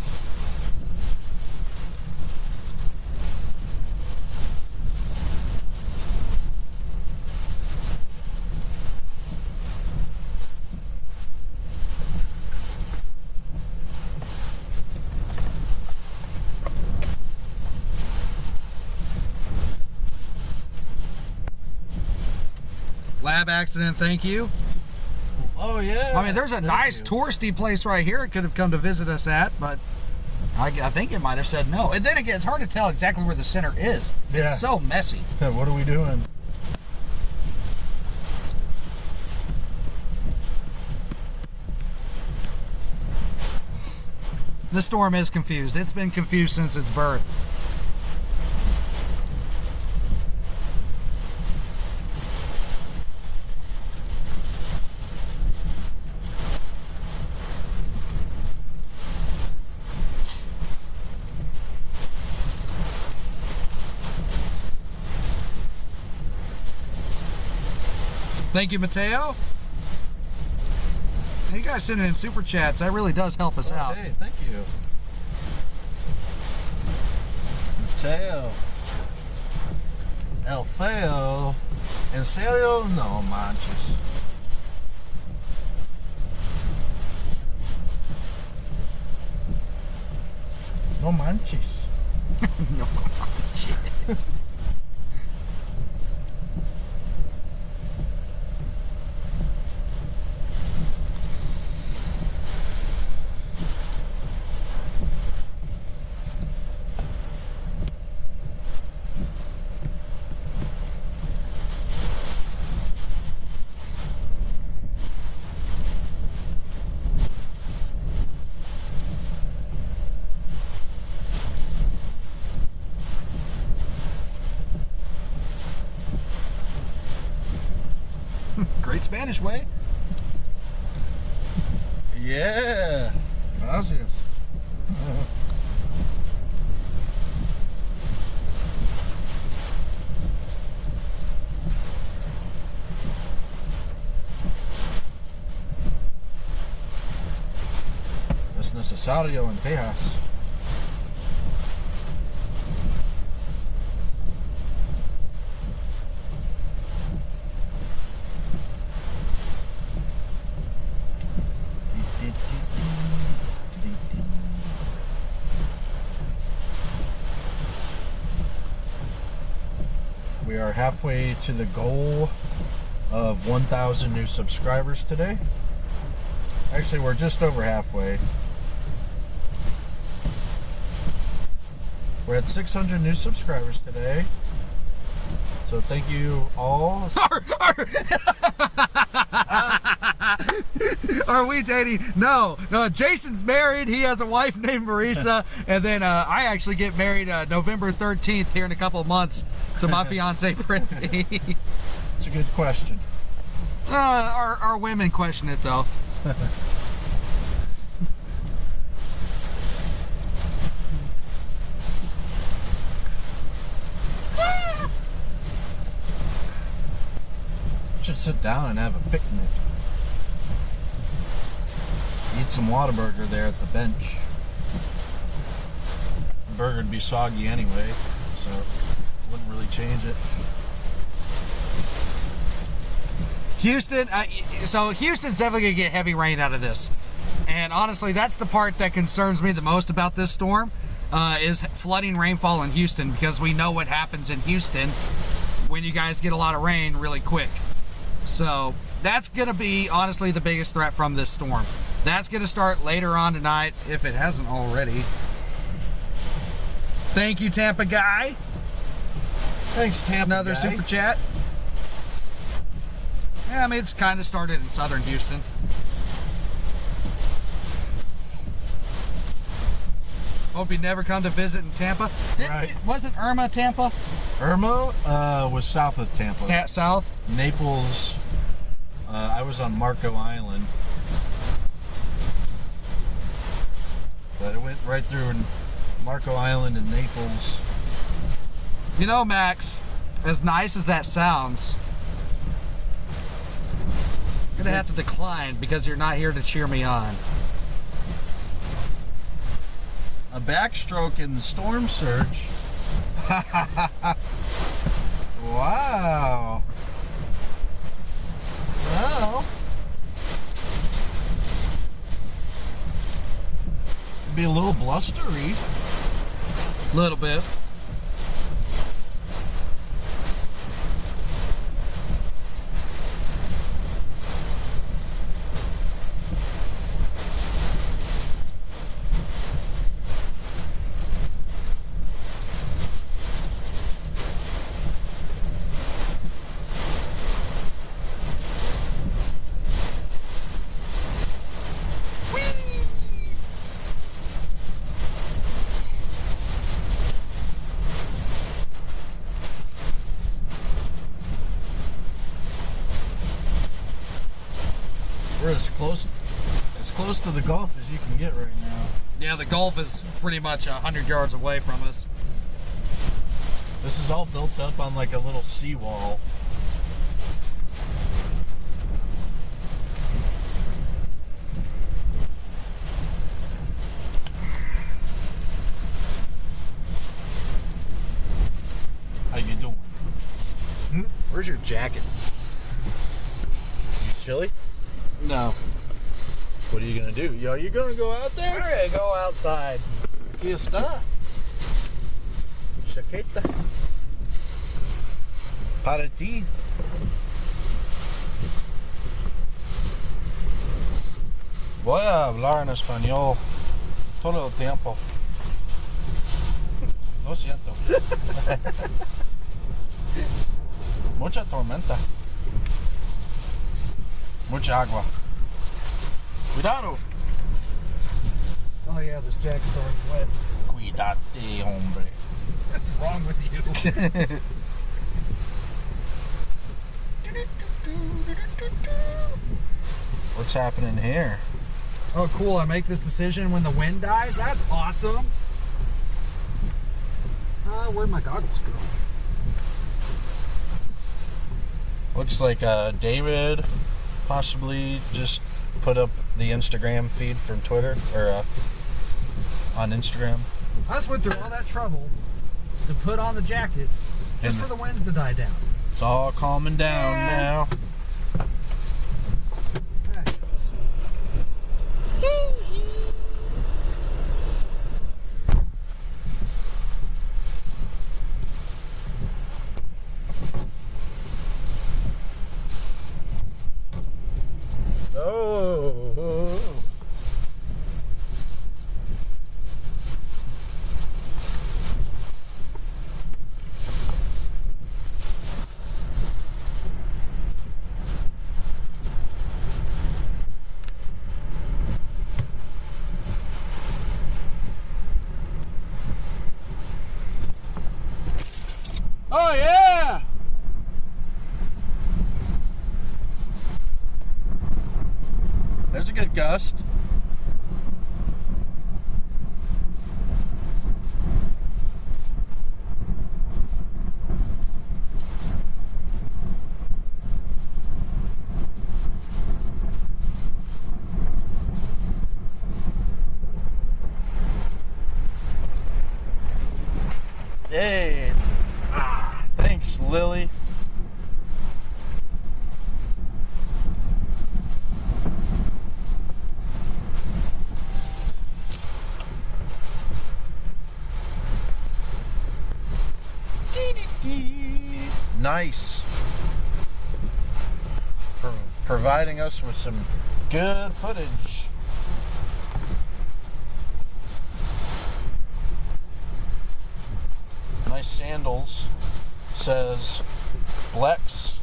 Lab accident, thank you. Oh yeah. I mean, there's a Thank nice you. touristy place right here it could have come to visit us at, but I think it might have said no. And then again, it's hard to tell exactly where the center is. Yeah. It's so messy. What are we doing? The storm is confused. It's been confused since its birth. Thank you, Mateo. Hey, you guys sending in super chats. That really does help us out. Hey, thank you. Mateo. El feo. En serio? No manches. No manches. No shit. Great Spanish way. Yeah. Gracias. Es necesario en Texas. We are halfway to the goal of 1,000 new subscribers today. Actually, we're just over halfway. We're at 600 new subscribers today. So thank you all. Are we dating? No. Jason's married. He has a wife named Marisa. And then I actually get married November 13th here in a couple of months to my fiance, Brittany. It's a good question. Our women question it, though. Should sit down and have a picnic. Eat some Whataburger there at the bench. The burger would be soggy anyway, so wouldn't really change it. Houston, so Houston's definitely going to get heavy rain out of this. And honestly, that's the part that concerns me the most about this storm, is flooding rainfall in Houston, because we know what happens in Houston when you guys get a lot of rain really quick. So that's going to be, honestly, the biggest threat from this storm. That's going to start later on tonight, if it hasn't already. Thank you, Tampa guy. Thanks, Tampa Another guy. super chat. Yeah, I mean, it's kind of started in southern Houston. Hope you never come to visit in Tampa. Right. Wasn't Irma Tampa? Irma was south of Tampa. South? Naples. I was on Marco Island. But it went right through Marco Island and Naples. You know, Max, as nice as that sounds, I'm going to have to decline because you're not here to cheer me on. A backstroke in the storm surge. Wow. Well, be a little blustery. A little bit. We're as close to the Gulf as you can get right now. Yeah, the Gulf is pretty much 100 yards away from us. This is all built up on like a little seawall. How you doing? Where's your jacket? You chilly? No. What are you gonna do? Yo, you gonna go out there? We're going to go outside. Aquí está. Chaqueta. Para ti. Voy a hablar en español todo el tiempo. Lo siento. Mucha tormenta. Mucha agua. Cuidado. Oh yeah, this jacket's already wet. Cuidate, hombre. What's wrong with you? What's happening here? Oh, cool. I make this decision when the wind dies? That's awesome. Where'd my goggles go? Looks like David possibly just put up the Instagram feed from Twitter, or on Instagram. I just went through all that trouble to put on the jacket just for the winds to die down. It's all calming down now. Oh. Oh yeah! There's a good gust. Yay! Thanks, Lily. Nice. Providing us with some good footage. Nice sandals. Says Blex.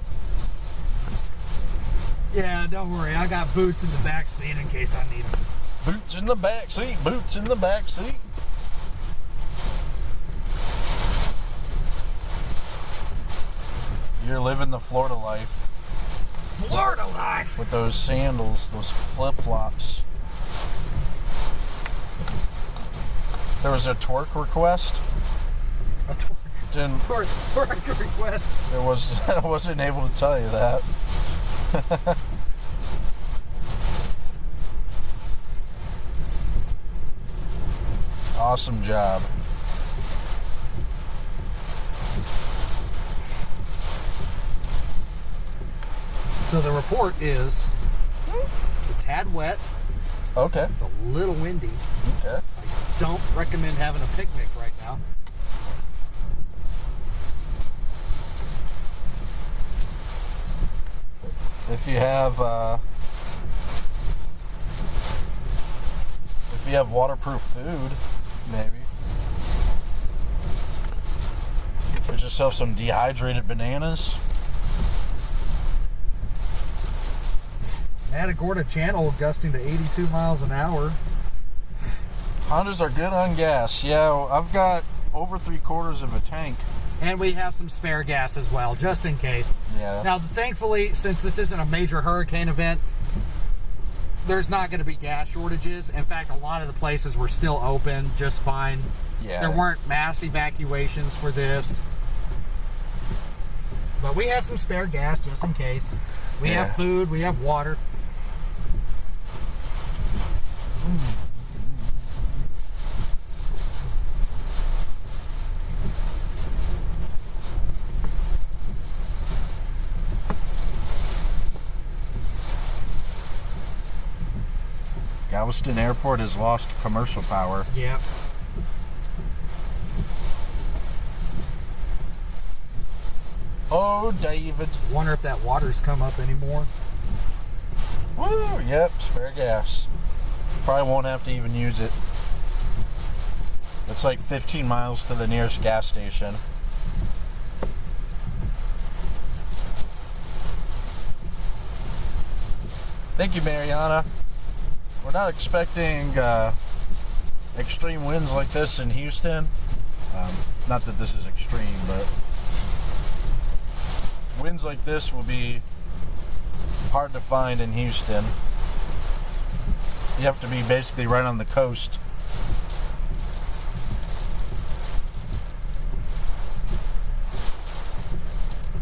Yeah, don't worry. I got boots in the back seat in case I need them. Boots in the back seat. Boots in the back seat. You're living the Florida life. Florida life! With those sandals, those flip-flops. There was a twerk request. A twerk Didn't request. I wasn't able to tell you that. Awesome job. So the report is it's a tad wet. Okay. It's a little windy. Okay. I don't recommend having a picnic right now. If you have waterproof food, maybe. Get yourself some dehydrated bananas. Matagorda Channel gusting to 82 miles an hour. Hondas are good on gas. Yeah, I've got over 3/4 of a tank. And we have some spare gas as well, just in case. Yeah. Now, thankfully, since this isn't a major hurricane event, there's not going to be gas shortages. In fact, a lot of the places were still open just fine. Yeah. There weren't mass evacuations for this. But we have some spare gas just in case. We have food, we have water. Galveston Airport has lost commercial power. Yep. Oh, David. Wonder if that water's come up anymore. Woo, yep, spare gas. Probably won't have to even use it. It's like 15 miles to the nearest gas station. Thank you, Mariana. We're not expecting extreme winds like this in Houston. Not that this is extreme, but winds like this will be hard to find in Houston. You have to be basically right on the coast.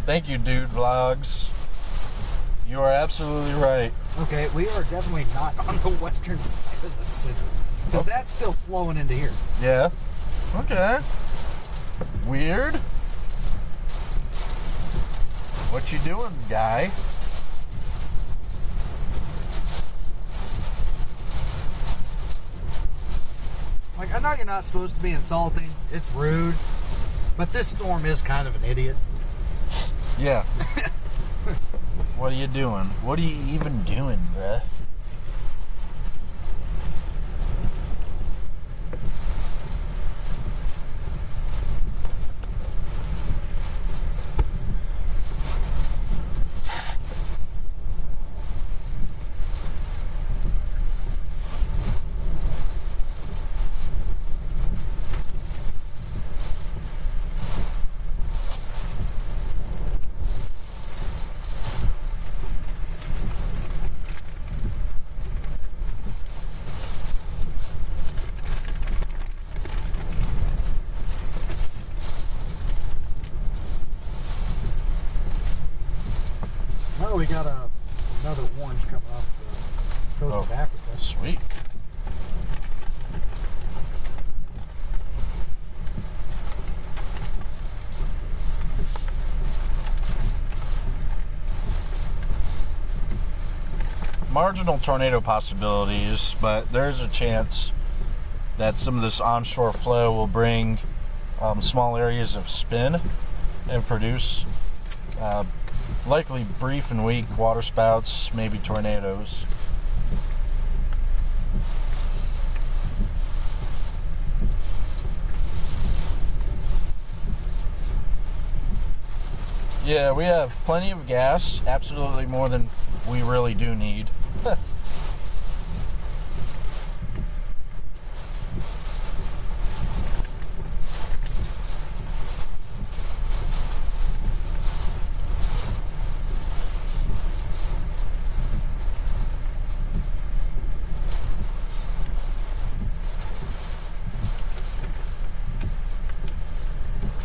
Thank you, Dude Vlogs. You are absolutely right. Okay, we are definitely not on the western side of the city. Because that's still flowing into here. Yeah. Okay. Weird. What you doing, guy? Like, I know you're not supposed to be insulting. It's rude. But this storm is kind of an idiot. Yeah. What are you doing? What are you even doing, bruh? Oh, we got another orange coming off the coast of Africa. Sweet. Marginal tornado possibilities, but there's a chance that some of this onshore flow will bring small areas of spin and produce likely brief and weak water spouts, maybe tornadoes. Yeah, we have plenty of gas, absolutely more than we really do need.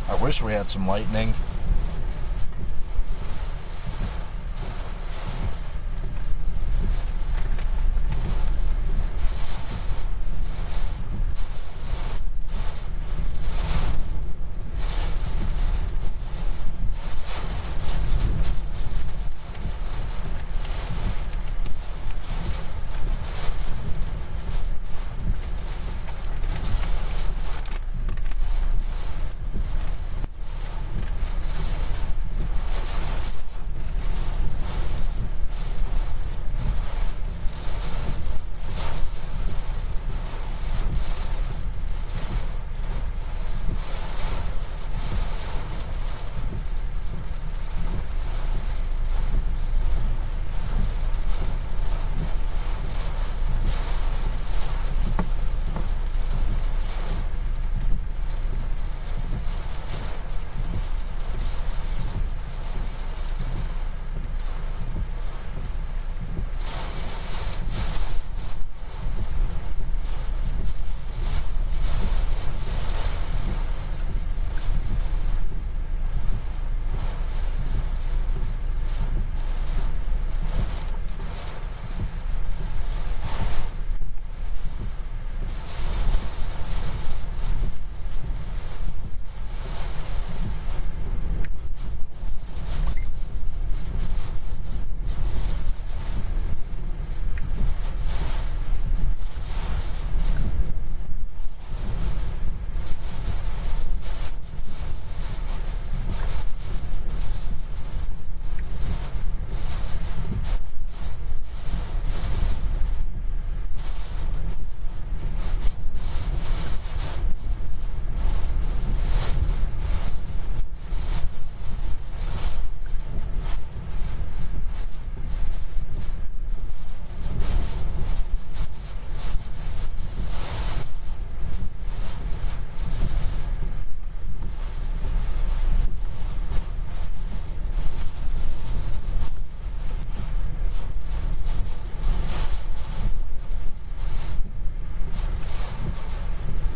I wish we had some lightning.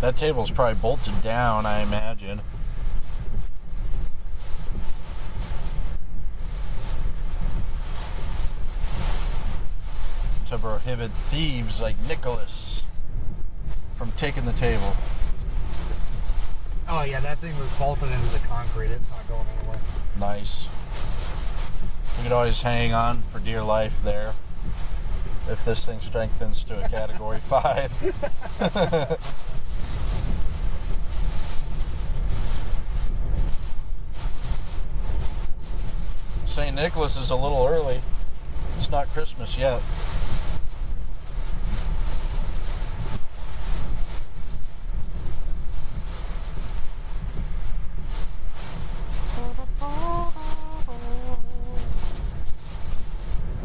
That table's probably bolted down, I imagine. To prohibit thieves like Nicholas from taking the table. Oh yeah, that thing was bolted into the concrete. It's not going anywhere. Nice. We could always hang on for dear life there if this thing strengthens to a category 5. St. Nicholas is a little early. It's not Christmas yet.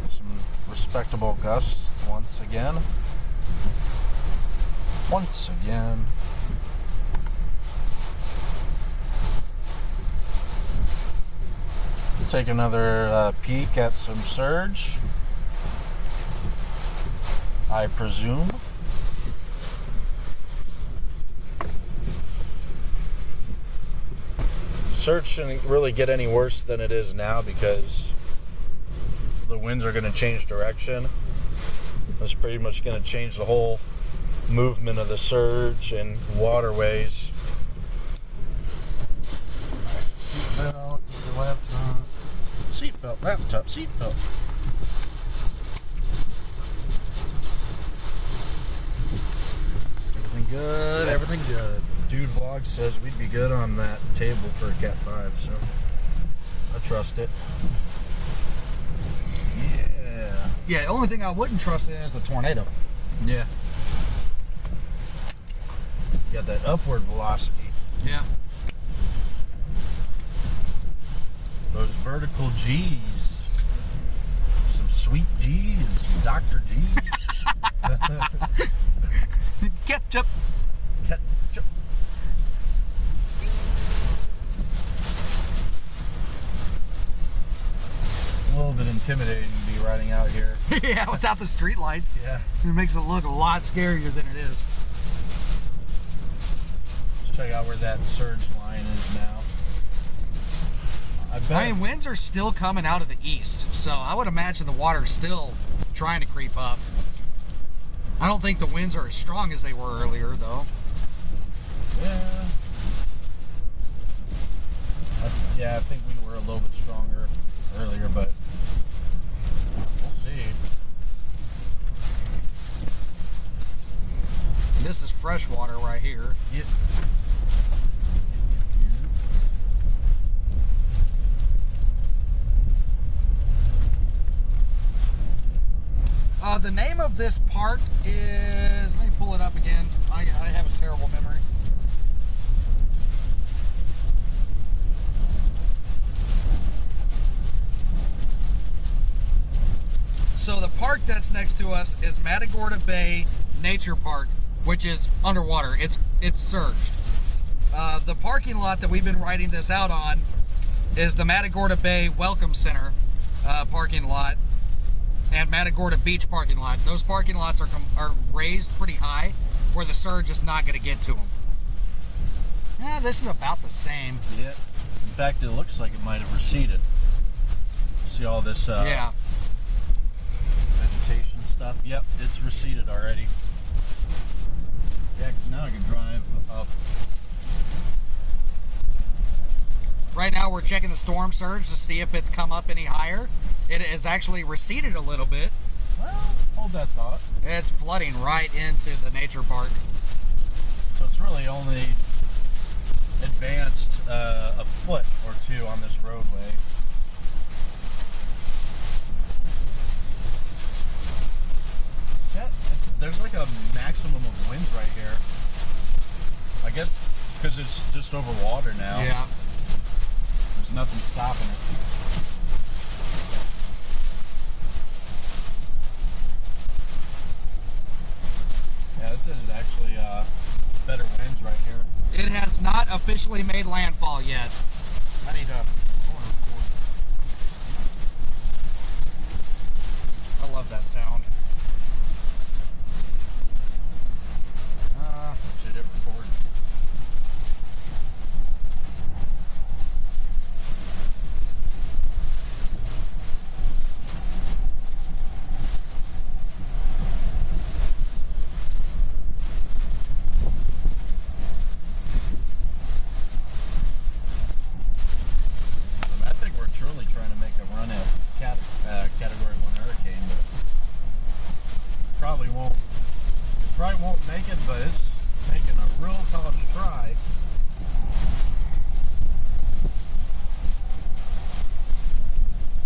Some respectable gusts once again. Once again. Take another peek at some surge, I presume. Surge shouldn't really get any worse than it is now because the winds are going to change direction. That's pretty much going to change the whole movement of the surge and waterways. Seatbelt, your laptop. Seatbelt, laptop, seatbelt. Everything good, everything good. Dude Vlog says we'd be good on that table for a Cat 5, so I trust it. Yeah. Yeah, the only thing I wouldn't trust in is a tornado. Yeah. You got that upward velocity. Yeah. Those vertical G's. Some sweet G and some Dr. G. Ketchup. Ketchup. A little bit intimidating to be riding out here. Yeah, without the street lights. Yeah. It makes it look a lot scarier than it is. Let's check out where that surge line is now. I mean, winds are still coming out of the east, so I would imagine the water's still trying to creep up. I don't think the winds are as strong as they were earlier, though. Yeah. I think we were a little bit stronger earlier, but we'll see. This is fresh water right here. Yep. The name of this park is... Let me pull it up again. I have a terrible memory. So the park that's next to us is Matagorda Bay Nature Park, which is underwater. It's surged. The parking lot that we've been riding this out on is the Matagorda Bay Welcome Center parking lot and Matagorda Beach parking lot. Those parking lots are raised pretty high where the surge is not going to get to them. Yeah, this is about the same. Yeah. In fact, it looks like it might have receded. See all this Yeah. vegetation stuff? Yep, it's receded already. Yeah, because now I can drive up. Right now we're checking the storm surge to see if it's come up any higher. It has actually receded a little bit. Well, hold that thought. It's flooding right into the nature park. So it's really only advanced a foot or two on this roadway. Yeah, there's like a maximum of winds right here. I guess because it's just over water now. Yeah. There's nothing stopping it. Yeah, this is actually better winds right here. It has not officially made landfall yet. I need to corner record. I love that sound. Should hit record. probably won't make it, but it's making a real college try.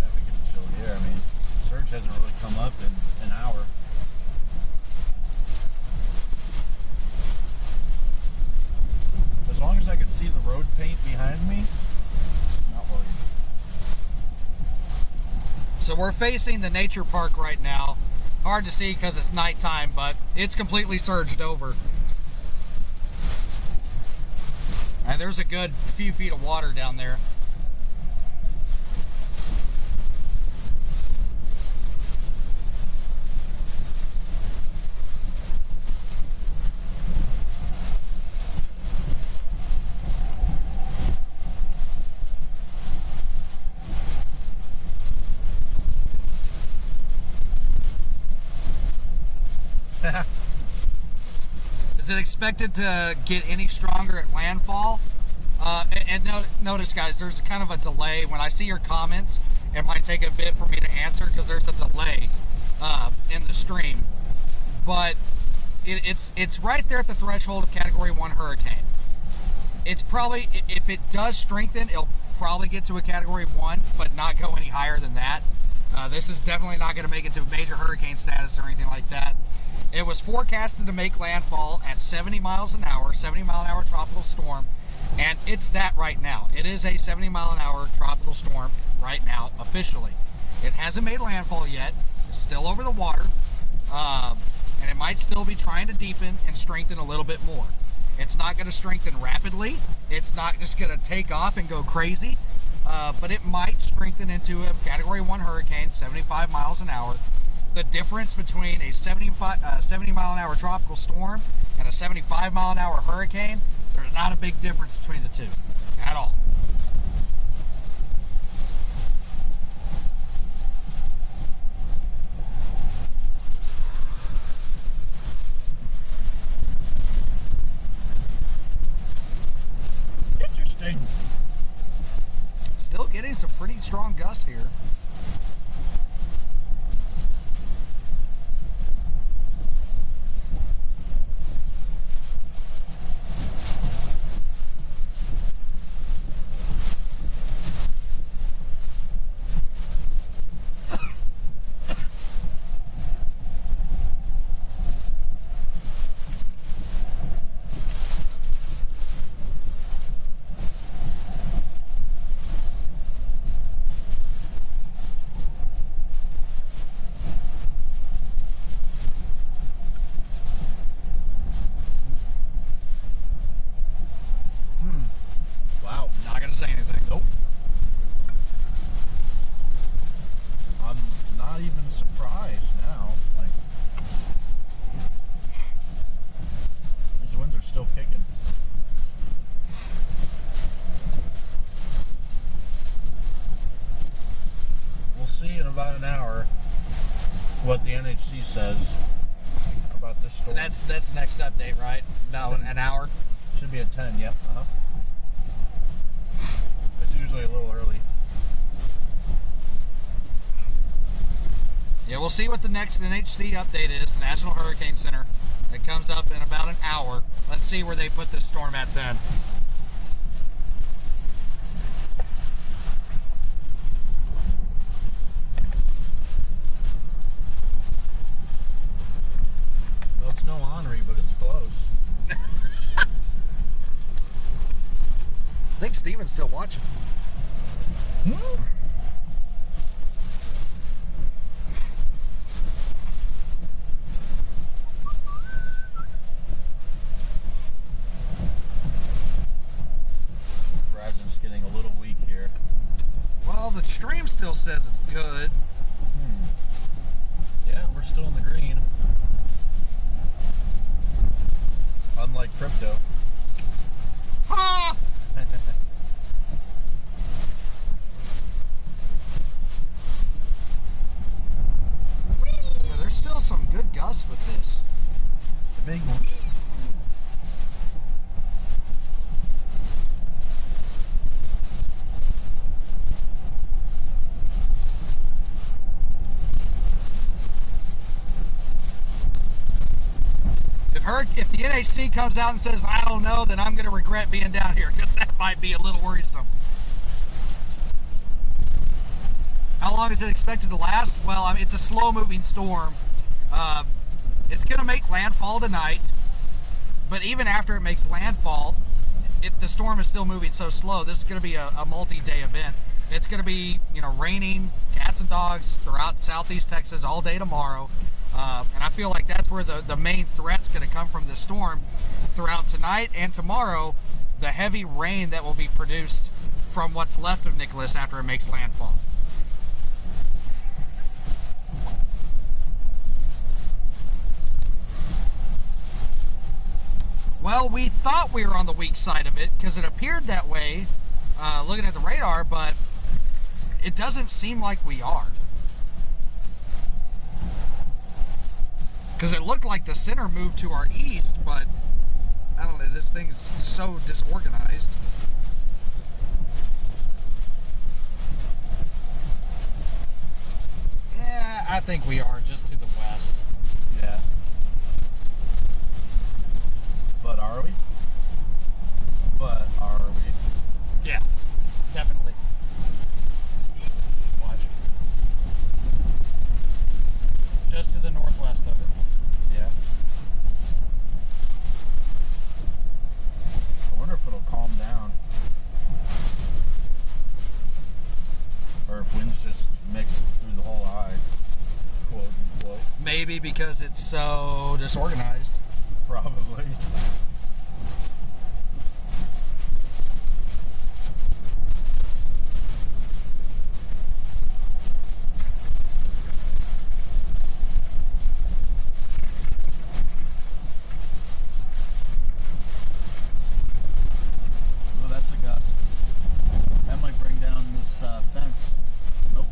Have to get it chill here. I mean, surge hasn't really come up in an hour. As long as I can see the road paint behind me, not worried. So we're facing the nature park right now. Hard to see because it's nighttime, but it's completely surged over. And there's a good few feet of water down there. Is it expected to get any stronger at landfall? Notice, guys, there's kind of a delay. When I see your comments, it might take a bit for me to answer because there's a delay in the stream. But it's right there at the threshold of Category 1 hurricane. It's probably, if it does strengthen, it'll probably get to a Category 1, but not go any higher than that. This is definitely not going to make it to major hurricane status or anything like that. It was forecasted to make landfall at 70 miles an hour, 70 mile an hour tropical storm, and it's that right now. It is a 70 mile an hour tropical storm right now, officially. It hasn't made landfall yet. It's still over the water, and it might still be trying to deepen and strengthen a little bit more. It's not going to strengthen rapidly. It's not just going to take off and go crazy, but it might strengthen into a Category 1 hurricane, 75 miles an hour. The difference between a 70 mile an hour tropical storm and a 75 mile an hour hurricane, there's not a big difference between the two at all. Interesting. Still getting some pretty strong gusts here. About an hour what the NHC says about this storm. That's next update, right? About an hour? Should be at 10, yep. It's usually a little early. Yeah, we'll see what the next NHC update is, the National Hurricane Center. It comes up in about an hour. Let's see where they put this storm at then. It's no Henri, but it's close. I think Steven's still watching. Verizon's getting a little weak here. Well, the stream still says it's good. Yeah, we're still in the green. Unlike crypto. Ha! if the NHC comes out and says, I don't know, then I'm going to regret being down here, because that might be a little worrisome. How long is it expected to last? Well, I mean, it's a slow-moving storm. It's going to make landfall tonight, but even after it makes landfall, the storm is still moving so slow. This is going to be a multi-day event. It's going to be, raining cats and dogs throughout southeast Texas all day tomorrow. And I feel like that's where the main threat's going to come from this storm throughout tonight and tomorrow, the heavy rain that will be produced from what's left of Nicholas after it makes landfall. Well, we thought we were on the weak side of it because it appeared that way looking at the radar, but it doesn't seem like we are. Because it looked like the center moved to our east, but I don't know, this thing is so disorganized. Yeah, I think we are just to the west. Yeah. But are we? Yeah, definitely. Watch. Just to the northwest of it. Yeah. I wonder if it'll calm down. Or if winds just mix through the whole eye. Quote unquote. Maybe because it's so disorganized. Probably. Oh, that's a gust. That might bring down this fence. Nope.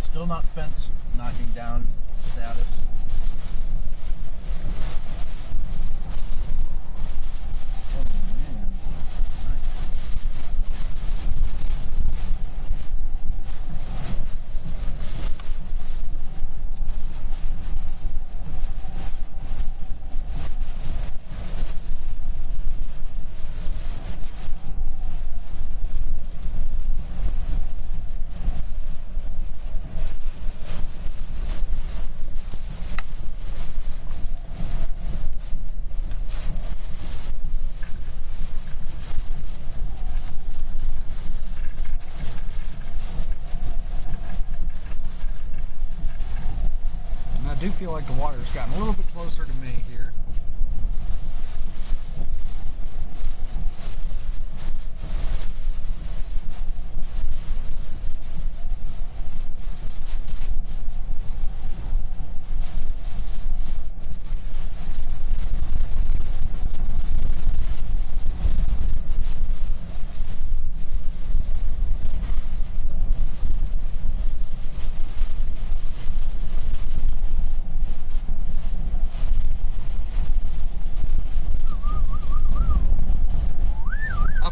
Still not fence knocking down status. Oh man. Nice. And I do feel like the water's gotten a little bit closer to me here.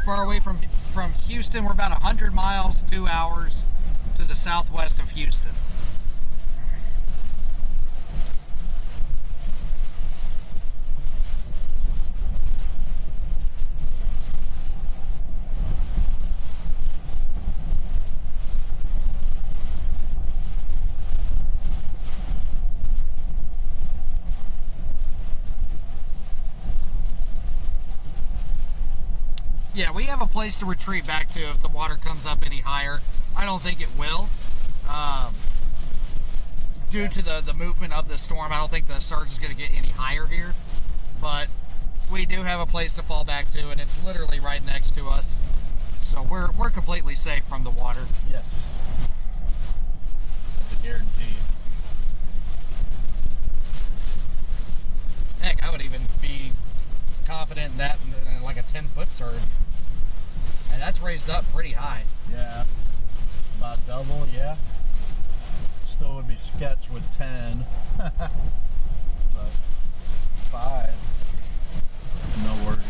Far away from Houston, we're about 100 miles, 2 hours to the southwest of Houston. Yeah, we have a place to retreat back to if the water comes up any higher. I don't think it will. Due to the movement of the storm, I don't think the surge is going to get any higher here. But we do have a place to fall back to, and it's literally right next to us. So we're completely safe from the water. Yes. That's a guarantee. Heck, I would even be confident in that in like a 10-foot surge. And that's raised up pretty high. Yeah. About double, yeah. Still would be sketch with 10. But 5. No worries.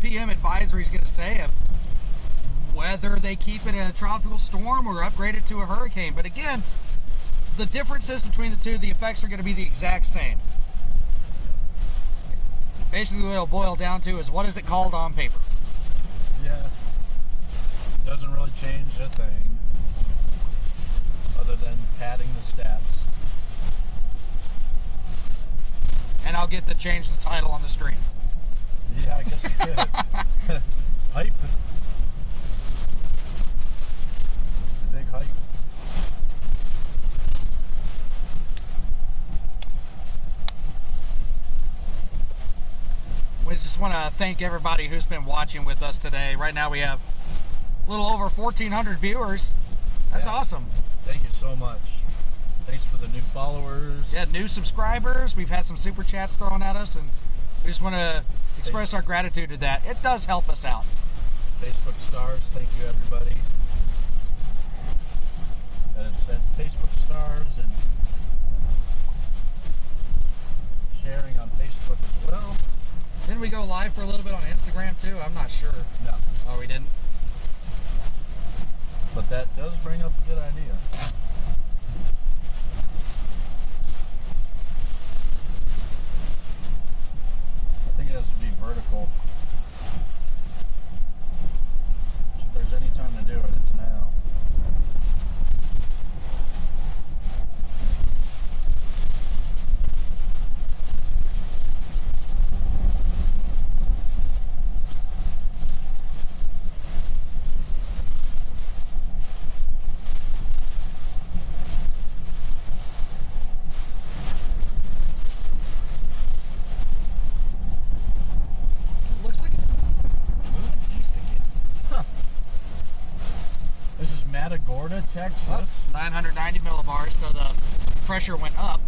CVM advisory is going to say of whether they keep it a tropical storm or upgrade it to a hurricane. But again, the differences between the two, the effects are going to be the exact same. Basically, what it'll boil down to is what is it called on paper? Yeah. Doesn't really change a thing other than padding the stats. And I'll get to change the title on the stream. Yeah, I guess you could. Hype. Big hype. We just want to thank everybody who's been watching with us today. Right now we have a little over 1,400 viewers. That's awesome. Thank you so much. Thanks for the new followers. Yeah, new subscribers. We've had some super chats thrown at us, and we just want to express our gratitude to that. It does help us out. Facebook stars, thank you everybody that have sent Facebook stars and sharing on Facebook as well. Didn't we go live for a little bit on Instagram too? I'm not sure. No, Oh, we didn't? but that does bring up a good idea. I think it has to be vertical. So if there's any time to do it, it's now. Looks like it's moving east again. This is Matagorda, Texas. 990 millibars, so the pressure went up.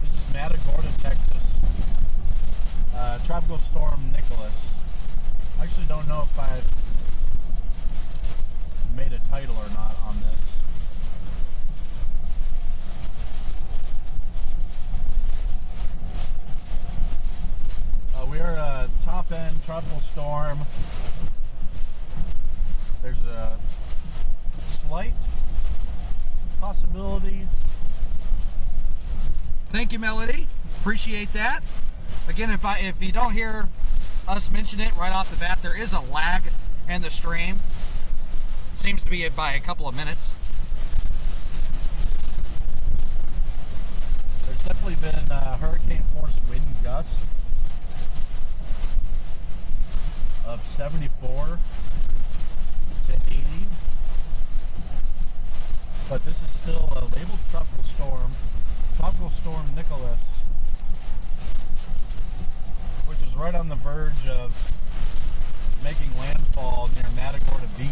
This is Matagorda, Texas. Tropical Storm Nicholas. I actually don't know if I've made a title or not on this. We are a top end tropical storm. There's a slight possibility. Thank you, Melody. Appreciate that. Again, if you don't hear us mention it right off the bat, there is a lag in the stream. Seems to be by a couple of minutes. There's definitely been hurricane force wind gusts of 74 to 80, but this is still labeled tropical storm Nicholas, which is right on the verge of making landfall near Matagorda Beach.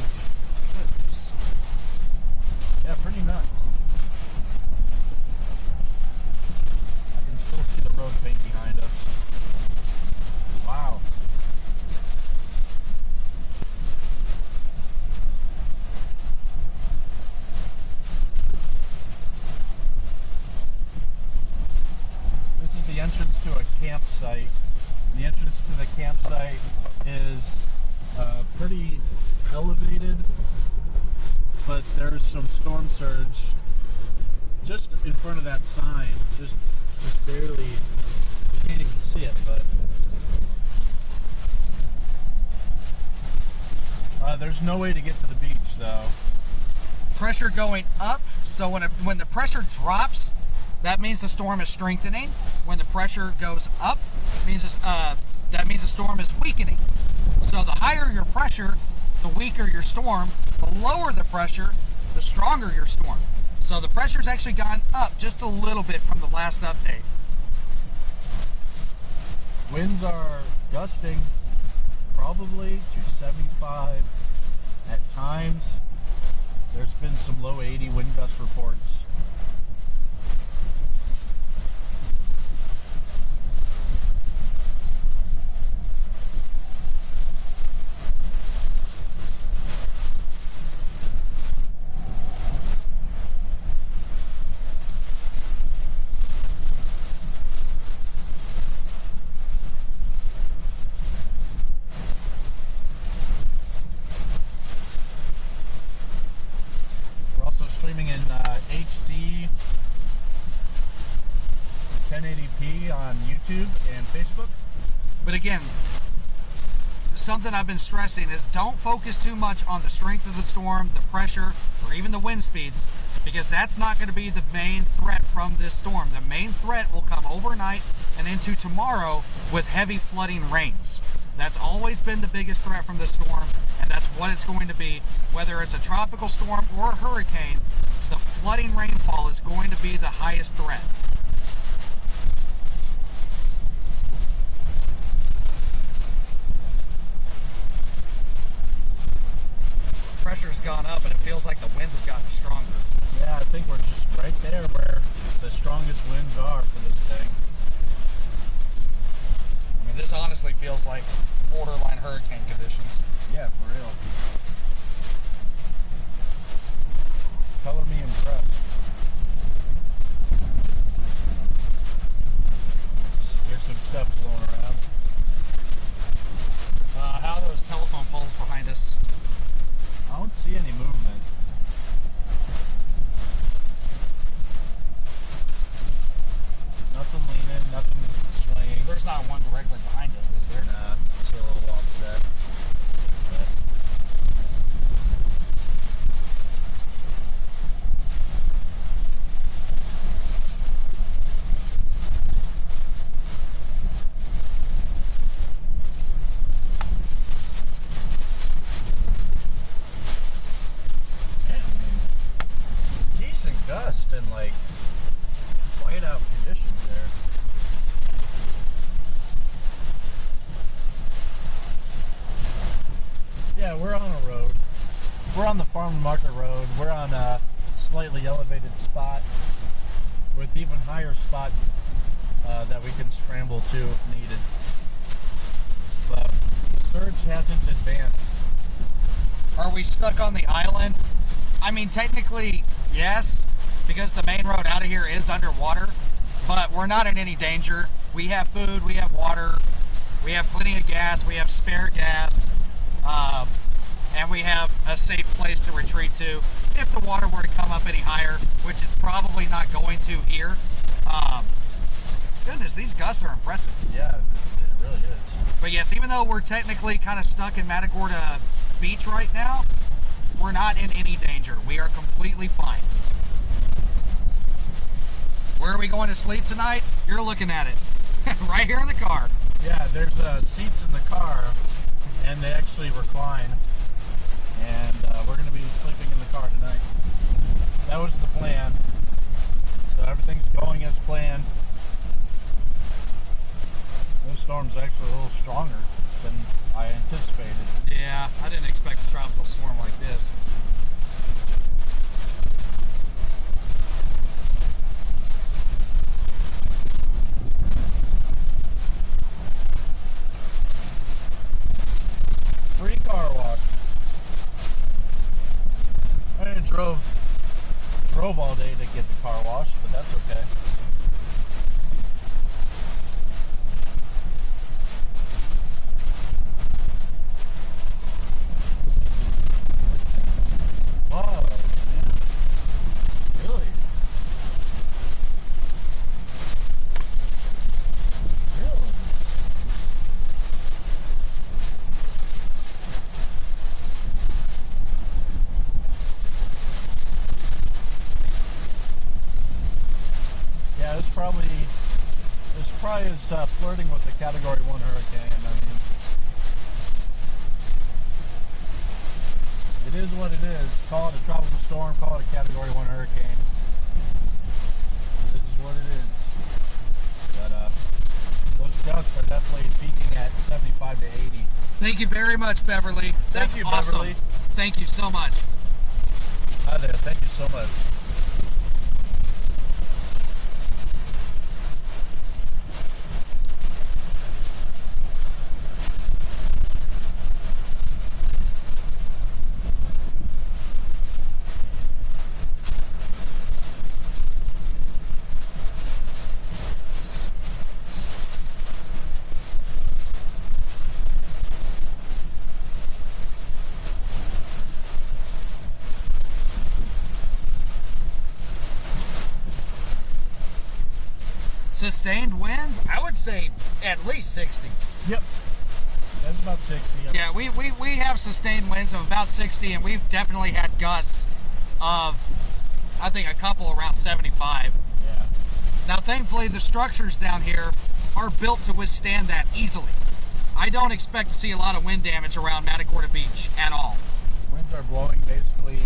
Yeah, pretty nuts. I can still see the road paint behind us. Wow. This is the entrance to a campsite. The entrance to the campsite is pretty elevated, but there's some storm surge just in front of that sign. Just barely. You can't even see it, but there's no way to get to the beach though. Pressure going up, so when the pressure drops, that means the storm is strengthening. When the pressure goes up, that means the storm is weakening. So the higher your pressure, the weaker your storm. The lower the pressure, the stronger your storm. So the pressure's actually gone up just a little bit from the last update. Winds are gusting probably to 75 at times. There's been some low 80 wind gust reports. streaming in HD 1080p on YouTube and Facebook. But again, something I've been stressing is don't focus too much on the strength of the storm, the pressure, or even the wind speeds, because that's not going to be the main threat from this storm. The main threat will come overnight and into tomorrow with heavy flooding rains. That's always been the biggest threat from this storm, and that's what it's going to be. Whether it's a tropical storm or a hurricane, the flooding rainfall is going to be the highest threat. Pressure's gone up, and it feels like the winds have gotten stronger. Yeah, I think we're just right there where the strongest winds are for this thing. I mean, this honestly feels like borderline hurricane conditions. Yeah, for real. Color me impressed. Here's some stuff blowing around. How are those telephone poles behind us? I don't see any movement. Nothing leaning, nothing swaying. There's not one directly behind us, is there? Nah, it's a little offset. But yeah, I mean, decent gust and like whiteout conditions there. Yeah, we're on a road. We're on the farm market road. We're on a slightly elevated spot with even higher spot that we can scramble to if needed. But the surge hasn't advanced. Are we stuck on the island? I mean, technically, yes, because the main road out of here is underwater, but we're not in any danger. We have food, we have water, we have plenty of gas, we have spare gas, and we have a safe place to retreat to if the water were to come up any higher, which it's probably not going to here. Goodness, these gusts are impressive. Yeah, it really is. But yes, even though we're technically kind of stuck in Matagorda Beach right now, we're not in any danger. We are completely fine. Where are we going to sleep tonight? You're looking at it. Right here in the car. Yeah, there's seats in the car, and they actually recline. And we're going to be sleeping in the car tonight. That was the plan. So everything's going as planned. This storm's actually a little stronger than I anticipated. Yeah, I didn't expect a tropical storm like this. Free car wash. I drove all day to get the car washed, but that's okay. Whoa, man. Really? Really? Yeah, this probably is flirting with the Category 1 hurricane. I mean, it is what it is. Call it a tropical storm, call it a Category 1 hurricane. This is what it is. But those gusts are definitely peaking at 75 to 80. Thank you very much, Beverly. That's Thank you, awesome. Beverly. Thank you so much. Hi there. Thank you so much. Sustained winds, I would say at least 60. Yep. That's about 60. Yep. Yeah, we have sustained winds of about 60, and we've definitely had gusts of, I think, a couple around 75. Yeah. Now, thankfully, the structures down here are built to withstand that easily. I don't expect to see a lot of wind damage around Matagorda Beach at all. Winds are blowing basically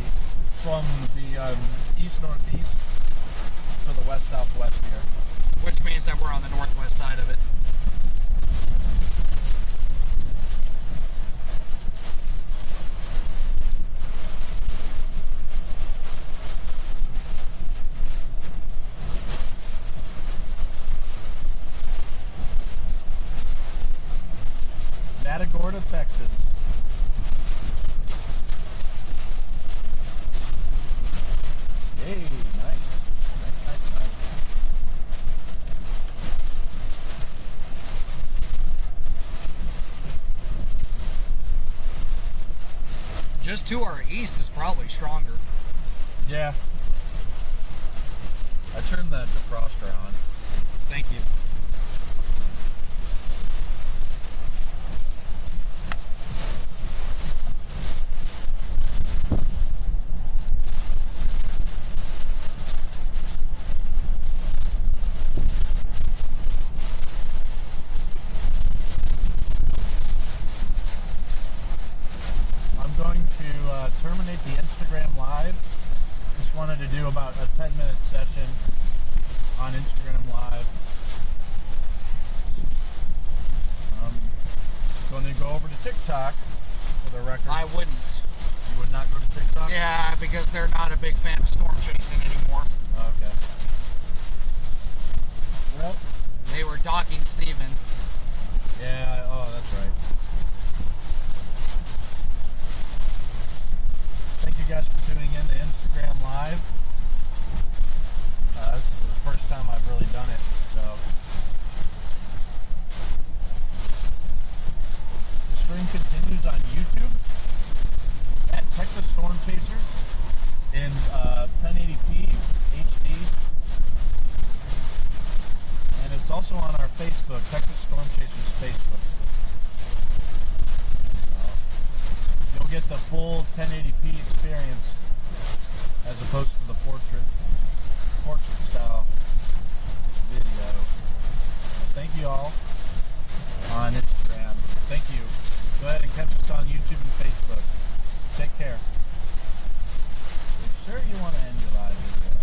from the east-northeast to the west-southwest here. Which means that we're on the northwest side of it. Matagorda, Texas. Hey, nice. Nice. Just to our east is probably stronger. Yeah. I turned the defroster on. Thank you. Terminate the Instagram Live. Just wanted to do about a 10-minute session on Instagram Live. Going to go over to TikTok for the record. I wouldn't. You would not go to TikTok? Yeah, because they're not a big fan of storm chasing anymore. Okay. Well, They were docking Steven. yeah, oh, that's right. Thank you guys for tuning in to Instagram Live. This is the first time I've really done it, so. The stream continues on YouTube at Texas Storm Chasers in 1080p HD. And it's also on our Facebook, Texas Storm Chasers Facebook. You'll get the full 1080p experience as opposed to the portrait style video. Thank you all on Instagram. Thank you. Go ahead and catch us on YouTube and Facebook. Take care. Are you sure you want to end your live video?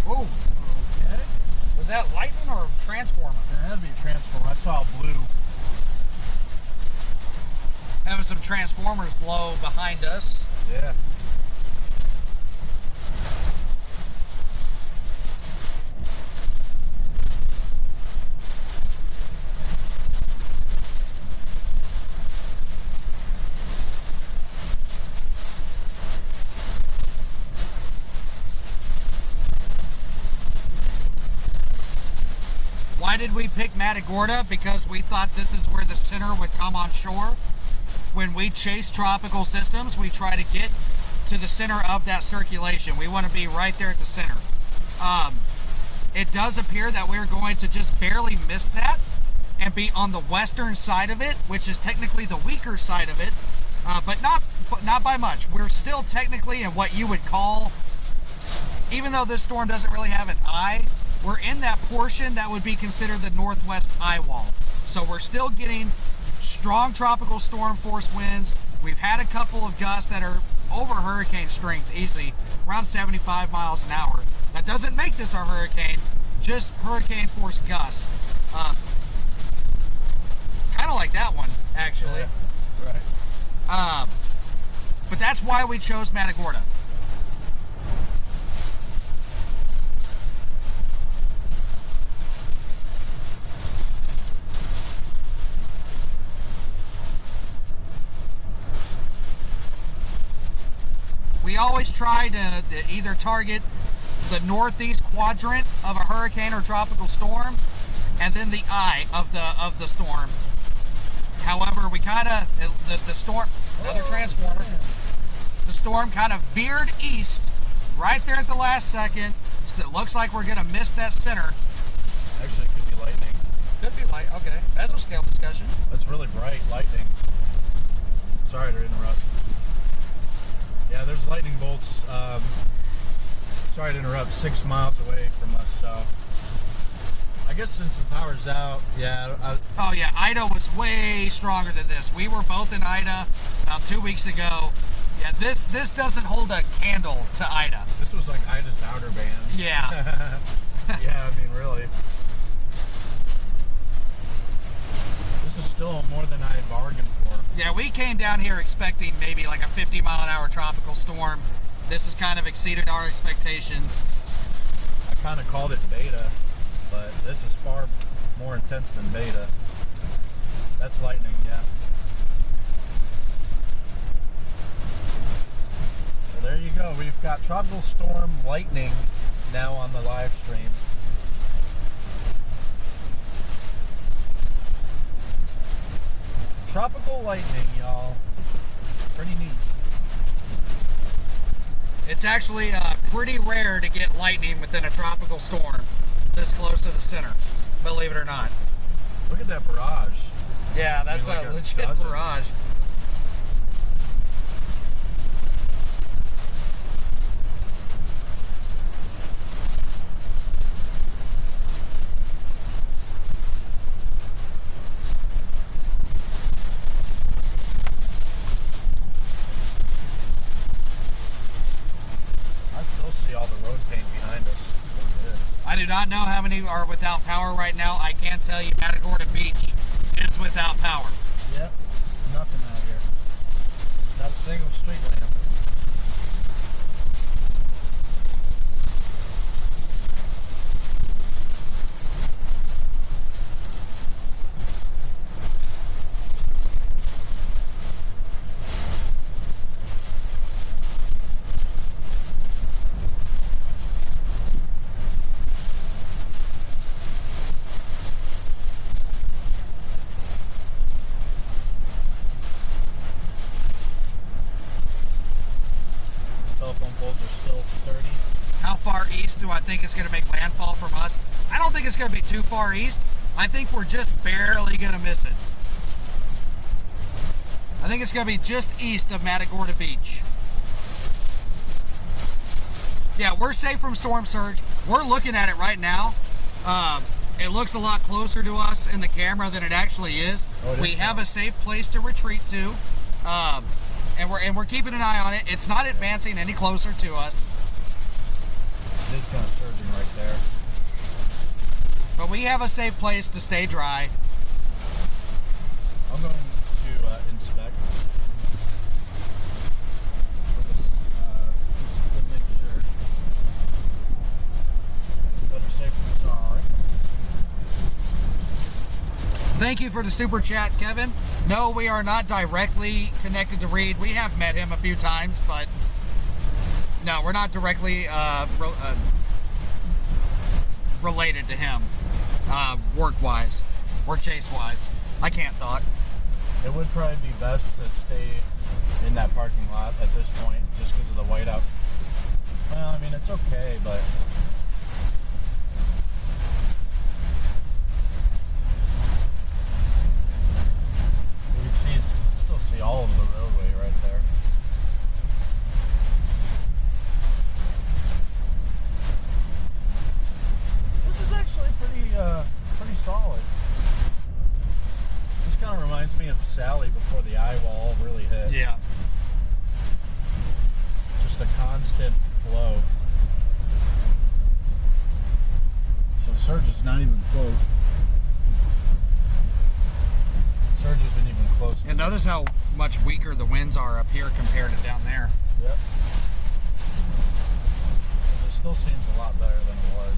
Ooh, Okay. was that lightning or a transformer? That'd be a transformer. I saw blue. Having some transformers blow behind us. Yeah. Why did we pick Matagorda? Because we thought this is where the center would come on shore. When we chase tropical systems, we try to get to the center of that circulation. We want to be right there at the center. It does appear that we're going to just barely miss that and be on the western side of it, which is technically the weaker side of it, but not by much. We're still technically in what you would call, even though this storm doesn't really have an eye, we're in that portion that would be considered the northwest eye wall. So we're still getting strong tropical storm force winds. We've had a couple of gusts that are over hurricane strength easily, around 75 miles an hour. That doesn't make this our hurricane, just hurricane force gusts. Kind of like that one, actually. Yeah. Right. But that's why we chose Matagorda. always try to either target the northeast quadrant of a hurricane or tropical storm, and then the eye of the storm. However, we kind of the storm, another transformer. The storm kind of veered east right there at the last second, so it looks like we're gonna miss that center. Actually, it could be lightning. Could be light. Okay, that's a scale discussion. That's really bright lightning. Sorry to interrupt. Yeah, there's lightning bolts. Sorry to interrupt. 6 miles away from us. So I guess since the power's out, yeah. Oh yeah, Ida was way stronger than this. We were both in Ida about 2 weeks ago. Yeah, this doesn't hold a candle to Ida. This was like Ida's outer band. Yeah. Yeah, I mean, really. This is still more than I bargained for. Yeah, we came down here expecting maybe like a 50-mile-an-hour tropical storm. This has kind of exceeded our expectations. I kind of called it beta, but this is far more intense than beta. That's lightning, yeah. So there you go. We've got tropical storm lightning now on the live stream. Tropical lightning, y'all. Pretty neat. It's actually pretty rare to get lightning within a tropical storm this close to the center, believe it or not. Look at that barrage. Yeah, that's like a a legit dozen. barrage. I do not know how many are without power right now. I can tell you Matagorda Beach is without power. Yep, nothing out here. Not a single street lamp. Do I think it's going to make landfall from us? I don't think it's going to be too far east. I think we're just barely going to miss it. I think it's going to be just east of Matagorda Beach. Yeah, we're safe from storm surge. We're looking at it right now. It looks a lot closer to us in the camera than it actually is. We have a safe place to retreat to, and we're keeping an eye on it. It's not advancing any closer to us. It is kind of surging right there. But we have a safe place to stay dry. I'm going to inspect for this, just to make sure. Better safe than sorry. Thank you for the super chat, Kevin. No, we are not directly connected to Reed. We have met him a few times, but no, we're not directly related to him, work-wise or chase-wise. I can't talk. It would probably be best to stay in that parking lot at this point, just because of the whiteout. Well, I mean, it's okay, but you still see all of the roadway right there. This is actually pretty solid. This kind of reminds me of Sally before the eye wall really hit. Yeah. Just a constant flow. So the surge is not even close. Surge isn't even close. And notice how much weaker the winds are up here compared to down there. Yep. It still seems a lot better than it was.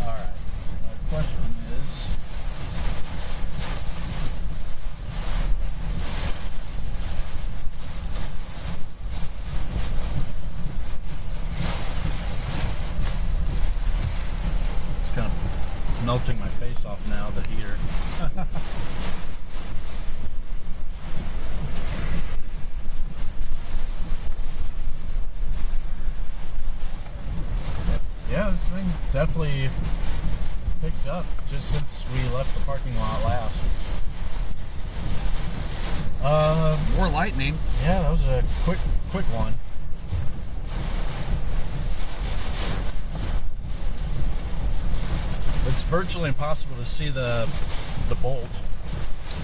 Alright. My question is, melting my face off now, the heater. Yeah, this thing definitely picked up just since we left the parking lot last. More lightning. Yeah, that was a quick one. It's virtually impossible to see the bolt.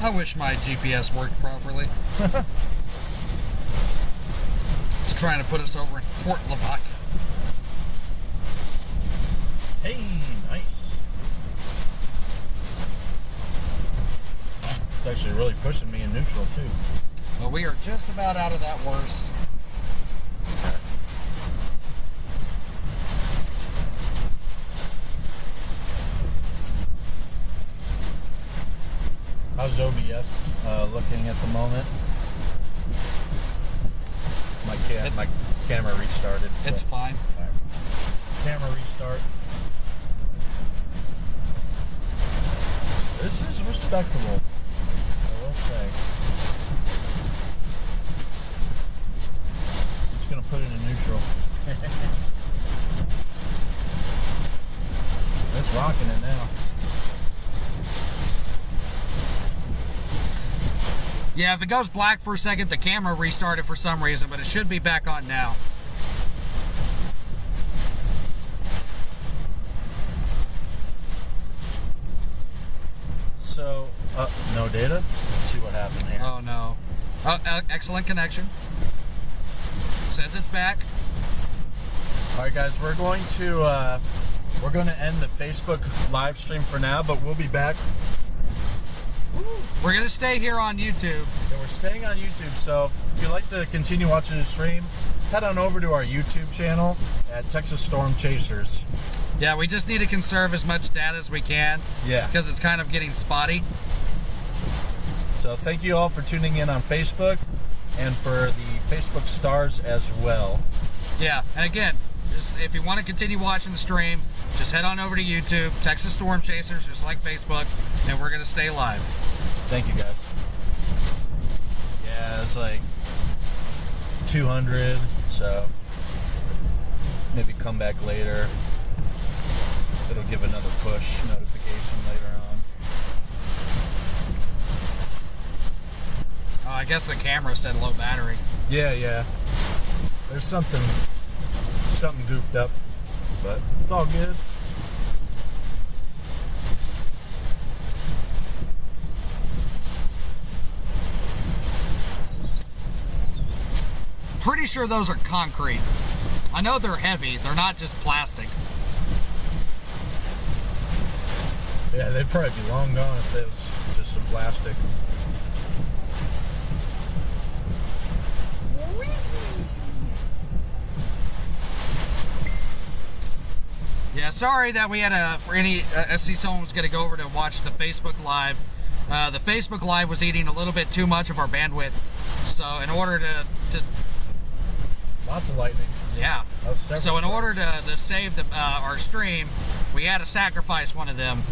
I wish my GPS worked properly. It's trying to put us over in Port Lavac. Hey, nice. It's actually really pushing me in neutral too. Well, we are just about out of that worst. How's OBS looking at the moment? My camera restarted. So. It's fine. All right. Camera restart. This is respectable, I will say. I'm just gonna put it in neutral. It's rocking it now. Yeah, if it goes black for a second, the camera restarted for some reason, but it should be back on now. So, no data? Let's see what happened here. Oh no. Excellent connection. Says it's back. Alright guys, we're going to end the Facebook live stream for now, but we'll be back. We're going to stay here on YouTube. Yeah, we're staying on YouTube, so if you'd like to continue watching the stream, head on over to our YouTube channel at Texas Storm Chasers. Yeah, we just need to conserve as much data as we can. Yeah. Because it's kind of getting spotty. So thank you all for tuning in on Facebook and for the Facebook stars as well. Yeah, and again, just if you want to continue watching the stream, just head on over to YouTube, Texas Storm Chasers, just like Facebook, and we're going to stay live. Thank you guys. Yeah, it's like 200, so maybe come back later. It'll give another push notification later on. Oh, I guess the camera said low battery. Yeah. There's something goofed up, but it's all good. Pretty sure those are concrete. I know they're heavy. They're not just plastic. Yeah, they'd probably be long gone if it was just some plastic. Yeah, sorry that we had I see someone was going to go over to watch the Facebook Live. The Facebook Live was eating a little bit too much of our bandwidth. So in order to Lots of lightning. yeah. So in strikes. order to save our stream, we had to sacrifice one of them.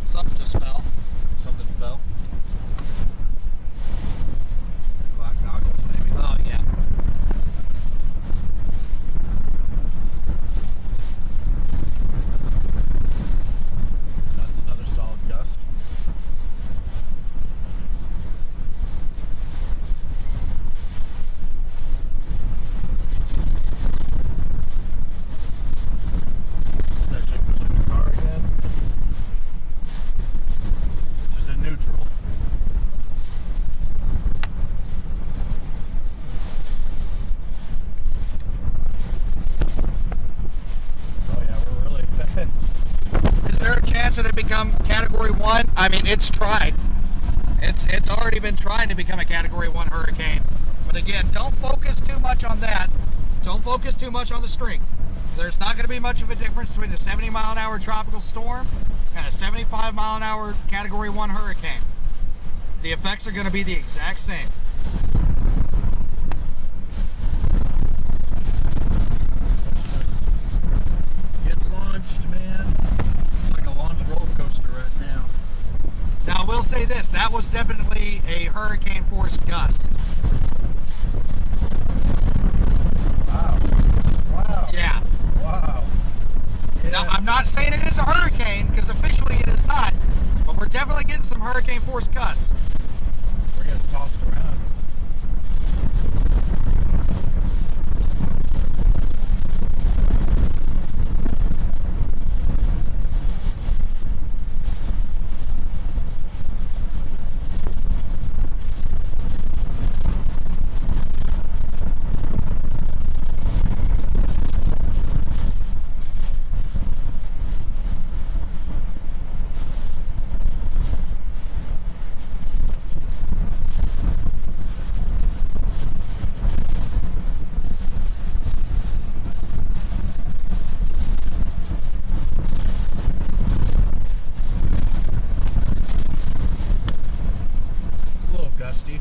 Something just fell. Something fell. Black goggles, maybe. Oh, yeah. That's another solid gust. It's actually pushing the car again. Which is in neutral. Oh yeah, we're really bent. Is there a chance that it become Category 1? I mean, it's tried. It's already been trying to become a Category 1 hurricane. But again, don't focus too much on that. Don't focus too much on the strength. there's not going to be much of a difference between a 70-mile-an-hour tropical storm and a 75-mile-an-hour Category 1 hurricane. The effects are going to be the exact same. Get launched, man. It's like a launch roller coaster right now. Now, I will say this. That was definitely a hurricane-force gust. Wow. Wow. Yeah. Wow. Yeah. Now, I'm not saying it is a hurricane, because officially it is not, but we're definitely getting some hurricane-force gusts. We're getting tossed around. Gusty.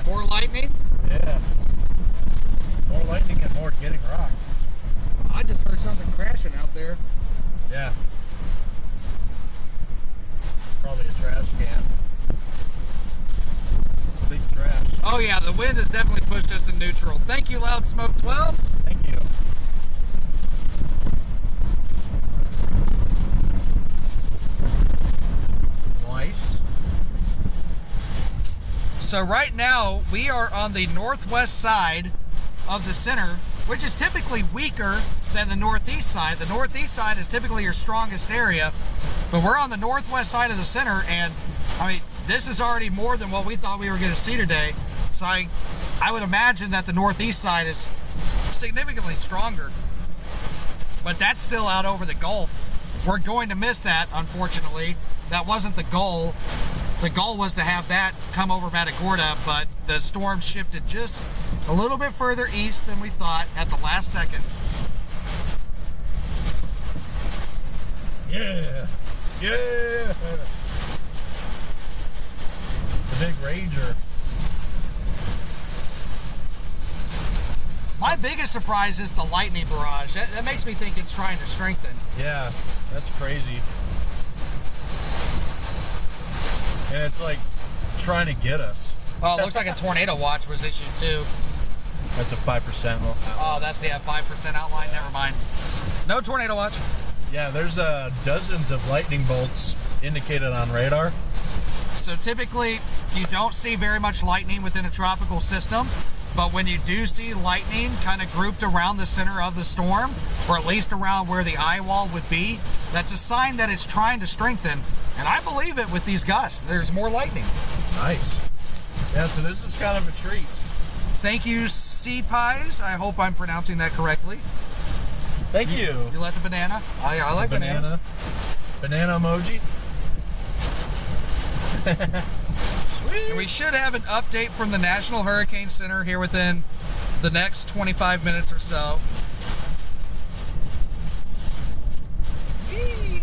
More lightning? Yeah. More lightning and more getting rocked. I just heard something crashing out there. Yeah. Probably a trash can. Big trash. Oh yeah, the wind has definitely pushed us in neutral. Thank you, Loud Smoke 12. Thank you. Nice. So right now, we are on the northwest side of the center, which is typically weaker than the northeast side. The northeast side is typically your strongest area, but we're on the northwest side of the center, and I mean, this is already more than what we thought we were going to see today. So I would imagine that the northeast side is significantly stronger. But that's still out over the Gulf. We're going to miss that, unfortunately. That wasn't the goal. The goal was to have that come over Matagorda, but the storm shifted just a little bit further east than we thought at the last second. Yeah. Yeah. The big rager. My biggest surprise is the lightning barrage. That makes me think it's trying to strengthen. Yeah, that's crazy. And it's like trying to get us. Oh, it looks like a tornado watch was issued too. That's a 5%. Oh, that's the 5% outline. Never mind. No tornado watch. Yeah, there's dozens of lightning bolts indicated on radar. So typically, you don't see very much lightning within a tropical system, but when you do see lightning kind of grouped around the center of the storm, or at least around where the eye wall would be, that's a sign that it's trying to strengthen. And I believe it with these gusts. There's more lightning. Nice. Yeah, so this is kind of a treat. Thank you, Sea Pies. I hope I'm pronouncing that correctly. Thank you. You like the banana? I like bananas. Banana emoji. Sweet. And we should have an update from the National Hurricane Center here within the next 25 minutes or so. Whee!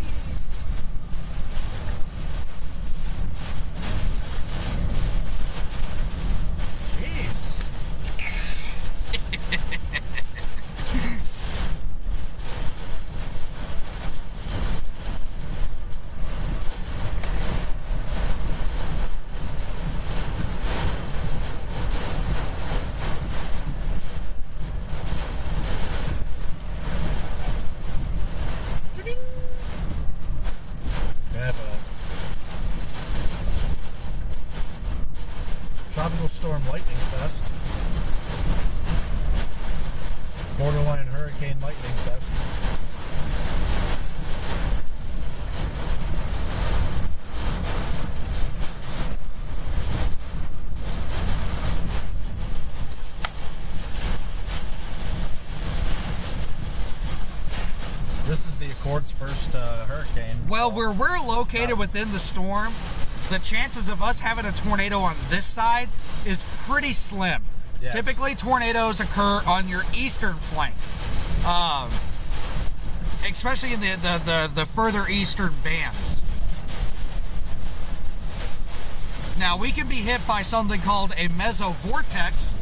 This is the Accord's first hurricane. Well, where we're located within the storm, the chances of us having a tornado on this side is pretty slim. Yes. Typically, tornadoes occur on your eastern flank, especially in the further eastern bands. Now, we can be hit by something called a mesovortex,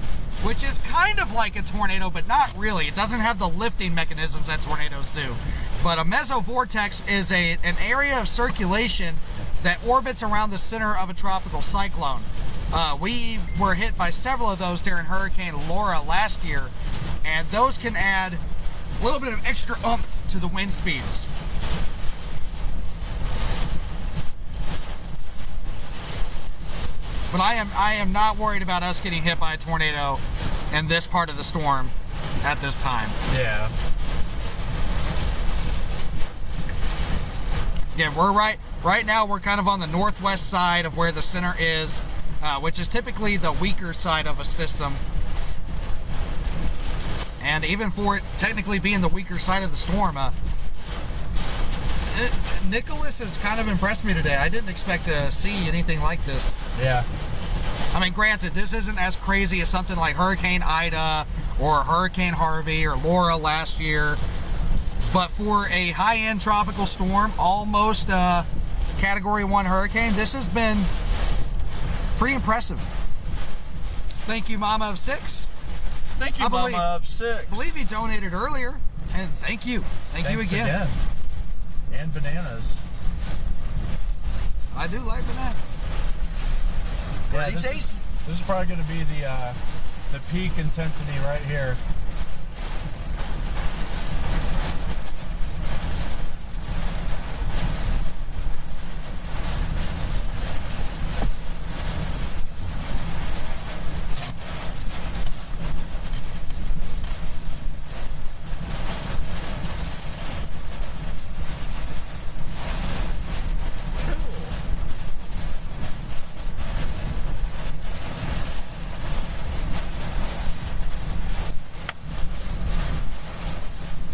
which is kind of like a tornado, but not really. It doesn't have the lifting mechanisms that tornadoes do. But a mesovortex is an area of circulation that orbits around the center of a tropical cyclone. We were hit by several of those during Hurricane Laura last year, and those can add a little bit of extra oomph to the wind speeds. But I am not worried about us getting hit by a tornado in this part of the storm at this time. Yeah. Yeah, we're right now we're kind of on the northwest side of where the center is, which is typically the weaker side of a system. And even for it technically being the weaker side of the storm, Nicholas has kind of impressed me today. I didn't expect to see anything like this. Yeah. I mean, granted, this isn't as crazy as something like Hurricane Ida or Hurricane Harvey or Laura last year, but for a high-end tropical storm, almost Category 1 hurricane, this has been pretty impressive. Thank you, Mama of 6. Thank you, Mama of 6. I believe you donated earlier, and thank you. Thanks you again. And bananas. I do like bananas. Pretty tasty. This is probably going to be the peak intensity right here.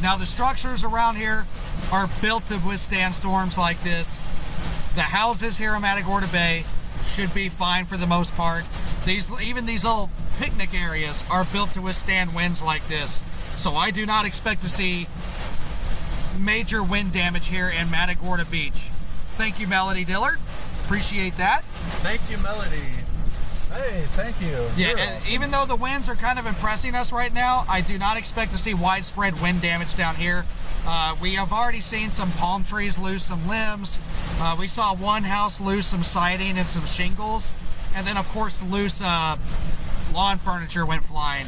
Now, the structures around here are built to withstand storms like this. The houses here in Matagorda Bay should be fine for the most part. Even these little picnic areas are built to withstand winds like this. So I do not expect to see major wind damage here in Matagorda Beach. Thank you, Melody Dillard. Appreciate that. Thank you, Melody. Hey, thank you. Yeah, and even though the winds are kind of impressing us right now, I do not expect to see widespread wind damage down here. We have already seen some palm trees lose some limbs. We saw one house lose some siding and some shingles. And then, of course, loose lawn furniture went flying.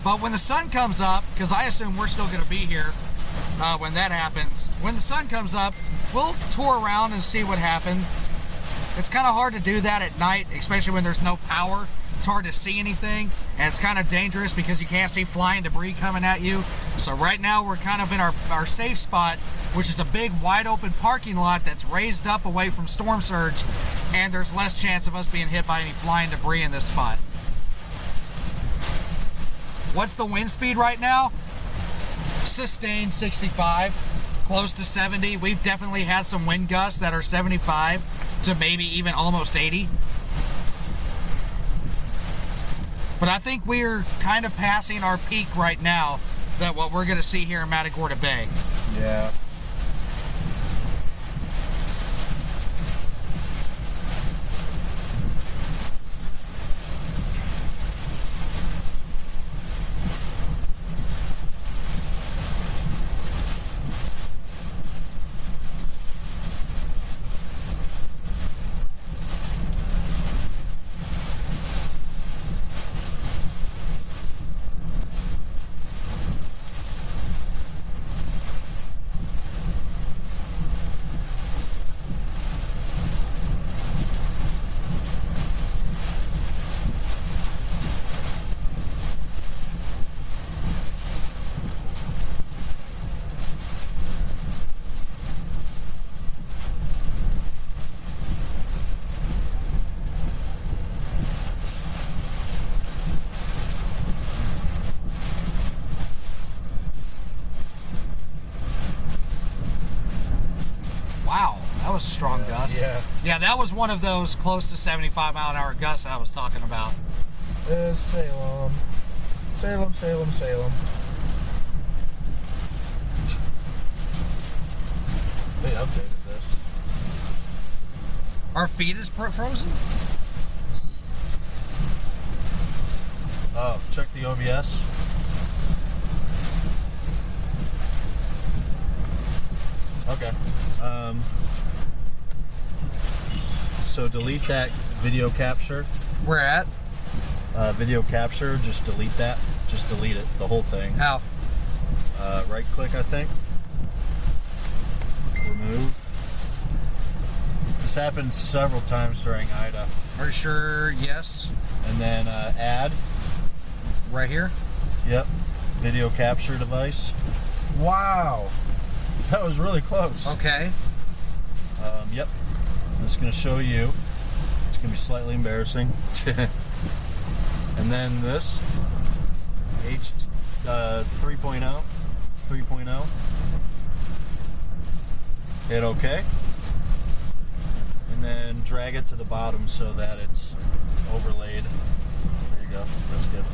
But when the sun comes up, because I assume we're still going to be here when that happens, when the sun comes up, we'll tour around and see what happened. It's kind of hard to do that at night, especially when there's no power. It's hard to see anything, and it's kind of dangerous because you can't see flying debris coming at you. So right now we're kind of in our safe spot, which is a big wide open parking lot that's raised up away from storm surge, and there's less chance of us being hit by any flying debris in this spot. What's the wind speed right now? Sustained 65, close to 70. We've definitely had some wind gusts that are 75 to maybe even almost 80. But I think we're kind of passing our peak right now, that what we're going to see here in Matagorda Bay. Yeah. That was a strong gust. Yeah. Yeah, that was one of those close to 75-mile-an-hour gusts I was talking about. Salem. Salem, Salem, Salem. They updated this. Our feet is frozen? Oh, check the OBS. Okay. So delete that video capture. We're at? Video capture, just delete that. Just delete it, the whole thing. How? Right click, I think. Remove. This happened several times during Ida. Are you sure? Yes. And then add. Right here? Yep. Video capture device. Wow. That was really close. Okay. Yep. I'm just going to show you. It's going to be slightly embarrassing. And then this. 3.0. 3.0. Hit OK. And then drag it to the bottom so that it's overlaid. There you go. That's good.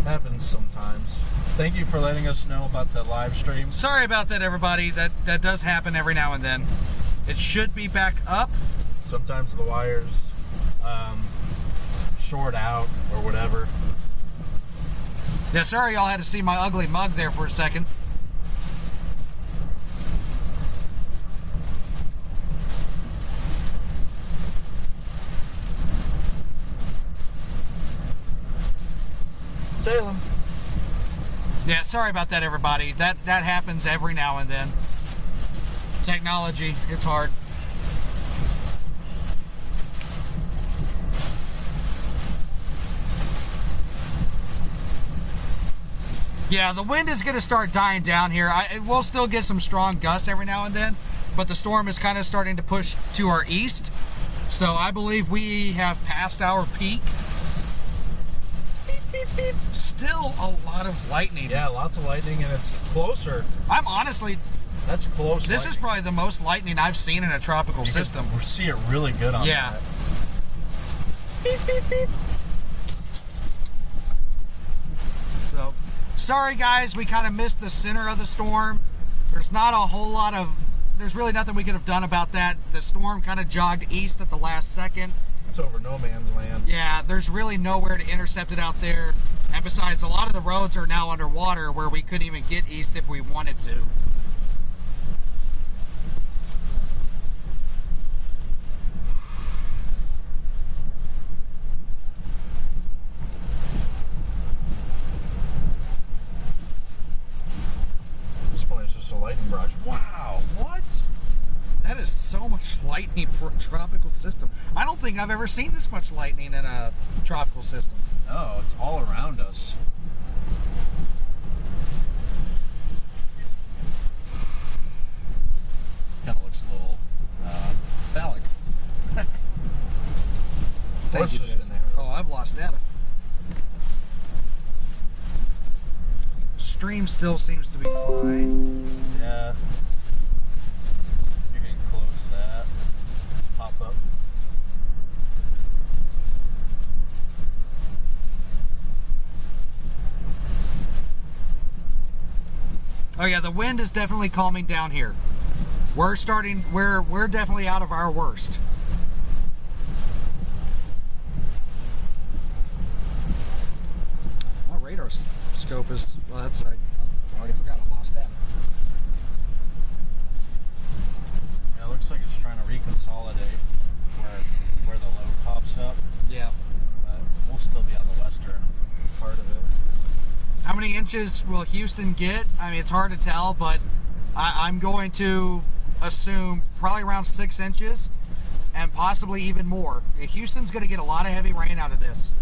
Happens sometimes. Thank you for letting us know about the live stream. Sorry about that, everybody. That does happen every now and then. It should be back up. Sometimes the wires short out or whatever. Yeah, sorry y'all had to see my ugly mug there for a second. Salem. Yeah, sorry about that, everybody. That happens every now and then. Technology, it's hard. Yeah, the wind is going to start dying down here. We'll still get some strong gusts every now and then, but the storm is kind of starting to push to our east. So I believe we have passed our peak. Beep, beep, beep. Still a lot of lightning. Yeah, lots of lightning, and it's closer. I'm honestly, That's close. this is probably the most lightning I've seen in a tropical system. We see it really good on Yeah. that. Beep, beep, beep. So, sorry guys, we kind of missed the center of the storm. There's not a whole lot of, there's really nothing we could have done about that. The storm kind of jogged east at the last second. It's over no man's land. Yeah, there's really nowhere to intercept it out there. And besides, a lot of the roads are now underwater where we couldn't even get east if we wanted to. This point is just a lightning barrage. Wow, what? That is so much lightning for a tropical system. I don't think I've ever seen this much lightning in a tropical system. Oh, it's all around us. Kind of looks a little phallic. Thank What's you, just in Jason. there? Oh, I've lost data. Stream still seems to be fine. Yeah. You're getting close to that. Pop up. Oh yeah, the wind is definitely calming down here. We're definitely out of our worst. My radar scope is, well, that's, I already forgot I lost that. Yeah, it looks like it's trying to reconsolidate where the load pops up. Yeah. But we'll still be on the western part of it. How many inches will Houston get? I mean, it's hard to tell, but I'm going to assume probably around 6 inches and possibly even more. Houston's going to get a lot of heavy rain out of this.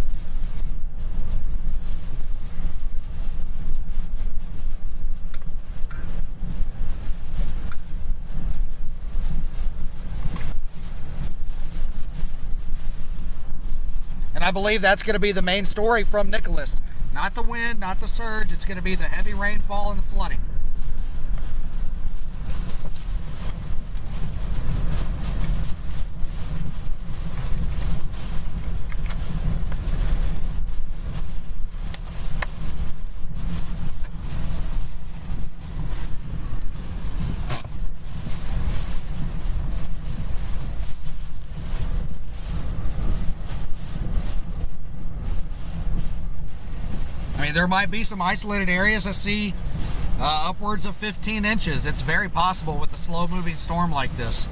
And I believe that's going to be the main story from Nicholas. Not the wind, not the surge. It's going to be the heavy rainfall and the flooding. mean, there might be some isolated areas I see upwards of 15 inches. It's very possible with a slow-moving storm like this.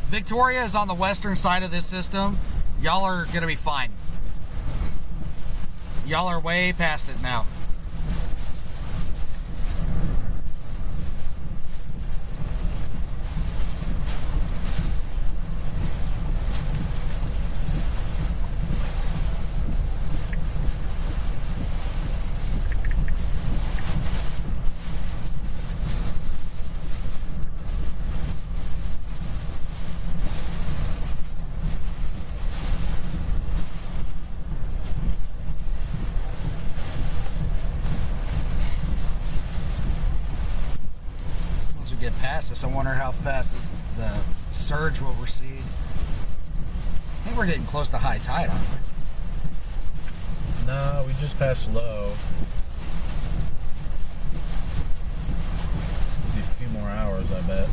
Victoria is on the western side of this system. Y'all are going to be fine. Y'all are way past it now. Get past this, I wonder how fast the surge will recede. I think we're getting close to high tide, aren't we? No, we just passed low. Be a few more hours, I bet.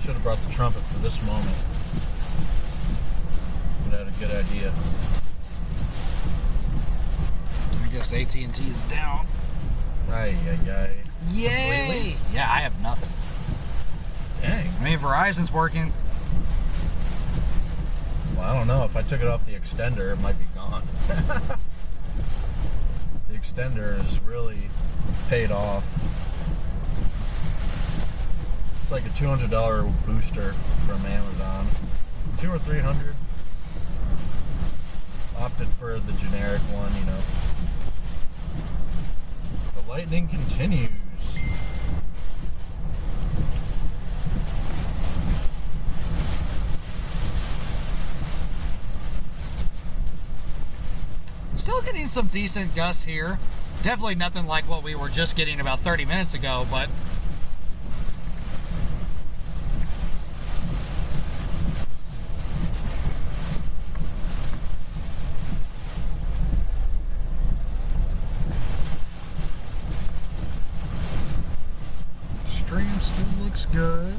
Should have brought the trumpet for this moment. But I had a good idea. I guess AT&T is down. Ay, ay, ay. Yay! Completely? Yeah, I have nothing. Dang. I mean, Verizon's working. Well, I don't know. If I took it off the extender, it might be gone. The extender is really paid off. It's like a $200 booster from Amazon. $200 or $300. Opted for the generic one, you know. The lightning continues. Still getting some decent gusts here. Definitely nothing like what we were just getting about 30 minutes ago, but stream still looks good.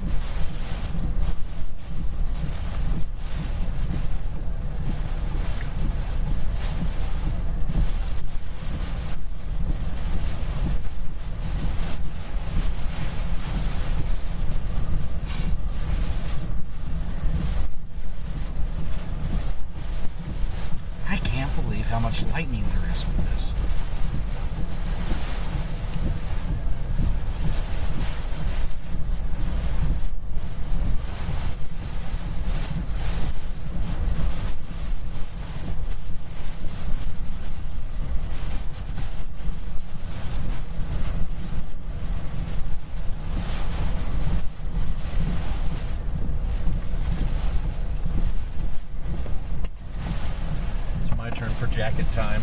I can't believe how much lightning there is with this. It's my turn for jacket time.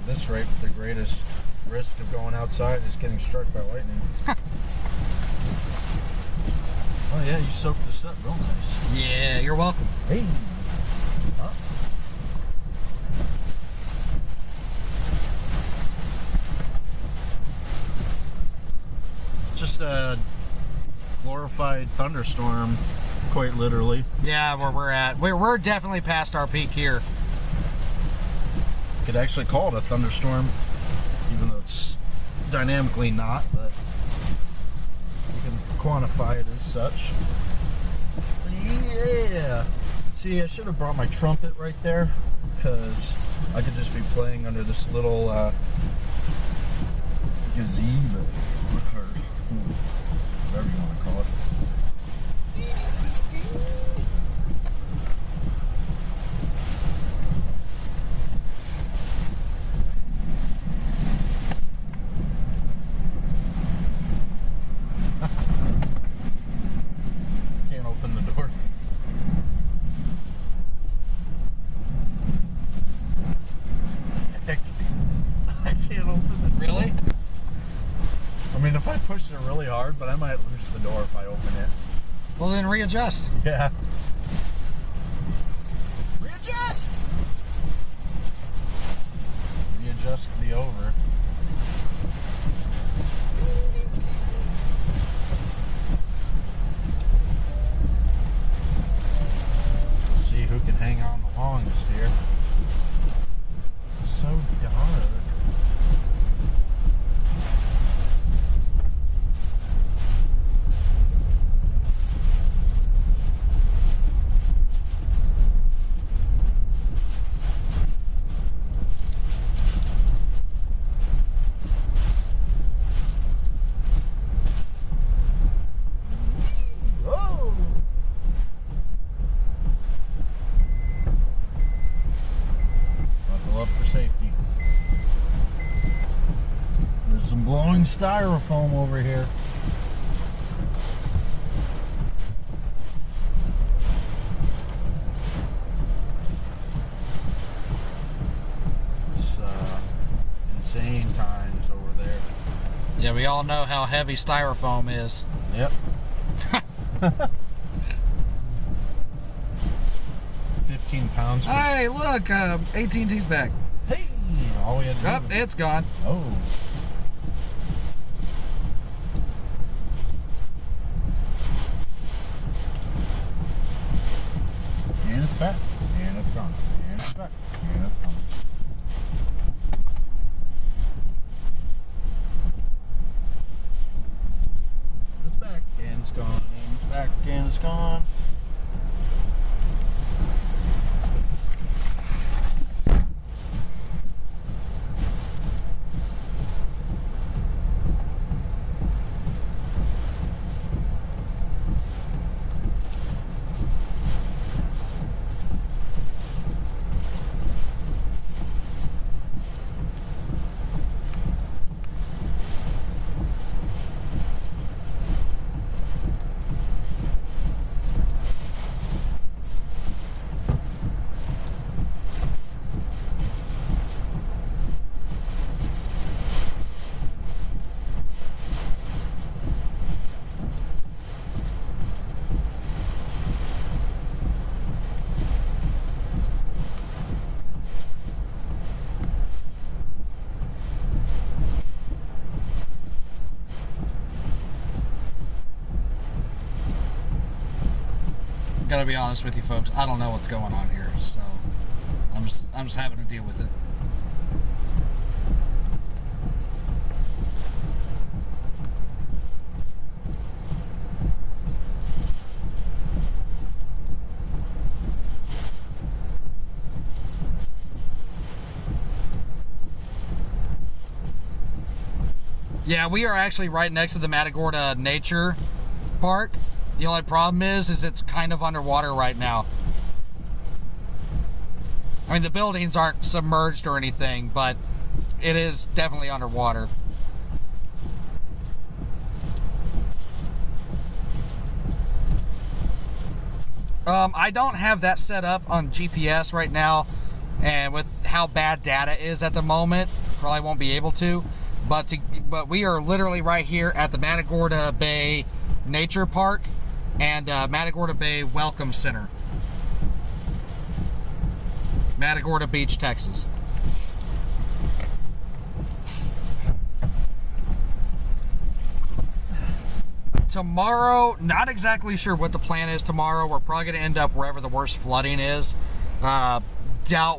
At this rate, the greatest risk of going outside is getting struck by lightning. Oh yeah, you soaked this up real nice. Yeah, you're welcome. Hey. Huh? Just a glorified thunderstorm, quite literally. Yeah, where we're at. We're definitely past our peak here. Could actually call it a thunderstorm, even though it's dynamically not, but you can quantify it as such. Yeah. See, I should have brought my trumpet right there, because I could just be playing under this little gazebo, or whatever you want to call it. Can't open the door. I can't open it. Really? I mean, if I push it really hard, but I might lose the door if I open it. Well, then readjust. Yeah. adjust the over. We'll see who can hang on the longest here. It's so dark. Styrofoam over here. It's insane times over there. Yeah, we all know how heavy styrofoam is. Yep. 15 pounds. Hey, look, AT&T's back. Hey, all we had to do. It's gone. Oh. And it's back. And it's gone. And it's back. And it's gone. It's back. And it's gone. And it's back. And it's gone. Gotta be honest with you folks, I don't know what's going on here, so I'm just having to deal with it. Yeah, we are actually right next to the Matagorda Nature Park. The only problem is it's kind of underwater right now. I mean, the buildings aren't submerged or anything, but it is definitely underwater. I don't have that set up on GPS right now, and with how bad data is at the moment, probably won't be able to. But we are literally right here at the Matagorda Bay Nature Park and Matagorda Bay Welcome Center. Matagorda Beach, Texas. Tomorrow, not exactly sure what the plan is tomorrow. We're probably going to end up wherever the worst flooding is. Doubt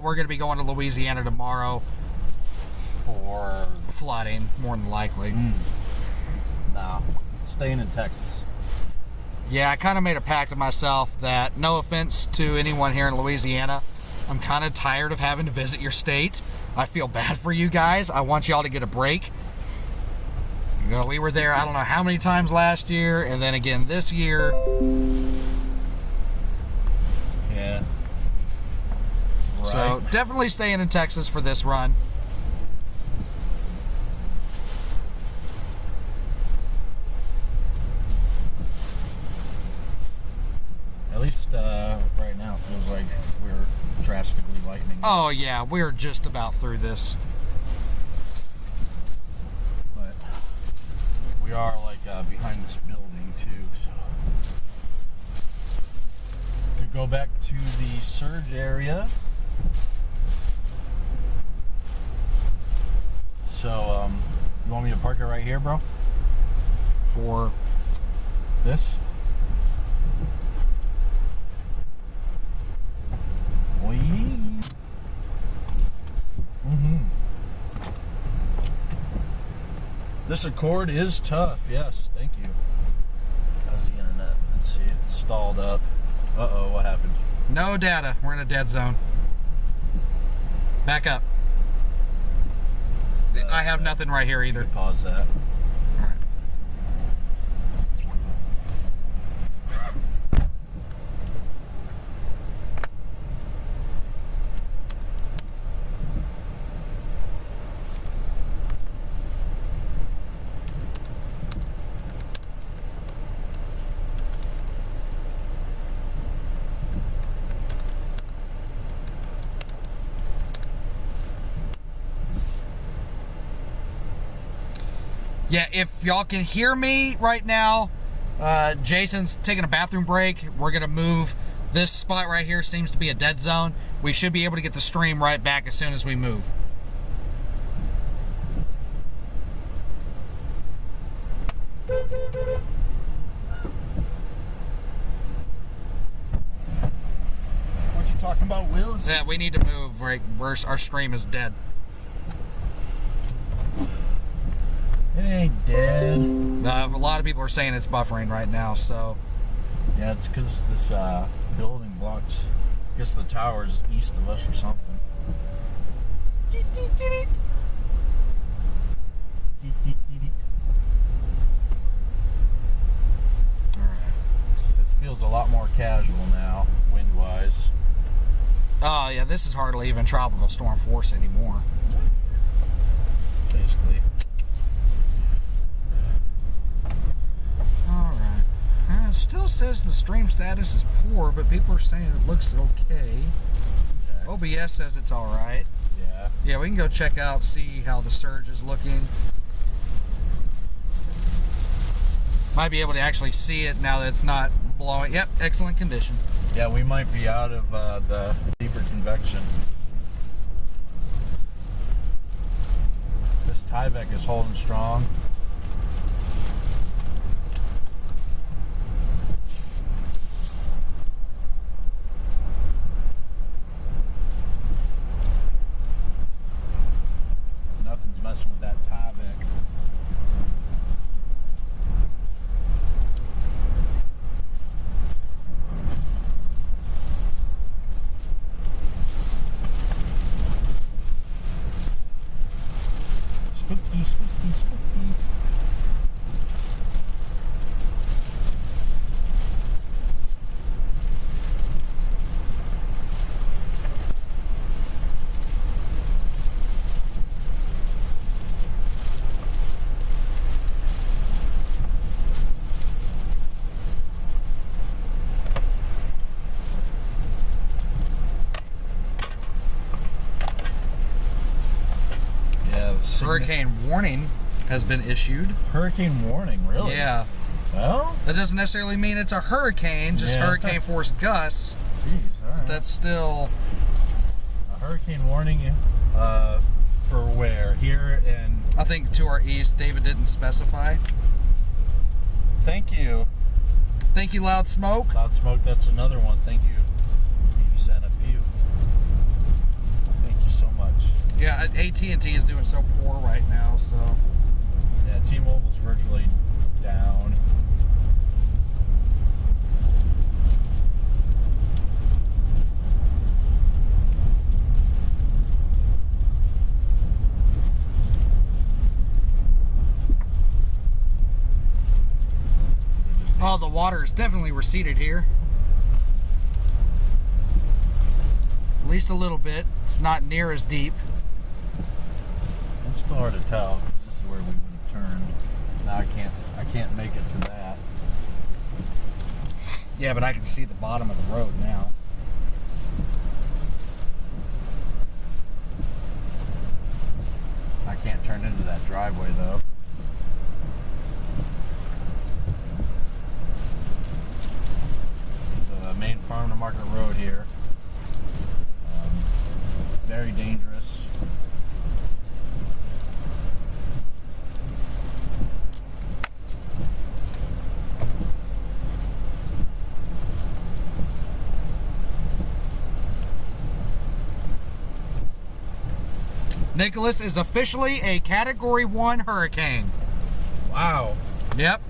we're going to be going to Louisiana tomorrow for flooding, more than likely. No, staying in Texas. Yeah, I kind of made a pact with myself that, no offense to anyone here in Louisiana, I'm kind of tired of having to visit your state. I feel bad for you guys. I want y'all to get a break. You know, we were there, I don't know how many times last year, and then again this year. Yeah. Right. So, definitely staying in Texas for this run. At least right now it feels like we're drastically lightening. Oh yeah, we're just about through this. But we are like behind this building too, so could go back to the surge area. So, you want me to park it right here, bro? For This? Wee. This Accord is tough. Yes, thank you. How's the internet? Let's see. It's stalled up. Uh-oh, what happened? no data. We're in a dead zone. Back up. I have nothing right here either. Pause that. All right. Yeah, if y'all can hear me right now, Jason's taking a bathroom break. We're going to move. This spot right here seems to be a dead zone. We should be able to get the stream right back as soon as we move. What you talking about, Willis? Yeah, we need to move. Right, our stream is dead. It ain't dead. A lot of people are saying it's buffering right now, so... Yeah, it's because this building blocks. I guess the tower's east of us or something. This feels a lot more casual now, wind-wise. Oh, yeah, this is hardly even tropical storm force anymore. Basically. Alright. It still says the stream status is poor, but people are saying it looks okay. OBS says it's alright. Yeah. Yeah, we can go check out, see how the surge is looking. Might be able to actually see it now that it's not blowing. Yep, excellent condition. Yeah, we might be out of the deeper convection. This Tyvek is holding strong. Nothing's messing with that Tyvek. Spooky, spooky, spooky. Yeah, the Hurricane warning has been issued. hurricane warning, really? Yeah. Well, That doesn't necessarily mean it's a hurricane, just Yeah. hurricane force gusts. geez, all right. That's still... A hurricane warning for where? Here and I think to our east. David didn't specify. thank you. Thank you, Loud Smoke. Loud Smoke, that's another one. Thank you. You've sent a few. Thank you so much. Yeah, AT&T is doing so poor right now, so... Yeah, T-Mobile's virtually down. Oh, the water is definitely receded here. At least a little bit. It's not near as deep. It's still hard to tell because this is where we would have turned. Now I can't make it to that. Yeah, but I can see the bottom of the road now. I can't turn into that driveway though. The main farm to market road here. Very dangerous. Nicholas is officially a Category 1 hurricane. Wow. Yep.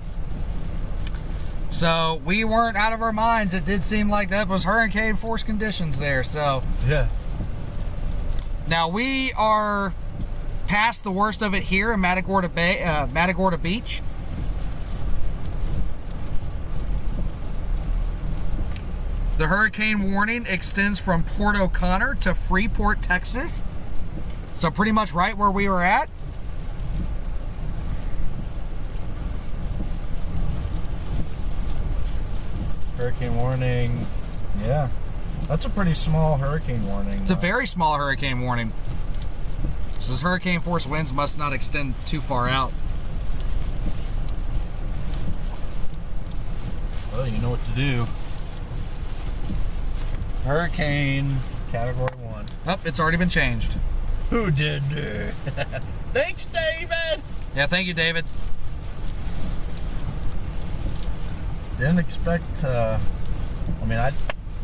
So we weren't out of our minds. It did seem like that was hurricane force conditions there. So Yeah. now we are past the worst of it here in Matagorda Bay, Matagorda Beach. The hurricane warning extends from Port O'Connor to Freeport, Texas. So pretty much right where we were at. Hurricane warning. Yeah. That's a pretty small hurricane warning. It's a very small hurricane warning. So those hurricane force winds must not extend too far out. Well, you know what to do. Hurricane Category 1. Oh, it's already been changed. Who did it? Thanks, David! Yeah, thank you, David. Didn't expect, I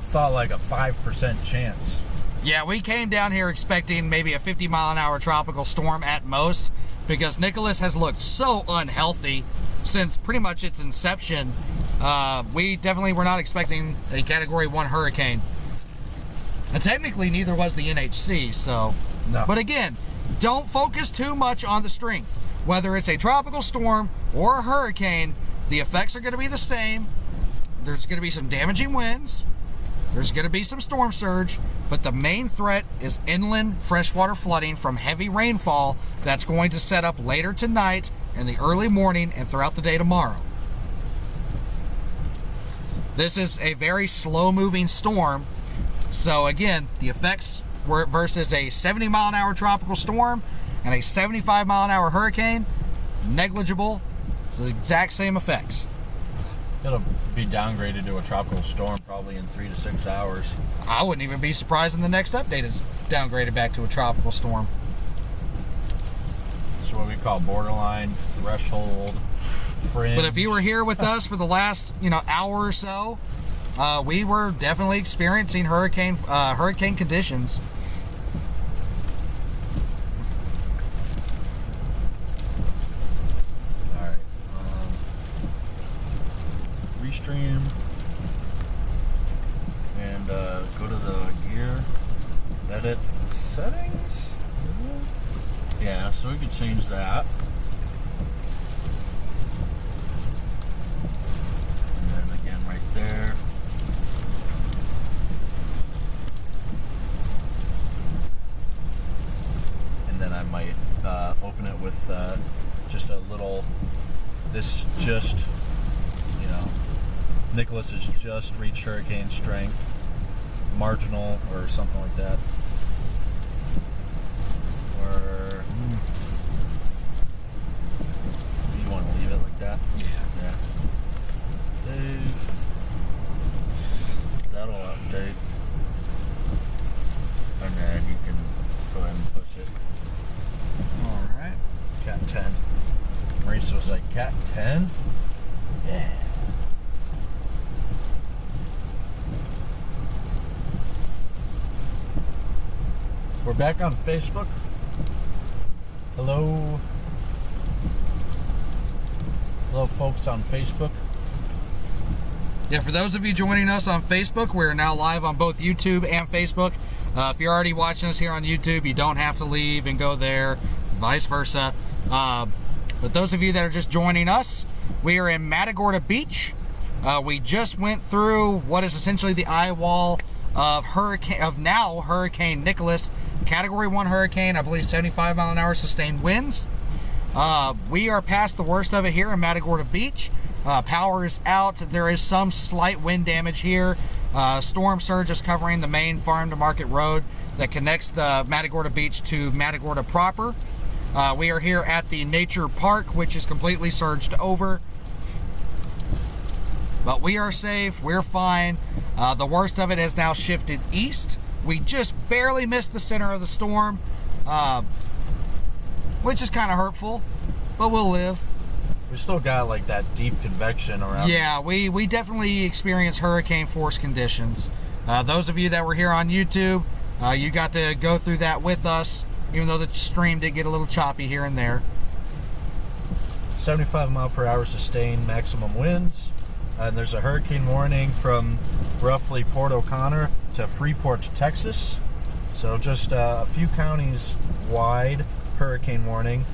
thought like a 5% chance. Yeah, we came down here expecting maybe a 50-mile-an-hour tropical storm at most, because Nicholas has looked so unhealthy since pretty much its inception. We definitely were not expecting a Category 1 hurricane. And technically, neither was the NHC, so... No. But again, don't focus too much on the strength. Whether it's a tropical storm or a hurricane, the effects are going to be the same. There's going to be some damaging winds. There's going to be some storm surge. But the main threat is inland freshwater flooding from heavy rainfall that's going to set up later tonight, in the early morning, and throughout the day tomorrow. This is a very slow-moving storm. So again, the effects were versus a 70-mile-an-hour tropical storm and a 75-mile-an-hour hurricane, negligible. It's the exact same effects. It'll be downgraded to a tropical storm probably in 3 to 6 hours. I wouldn't even be surprised when the next update is downgraded back to a tropical storm. It's what we call borderline, threshold, fringe. But if you were here with us for the last, hour or so, we were definitely experiencing hurricane conditions. All right. Restream and go to the gear, edit settings. Yeah, so we could change that. And then again right there. And then I might open it with just a little, Nicholas has just reached hurricane strength, marginal, or something like that. Or you want to leave it like that? Yeah. Save. That'll update. And then you can go ahead and push it. Alright. Cat 10. Marisa was like, Cat 10? Yeah. We're back on Facebook. Hello. Hello, folks on Facebook. Yeah, for those of you joining us on Facebook, we're now live on both YouTube and Facebook. If you're already watching us here on YouTube, you don't have to leave and go there, vice versa. But those of you that are just joining us, we are in Matagorda Beach. We just went through what is essentially the eye wall of Hurricane Nicholas, Category 1 hurricane, I believe 75-mile-an-hour sustained winds. We are past the worst of it here in Matagorda Beach. Power is out. There is some slight wind damage here. Storm surge is covering the main farm to market road that connects the Matagorda Beach to Matagorda proper. We are here at the Nature Park, which is completely surged over. But we are safe. We're fine. The worst of it has now shifted east. We just barely missed the center of the storm, which is kind of hurtful, but we'll live. We still got like that deep convection around. Yeah, we definitely experienced hurricane force conditions. Those of you that were here on YouTube, you got to go through that with us. even though the stream did get a little choppy here and there. 75-mile-per-hour sustained maximum winds. And there's a hurricane warning from roughly Port O'Connor to Freeport, Texas. So just a few counties wide hurricane warning.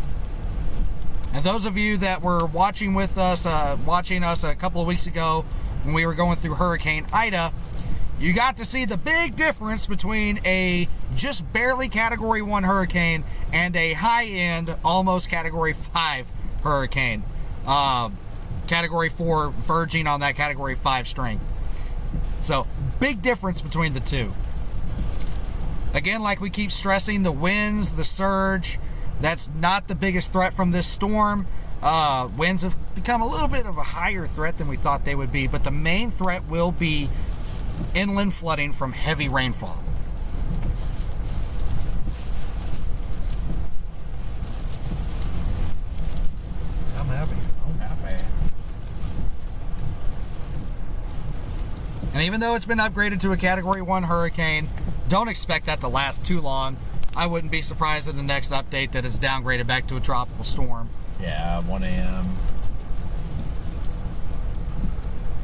And those of you that were watching us a couple of weeks ago when we were going through Hurricane Ida, you got to see the big difference between a just barely Category 1 hurricane and a high-end, almost Category 5 hurricane. Category 4 verging on that Category 5 strength. So, big difference between the two. Again, like we keep stressing, the winds, the surge, that's not the biggest threat from this storm. Winds have become a little bit of a higher threat than we thought they would be, but the main threat will be inland flooding from heavy rainfall. I'm happy. And even though it's been upgraded to a Category 1 hurricane, don't expect that to last too long. I wouldn't be surprised in the next update that it's downgraded back to a tropical storm. Yeah, 1 a.m.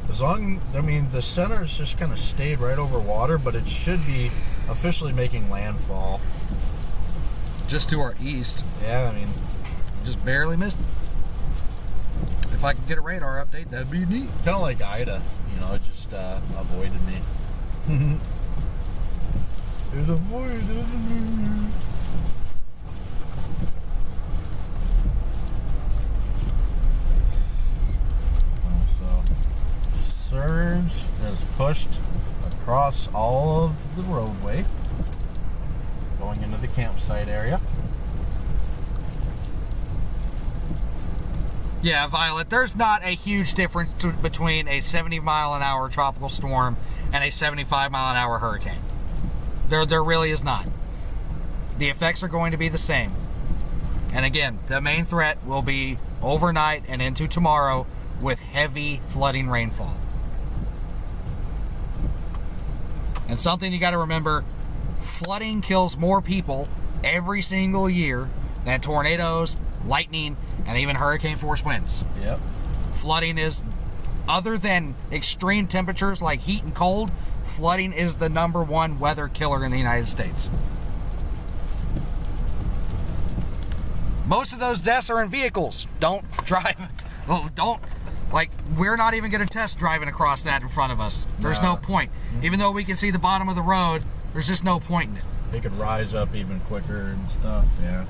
The center's just kind of stayed right over water, but it should be officially making landfall. Just to our east. Yeah, Just barely missed it. If I could get a radar update, that'd be neat. kind of like Ida, it just avoided me. There's a void, isn't surge is pushed across all of the roadway, going into the campsite area. Yeah, Violet, there's not a huge difference between a 70-mile-an-hour tropical storm and a 75-mile-an-hour hurricane. There really is not. The effects are going to be the same. And again, the main threat will be overnight and into tomorrow with heavy flooding rainfall. And something you got to remember, flooding kills more people every single year than tornadoes, lightning, and even hurricane-force winds. Yep. Flooding is, other than extreme temperatures like heat and cold, flooding is the #1 weather killer in the United States. Most of those deaths are in vehicles. Don't drive. We're not even going to test driving across that in front of us. There's no point. Even though we can see the bottom of the road, there's just no point in it. They could rise up even quicker and stuff. Yeah.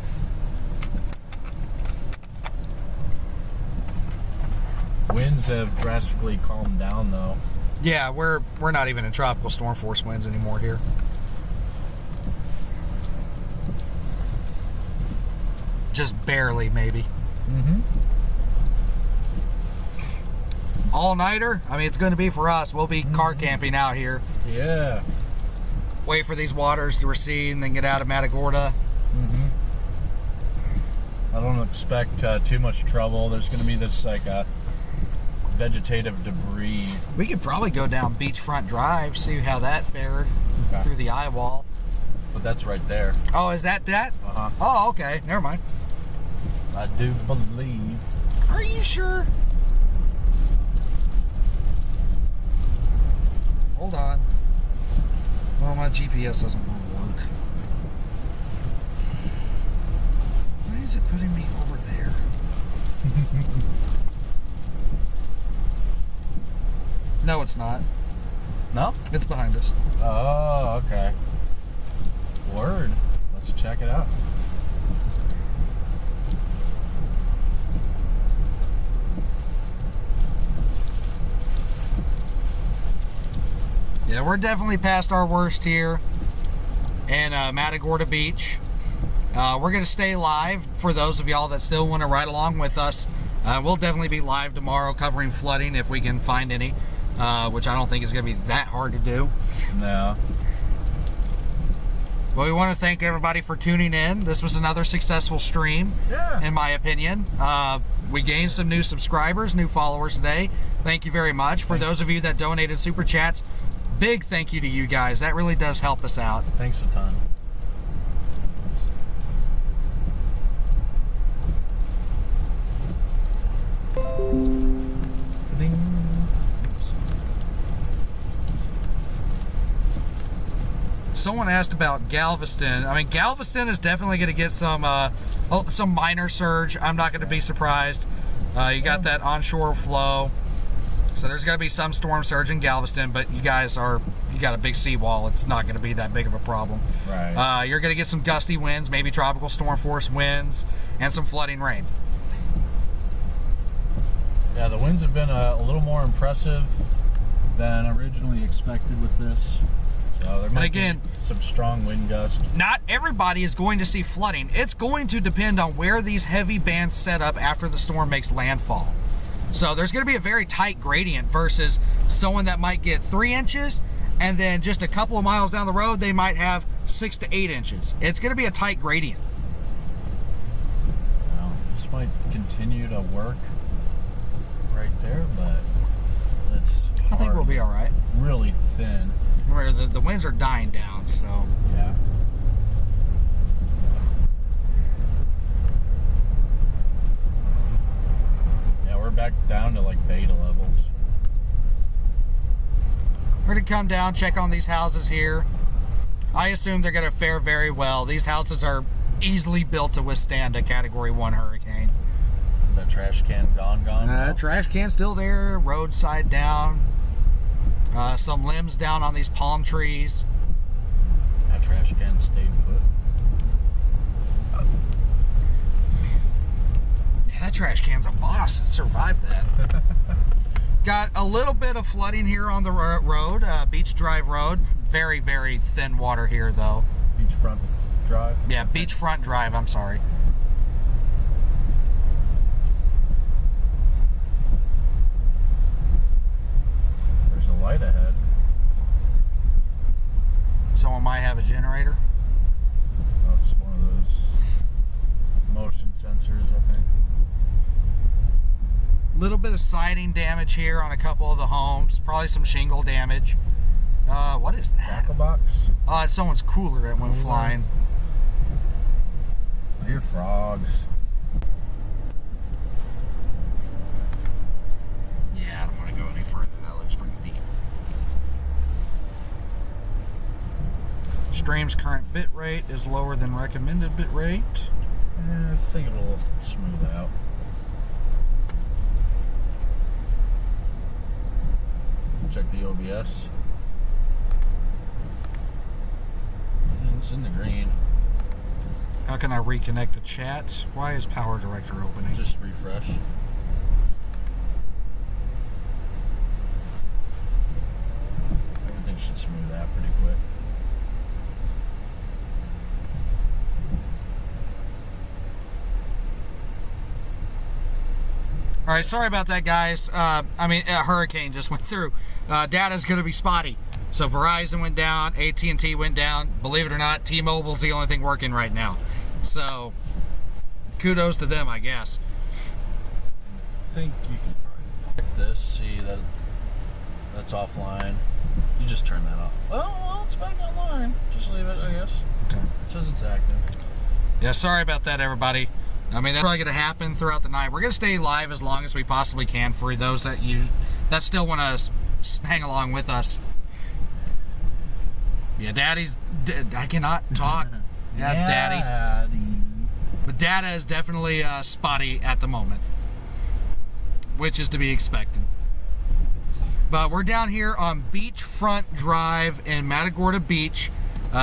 Winds have drastically calmed down, though. Yeah, we're not even in tropical storm force winds anymore here. Just barely, maybe. Mm-hmm. All-nighter? It's going to be for us. We'll be car camping out here. Yeah. Wait for these waters to recede and then get out of Matagorda. Mm-hmm. I don't expect too much trouble. There's going to be this, vegetative debris. We could probably go down Beachfront Drive, see how that fared through the eye wall. But that's right there. Oh, is that? Uh-huh. Oh, okay. Never mind. I do believe. Are you sure? Hold on. Well, my GPS doesn't want to work. Why is it putting me over there? No, it's not. No? It's behind us. Oh, okay. Word. Let's check it out. Yeah, we're definitely past our worst here in Matagorda Beach. We're going to stay live for those of y'all that still want to ride along with us. We'll definitely be live tomorrow covering flooding if we can find any, which I don't think is going to be that hard to do. No. Well, we want to thank everybody for tuning in. This was another successful stream, in my opinion. We gained some new subscribers, new followers today. Thank you very much. For those of you that donated super chats, big thank you to you guys. That really does help us out. Thanks a ton. someone asked about Galveston. I mean, Galveston is definitely going to get some minor surge. I'm not going to be surprised. You got that onshore flow, so there's going to be some storm surge in Galveston. But you got a big seawall. It's not going to be that big of a problem. Right. You're going to get some gusty winds, maybe tropical storm force winds, and some flooding rain. Yeah, the winds have been a little more impressive than originally expected with this. So there might be some strong wind gusts. Not everybody is going to see flooding. It's going to depend on where these heavy bands set up after the storm makes landfall. So there's going to be a very tight gradient versus someone that might get 3 inches and then just a couple of miles down the road they might have 6 to 8 inches. It's going to be a tight gradient. Well, this might continue to work right there, but it's hard. I think we'll be all right. Really thin. Where the winds are dying down, so. Yeah. Yeah, we're back down to like beta levels. We're going to come down, check on these houses here. I assume they're going to fare very well. These houses are easily built to withstand a Category 1 hurricane. Is that trash can gone? Trash can still there, roadside down. Some limbs down on these palm trees. That trash can stayed put. Yeah, that trash can's a boss. It survived that. Got a little bit of flooding here on the road, Beach Drive Road. Very, very thin water here, though. Beachfront Drive? Yeah, Beachfront Drive, I'm sorry. There's a light ahead. Someone might have a generator. Oh, it's one of those motion sensors, I think. Little bit of siding damage here on a couple of the homes. Probably some shingle damage. What is that? Tackle box? Oh, it's someone's cooler that went flying. I hear frogs. Yeah, I don't want to go any further. That looks pretty deep. Stream's current bit rate is lower than recommended bit rate. I think it'll smooth out. Check the OBS. It's in the green. How can I reconnect the chat? Why is Power Director opening? Just refresh. Everything should smooth out pretty quick. All right, sorry about that, guys. A hurricane just went through. Data's going to be spotty. So Verizon went down, AT&T went down. Believe it or not, T-Mobile's the only thing working right now. So kudos to them, I guess. I think you can probably check this, see that that's offline. You just turn that off. Oh, well, it's back online. Just leave it, I guess. Okay. It says it's active. Yeah, sorry about that, everybody. I mean, that's probably going to happen throughout the night. We're going to stay live as long as we possibly can for those that still want to hang along with us. Yeah, I cannot talk. Yeah, Daddy. But data is definitely spotty at the moment, which is to be expected. But we're down here on Beachfront Drive in Matagorda Beach.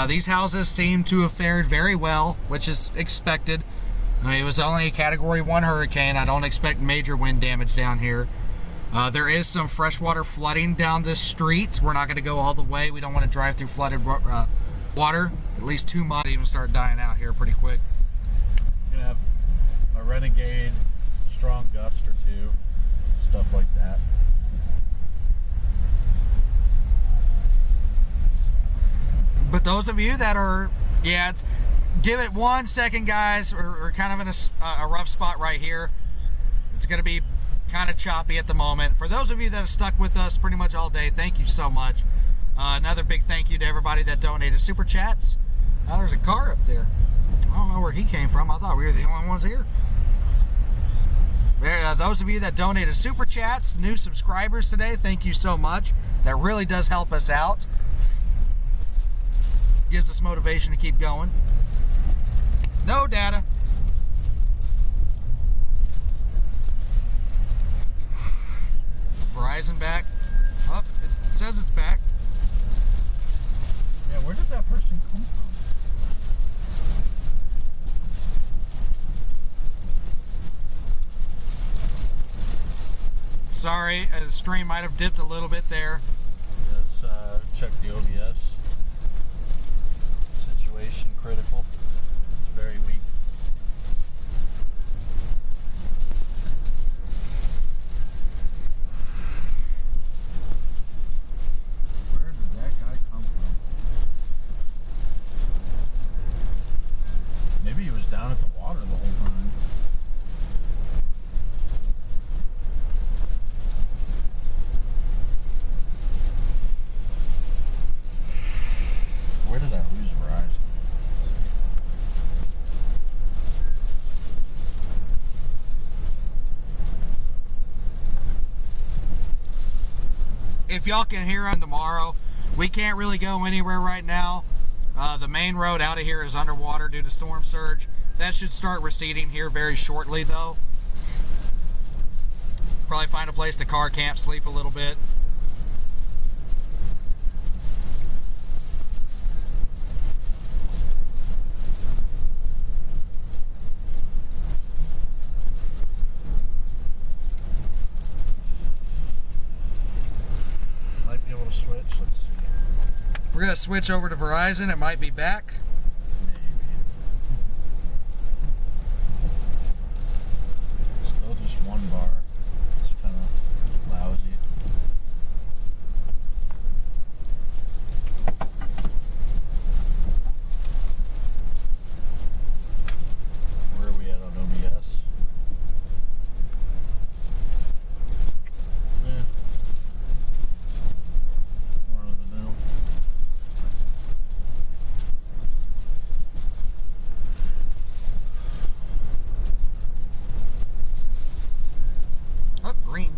These houses seem to have fared very well, which is expected. I mean, it was only a Category 1 hurricane. I don't expect major wind damage down here. There is some freshwater flooding down this street. We're not going to go all the way. We don't want to drive through flooded water. At least 2 might even start dying out here pretty quick. You're going to have a renegade, strong gust or 2, stuff like that. But those of you that are, give it 1 second, guys. We're kind of in a rough spot right here. It's going to be kind of choppy at the moment. For those of you that have stuck with us pretty much all day, thank you so much. Another big thank you to everybody that donated super chats. Now there's a car up there. I don't know where he came from. I thought we were the only ones here. Those of you that donated super chats, new subscribers today, thank you so much. That really does help us out. gives us motivation to keep going. No data. Verizon back. Oh, it says it's back. Yeah, where did that person come from? Sorry, the stream might have dipped a little bit there. Let's check the OBS. Situation critical. It's very weak. Where did that guy come from? Maybe he was down at the water the whole time. Where did I lose Verizon? If y'all can hear on tomorrow, we can't really go anywhere right now. The main road out of here is underwater due to storm surge. That should start receding here very shortly, though. Probably find a place to car camp, sleep a little bit. Might be able to switch. Let's see. We're going to switch over to Verizon. It might be back. Maybe. Still just one bar. It's kind of lousy. Where are we at on OBS? Yeah. Run of the mill. Oh, green.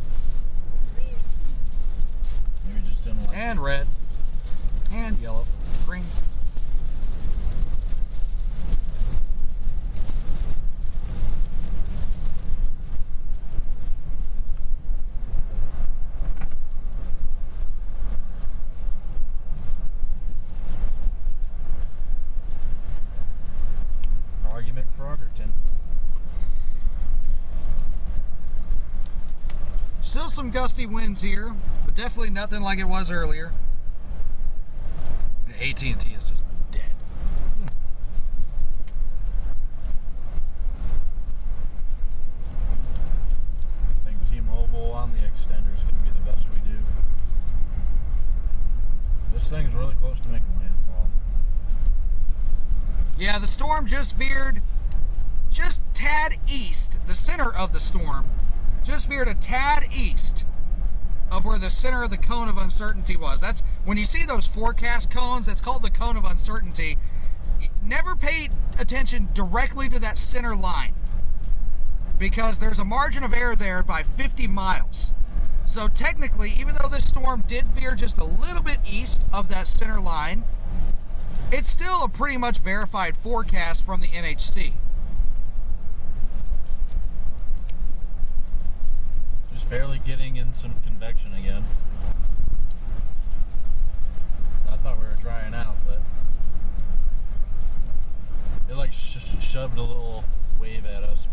Maybe just didn't like And red. And yellow. Green. argument for Argerton. Still some gusty winds here, but definitely nothing like it was earlier. The AT&T is just dead. I think T-Mobile on the extender is going to be the best we do. This thing's really close to making landfall. Yeah, the storm just veered just tad east, the center of the storm just veered a tad east of where the center of the cone of uncertainty was. That's when you see those forecast cones, that's called the cone of uncertainty. Never pay attention directly to that center line because there's a margin of error there by 50 miles. So technically, even though this storm did veer just a little bit east of that center line, it's still a pretty much verified forecast from the NHC. Just barely getting in some convection again. I thought we were drying out, but it like shoved a little wave at us.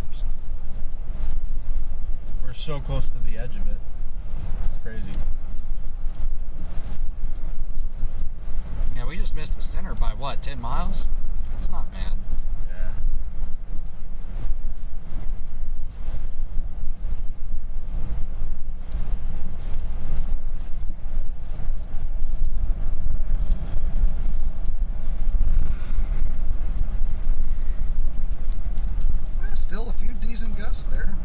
We're so close to the edge of it. It's crazy. Yeah, we just missed the center by what, 10 miles? That's not bad. Yeah. Well, still a few decent gusts there.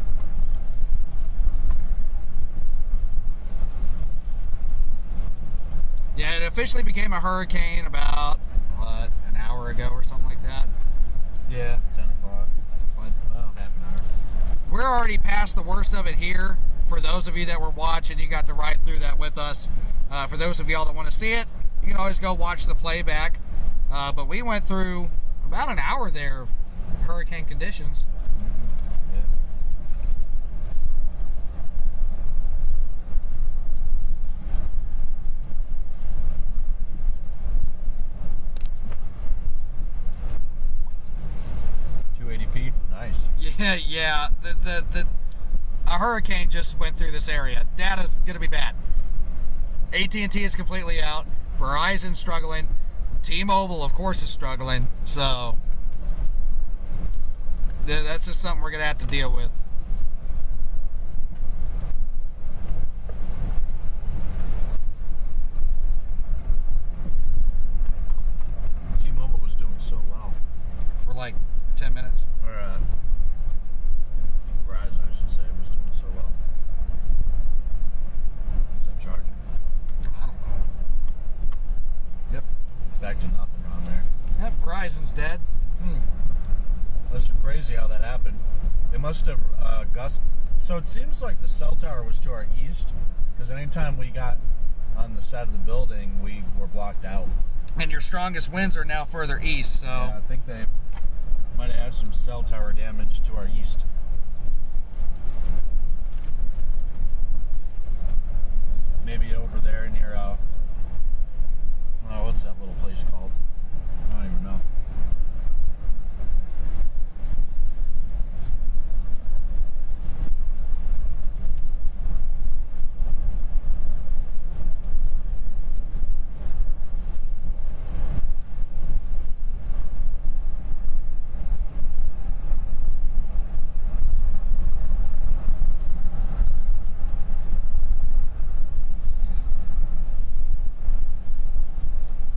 Yeah, it officially became a hurricane about, what, an hour ago or something like that. Yeah, 10 o'clock. But Well, half an hour. we're already past the worst of it here. For those of you that were watching, you got to ride through that with us. For those of y'all that want to see it, you can always go watch the playback. But we went through about an hour there of hurricane conditions. Yeah. 280p, nice. Yeah. A hurricane just went through this area. Data's gonna be bad. AT&T is completely out. Verizon's struggling. T-Mobile, of course, is struggling. So that's just something we're gonna have to deal with. T-Mobile was doing so well. For like 10 minutes. Or Verizon, I should say, was doing so well. Is that charging? I don't know. Yep. It's back to nothing around there. Yep, Verizon's dead. That's crazy how that happened. They must have So it seems like the cell tower was to our east, because anytime we got on the side of the building, we were blocked out. And your strongest winds are now further east, so... Yeah, I think they might have had some cell tower damage to our east. Maybe over there near, what's that little place called? I don't even know.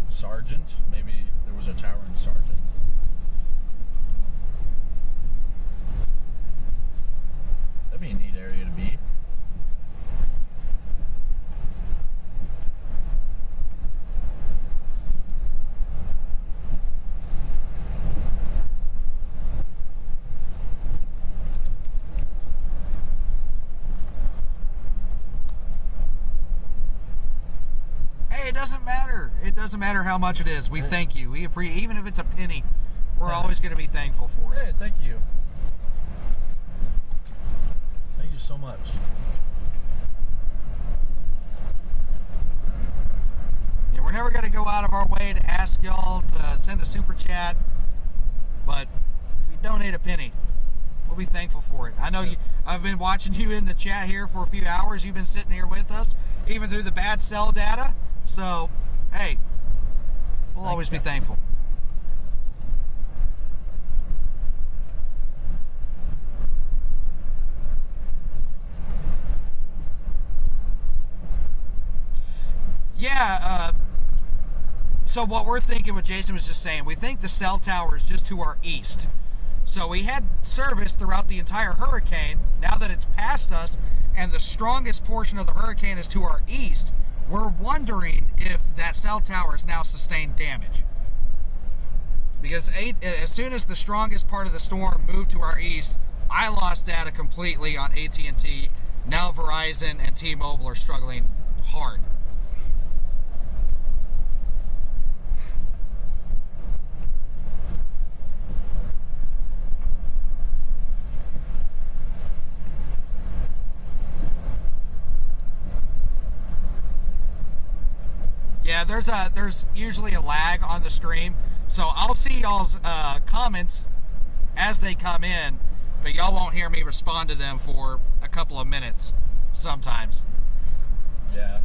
Sargent? Maybe there was a tower in Sargent. That'd be a neat area to be. Hey, it doesn't matter. It doesn't matter how much it is. We thank you. We appreciate, even if it's a penny, we're always going to be thankful for it. Hey, thank you. Thank you so much. Yeah, we're never going to go out of our way to ask y'all to send a super chat, but if you donate a penny, we'll be thankful for it. I know I've been watching you in the chat here for a few hours. You've been sitting here with us, even through the bad cell data. So, hey, we'll always be thankful. Yeah, so what we're thinking, what Jason was just saying, we think the cell tower is just to our east. So we had service throughout the entire hurricane. Now that it's past us and the strongest portion of the hurricane is to our east, we're wondering if that cell tower has now sustained damage. Because as soon as the strongest part of the storm moved to our east, I lost data completely on AT&T. Now Verizon and T-Mobile are struggling hard. Yeah, there's usually a lag on the stream, so I'll see y'all's comments as they come in, but y'all won't hear me respond to them for a couple of minutes sometimes. Yeah.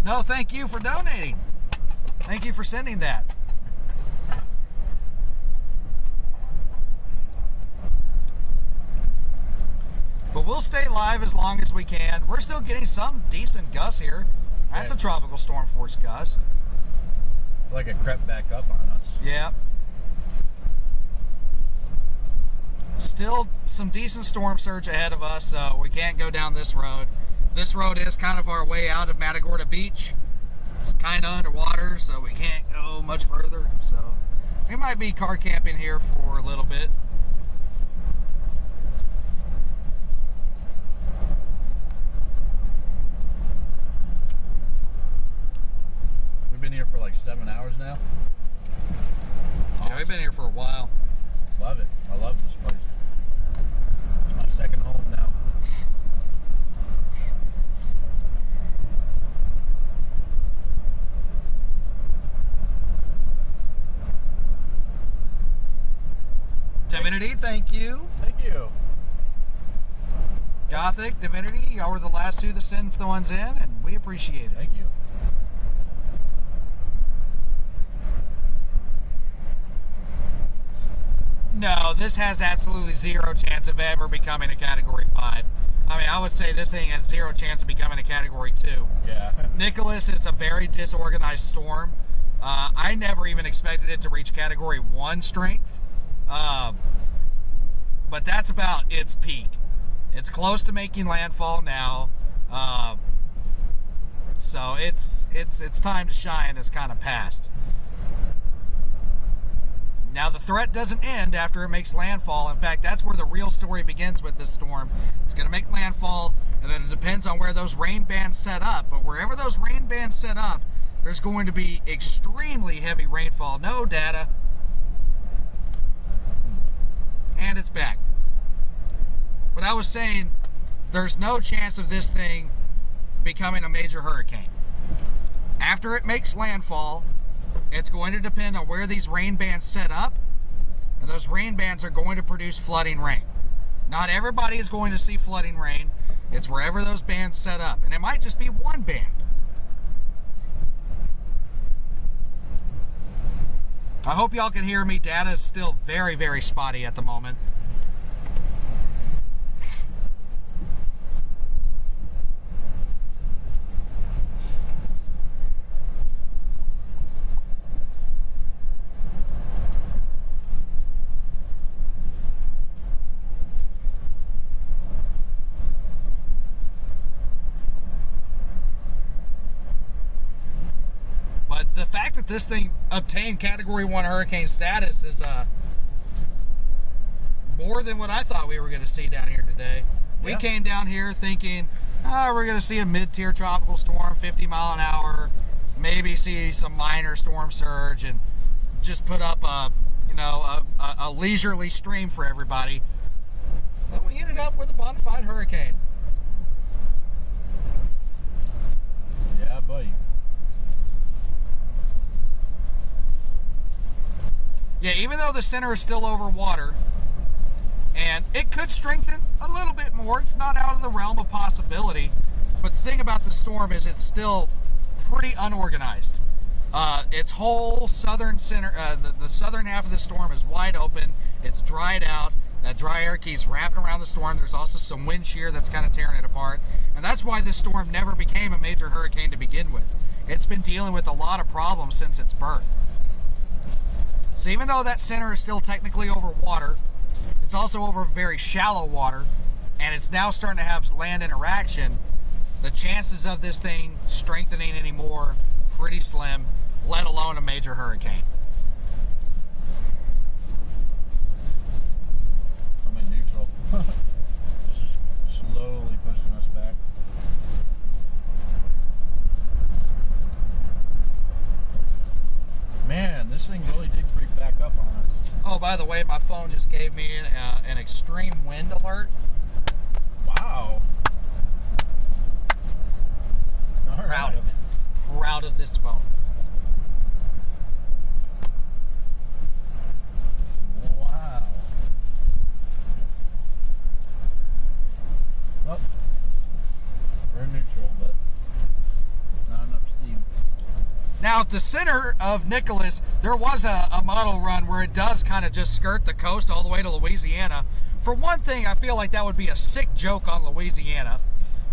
No, thank you for donating. Thank you for sending that. But we'll stay live as long as we can. We're still getting some decent gusts here. That's a tropical storm force gust. Like it crept back up on us. Yeah. Still some decent storm surge ahead of us, so we can't go down this road. This road is kind of our way out of Matagorda Beach. It's kind of underwater, so we can't go much further. So we might be car camping here for a little bit. we've been here for a while. Love it. I love this place. It's my second home now. Divinity, thank you. Thank you. Gothic, Divinity, y'all were the last two that sent the ones in, and we appreciate it. Thank you. No, this has absolutely zero chance of ever becoming a Category 5. I mean, I would say this thing has zero chance of becoming a Category 2. Yeah. Nicholas is a very disorganized storm. I never even expected it to reach Category 1 strength. But that's about its peak. It's close to making landfall now. So its time to shine has kind of passed. Now, the threat doesn't end after it makes landfall. In fact, that's where the real story begins with this storm. It's going to make landfall, and then it depends on where those rain bands set up. But wherever those rain bands set up, there's going to be extremely heavy rainfall. No data. And it's back. But I was saying, there's no chance of this thing becoming a major hurricane. After it makes landfall, it's going to depend on where these rain bands set up, and those rain bands are going to produce flooding rain. Not everybody is going to see flooding rain. It's wherever those bands set up, and it might just be one band. I hope y'all can hear me. Data is still very, very spotty at the moment. The fact that this thing obtained Category 1 hurricane status is more than what I thought we were going to see down here today. We came down here thinking, we're going to see a mid-tier tropical storm, 50 mile an hour, maybe see some minor storm surge, and just put up a leisurely stream for everybody. But we ended up with a bona fide hurricane. Yeah, buddy. Yeah, even though the center is still over water, and it could strengthen a little bit more, it's not out of the realm of possibility. But the thing about the storm is it's still pretty unorganized. Its whole southern center, the southern half of the storm is wide open. It's dried out. That dry air keeps wrapping around the storm. There's also some wind shear that's kind of tearing it apart. And that's why this storm never became a major hurricane to begin with. It's been dealing with a lot of problems since its birth. So even though that center is still technically over water, it's also over very shallow water, and it's now starting to have land interaction. The chances of this thing strengthening anymore, pretty slim, let alone a major hurricane. I'm in neutral. It's just slowly pushing us back. Man, this thing really did creep back up on us. Oh, by the way, my phone just gave me an extreme wind alert. Wow. All right. Proud of it. Proud of this phone. Wow. Oh, we're neutral, but not enough steam. Now, at the center of Nicholas, there was a model run where it does kind of just skirt the coast all the way to Louisiana. For one thing, I feel like that would be a sick joke on Louisiana.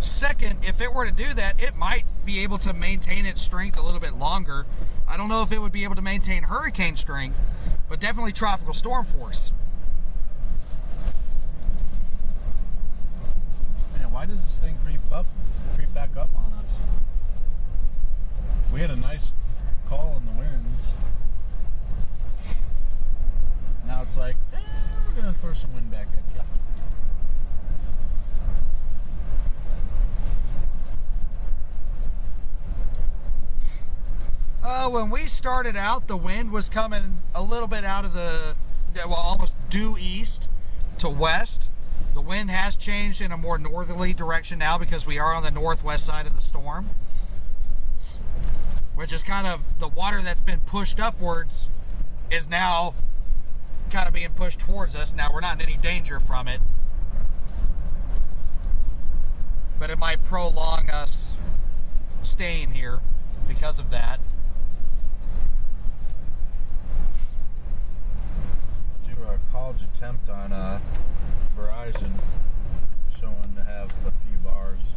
Second, if it were to do that, it might be able to maintain its strength a little bit longer. I don't know if it would be able to maintain hurricane strength, but definitely tropical storm force. Man, why does this thing creep back up on us? We had a nice call in the winds. Now it's like, we're gonna throw some wind back at you. when we started out, the wind was coming a little bit out of the, well, almost due east to west. The wind has changed in a more northerly direction now because we are on the northwest side of the storm, which is kind of the water that's been pushed upwards is now kind of being pushed towards us. Now we're not in any danger from it, but it might prolong us staying here because of that. Do a college attempt on Verizon, showing to have a few bars,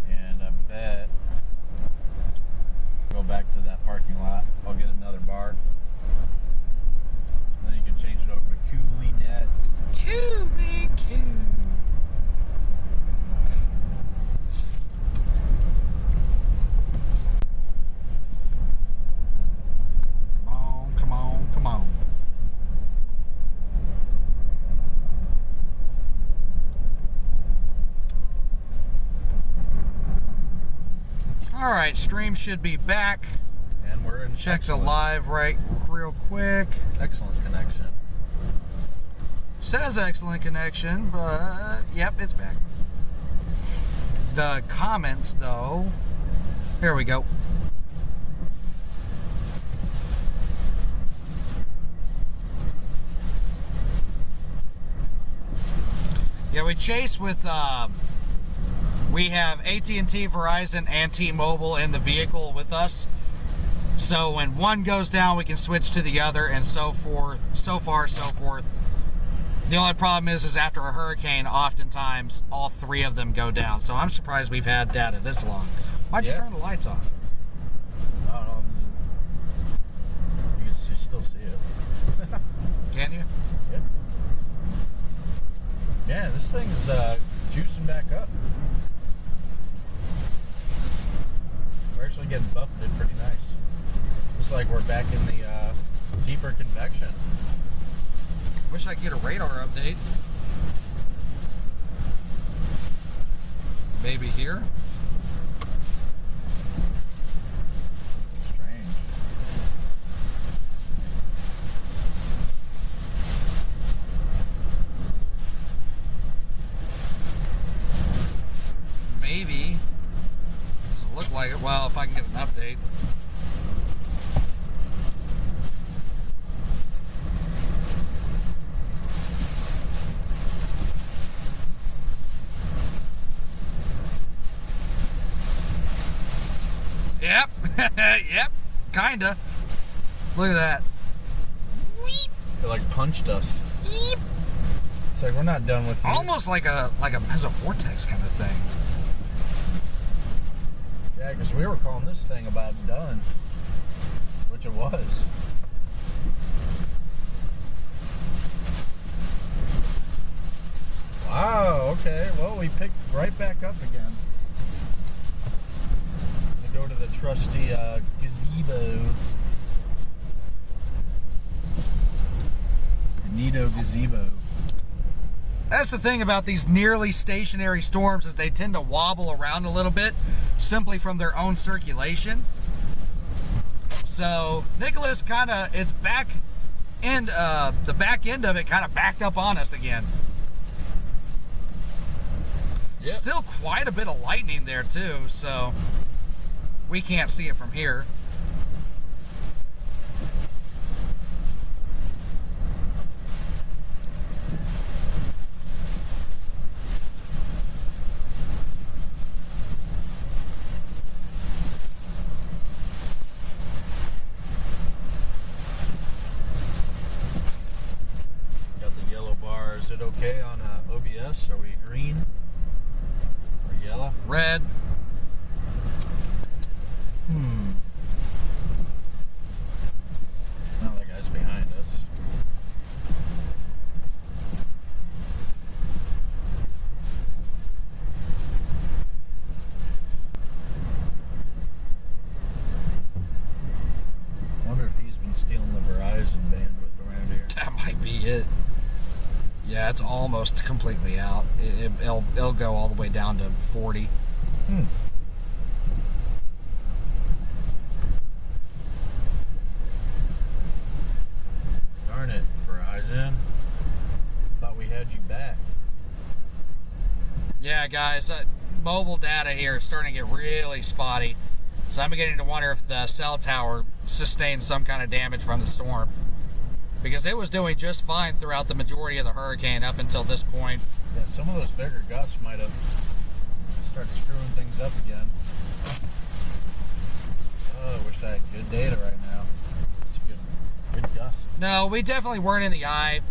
and I bet go back to that parking lot. I'll get another bar. Then you can change it over to Cooley Net. Cooley, Come on. All right, stream should be back. And we're in Check the excellent- live right real quick. Excellent connection. Says excellent connection, but yep, it's back. The comments, though. Here we go. Yeah, we chase with. We have AT&T, Verizon, and T-Mobile in the vehicle with us. So when one goes down, we can switch to the other, and so forth. So forth. The only problem is after a hurricane, oftentimes all three of them go down. So I'm surprised we've had data this long. Why'd you turn the lights off? I don't know. You can still see it. Can you? Yeah. Yeah, this thing is juicing back up. We're actually getting buffeted pretty nice. Looks like we're back in the deeper convection. Wish I could get a radar update. Maybe here? Strange. Maybe. Doesn't look like it. Well, if I can get an update. Yep. Yep. Kinda. Look at that. It like punched us. Yeep. It's like we're not done with you. Almost like a mesovortex kind of thing. Yeah, because we were calling this thing about done, which it was. Wow, okay. Well, we picked right back up again. Go to the trusty gazebo. The Nido gazebo. That's the thing about these nearly stationary storms is they tend to wobble around a little bit simply from their own circulation. So Nicholas kind of, the back end of it kind of backed up on us again. Yep. Still quite a bit of lightning there too, so we can't see it from here. Got the yellow bar. Is it okay on OBS? Are we green or yellow? Red. Oh, that guy's behind us. Wonder if he's been stealing the Verizon bandwidth around here. That might be it. Yeah, it's almost completely out. It'll go all the way down to 40. had you back. Yeah, guys, mobile data here is starting to get really spotty. So I'm beginning to wonder if the cell tower sustained some kind of damage from the storm. Because it was doing just fine throughout the majority of the hurricane up until this point. Yeah, some of those bigger gusts might have started screwing things up again. Oh, I wish I had good data right now. It's good gust. No, we definitely weren't in the eye.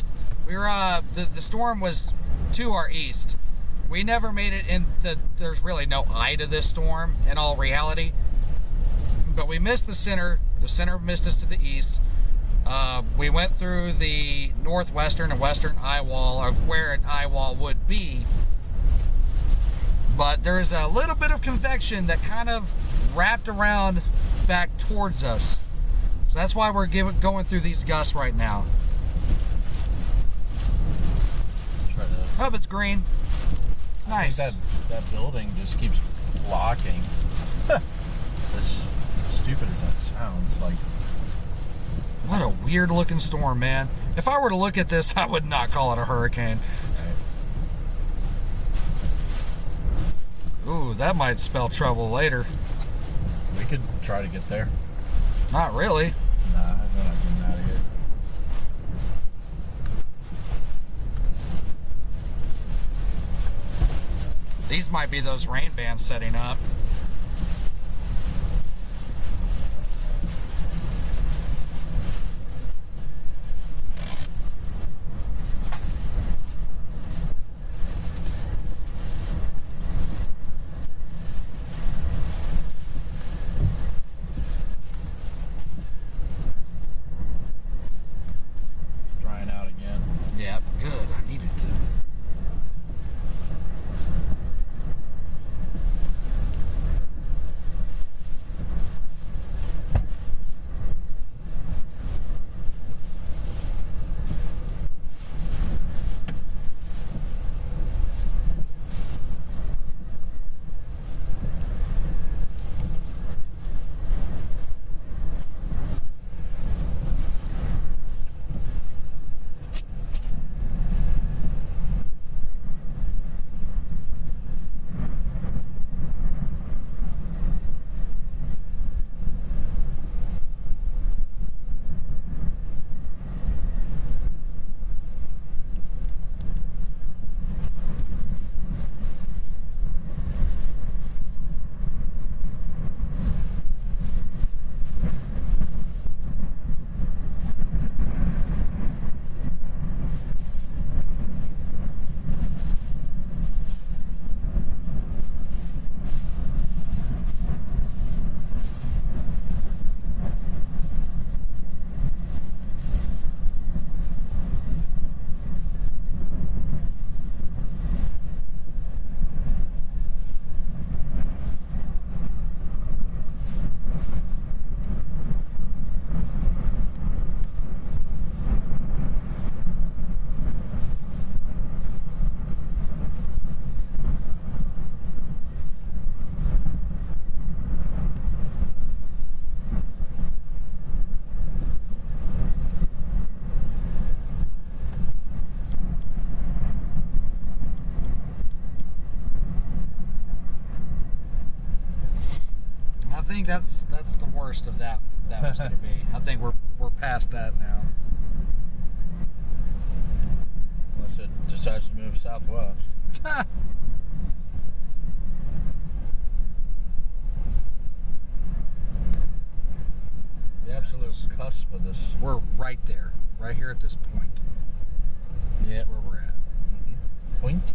We were, the storm was to our east. We never made it in there's really no eye to this storm in all reality. But we missed the center. The center missed us to the east. We went through the northwestern and western eye wall of where an eye wall would be. But there's a little bit of convection that kind of wrapped around back towards us. So that's why we're going through these gusts right now. Oh, it's green. Nice. I think that building just keeps blocking. As stupid as that sounds, like. What a weird looking storm, man. If I were to look at this, I would not call it a hurricane. Ooh, that might spell trouble later. We could try to get there. Not really. Nah, I'm not getting out of here. These might be those rain bands setting up. Drying out again. Yep, good. I needed to. I think that's the worst of that was going to be. I think we're past that now. Unless it decides to move southwest. The absolute cusp of this. We're right there, right here at this point. Yeah. That's where we're at. Pointy.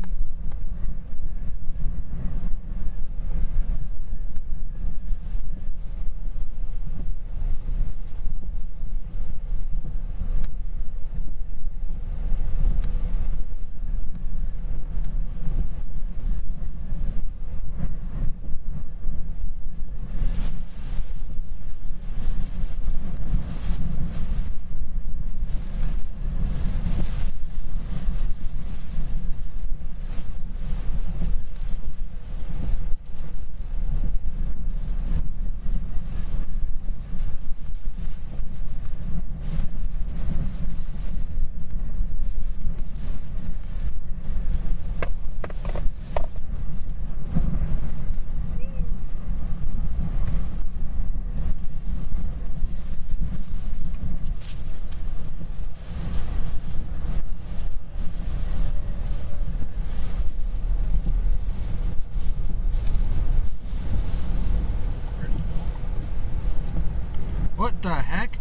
What the heck?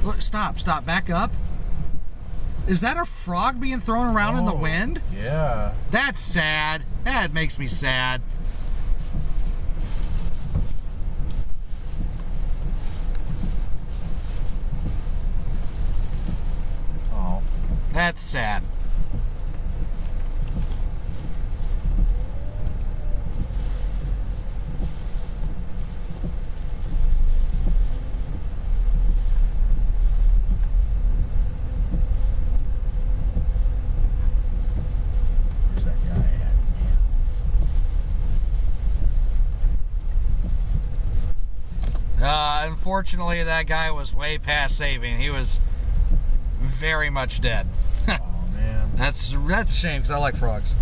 Look, stop, back up. Is that a frog being thrown around in the wind? Yeah. That's sad. That makes me sad. Oh. That's sad. Where's that guy at? Unfortunately, that guy was way past saving. He was very much dead. Oh, man. That's a shame because I like frogs.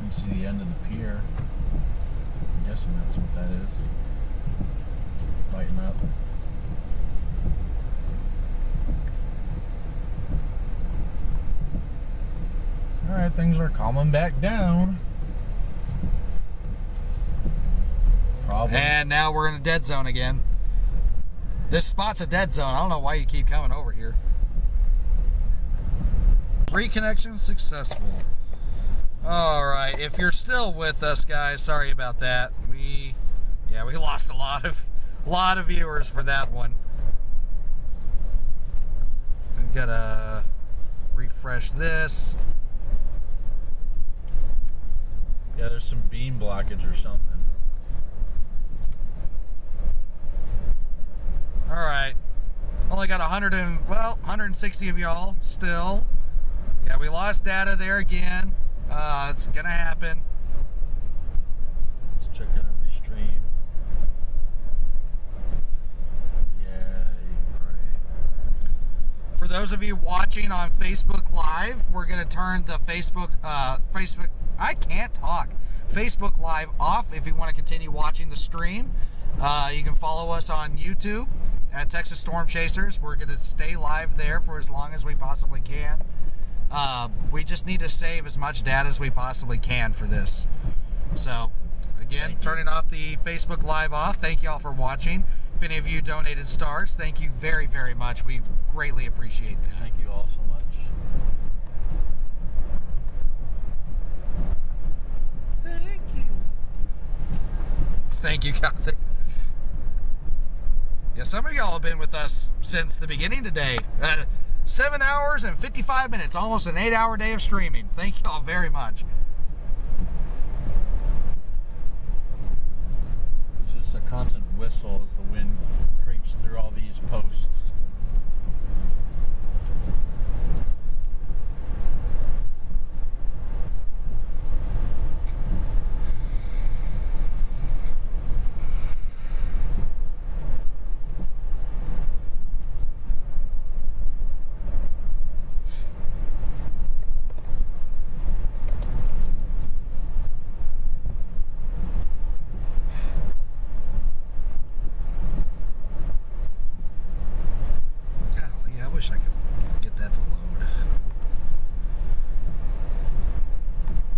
You can see the end of the pier. I'm guessing that's what that is. Lighten up. Alright, things are calming back down. Probably. And now we're in a dead zone again. This spot's a dead zone. I don't know why you keep coming over here. Reconnection successful. Alright, if you're still with us, guys, sorry about that. We lost a lot of viewers for that one. I've gotta refresh this. Yeah, there's some beam blockage or something. Alright. Only got 160 of y'all still. Yeah, we lost data there again. It's gonna happen. Let's check out a restream. Yeah, pray. For those of you watching on Facebook Live, we're gonna turn the Facebook Live off if you want to continue watching the stream. You can follow us on YouTube at Texas Storm Chasers. We're going to stay live there for as long as we possibly can. We just need to save as much data as we possibly can for this. So, again, turning off the Facebook Live off. Thank you all for watching. If any of you donated stars, thank you very, very much. We greatly appreciate that. Thank you all so much. Thank you. Thank you, Gothic. Yeah, some of y'all have been with us since the beginning today. 7 hours and 55 minutes, almost an 8-hour day of streaming. Thank y'all very much. It's just a constant whistle as the wind creeps through all these posts.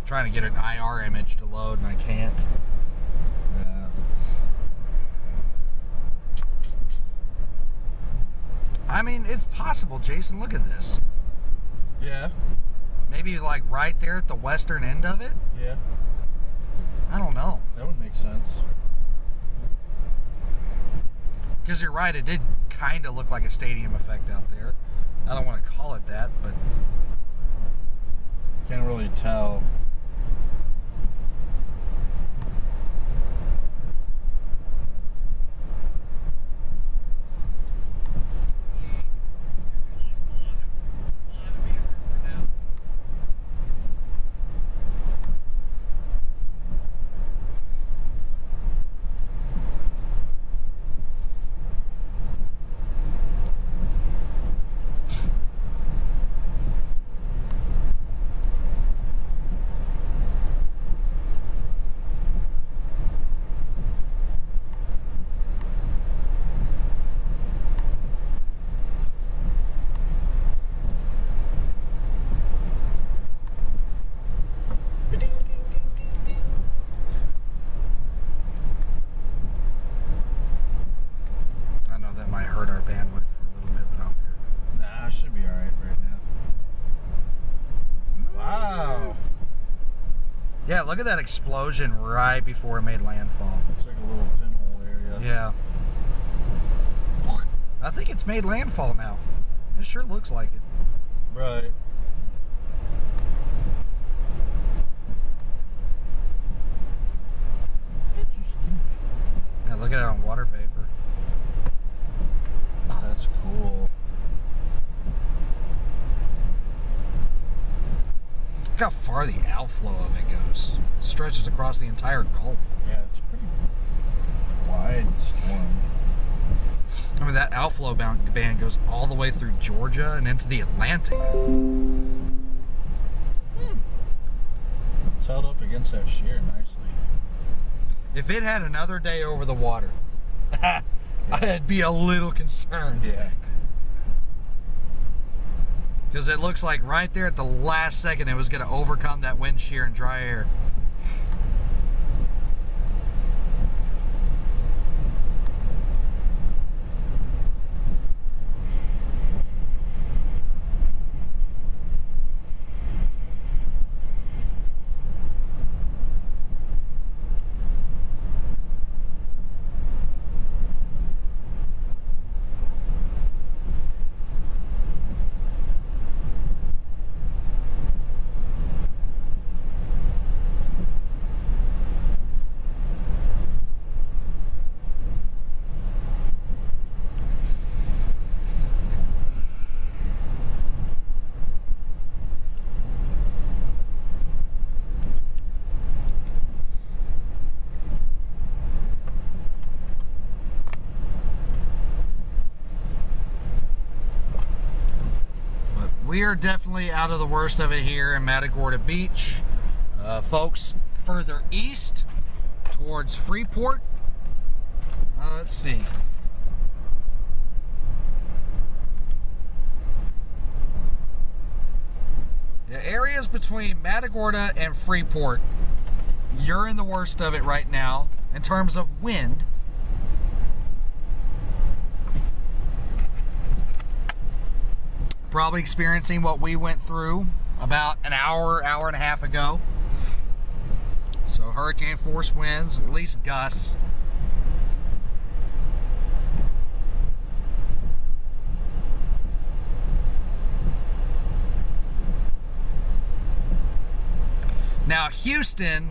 Trying to get an IR image to load and I can't. Yeah. I mean, it's possible, Jason. Look at this. Yeah. Maybe like right there at the western end of it? Yeah. I don't know. That would make sense. Because you're right, it did kind of look like a stadium effect out there. I don't want to call it that, but Can't really tell. at that explosion right before it made landfall. It's like a little pinhole area. Yeah. I think it's made landfall now. It sure looks like it. Right. Yeah, look at it on water vapor. That's cool. Look how far the outflow of it goes. It stretches across the entire Gulf. Yeah, it's pretty wide storm. I mean, that outflow band goes all the way through Georgia and into the Atlantic. It's held up against that shear nicely. If it had another day over the water, I'd be a little concerned. Yeah. Because it looks like right there at the last second it was going to overcome that wind shear and dry air. We are definitely out of the worst of it here in Matagorda Beach. Folks, further east towards Freeport. Let's see. The areas between Matagorda and Freeport, you're in the worst of it right now in terms of wind. Probably experiencing what we went through about an hour and a half ago. So hurricane force winds, at least gusts. Now Houston,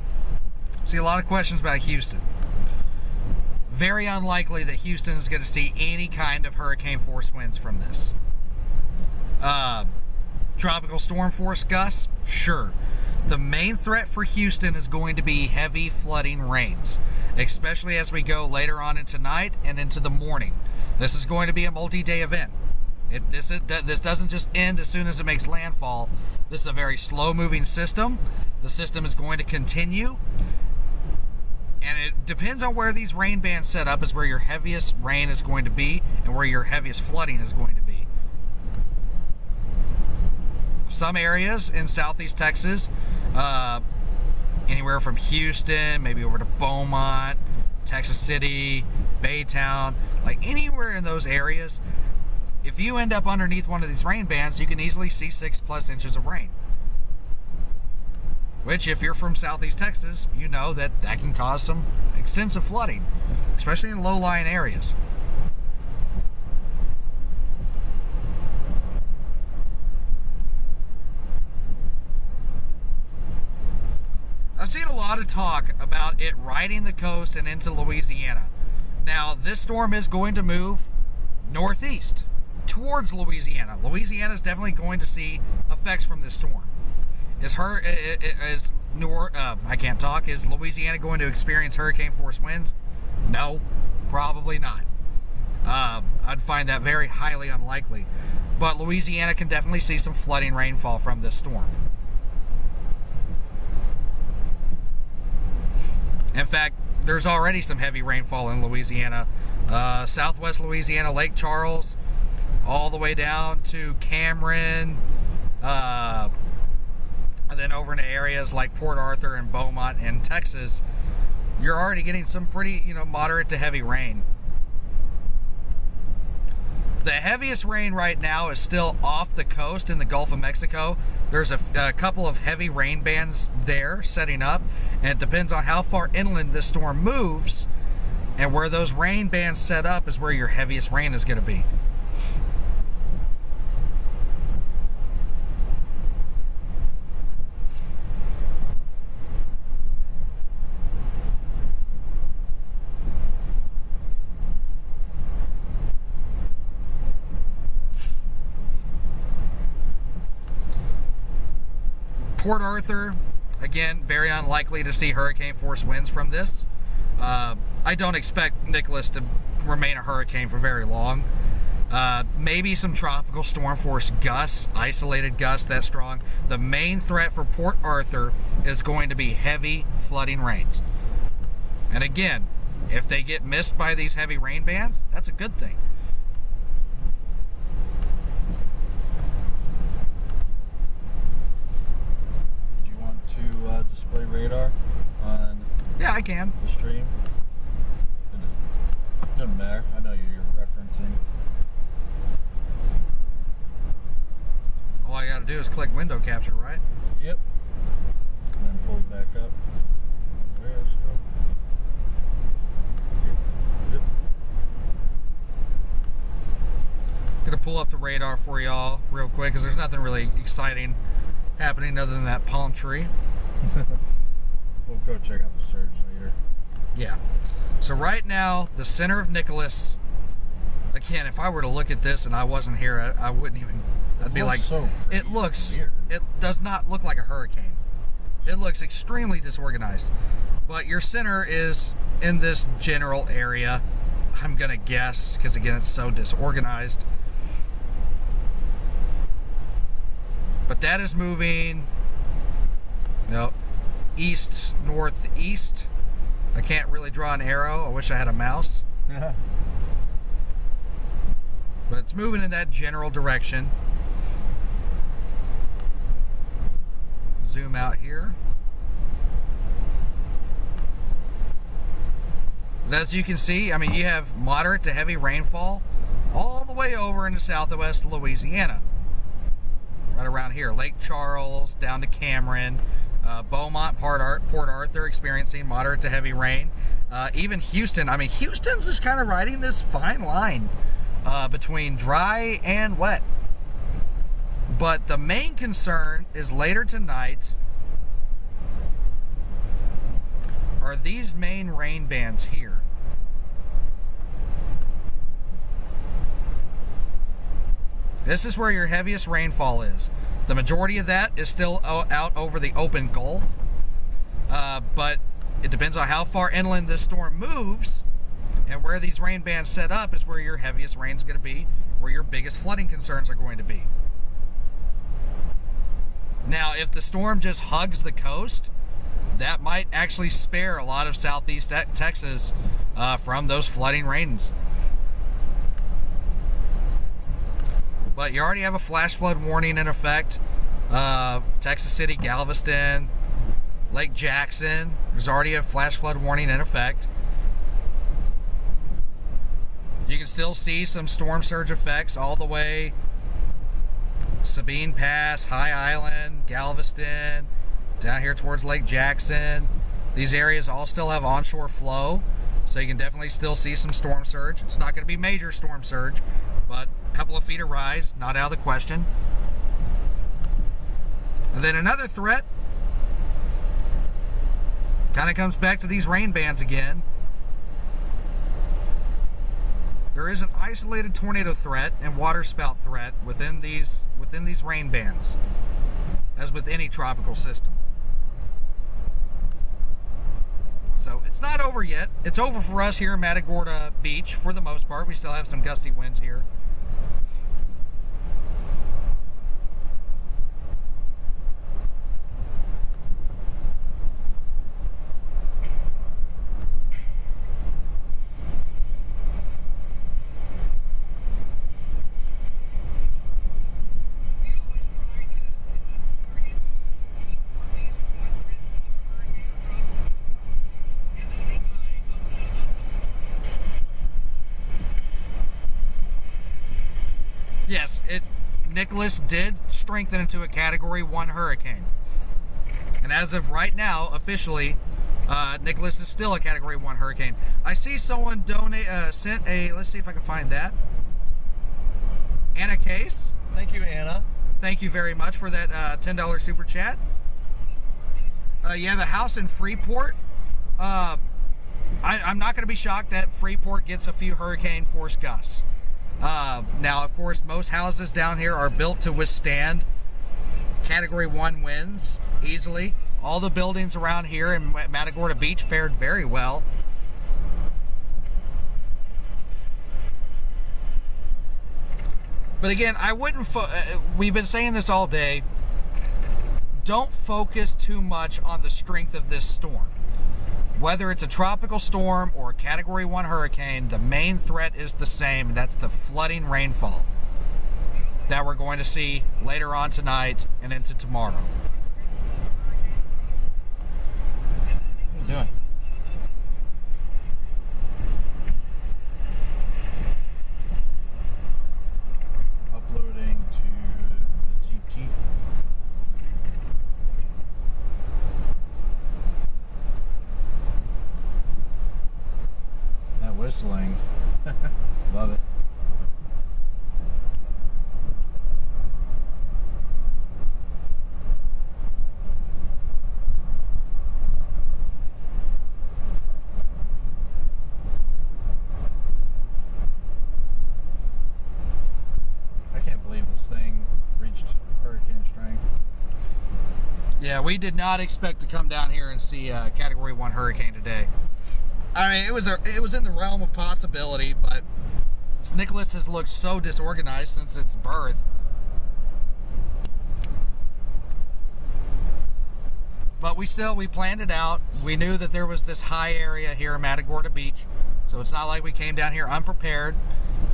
see a lot of questions about Houston. Very unlikely that Houston is going to see any kind of hurricane force winds from this. Tropical storm force gusts, sure. The main threat for Houston is going to be heavy flooding rains, especially as we go later on into night and into the morning. This is going to be a multi-day event. This doesn't just end as soon as it makes landfall. This is a very slow-moving system. The system is going to continue, and it depends on where these rain bands set up is where your heaviest rain is going to be and where your heaviest flooding is going to be. Some areas in southeast Texas, anywhere from Houston, maybe over to Beaumont, Texas City, Baytown, like anywhere in those areas, if you end up underneath one of these rain bands, you can easily see 6+ inches of rain. Which, if you're from southeast Texas, you know that can cause some extensive flooding, especially in low-lying areas. I've seen a lot of talk about it riding the coast and into Louisiana. Now, this storm is going to move northeast towards Louisiana. Louisiana is definitely going to see effects from this storm. Is Louisiana going to experience hurricane force winds? No, probably not. I'd find that very highly unlikely. But Louisiana can definitely see some flooding rainfall from this storm. In fact, there's already some heavy rainfall in Louisiana. Southwest Louisiana, Lake Charles, all the way down to Cameron, and then over into areas like Port Arthur and Beaumont in Texas. You're already getting some pretty, moderate to heavy rain. The heaviest rain right now is still off the coast in the Gulf of Mexico. There's a couple of heavy rain bands there setting up, and it depends on how far inland this storm moves, and where those rain bands set up is where your heaviest rain is going to be. Port Arthur, again, very unlikely to see hurricane force winds from this. I don't expect Nicholas to remain a hurricane for very long. Maybe some tropical storm force gusts, isolated gusts that strong. The main threat for Port Arthur is going to be heavy flooding rains. And again, if they get missed by these heavy rain bands, that's a good thing. Display radar on Yeah, I can. the stream. It doesn't matter. I know you're referencing. All I got to do is click window capture, right? Yep. And then pull it back up. There it is. Yep. Gonna pull up the radar for y'all real quick because there's nothing really exciting happening other than that palm tree. We'll go check out the surge later. Yeah. So right now, the center of Nicholas, again, if I were to look at this and I wasn't here, I wouldn't even, I'd be like, So it looks, weird. it does not look like a hurricane. It looks extremely disorganized. But your center is in this general area, I'm going to guess, because again, it's so disorganized. But that is moving, east, northeast. I can't really draw an arrow. I wish I had a mouse. But it's moving in that general direction. Zoom out here. But as you can see, I mean, you have moderate to heavy rainfall all the way over into southwest Louisiana. Right around here. Lake Charles, down to Cameron. Beaumont, Port Arthur experiencing moderate to heavy rain. Even Houston. I mean, Houston's just kind of riding this fine line between dry and wet. But the main concern is later tonight are these main rain bands here. This is where your heaviest rainfall is. The majority of that is still out over the open Gulf, but it depends on how far inland this storm moves, and where these rain bands set up is where your heaviest rain is going to be, where your biggest flooding concerns are going to be. Now, if the storm just hugs the coast, that might actually spare a lot of southeast Texas from those flooding rains. But you already have a flash flood warning in effect. Texas City, Galveston, Lake Jackson, there's already a flash flood warning in effect. You can still see some storm surge effects all the way Sabine Pass, High Island, Galveston, down here towards Lake Jackson. These areas all still have onshore flow, so you can definitely still see some storm surge. It's not going to be major storm surge, but a couple of feet of rise, not out of the question. And then another threat kind of comes back to these rain bands again. There is an isolated tornado threat and waterspout threat within these rain bands, as with any tropical system. So it's not over yet. It's over for us here in Matagorda Beach for the most part. We still have some gusty winds here. Yes, Nicholas did strengthen into a Category 1 hurricane. And as of right now, officially, Nicholas is still a Category 1 hurricane. I see someone sent a, let's see if I can find that. Anna Case. Thank you, Anna. Thank you very much for that $10 super chat. You have a house in Freeport. I'm not going to be shocked that Freeport gets a few hurricane force gusts. Now, of course, most houses down here are built to withstand Category 1 winds easily. All the buildings around here in Matagorda Beach fared very well. But again, I wouldn't. We've been saying this all day. Don't focus too much on the strength of this storm. Whether it's a tropical storm or a Category 1 hurricane, the main threat is the same, and that's the flooding rainfall that we're going to see later on tonight and into tomorrow. What are you doing? Uploading to the TT. That whistling. Love it. I can't believe this thing reached hurricane strength. Yeah, we did not expect to come down here and see a Category 1 hurricane today. I mean, it was in the realm of possibility, but Nicholas has looked so disorganized since its birth. But we planned it out. We knew that there was this high area here in Matagorda Beach, so it's not like we came down here unprepared.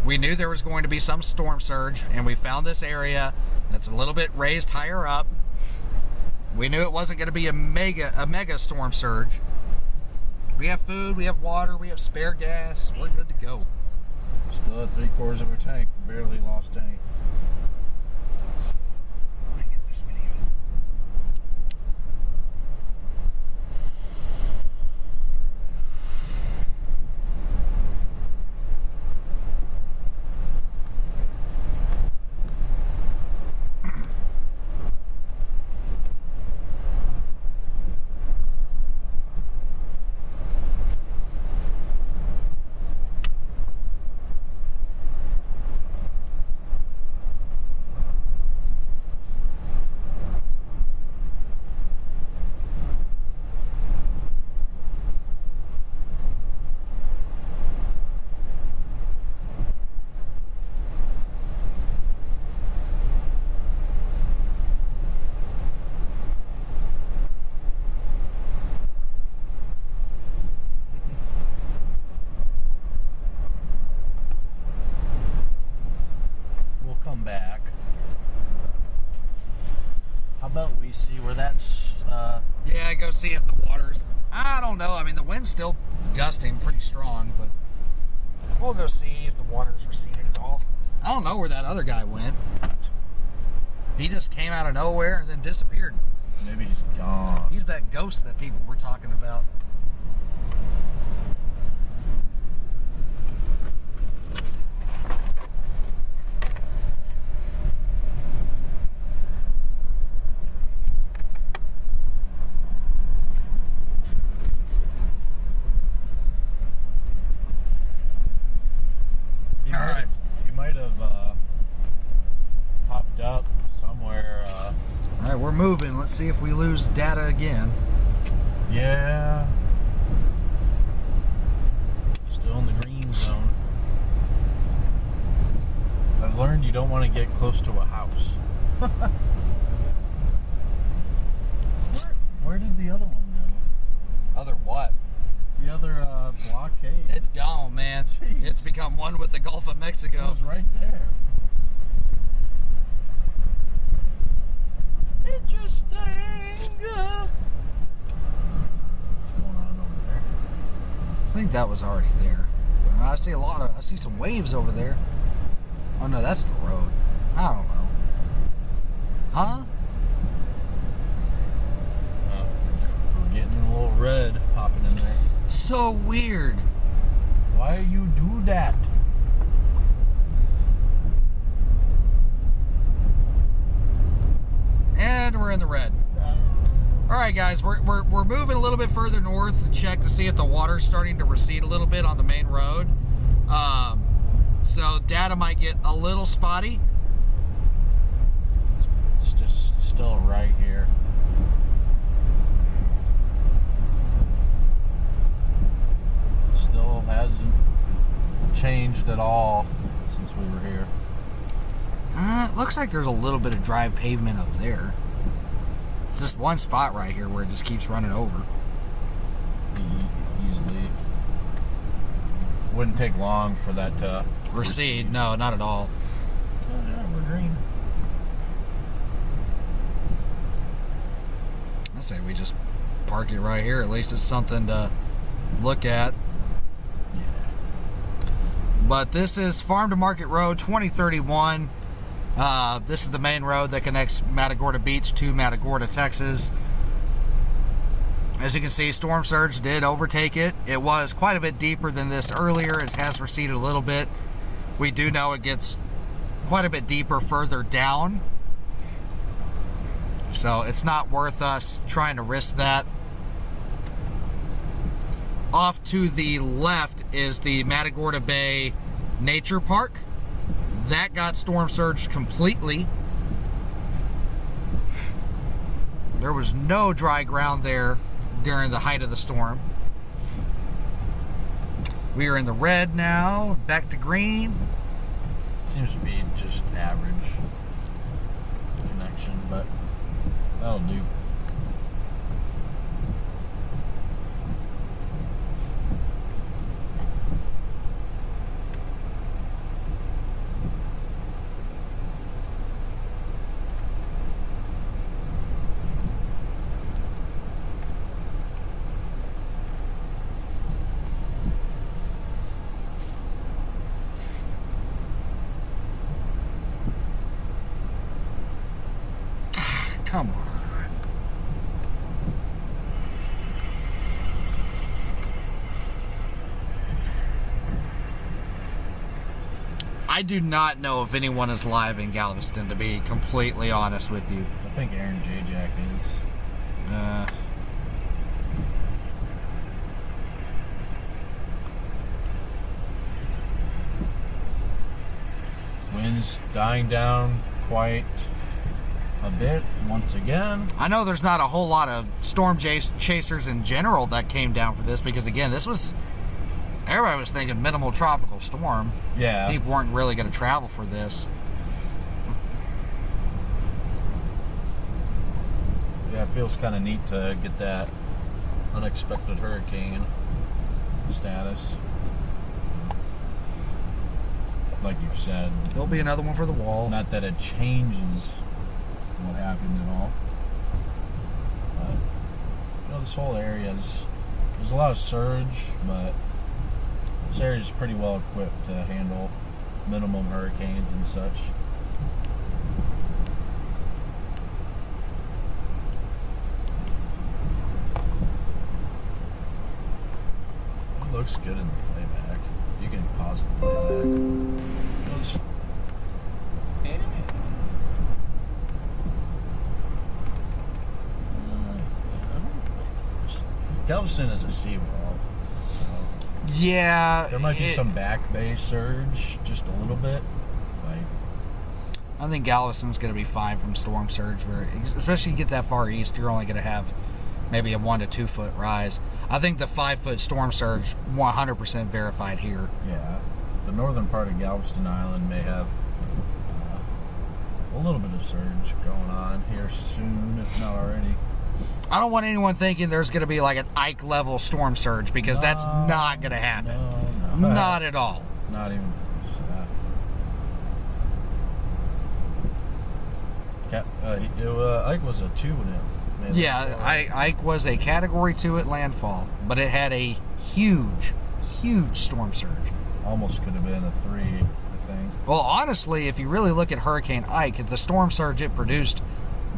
We knew there was going to be some storm surge, and we found this area that's a little bit raised higher up. We knew it wasn't going to be a mega storm surge. We have food, we have water, we have spare gas. We're good to go. Still at 3/4 of a tank. Barely lost any. Back. How about we see where that's Yeah, go see if the water's... I don't know. I mean, the wind's still gusting pretty strong, but we'll go see if the water's receded at all. I don't know where that other guy went. He just came out of nowhere and then disappeared. maybe he's gone. He's that ghost that people were talking about. He might have popped up somewhere. Alright, we're moving. Let's see if we lose data again. Yeah. Still in the green zone. I've learned you don't want to get close to a house. Where did the other one go? Other what? The other blockade. It's gone, man. Jeez. It's become one with the Gulf of It Mexico. was right there. Interesting. What's going on over there? I think that was already there. I see some waves over there. Oh no, that's the road. I don't know. Huh? We're getting a little red popping in there. So weird. Why you do that? And we're in the red. All right, guys, we're moving a little bit further north to check to see if the water's starting to recede a little bit on the main road. So data might get a little spotty. It's just still right here. Still hasn't changed at all since we were here. It looks like there's a little bit of dry pavement up there. It's just one spot right here where it just keeps running over. Easily. Wouldn't take long for that to Recede? No, not at all. Oh, yeah, we're green. I say we just park it right here. At least it's something to look at. Yeah. But this is Farm to Market Road 2031. This is the main road that connects Matagorda Beach to Matagorda, Texas. As you can see, storm surge did overtake it. It was quite a bit deeper than this earlier. It has receded a little bit. We do know it gets quite a bit deeper further down. So it's not worth us trying to risk that. Off to the left is the Matagorda Bay Nature Park. That got storm surged completely. There was no dry ground there during the height of the storm. We are in the red now, back to green. Seems to be just average connection, but that'll do. Come on. I do not know if anyone is live in Galveston, to be completely honest with you. I think Aaron J. Jack is. Wind's dying down quite a bit once again. I know there's not a whole lot of storm chasers in general that came down for this because, again, this was, everybody was thinking minimal tropical storm. Yeah. People weren't really going to travel for this. Yeah, it feels kind of neat to get that unexpected hurricane status. Like you've said. There'll be another one for the wall. Not that it changes what happened at all. But, you know, this whole area is, there's a lot of surge, but this area is pretty well equipped to handle minimum hurricanes and such. It looks good in the playback. You can pause the playback. Galveston is a seawall, so Yeah. there might be some back bay surge, just a little bit. Like, I think Galveston's going to be fine from storm surge. Especially you get that far east, you're only going to have maybe a 1 to 2 foot rise. I think the 5 foot storm surge 100% verified here. yeah, the northern part of Galveston Island may have a little bit of surge going on here soon, if not already. I don't want anyone thinking there's going to be like an Ike level storm surge because that's not going to happen. No. Not at all. Not even close to that. Ike was a 2 when it made Yeah, landfall. Ike was a Category 2 at landfall, but it had a huge storm surge. Almost could have been a 3, I think. Well, honestly, if you really look at Hurricane Ike, the storm surge it produced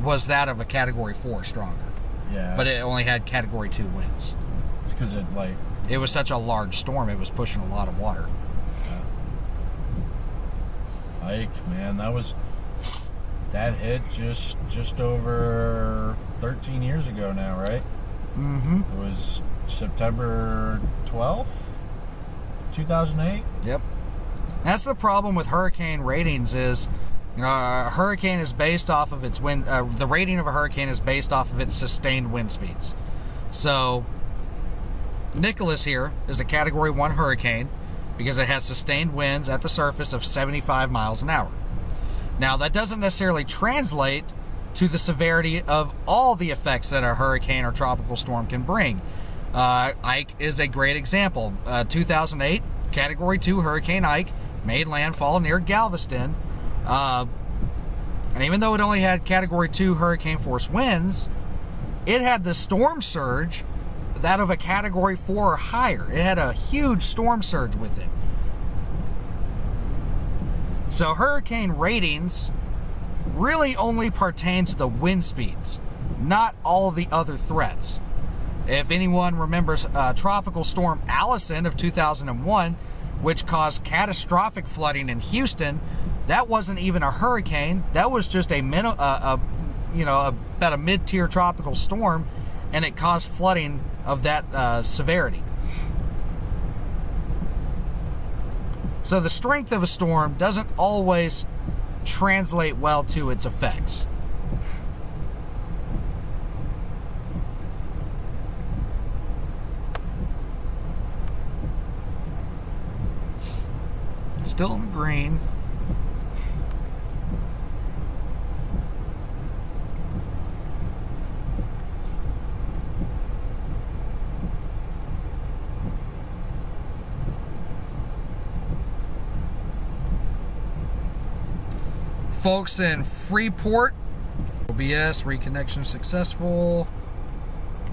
was that of a Category 4 stronger. Yeah. But it only had Category 2 winds. It's because it was such a large storm, it was pushing a lot of water. Ike, man, that hit just over 13 years ago now, right? Mm-hmm. It was September 12th, 2008. Yep. That's the problem with hurricane ratings is, a hurricane is based off of its wind. The rating of a hurricane is based off of its sustained wind speeds. So, Nicholas here is a Category 1 hurricane because it has sustained winds at the surface of 75 miles an hour. Now, that doesn't necessarily translate to the severity of all the effects that a hurricane or tropical storm can bring. Ike is a great example. 2008, Category 2 Hurricane Ike made landfall near Galveston. And even though it only had Category 2 hurricane force winds, it had the storm surge that of a Category 4 or higher. It had a huge storm surge with it. So hurricane ratings really only pertain to the wind speeds, not all the other threats. If anyone remembers Tropical Storm Allison of 2001, which caused catastrophic flooding in Houston, that wasn't even a hurricane. That was just about a mid-tier tropical storm, and it caused flooding of that severity. So the strength of a storm doesn't always translate well to its effects. Still in the green. Folks in Freeport, OBS reconnection successful.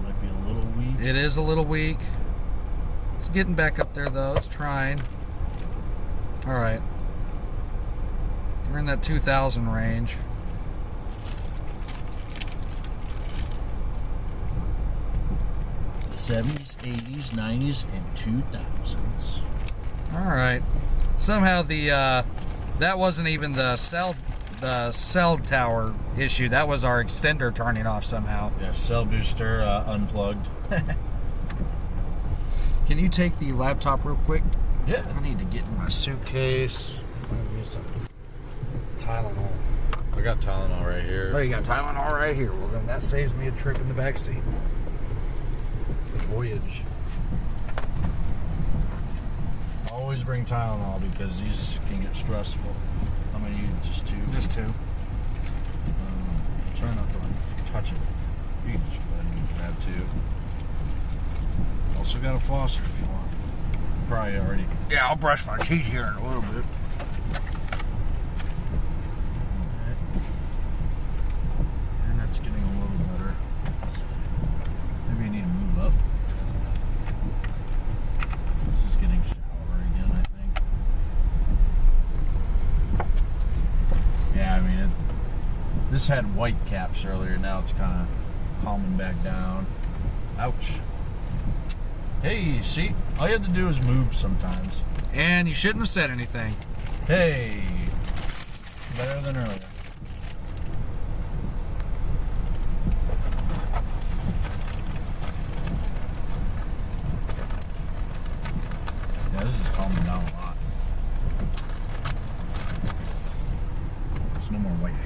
Might be a little weak. It is a little weak. It's getting back up there though. It's trying. All right. We're in that 2,000 range. '70s, '80s, '90s, and 2000s. All right. Somehow that wasn't even the cell tower issue. That was our extender turning off somehow. Yeah, cell booster unplugged. Can you take the laptop real quick? Yeah. I need to get in my suitcase. I'm gonna use some Tylenol. I got Tylenol right here. Oh, you got Tylenol right here. Well, then that saves me a trip in the back seat. The voyage. Always bring Tylenol because these can get stressful. How many? Just two? Just two. Try not to touch it. You can just go ahead and grab two. Also got a flosser if you want. Probably already. Yeah, I'll brush my teeth here in a little bit. And that's getting a little better. Maybe you need to move up. This is getting shallower again, I think. Yeah, I mean, this had white caps earlier. Now it's kind of calming back down. Ouch. Hey, see? All you have to do is move sometimes. And you shouldn't have said anything. Hey. Better than earlier. Yeah, this is calming down a lot. There's no more white caps.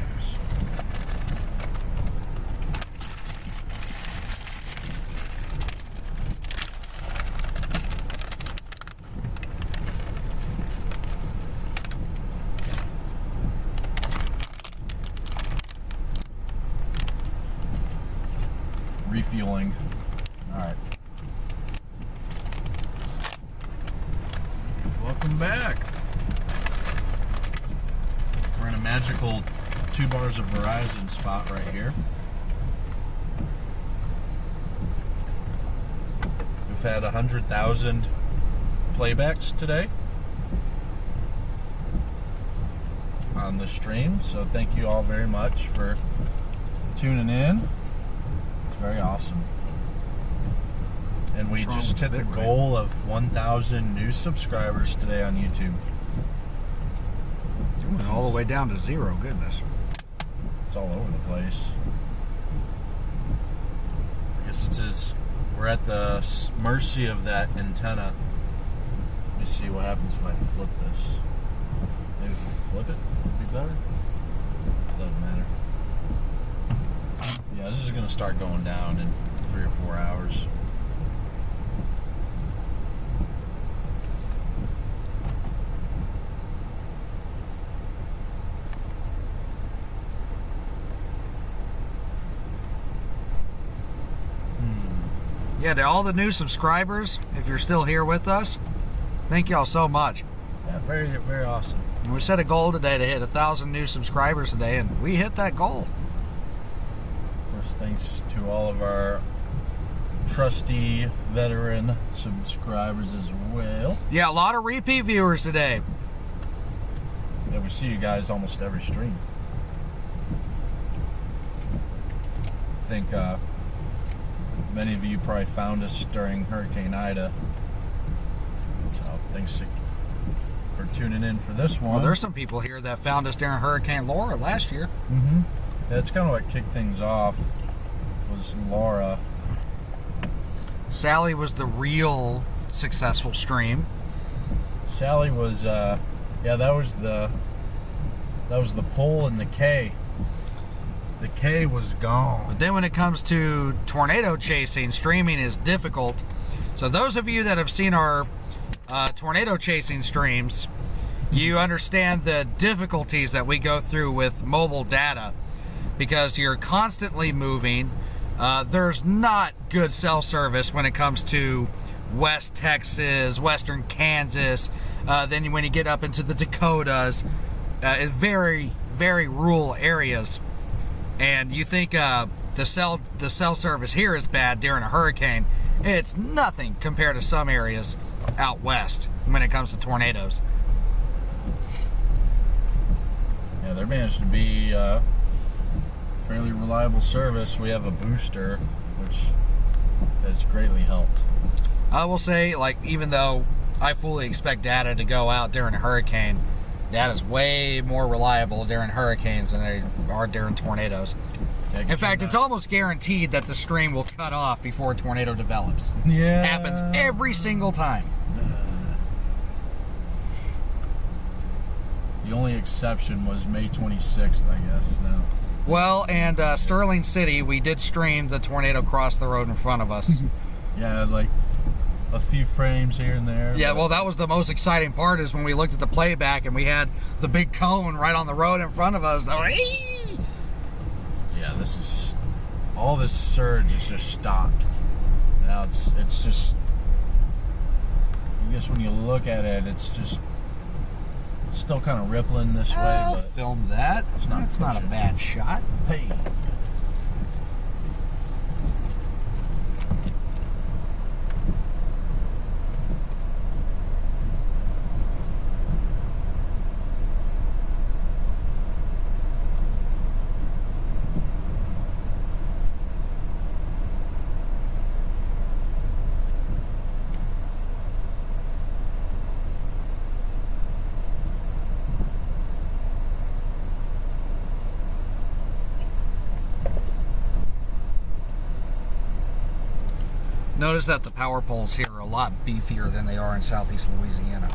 Refueling. Alright. Welcome back. We're in a magical 2 bars of Verizon spot right here. We've had 100,000 playbacks today on the stream, so thank you all very much for tuning in. It's very awesome. And we What's wrong just with hit the the bit rate? goal of 1,000 new subscribers today on YouTube. It went all the way down to 0. Goodness. It's all over the place. I guess we're at the mercy of that antenna. Let me see what happens if I flip this. Maybe if I flip it, would be better. Doesn't matter. Yeah, this is going to start going down in 3 or 4 hours. Yeah, to all the new subscribers, if you're still here with us, thank y'all so much. Yeah, very, very awesome. And we set a goal today to hit 1,000 new subscribers today, and we hit that goal. First, thanks to all of our trusty veteran subscribers as well. Yeah, a lot of repeat viewers today. Yeah, we see you guys almost every stream. I think many of you probably found us during Hurricane Ida. So thanks for tuning in for this one. Well, there's some people here that found us during Hurricane Laura last year. Mm-hmm. Yeah, that's kind of what kicked things off, was Laura. Sally was the real successful stream. Sally was, that was the pull and the K. The K was gone. But then when it comes to tornado chasing, streaming is difficult. So those of you that have seen our tornado chasing streams, you understand the difficulties that we go through with mobile data, because you're constantly moving. There's not good cell service when it comes to West Texas, Western Kansas. Then when you get up into the Dakotas, it's very, very rural areas. And you think the cell service here is bad during a hurricane. It's nothing compared to some areas out west when it comes to tornadoes. Yeah, there managed to be fairly reliable service. We have a booster, which has greatly helped. I will say, like, even though I fully expect data to go out during a hurricane, data's way more reliable during hurricanes than they are during tornadoes. Yeah, In fact, it's almost guaranteed that the stream will cut off before a tornado develops. Yeah. Happens every single time. The only exception was May 26th, I guess. No. Well, and Sterling City, we did stream the tornado cross the road in front of us. Yeah, like a few frames here and there. Yeah, well, that was the most exciting part, is when we looked at the playback and we had the big cone right on the road in front of us. Yeah, all this surge is just stopped. Now it's just, I guess when you look at it, it's still kind of rippling this way, I'll but film that. That's not a pushing. bad shot. Hey. Notice that the power poles here are a lot beefier than they are in southeast Louisiana.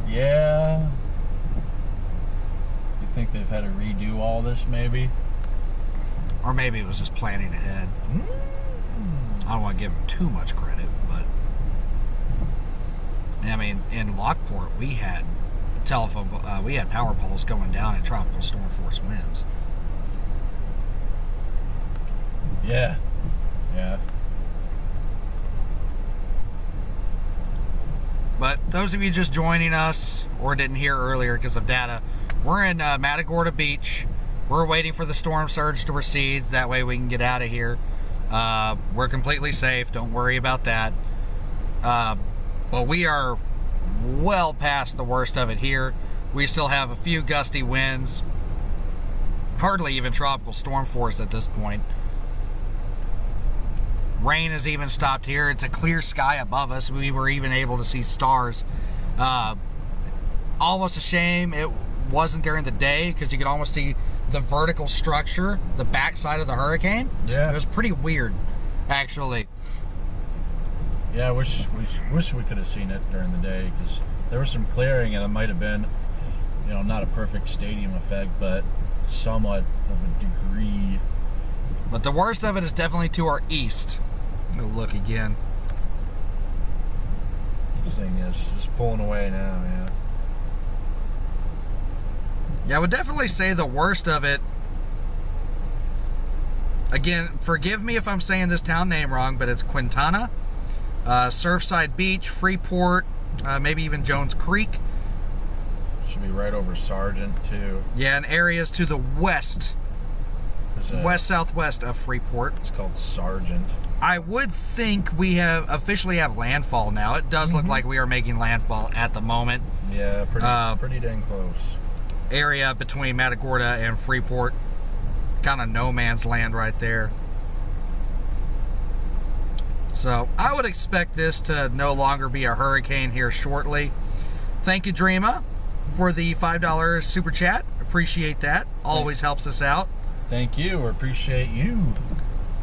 Yeah. You think they've had to redo all this, maybe? Or maybe it was just planning ahead. I don't want to give them too much credit, but I mean, in Lockport, we had we had power poles going down at tropical storm force winds. Yeah. Yeah. But those of you just joining us or didn't hear earlier because of data, we're in Matagorda Beach. We're waiting for the storm surge to recede. That way we can get out of here. We're completely safe. Don't worry about that. But we are well past the worst of it here. We still have a few gusty winds. Hardly even tropical storm force at this point. Rain has even stopped here. It's a clear sky above us. We were even able to see stars. Almost a shame it wasn't during the day, because you could almost see the vertical structure, the backside of the hurricane. Yeah. It was pretty weird, actually. Yeah, I wish we could have seen it during the day, because there was some clearing, and it might have been, not a perfect stadium effect, but somewhat of a degree. But the worst of it is definitely to our east. I'm gonna look again. This thing is just pulling away now, yeah. Yeah, I would definitely say the worst of it. Again, forgive me if I'm saying this town name wrong, but it's Quintana, Surfside Beach, Freeport, maybe even Jones Creek. Should be right over Sargent, too. Yeah, and areas to the west, west-southwest of Freeport. It's called Sargent. I would think we officially have landfall now. It does look like we are making landfall at the moment. Yeah, pretty dang close. Area between Matagorda and Freeport. Kind of no man's land right there. So I would expect this to no longer be a hurricane here shortly. Thank you, Dreama, for the $5 super chat. Appreciate that. Always helps us out. Thank you. Appreciate you.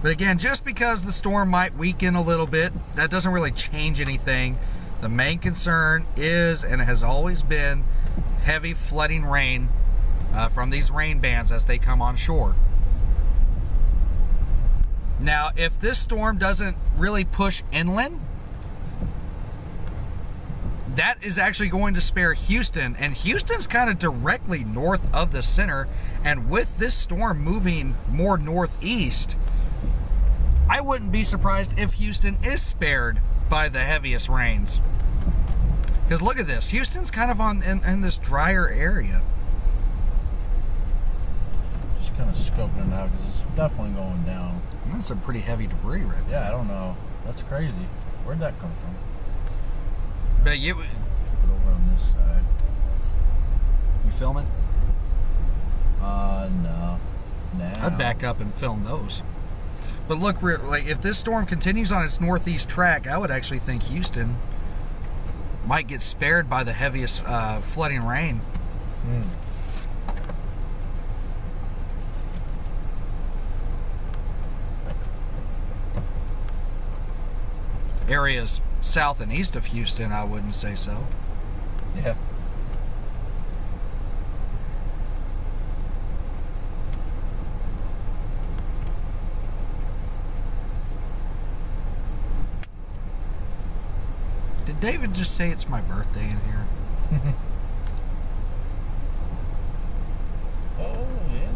But again, just because the storm might weaken a little bit, that doesn't really change anything. The main concern is, and has always been, heavy flooding rain from these rain bands as they come on shore. Now, if this storm doesn't really push inland, that is actually going to spare Houston, and Houston's kind of directly north of the center, and with this storm moving more northeast, I wouldn't be surprised if Houston is spared by the heaviest rains. Because look at this, Houston's kind of in this drier area. Just kind of scoping it out, because it's definitely going down. That's some pretty heavy debris right there. Yeah, I don't know. That's crazy. Where'd that come from? But you Put it over on this side. filming? No. Now. I'd back up and film those. But look, like if this storm continues on its northeast track, I would actually think Houston might get spared by the heaviest flooding rain. Areas south and east of Houston, I wouldn't say so. Yeah. Did David just say it's my birthday in here? Oh, yeah.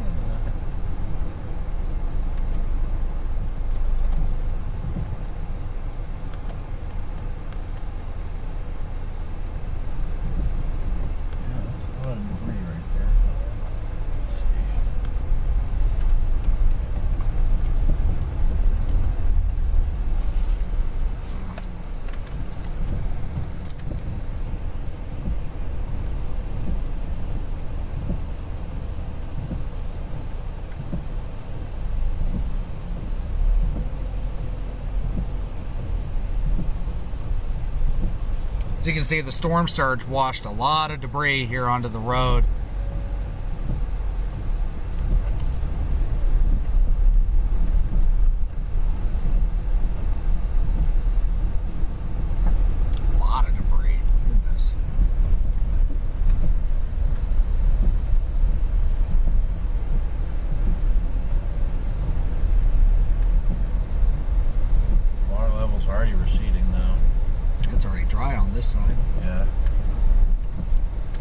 Yeah, that's a lot of debris right there. Let's see. As you can see, the storm surge washed a lot of debris here onto the road. A lot of debris. Goodness. Water levels are already receding now. It's already dry on this side. Yeah.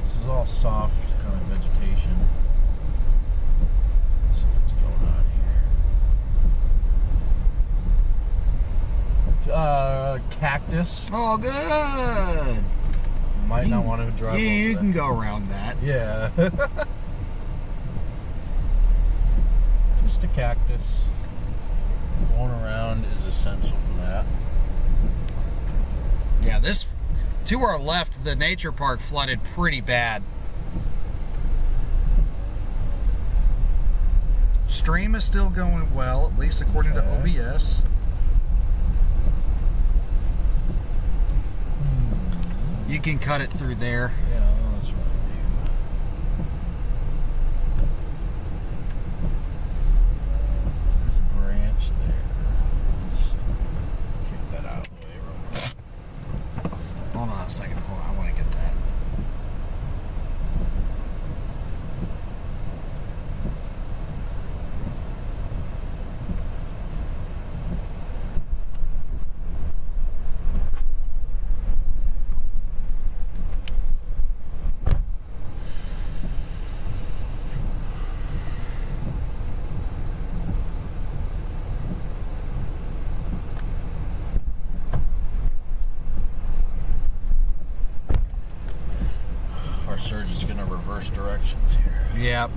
This is all soft kind of vegetation. Let's see what's going on here. Cactus. Oh, good. Might not want to drive over You that. can go around that. Yeah. Just a cactus. Going around is essential for that. Yeah, this To our left, the nature park flooded pretty bad. Stream is still going well, at least according to OBS. You can cut it through there. Yeah, that's what I do. There's a branch there. Let's kick that out of the way real quick. Hold on a second. Hold on, I want to get that. Surge is going to reverse directions here. Yep.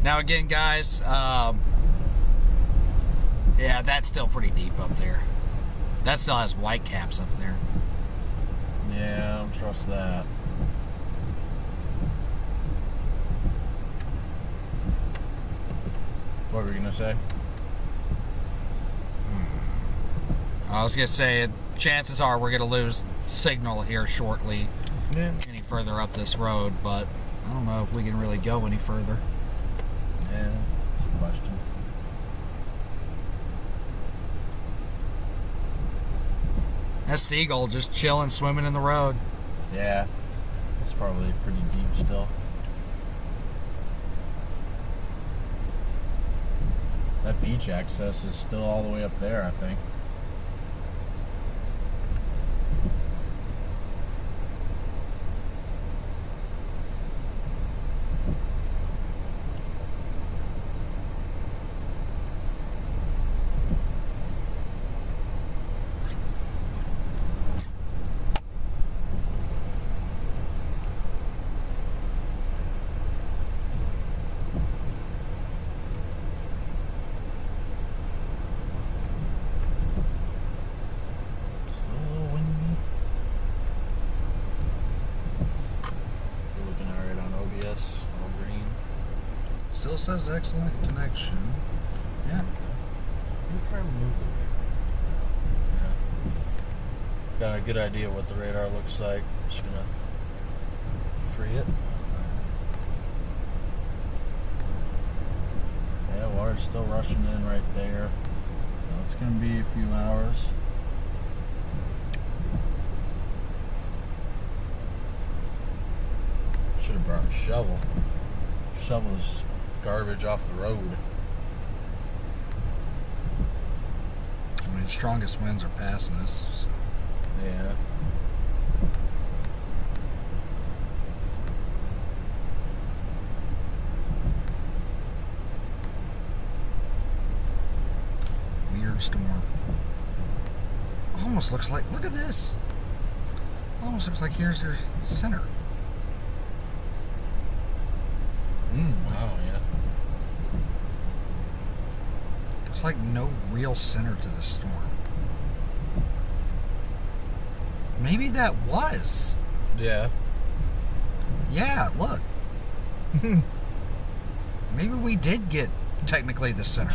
Now again, guys, yeah, that's still pretty deep up there. That still has white caps up there. Yeah, I don't trust that. What were you going to say? I was going to say, chances are we're going to lose signal here shortly. Yeah. Any further up this road, but I don't know if we can really go any further. Yeah, that's a question. That seagull just chilling, swimming in the road. Yeah, it's probably pretty deep still. That beach access is still all the way up there, I think. Still says excellent connection. Yeah. You try to move the radar. Yeah. Got a good idea what the radar looks like. Just gonna free it. Yeah, water's still rushing in right there. So it's gonna be a few hours. Should have brought a shovel. Shovel this garbage off the road. I mean, strongest winds are passing us. So. Yeah. Weird storm. Almost looks like, look at this. Almost looks like here's your center. Wow, yeah. It's like no real center to the storm. Maybe that was. Yeah. Yeah, look. Maybe we did get technically the center.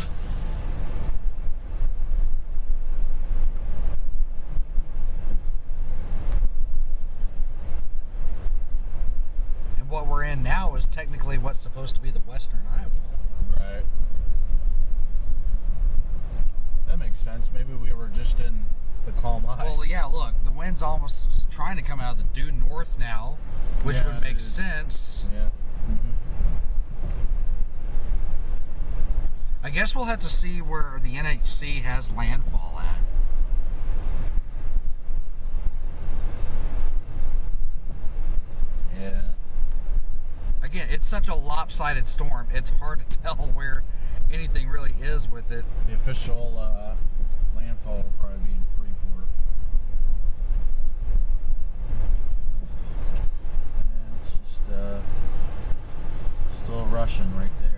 And what we're in now is technically what's supposed to be the western Iowa. Right. That makes sense. Maybe we were just in the calm eye. Well, yeah, look, the wind's almost trying to come out of the due north now, which Yeah, would make it is. sense. Yeah. I guess we'll have to see where the NHC has landfall at. Yeah. Again, it's such a lopsided storm, it's hard to tell where anything really is with it. The official landfall will probably be in Freeport. And it's just still rushing right there.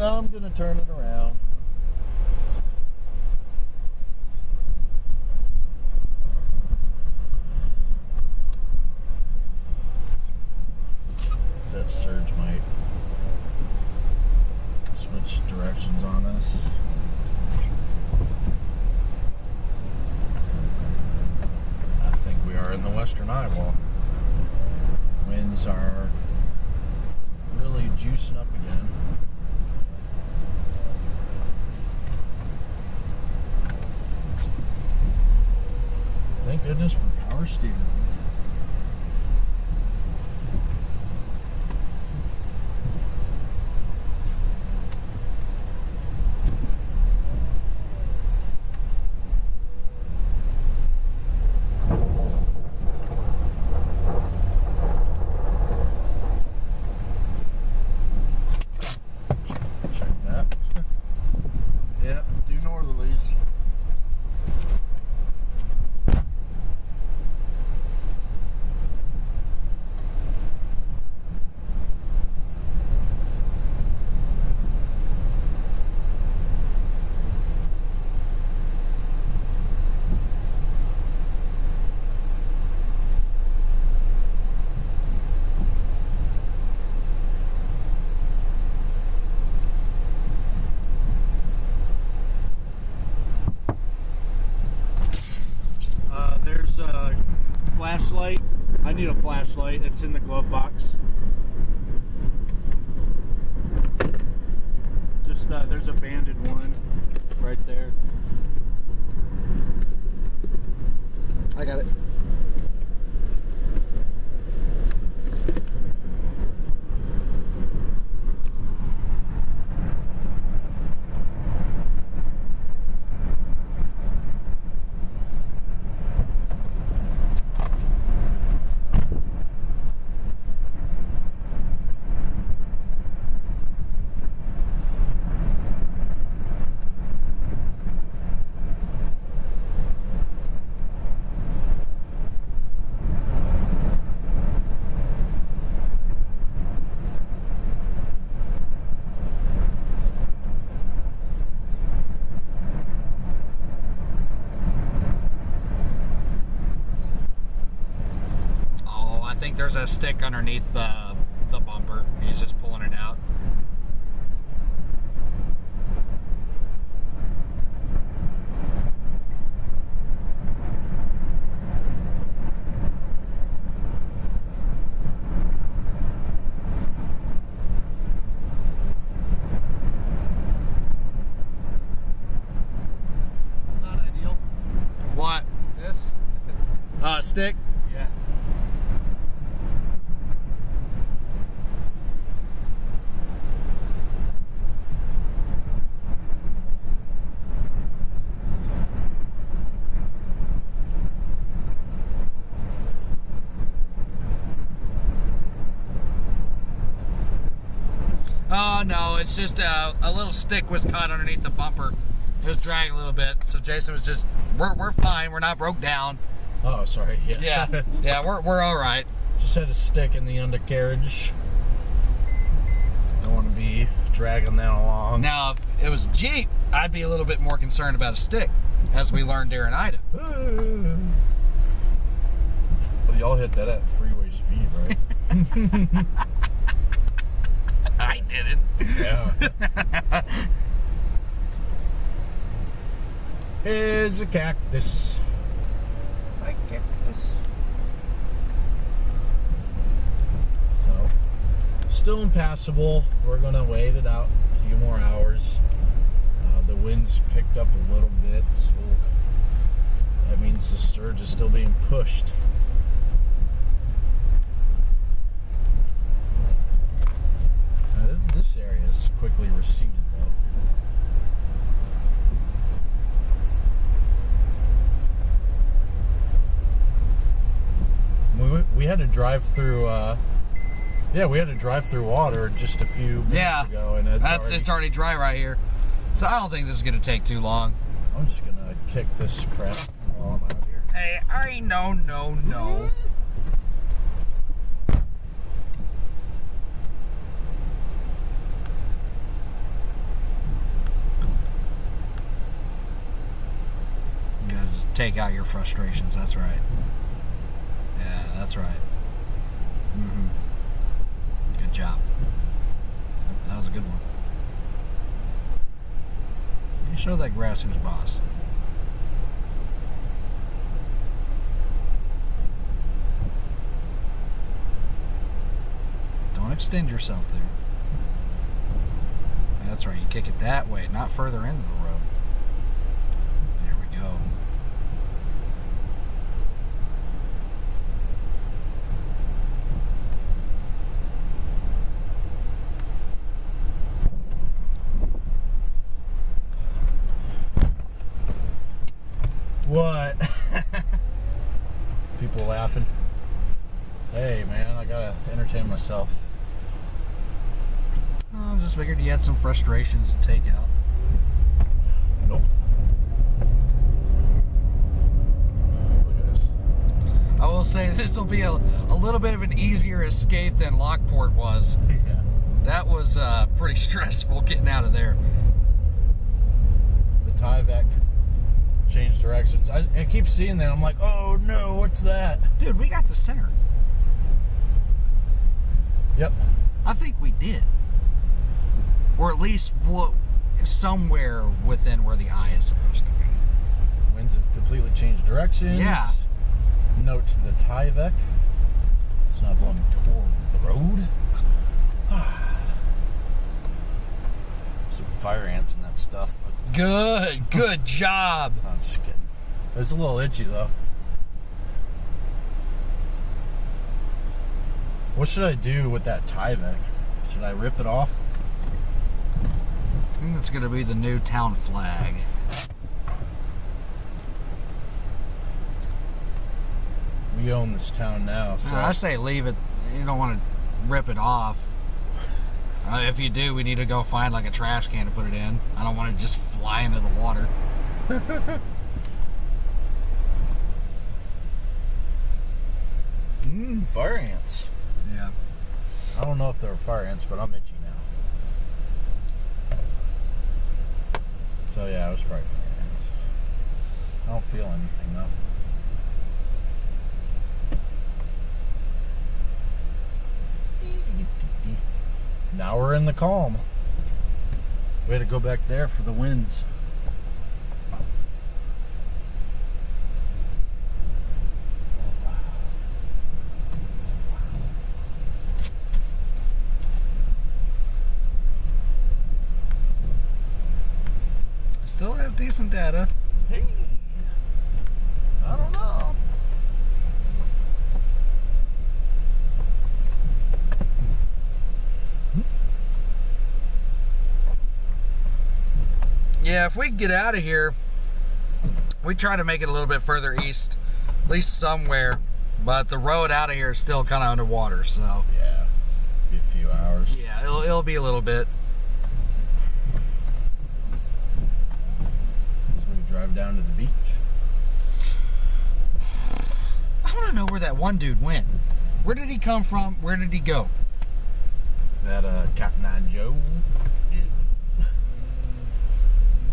Now I'm gonna turn it around. That surge might switch directions on us. I think we are in the western eyewall. Winds are really juicing up again. Thank goodness for power steering. There's a flashlight. I need a flashlight. It's in the glove box. Just there's a banded one right there. I got it. There's a stick underneath the bumper. He's just pulling it out. Not ideal. What? This? Stick? Yeah. Oh no, it's just a little stick was caught underneath the bumper. It was dragging a little bit, so Jason was just, we're fine, we're not broke down. Oh, sorry. Yeah, yeah, we're all right. Just had a stick in the undercarriage. Don't want to be dragging that along. Now, if it was Jeep, I'd be a little bit more concerned about a stick, as we learned during Ida. Well, y'all hit that at freeway speed, right? I didn't. Yeah. Here's a cactus. Hi, cactus. So, still impassable. We're going to wait it out a few more hours. The wind's picked up a little bit, so that means the surge is still being pushed. This area is quickly receded, though. We had to drive through. We had to drive through water just a few minutes ago, and it's already dry right here. So I don't think this is going to take too long. I'm just gonna kick this crap while I'm out here. Hey, no. take out your frustrations. That's right. Yeah, that's right. Good job. That was a good one. You show that grass who's boss. Don't extend yourself there. That's right, you kick it that way, not further into the road. There we go. What? People laughing. Hey, man, I gotta entertain myself. I just figured you had some frustrations to take out. Nope. Look at this. I will say this will be a little bit of an easier escape than Lockport was. Yeah. That was pretty stressful getting out of there. The Tyvek changed directions. I keep seeing that. I'm like, oh no, what's that? Dude, we got the center. Yep. I think we did. Or at least somewhere within where the eye is supposed to be. Winds have completely changed directions. Yeah. Note to the Tyvek. It's not blowing toward the road. Some fire ants and that stuff. Good job. I'm just kidding. It's a little itchy though. What should I do with that Tyvek? Should I rip it off? I think that's going to be the new town flag. We own this town now, so I say leave it. You don't want to rip it off. If you do, we need to go find like a trash can to put it in. I don't want to just fly into the water. Fire ants. Yeah. I don't know if they were fire ants, but I'm itchy now. So yeah, it was probably fire ants. I don't feel anything though. Now we're in the calm. We had to go back there for the winds. Still have decent data. Hey, I don't know. Yeah, if we can get out of here, we try to make it a little bit further east, at least somewhere. But the road out of here is still kind of underwater, so Yeah, be a few hours. yeah, it'll be a little bit. So we drive down to the beach. I want to know where that one dude went. Where did he come from? Where did he go? That Cotton Eye Joe.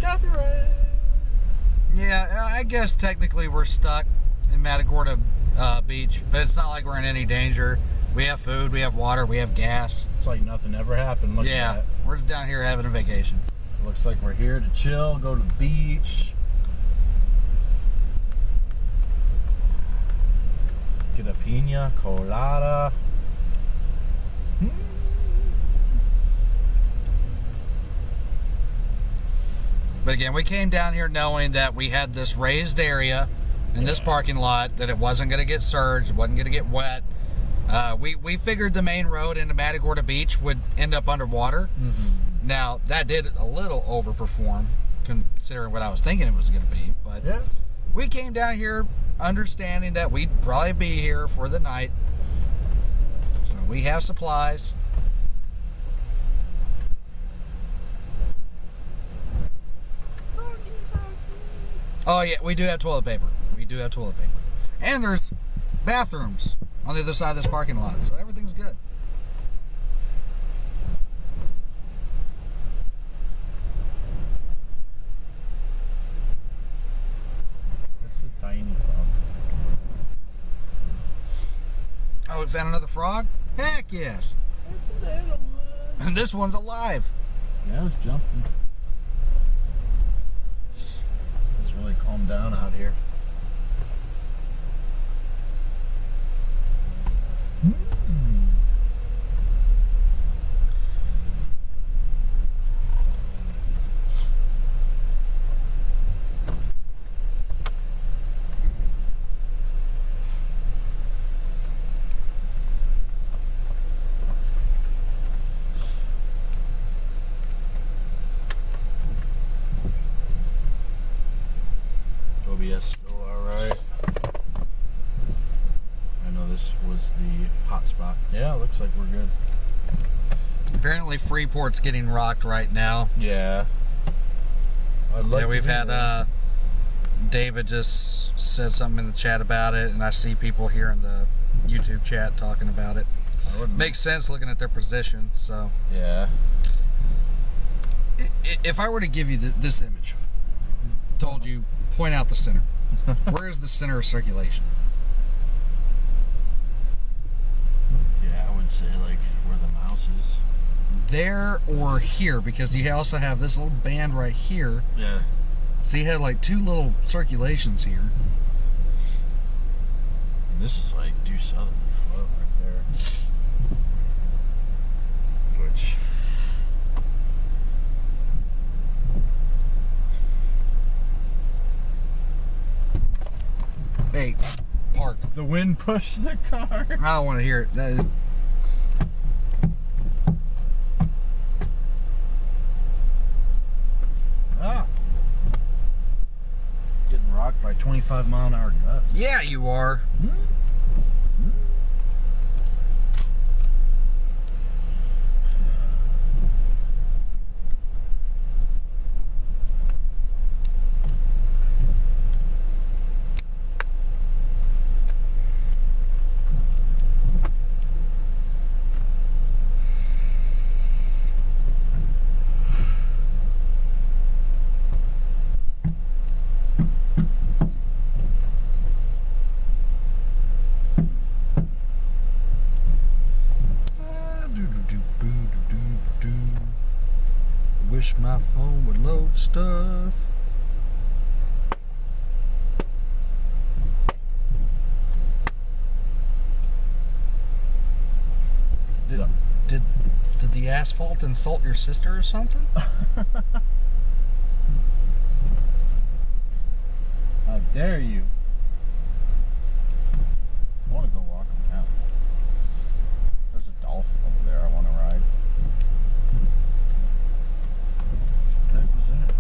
Copyright. Yeah, I guess technically we're stuck in Matagorda Beach, but it's not like we're in any danger. We have food, we have water, we have gas. It's like nothing ever happened. Look Yeah, at that. we're just down here having a vacation. Looks like we're here to chill, go to the beach, get a pina colada. But again, we came down here knowing that we had this raised area in this parking lot, that it wasn't going to get surged, it wasn't going to get wet. We figured the main road into Matagorda Beach would end up underwater. Mm-hmm. Now, that did a little overperform, considering what I was thinking it was going to be. But Yeah. we came down here understanding that we'd probably be here for the night. So we have supplies. Oh yeah, we do have toilet paper. We do have toilet paper. And there's bathrooms on the other side of this parking lot. So everything's good. It's a found another frog? Heck yes. And this one's alive. Yeah, I was jumping. It's really calmed down out here. OBS still alright. I know this was the hot spot. Yeah, looks like we're good. Apparently Freeport's getting rocked right now. Yeah. Yeah, we've had David just said something in the chat about it, and I see people here in the YouTube chat talking about it. Makes sense looking at their position. So yeah. If I were to give you this image, told you point out the center, where is the center of circulation? Yeah, I would say like where the mouse is. There or here, because you also have this little band right here. Yeah. So you have like two little circulations here. And this is like due southerly flow right there. Which hey, park. the wind pushed the car. I don't want to hear it. That is, Getting rocked by 25-mile-an-hour gusts. yeah, you are. Wish my phone would load stuff. Did the asphalt insult your sister or something? How dare you? I want to go walk them out. There's a dolphin over there I want to ride. What the heck was that?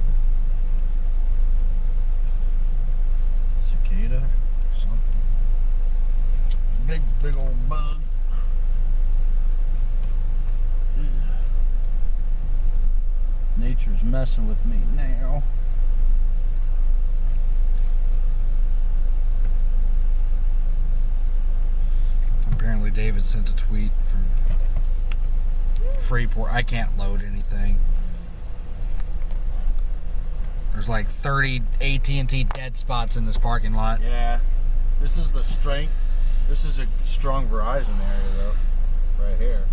Cicada or something. Big old bug. Nature's messing with me now. Apparently David sent a tweet from Freeport. I can't load anything. There's like 30 AT&T dead spots in this parking lot. Yeah. This is the strength. This is a strong Verizon area though. Right here.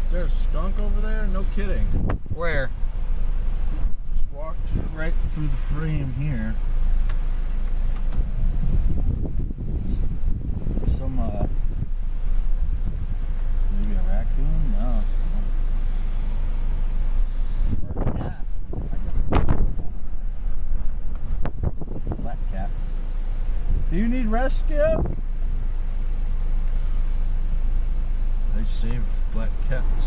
Is there a skunk over there? No kidding. Where? Just walked right through the frame here. Some, maybe a raccoon? No. Or a cat. I guess black cat. Do you need rescue? They save black cats.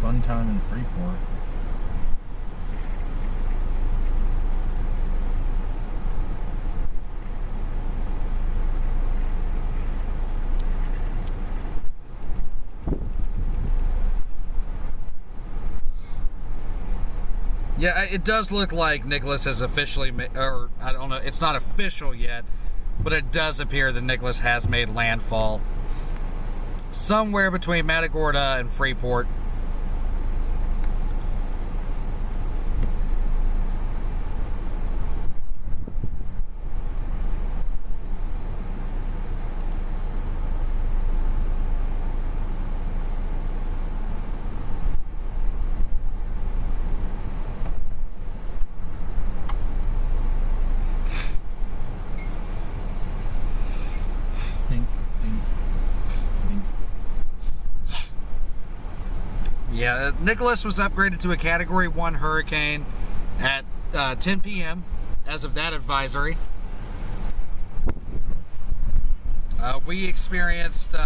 fun time in Freeport. Yeah, it does look like Nicholas has officially or I don't know, it's not official yet, but it does appear that Nicholas has made landfall somewhere between Matagorda and Freeport. Yeah, Nicholas was upgraded to a Category 1 hurricane at 10 p.m. as of that advisory. We experienced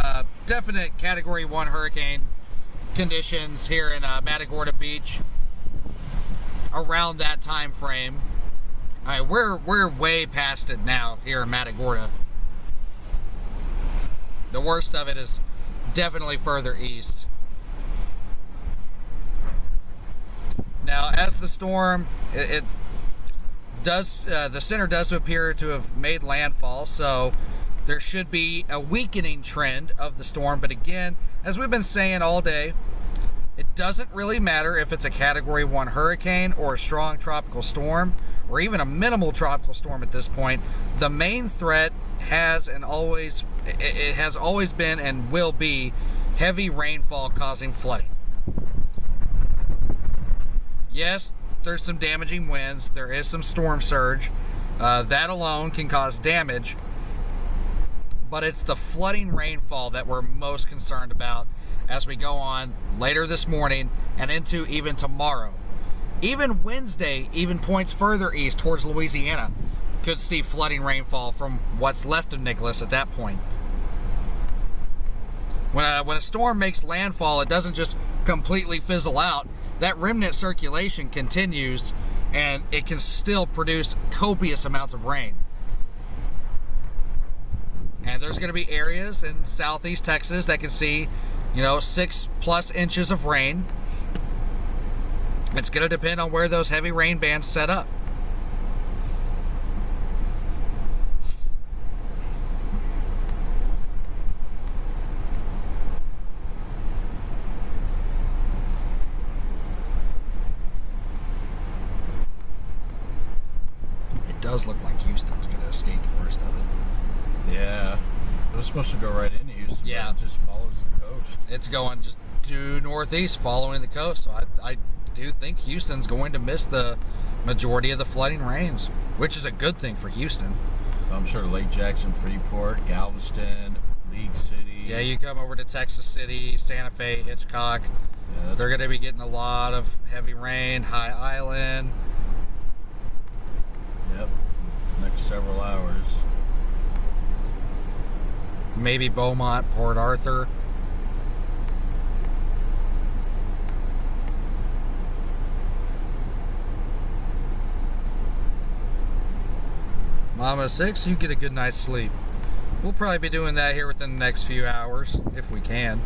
definite Category 1 hurricane conditions here in Matagorda Beach around that time frame. We're way past it now here in Matagorda. The worst of it is definitely further east. Now, as the storm, it does, the center does appear to have made landfall, so there should be a weakening trend of the storm. But again, as we've been saying all day, it doesn't really matter if it's a Category 1 hurricane or a strong tropical storm or even a minimal tropical storm at this point. The main threat has always been and will be heavy rainfall causing flooding. Yes, there's some damaging winds. There is some storm surge. That alone can cause damage. But it's the flooding rainfall that we're most concerned about as we go on later this morning and into even tomorrow. Even Wednesday, even points further east towards Louisiana, could see flooding rainfall from what's left of Nicholas at that point. When a storm makes landfall, it doesn't just completely fizzle out. That remnant circulation continues, and it can still produce copious amounts of rain. And there's going to be areas in southeast Texas that can see, 6+ inches of rain. It's going to depend on where those heavy rain bands set up. Does look like Houston's going to escape the worst of it. Yeah. It was supposed to go right into Houston. Yeah. But it just follows the coast. It's going just due northeast following the coast. So I do think Houston's going to miss the majority of the flooding rains, which is a good thing for Houston. I'm sure Lake Jackson, Freeport, Galveston, League City. Yeah, you come over to Texas City, Santa Fe, Hitchcock. Yeah, they're going to be getting a lot of heavy rain. High Island. Yep. Next several hours. Maybe Beaumont, Port Arthur. Mama 6, you get a good night's sleep. We'll probably be doing that here within the next few hours, if we can.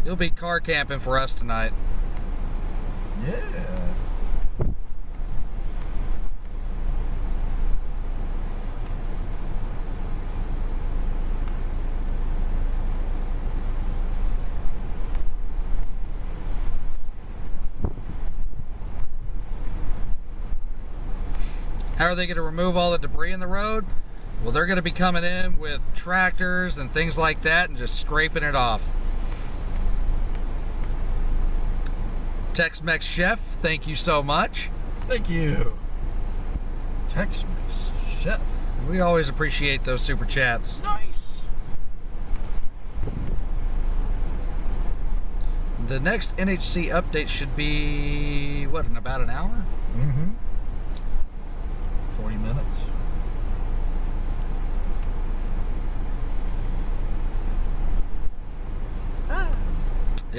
It'll be car camping for us tonight. Yeah. How are they going to remove all the debris in the road? Well, they're going to be coming in with tractors and things like that and just scraping it off. Tex-Mex Chef, thank you so much. Thank you. Tex-Mex Chef. We always appreciate those super chats. Nice. The next NHC update should be, what, in about an hour? Mm-hmm. 40 minutes.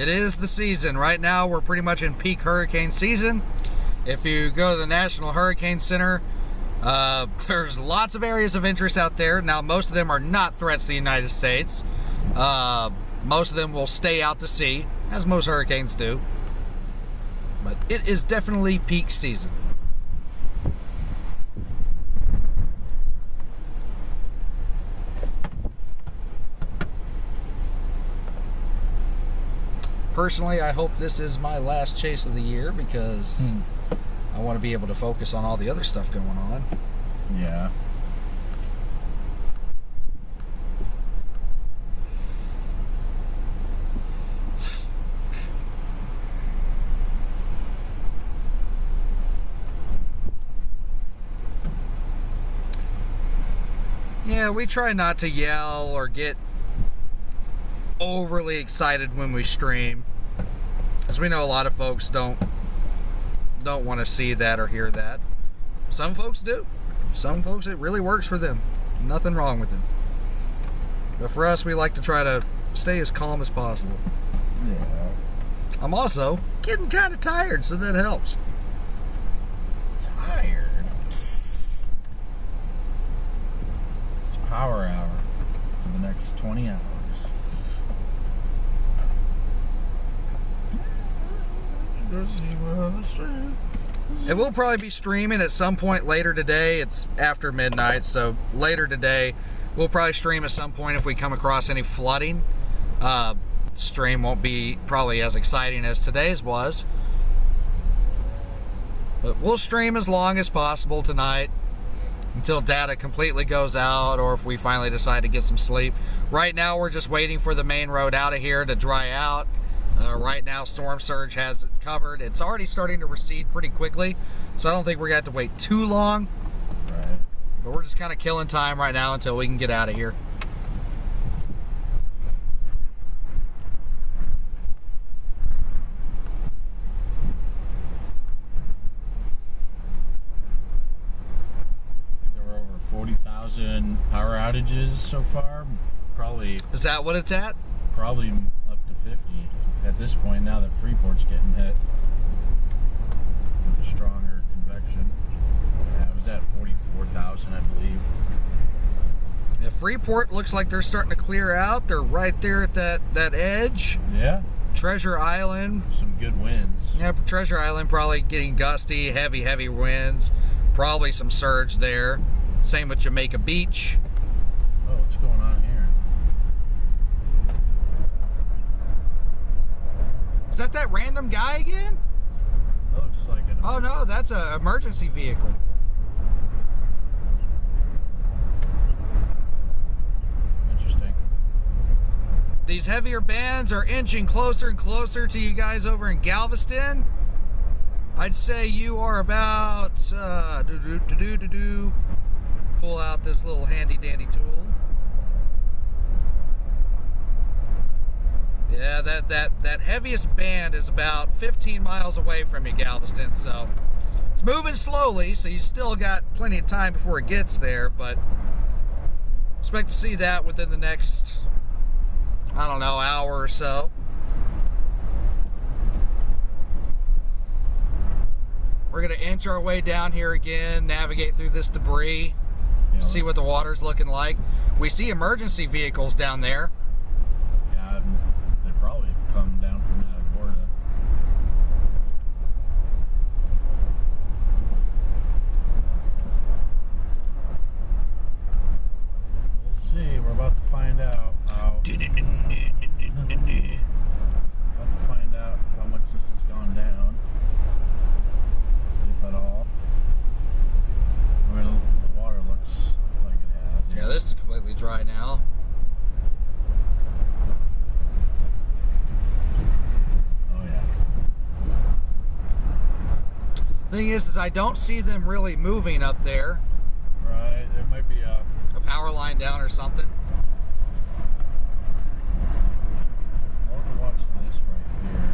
It is the season. Right now, we're pretty much in peak hurricane season. If you go to the National Hurricane Center, there's lots of areas of interest out there. Now, most of them are not threats to the United States. Most of them will stay out to sea, as most hurricanes do. But it is definitely peak season. Personally, I hope this is my last chase of the year because I want to be able to focus on all the other stuff going on. Yeah. Yeah, we try not to yell or get overly excited when we stream, because we know a lot of folks don't want to see that or hear that. Some folks do. Some folks, it really works for them. Nothing wrong with it. But for us, we like to try to stay as calm as possible. Yeah. I'm also getting kind of tired, so that helps. Tired. It's power hour for the next 20 hours. It will probably be streaming at some point later today. It's after midnight, so later today we'll probably stream at some point if we come across any flooding. Stream won't be probably as exciting as today's was, but we'll stream as long as possible tonight until data completely goes out, or if we finally decide to get some sleep. Right now we're just waiting for the main road out of here to dry out. Right now, storm surge has it covered. It's already starting to recede pretty quickly, so I don't think we're going to have to wait too long. Right. But we're just kind of killing time right now until we can get out of here. I think there were over 40,000 power outages so far. Probably Is that what it's at? up to 50 at this point, now that Freeport's getting hit with a stronger convection. Yeah, it was at 44,000, I believe. Yeah, Freeport looks like they're starting to clear out. They're right there at that edge. Yeah, Treasure Island. some good winds. Yeah, Treasure Island probably getting gusty, heavy winds. Probably some surge there. Same with Jamaica Beach. Oh, what's going on here? Is that random guy again? That looks like an... Oh no, that's an emergency vehicle. Interesting. These heavier bands are inching closer and closer to you guys over in Galveston. I'd say you are about pull out this little handy dandy tool. Yeah, that heaviest band is about 15 miles away from you, Galveston, so it's moving slowly, so you still got plenty of time before it gets there, but expect to see that within the next, I don't know, hour or so. We're going to inch our way down here again, navigate through this debris, see what the water's looking like. We see emergency vehicles down there. Yeah, they probably have come down from Matagorda. We'll see. We're about to find out how... about to find out how much this has gone down. If at all. I mean, the water looks like it has. Yeah, this is completely dry now. Oh, yeah. Thing is I don't see them really moving up there. Right, there might be a... Power line down or something. I'll have to watch this right here.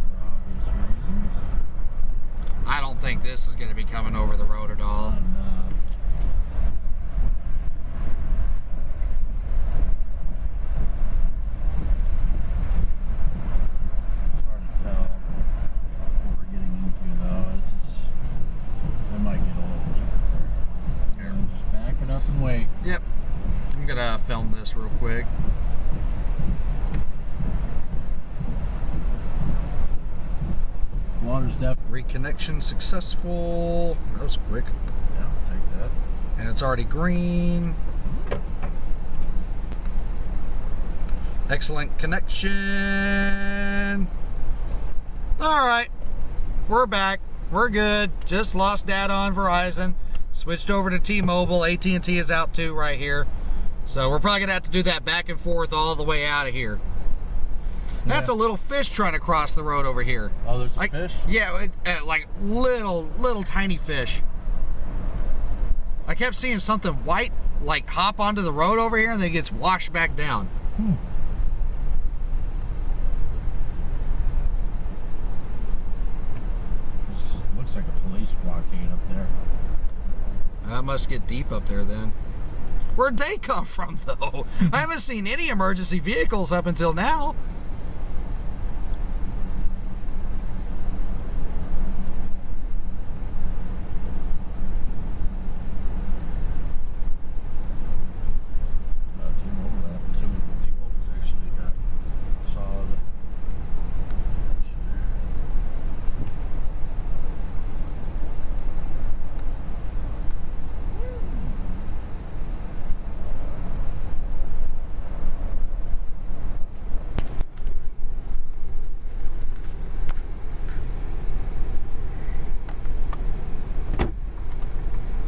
For obvious reasons. I don't think this is going to be coming over the road at all. And, this real quick. Water's definitely. Reconnection successful. That was quick. Yeah, I'll take that. And it's already green. Excellent connection. All right, we're back. We're good. Just lost data on Verizon. Switched over to T-Mobile. AT&T is out too right here. So we're probably gonna have to do that back and forth all the way out of here. That's a little fish trying to cross the road over here. Oh, there's a Like, fish? yeah, like little tiny fish. I kept seeing something white like hop onto the road over here and then it gets washed back down. This looks like a police blockade up there. That must get deep up there then. Where'd they come from though? I haven't seen any emergency vehicles up until now. T-Mobile's actually got solid.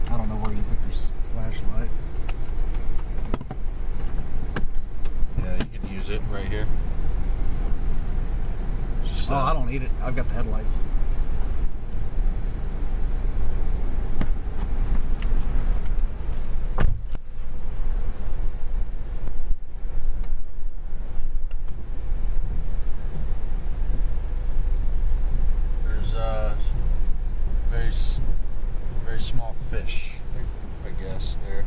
I don't know where you put your flashlight. Yeah, you can use it right here. Just, Oh, I don't need it. I've got the headlights. There's very small fish, I guess, there.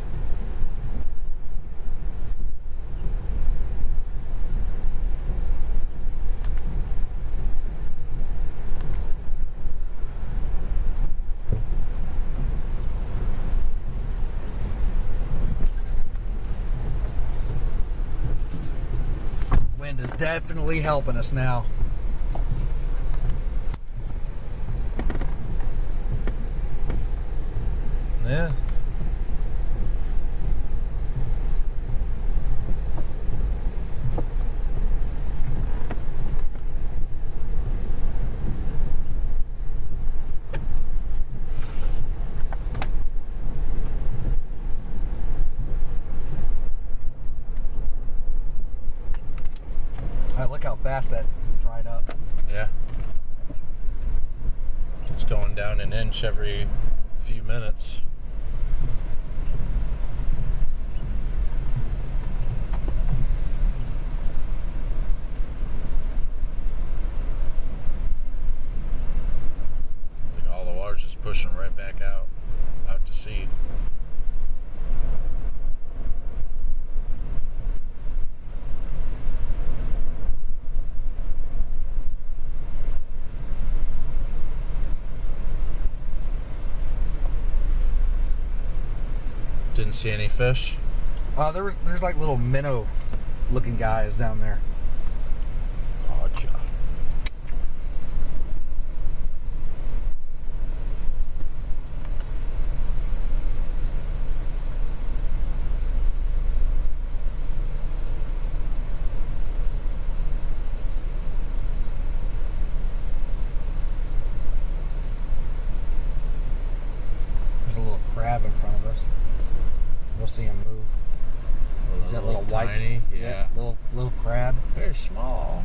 Wind is definitely helping us now. Yeah. Look how fast that dried up. Yeah. It's going down an inch every few minutes. All the water's just pushing right back out to sea. Didn't see any fish. There's like little minnow looking guys down there. Gotcha. There's a little crab in front of us. We'll see him move. Is that little white? Tiny? Yeah. Little crab. Very small.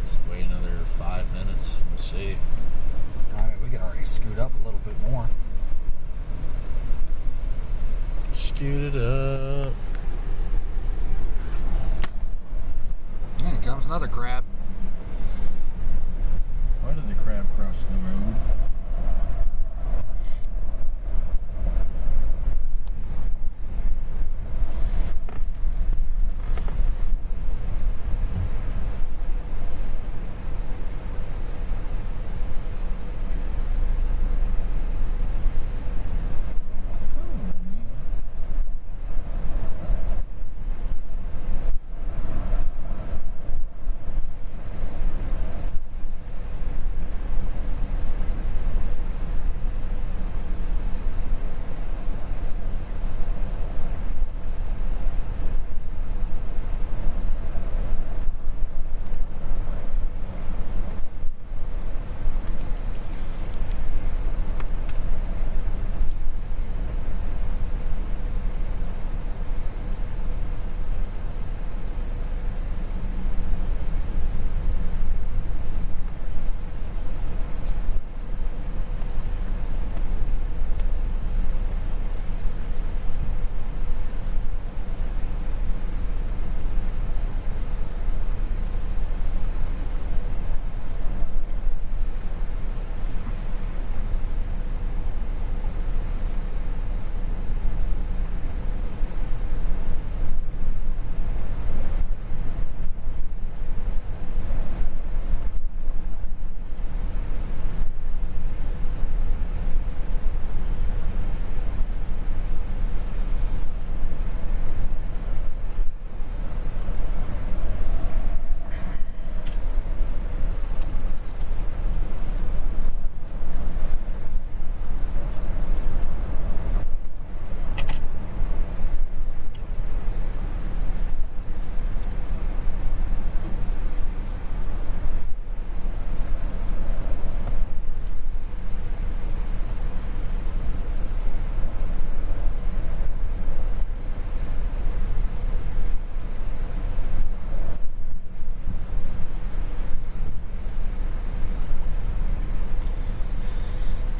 Just wait another 5 minutes. We'll see. I mean, we could already scoot up a little bit more. Scoot it up. Here comes another crab. Why did the crab cross the road?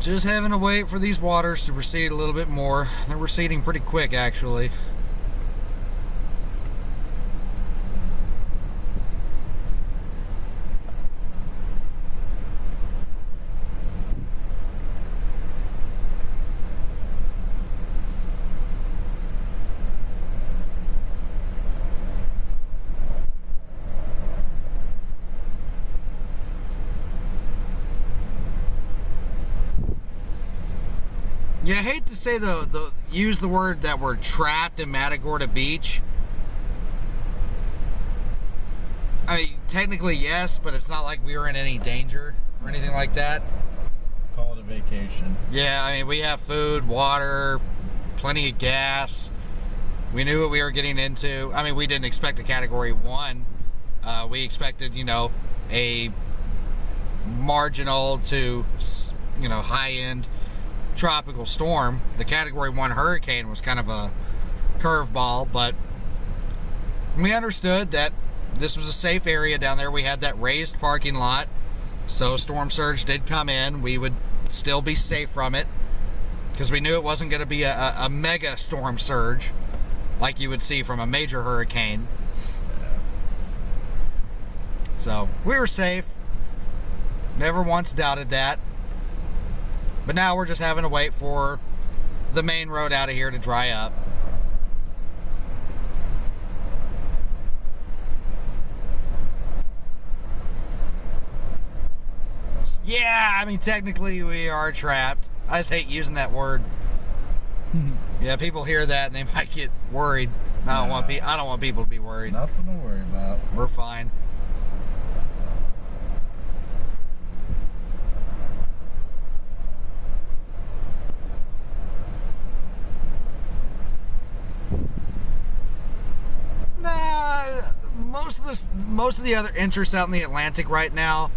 Just having to wait for these waters to recede a little bit more. They're receding pretty quick, actually. Yeah, I hate to say use the word that we're trapped in Matagorda Beach. I mean, technically yes, but it's not like we were in any danger or anything like that. Call it a vacation. Yeah, I mean, we have food, water, plenty of gas. We knew what we were getting into. I mean, we didn't expect a Category 1. We expected, a marginal to, high-end tropical storm. The Category 1 hurricane was kind of a curveball, but we understood that this was a safe area down there. We had that raised parking lot, so storm surge did come in. We would still be safe from it because we knew it wasn't going to be a mega storm surge like you would see from a major hurricane. So we were safe. Never once doubted that. But now we're just having to wait for the main road out of here to dry up. Yeah, I mean, technically we are trapped. I just hate using that word. Yeah, people hear that and they might get worried. I don't want people to be worried. Nothing to worry about. We're fine. Most of the other interests out in the Atlantic right now,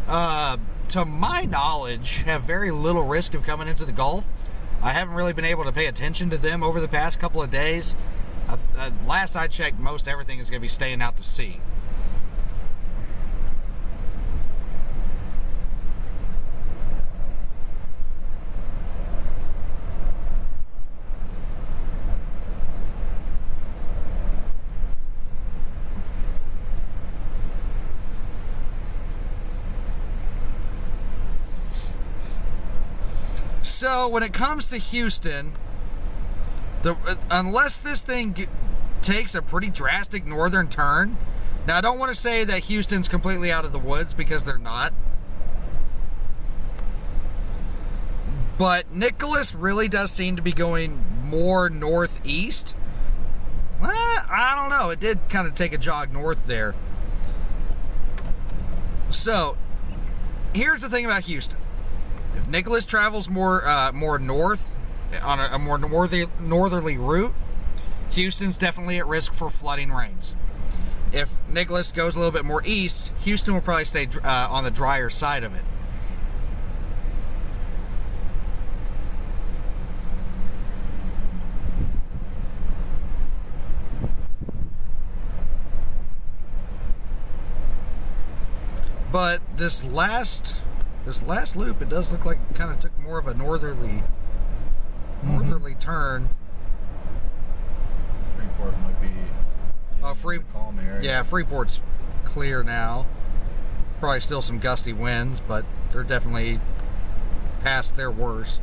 to my knowledge, have very little risk of coming into the Gulf. I haven't really been able to pay attention to them over the past couple of days. Last I checked, most everything is going to be staying out to sea. So when it comes to Houston, unless this thing takes a pretty drastic northern turn, now I don't want to say that Houston's completely out of the woods because they're not, but Nicholas really does seem to be going more northeast. Well, I don't know. It did kind of take a jog north there. So here's the thing about Houston. If Nicholas travels more north, on a more northerly route, Houston's definitely at risk for flooding rains. If Nicholas goes a little bit more east, Houston will probably stay on the drier side of it. But this last loop, it does look like it kind of took more of a northerly turn. Freeport might be calm area. Yeah, Freeport's clear now. Probably still some gusty winds, but they're definitely past their worst.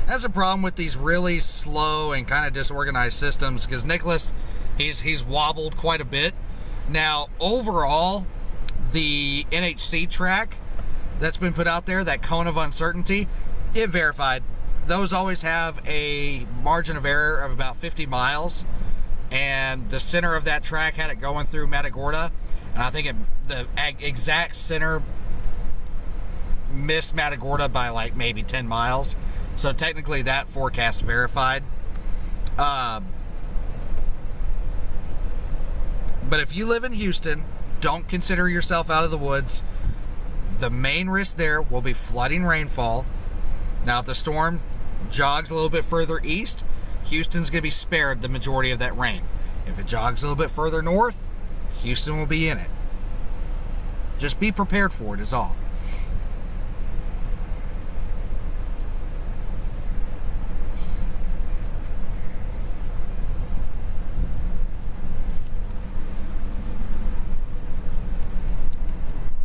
That's a problem with these really slow and kind of disorganized systems, because Nicholas, he's wobbled quite a bit. Now, overall, the NHC track that's been put out there, that cone of uncertainty, it verified. Those always have a margin of error of about 50 miles, and the center of that track had it going through Matagorda, and I think the exact center missed Matagorda by like maybe 10 miles. So technically that forecast verified. But if you live in Houston, don't consider yourself out of the woods. The main risk there will be flooding rainfall. Now, if the storm jogs a little bit further east, Houston's going to be spared the majority of that rain. If it jogs a little bit further north, Houston will be in it. Just be prepared for it is all.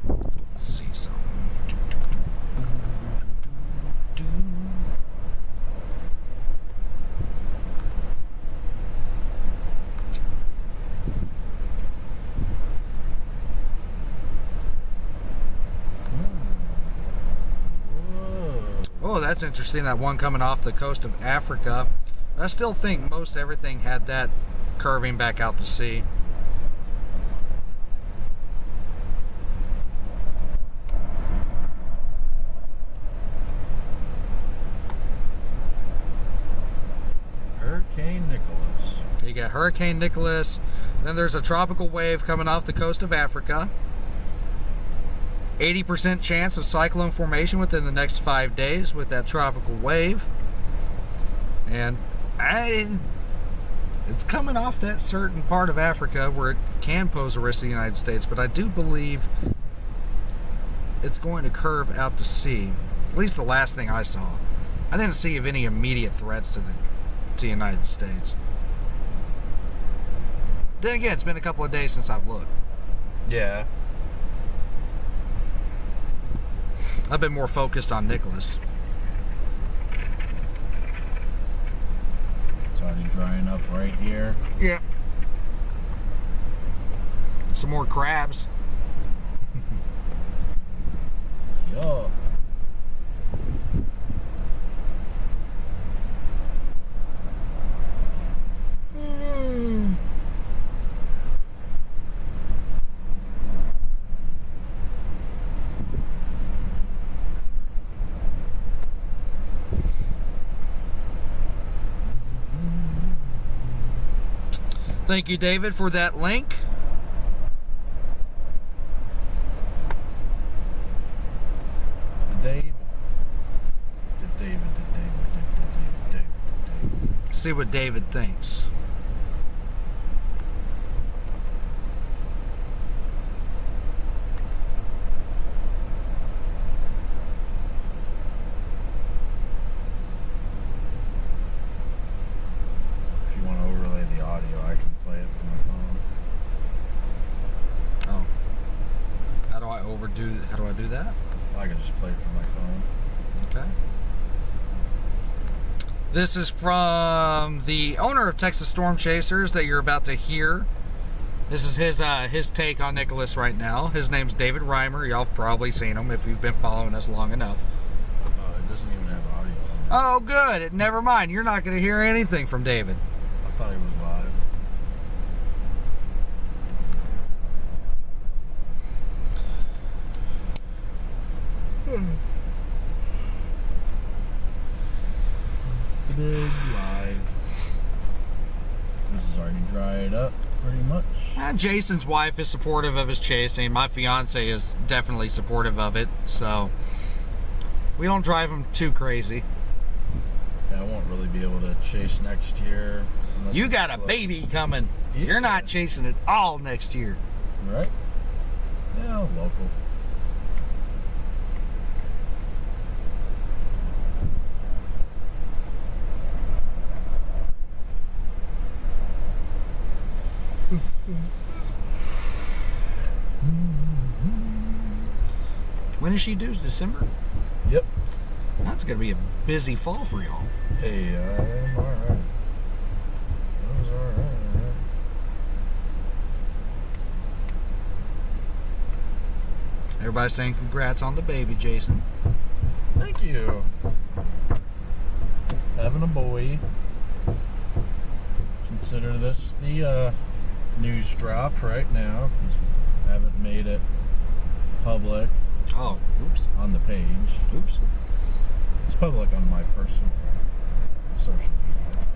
Let's see something. Oh, that's interesting, that one coming off the coast of Africa. I still think most everything had that curving back out to sea. Hurricane Nicholas. You got Hurricane Nicholas. Then there's a tropical wave coming off the coast of Africa. 80% chance of cyclone formation within the next 5 days with that tropical wave. And it's coming off that certain part of Africa where it can pose a risk to the United States, but I do believe it's going to curve out to sea. At least the last thing I saw. I didn't see of any immediate threats to the United States. Then again, it's been a couple of days since I've looked. Yeah. I've been more focused on Nicholas. It's already drying up right here. Yeah. Some more crabs. Yo. Thank you, David, for that link. David. See what David thinks. If you want to overlay the audio, I can play it from my phone. Oh. How do I do that? I can just play it from my phone. Okay. This is from the owner of Texas Storm Chasers that you're about to hear. This is his take on Nicholas right now. His name's David Reimer. Y'all have probably seen him if you've been following us long enough. It doesn't even have audio on it. Oh, good. Never mind. You're not going to hear anything from David. I thought he was live. Big live. This is already dried up pretty much. Jason's wife is supportive of his chasing. My fiance is definitely supportive of it. So we don't drive him too crazy. Yeah, I won't really be able to chase next year. You got a baby coming. Yeah. You're not chasing it all next year. Right? Yeah, local. When is she due? December? Yep. That's going to be a busy fall for y'all. Hey, I'm alright. I was alright. Everybody's saying congrats on the baby, Jason. Thank you. Having a boy. Consider this the news drop right now because we haven't made it public Oh, oops. on the page. Oops. It's public on my personal social media,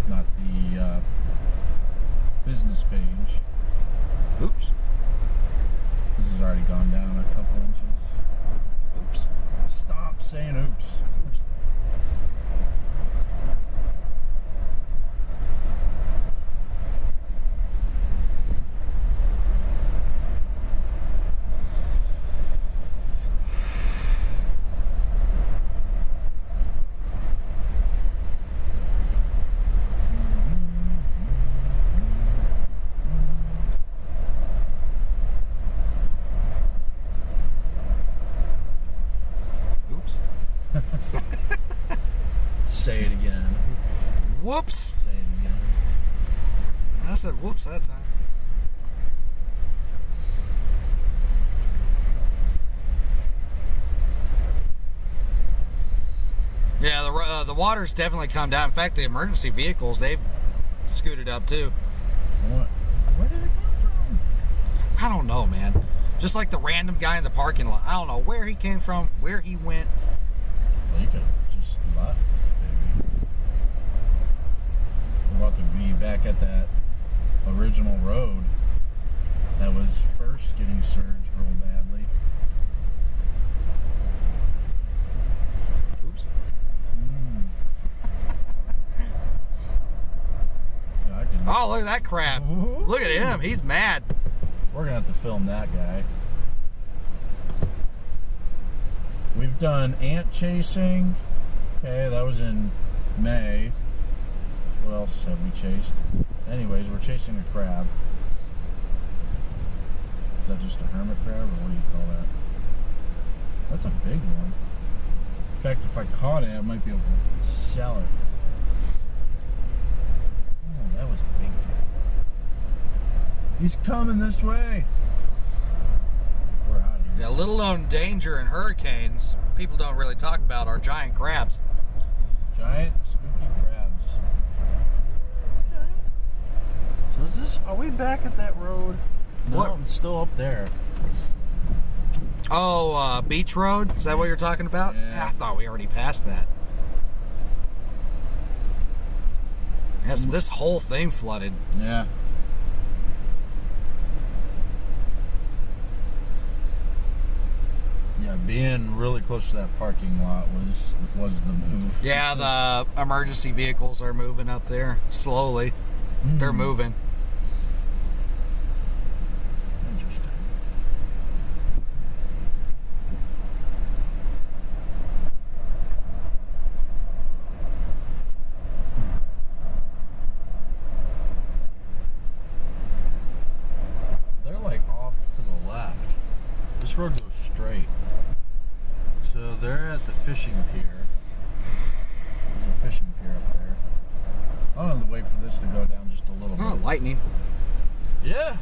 not the business page. Oops. This has already gone down a couple inches. Oops. Stop saying oops. Oops. Say it again. Whoops. Say it again. I said whoops that time. Yeah, the water's definitely come down. In fact, the emergency vehicles, they've scooted up too. What? Where did it come from? I don't know, man. Just like the random guy in the parking lot. I don't know where he came from, where he went. Well, you could have just left, baby. We're about to be back at that original road that was first getting surged real badly. Oops. Yeah, I can. Oh, look at that crap. Look at him. He's mad. We're gonna have to film that guy. We've done ant chasing. Okay, that was in May. What else have we chased? Anyways, we're chasing a crab. Is that just a hermit crab, or what do you call that? That's a big one. In fact, if I caught it, I might be able to sell it. Oh, that was a big one. He's coming this way. We're out of here. Yeah, little known danger in hurricanes people don't really talk about are giant crabs. Giant spooky crabs. Okay. So is this? Are we back at that road? No, What? I'm still up there. Oh, Beach Road? Is that what you're talking about? Yeah. I thought we already passed that. Yes, this whole thing flooded. Yeah. Yeah, being really close to that parking lot was the move. Yeah, the emergency vehicles are moving up there slowly. They're moving. Interesting. They're like off to the left. This road goes straight. So they're at the fishing pier. There's a fishing pier up there. I'm gonna wait for this to go down just a little Oh, bit. lightning. Yeah.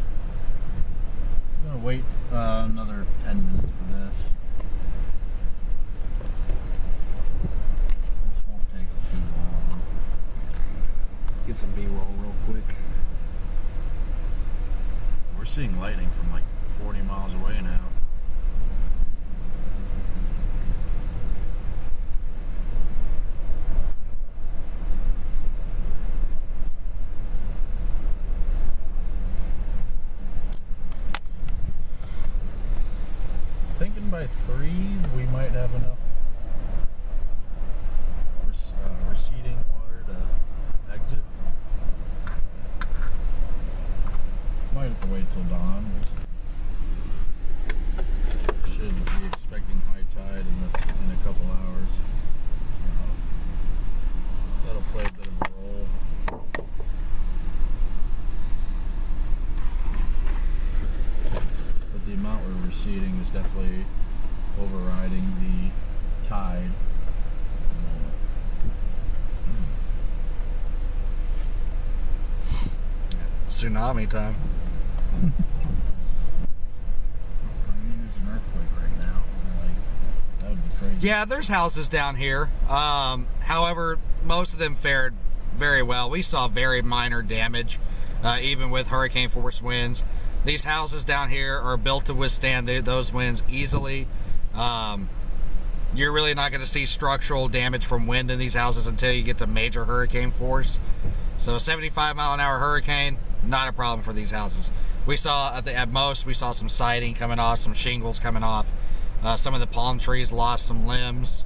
I'm gonna wait another 10 minutes for this. This won't take too long. Get some B-roll real quick. We're seeing lightning from like 40 miles away now. Thinking by 3 we might have enough receding water to exit. Might have to wait till dawn. Should be expecting high tide in a couple hours. That'll play a bit of a role. But the amount we're receding is definitely overriding the tide. Tsunami time. I mean, there's an earthquake right now. Like, that would be crazy. Yeah, there's houses down here. However, most of them fared very well. We saw very minor damage, even with hurricane force winds. These houses down here are built to withstand those winds easily. You're really not going to see structural damage from wind in these houses until you get to major hurricane force. So a 75-mile-an-hour hurricane, not a problem for these houses. We saw, at most, we saw some siding coming off, some shingles coming off. Some of the palm trees lost some limbs.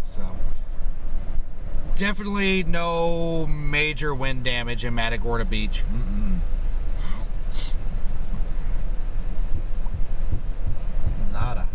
So, definitely no major wind damage in Matagorda Beach. Nada.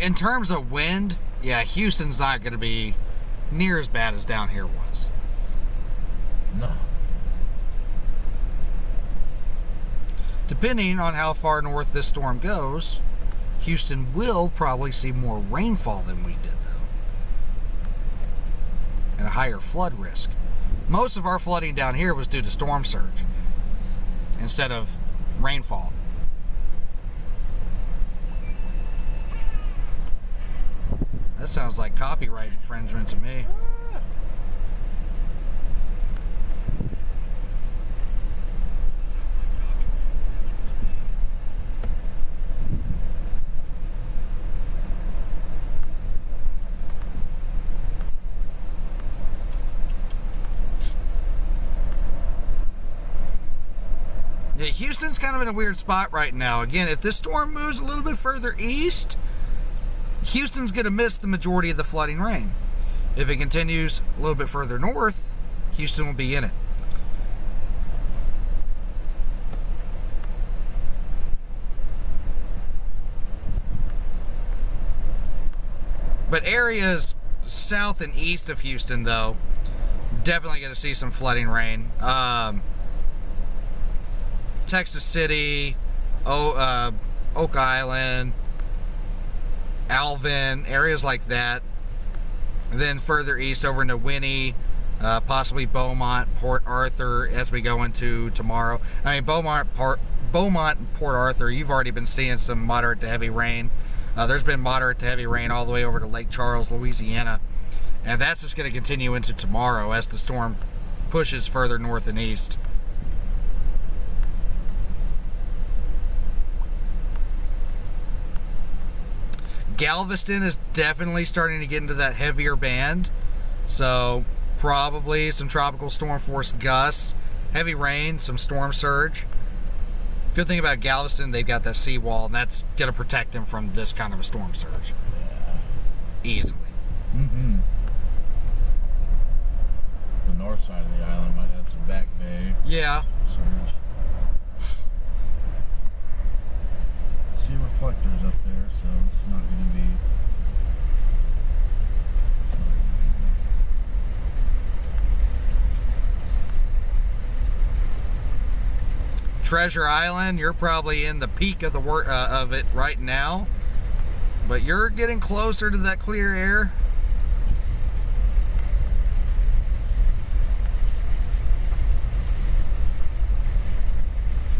in terms of wind, yeah, Houston's not going to be near as bad as down here was. No. Depending on how far north this storm goes, Houston will probably see more rainfall than we did, though, and a higher flood risk. Most of our flooding down here was due to storm surge instead of rainfall. That sounds like copyright infringement to me. Yeah, Houston's kind of in a weird spot right now. Again, if this storm moves a little bit further east, Houston's going to miss the majority of the flooding rain. If it continues a little bit further north, Houston will be in it. But areas south and east of Houston, though, definitely going to see some flooding rain. Texas City, Oak Island, Alvin, areas like that. And then further east over into Winnie, possibly Beaumont, Port Arthur as we go into tomorrow. I mean, Beaumont and Port Arthur, you've already been seeing some moderate to heavy rain. There's been moderate to heavy rain all the way over to Lake Charles, Louisiana. And that's just going to continue into tomorrow as the storm pushes further north and east. Galveston is definitely starting to get into that heavier band. So probably some tropical storm force gusts, heavy rain, some storm surge. Good thing about Galveston, they've got that seawall, and that's going to protect them from this kind of a storm surge. Yeah. Easily. Mm-hmm. The north side of the island might have some back bay. Yeah. Surge. See reflectors up there, so it's not going to be. Treasure Island, you're probably in the peak of the of it right now, but you're getting closer to that clear air.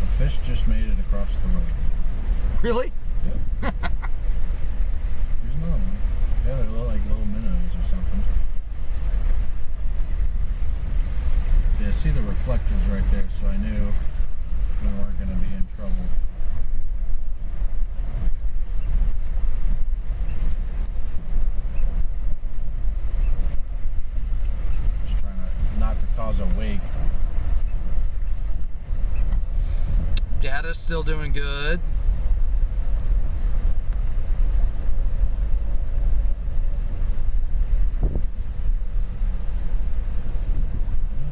The fish just made it across the road. Really? Yeah. There's another one. Yeah, they're like little minnows or something. See, I see the reflectors right there, so I knew we weren't going to be in trouble. Just trying not to cause a wake. Data's still doing good.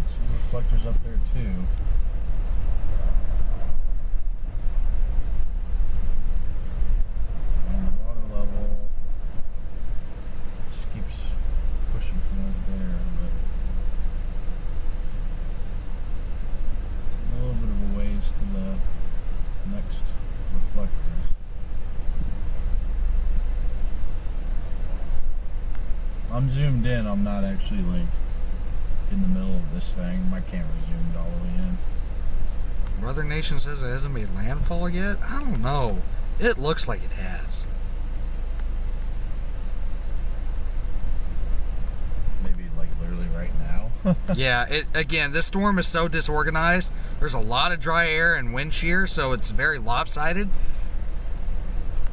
Some reflectors up there too. And the water level just keeps pushing from over there, but it's a little bit of a ways to the next reflectors. I'm zoomed in, I'm not actually like in the middle of this thing. My camera's zoomed all the way in. Brother Nation says it hasn't made landfall yet? I don't know. It looks like it has. Maybe like literally right now. Yeah, again, this storm is so disorganized. There's a lot of dry air and wind shear, so it's very lopsided.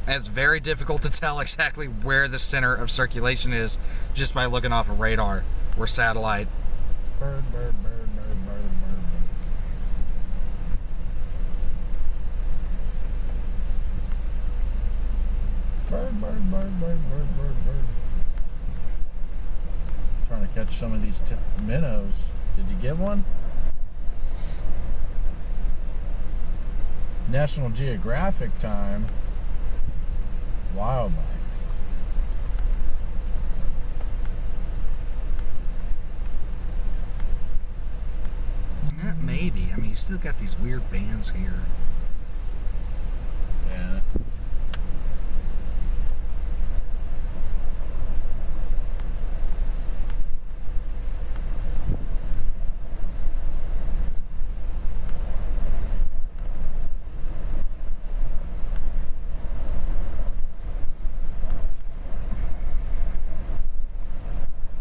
And it's very difficult to tell exactly where the center of circulation is just by looking off a radar or satellite. Bird, bird, bird, bird, bird, bird, bird. Bird, bird, bird, bird, bird, bird, bird. Trying to catch some of these minnows. Did you get one? National Geographic time. Wildlife. maybe. I mean, you still got these weird bands here. Yeah.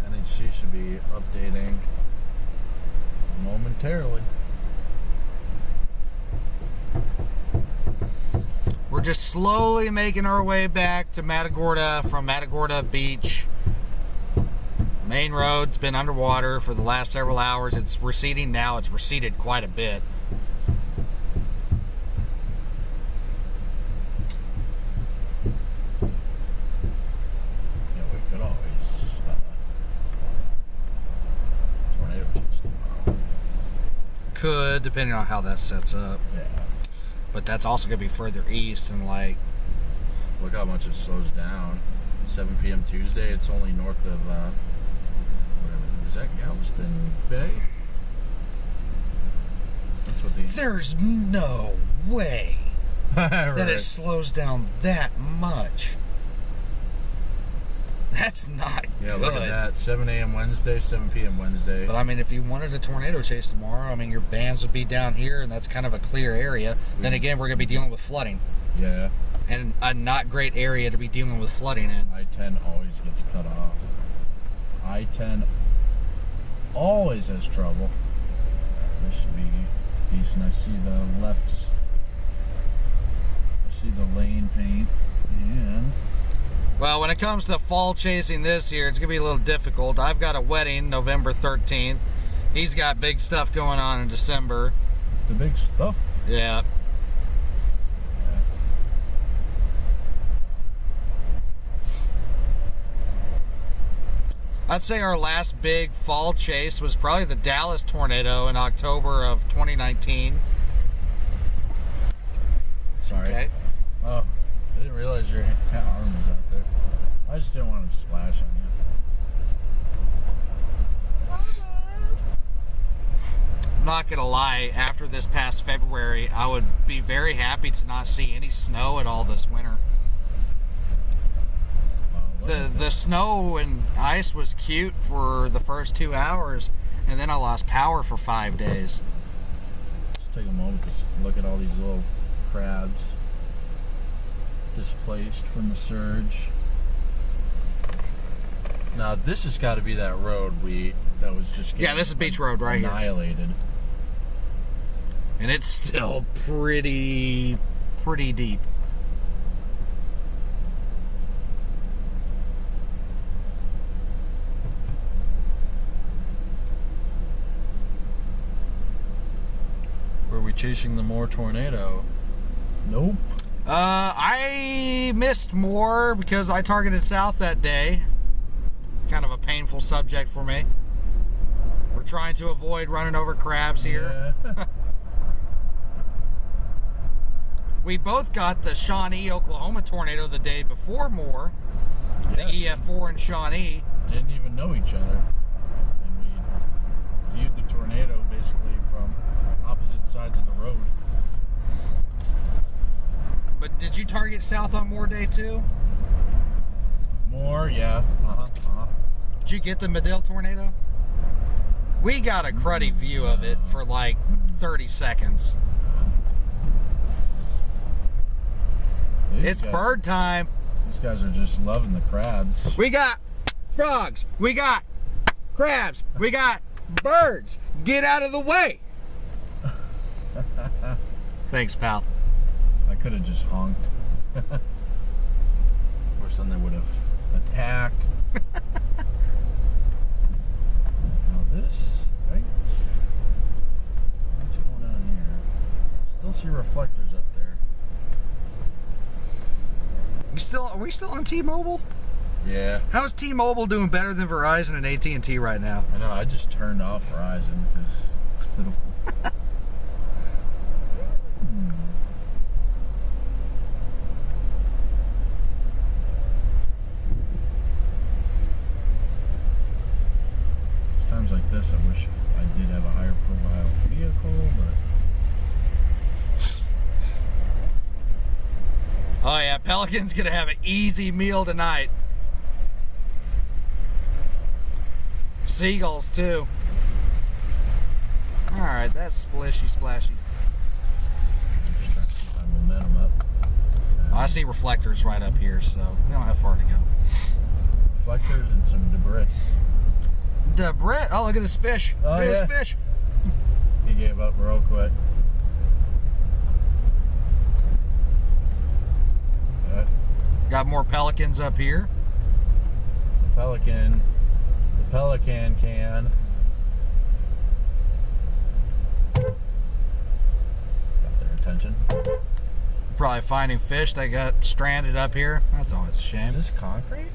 NHC should be updating momentarily. We're just slowly making our way back to Matagorda from Matagorda Beach. Main road's been underwater for the last several hours. It's receding now. It's receded quite a bit. Yeah, we could always tornado chase tomorrow. Could, depending on how that sets up. Yeah. But that's also going to be further east and like... Look how much it slows down. 7 p.m. Tuesday, it's only north of, whatever, is that Galveston Bay? That's what the... There's no way that Right. it slows down that much. That's not Yeah, good. look at that. 7 a.m. Wednesday, 7 p.m. Wednesday. But I mean, if you wanted a tornado chase tomorrow, I mean, your bands would be down here, and that's kind of a clear area. Then again, we're going to be dealing with flooding. Yeah. And a not great area to be dealing with flooding in. I-10 always gets cut off. I-10 always has trouble. This should be decent. I see the lefts. I see the lane paint. And Well, when it comes to fall chasing this year, it's going to be a little difficult. I've got a wedding November 13th. He's got big stuff going on in December. the big stuff. Yeah. I'd say our last big fall chase was probably the Dallas tornado in October of 2019. Sorry. Okay. Oh, I didn't realize your arm was out there. I just didn't want him to splash on you. Not gonna lie, after this past February, I would be very happy to not see any snow at all this winter. The snow and ice was cute for the first 2 hours, and then I lost power for 5 days. Just take a moment to look at all these little crabs displaced from the surge. Now this has got to be that road that was just Yeah, this is Beach Road right here. annihilated. And it's still pretty deep. Were we chasing the Moore tornado? Nope. I missed more because I targeted south that day. Kind of a painful subject for me. We're trying to avoid running over crabs here. Yeah. We both got the Shawnee, Oklahoma tornado the day before Moore. The EF4 and Shawnee. Didn't even know each other. And we viewed the tornado basically from opposite sides of the road. But did you target south on Moore Day too? Moore, yeah. Did you get the Medill tornado? We got a cruddy view of it for like 30 seconds. It's bird time. These guys are just loving the crabs. We got frogs. We got crabs. We got birds. Get out of the way. Thanks, pal. I could have just honked. Or something would have attacked. Now this, right? What's going on here? Still see reflectors up there. Are we still on T-Mobile? Yeah. How is T-Mobile doing better than Verizon and AT&T right now? I know, I just turned off Verizon because it's pitiful. Times like this, I wish I did have a higher profile vehicle. Oh yeah, Pelican's gonna have an easy meal tonight. Seagulls too. Alright, that's splishy splashy. Just trying to keep my momentum up. Oh, I see reflectors right up here, so we don't have far to go. Reflectors and some debris. Debris? Oh, look at this fish. Oh, look at yeah. this fish. He gave up real quick. Okay. Got more pelicans up here. The pelican can. Got their attention. Probably finding fish that got stranded up here. That's always a shame. Is this concrete?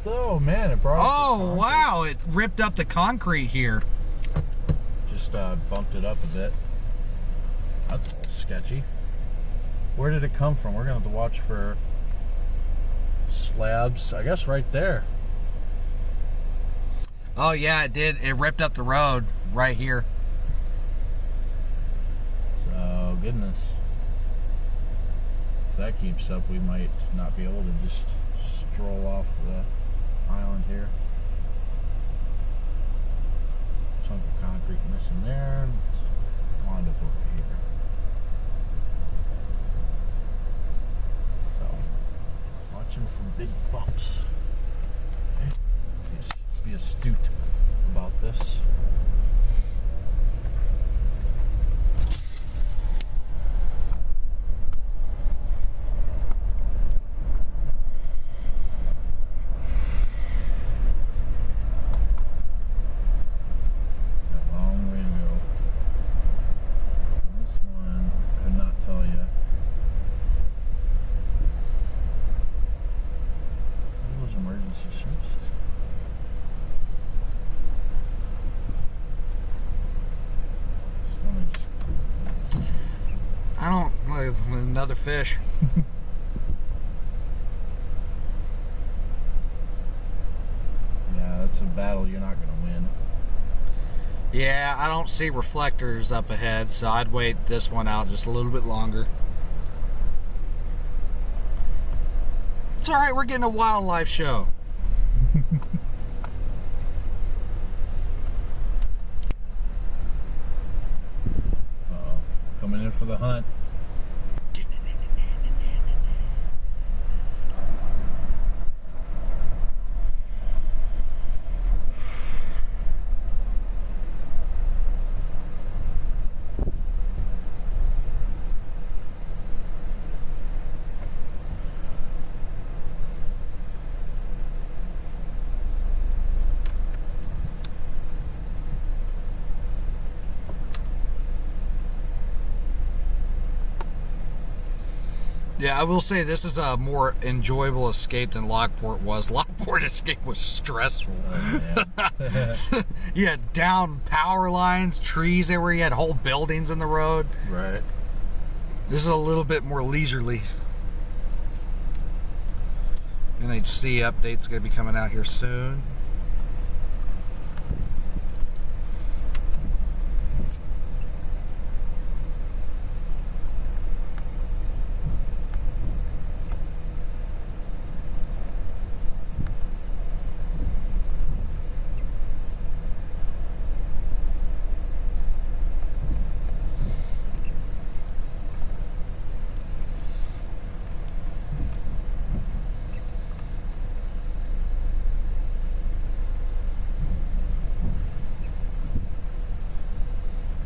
Oh man, it brought up the Oh concrete. wow, it ripped up the concrete here. Just bumped it up a bit. That's a little sketchy. Where did it come from? We're gonna have to watch for slabs. I guess right there. Oh yeah, it did. It ripped up the road right here. So goodness. If that keeps up, we might not be able to just stroll off the island here. Chunk of concrete missing there. Let's wind up over here. So, watching for big bumps. Okay. Just be astute about this. I don't. Another fish. Yeah, that's a battle you're not going to win. Yeah, I don't see reflectors up ahead, so I'd wait this one out just a little bit longer. It's alright, we're getting a wildlife show. Uh-oh. Coming in for the hunt. Yeah, I will say this is a more enjoyable escape than Lockport was. Lockport escape was stressful. Oh, man. You had down power lines, trees everywhere, you had whole buildings in the road. Right. This is a little bit more leisurely. NHC update's going to be coming out here soon.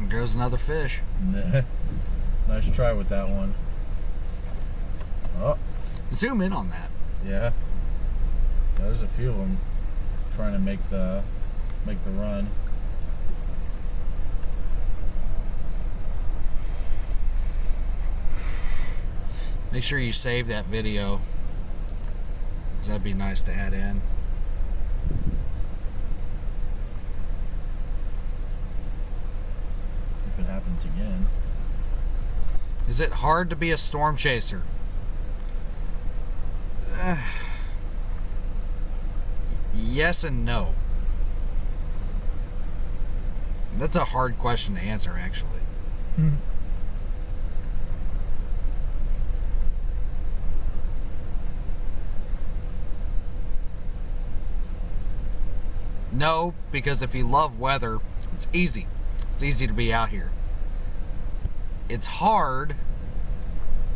There's another fish. Nice try with that one. Oh, Zoom in on that. yeah. There's a few of them trying to make the run. Make sure you save that video, 'cause that'd be nice to add in. If it happens again. Is it hard to be a storm chaser? Yes and no. That's a hard question to answer, actually. No, because if you love weather, it's easy. It's easy to be out here. It's hard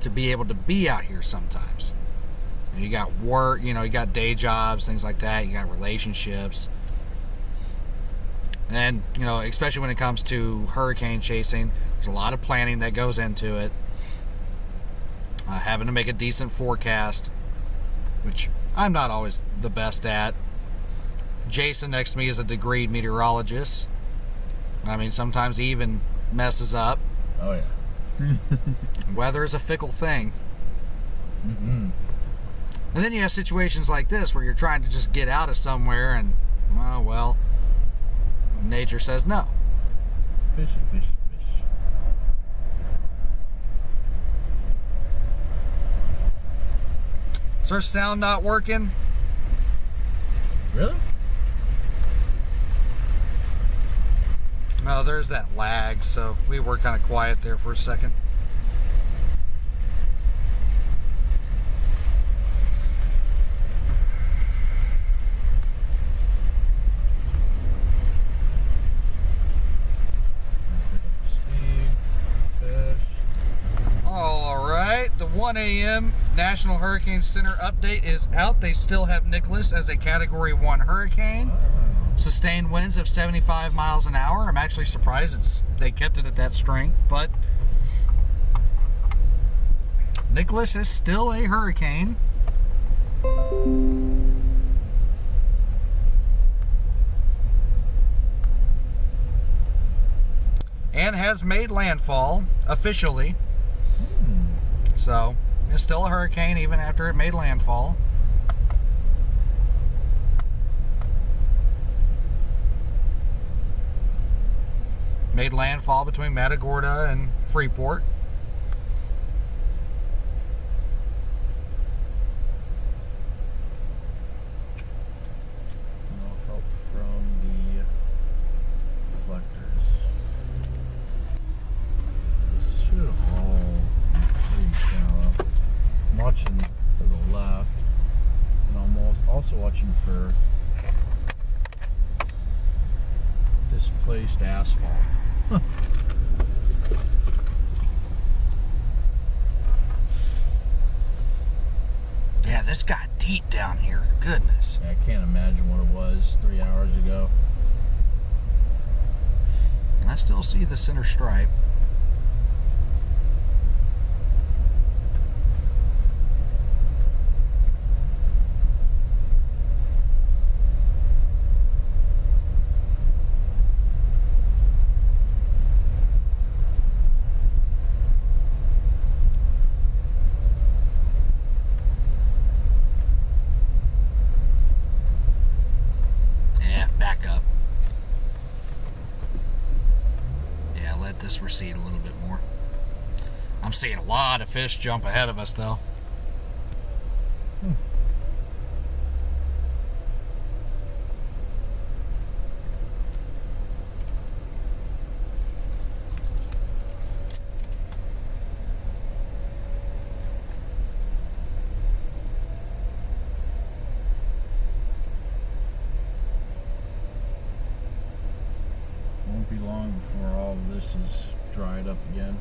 to be able to be out here sometimes. You got work, you got day jobs, things like that. You got relationships. And, especially when it comes to hurricane chasing, there's a lot of planning that goes into it. Having to make a decent forecast, which I'm not always the best at. Jason next to me is a degreed meteorologist. I mean, sometimes he even messes up. Oh, yeah. Weather is a fickle thing. Mm-hmm. And then you have situations like this where you're trying to just get out of somewhere and, well, nature says no. Fishy, fishy, fish. Is our sound not working? Really? No, there's that lag, so we were kind of quiet there for a second. Speed, fish. All right, the 1 a.m. National Hurricane Center update is out. They still have Nicholas as a Category 1 hurricane. Sustained winds of 75 miles an hour. I'm actually surprised they kept it at that strength, but Nicholas is still a hurricane. And has made landfall officially. So, it's still a hurricane even after it made landfall. Made landfall between Matagorda and Freeport. No help from the reflectors. This should all be pretty shallow. I'm watching to the left, and I'm also watching for displaced asphalt. Yeah, this got deep down here. Goodness. Yeah, I can't imagine what it was 3 hours ago. I still see the center stripe. Back up. Yeah, let this recede a little bit more. I'm seeing a lot of fish jump ahead of us, though. Won't be long before all of this is dried up again.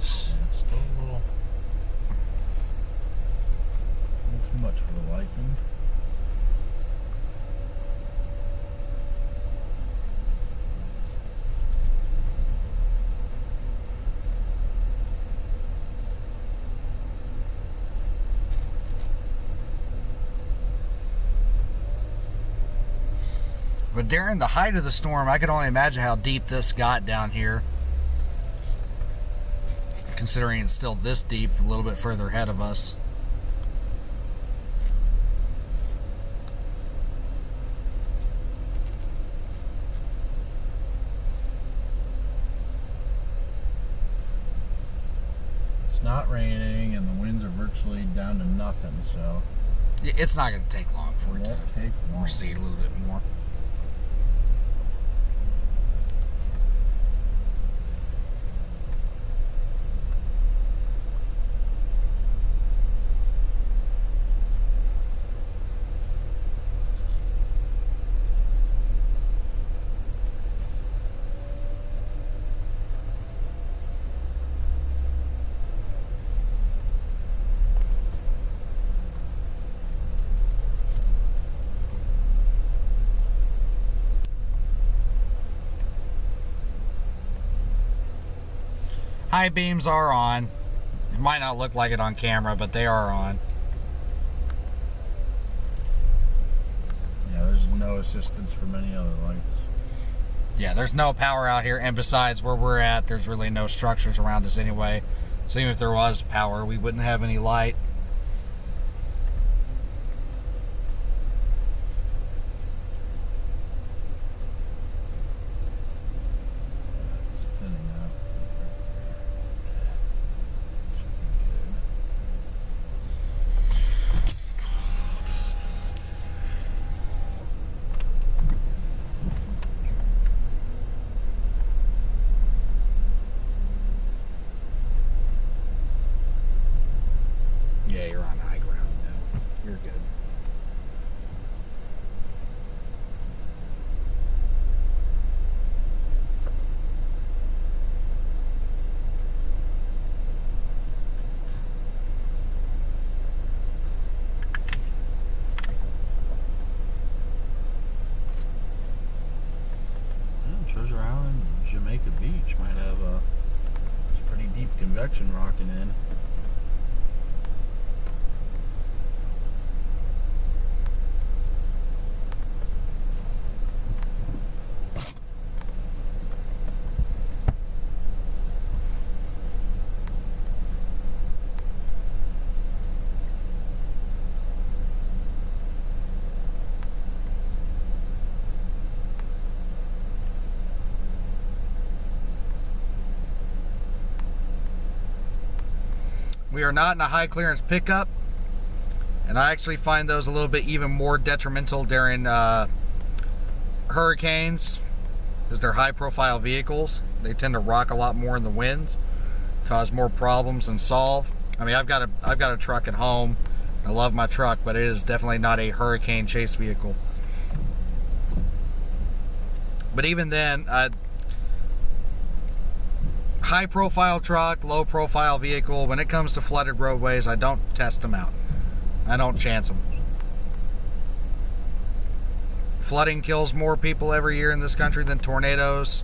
Yeah, it's still a little too much for the liking. But during the height of the storm, I can only imagine how deep this got down here. Considering it's still this deep, a little bit further ahead of us. It's not raining, and the winds are virtually down to nothing, so It's not going to take long for it won't to take long. recede a little bit more. High beams are on. It might not look like it on camera, but they are on. Yeah, there's no assistance from any other lights. Yeah, there's no power out here, and besides where we're at, there's really no structures around us anyway. So even if there was power, we wouldn't have any light. It's thinning out. Should be good. Yeah, you're on high ground now. You're good. Yeah, Treasure Island, Jamaica Beach might have it's pretty deep convection rocking in. We are not in a high clearance pickup, and I actually find those a little bit even more detrimental during hurricanes, because they're high profile vehicles. They tend to rock a lot more in the winds, cause more problems than solve. I mean, I've got a truck at home. I love my truck, but it is definitely not a hurricane chase vehicle. But even then, high profile truck, low profile vehicle, when it comes to flooded roadways, I don't test them out. I don't chance them. Flooding kills more people every year in this country than tornadoes,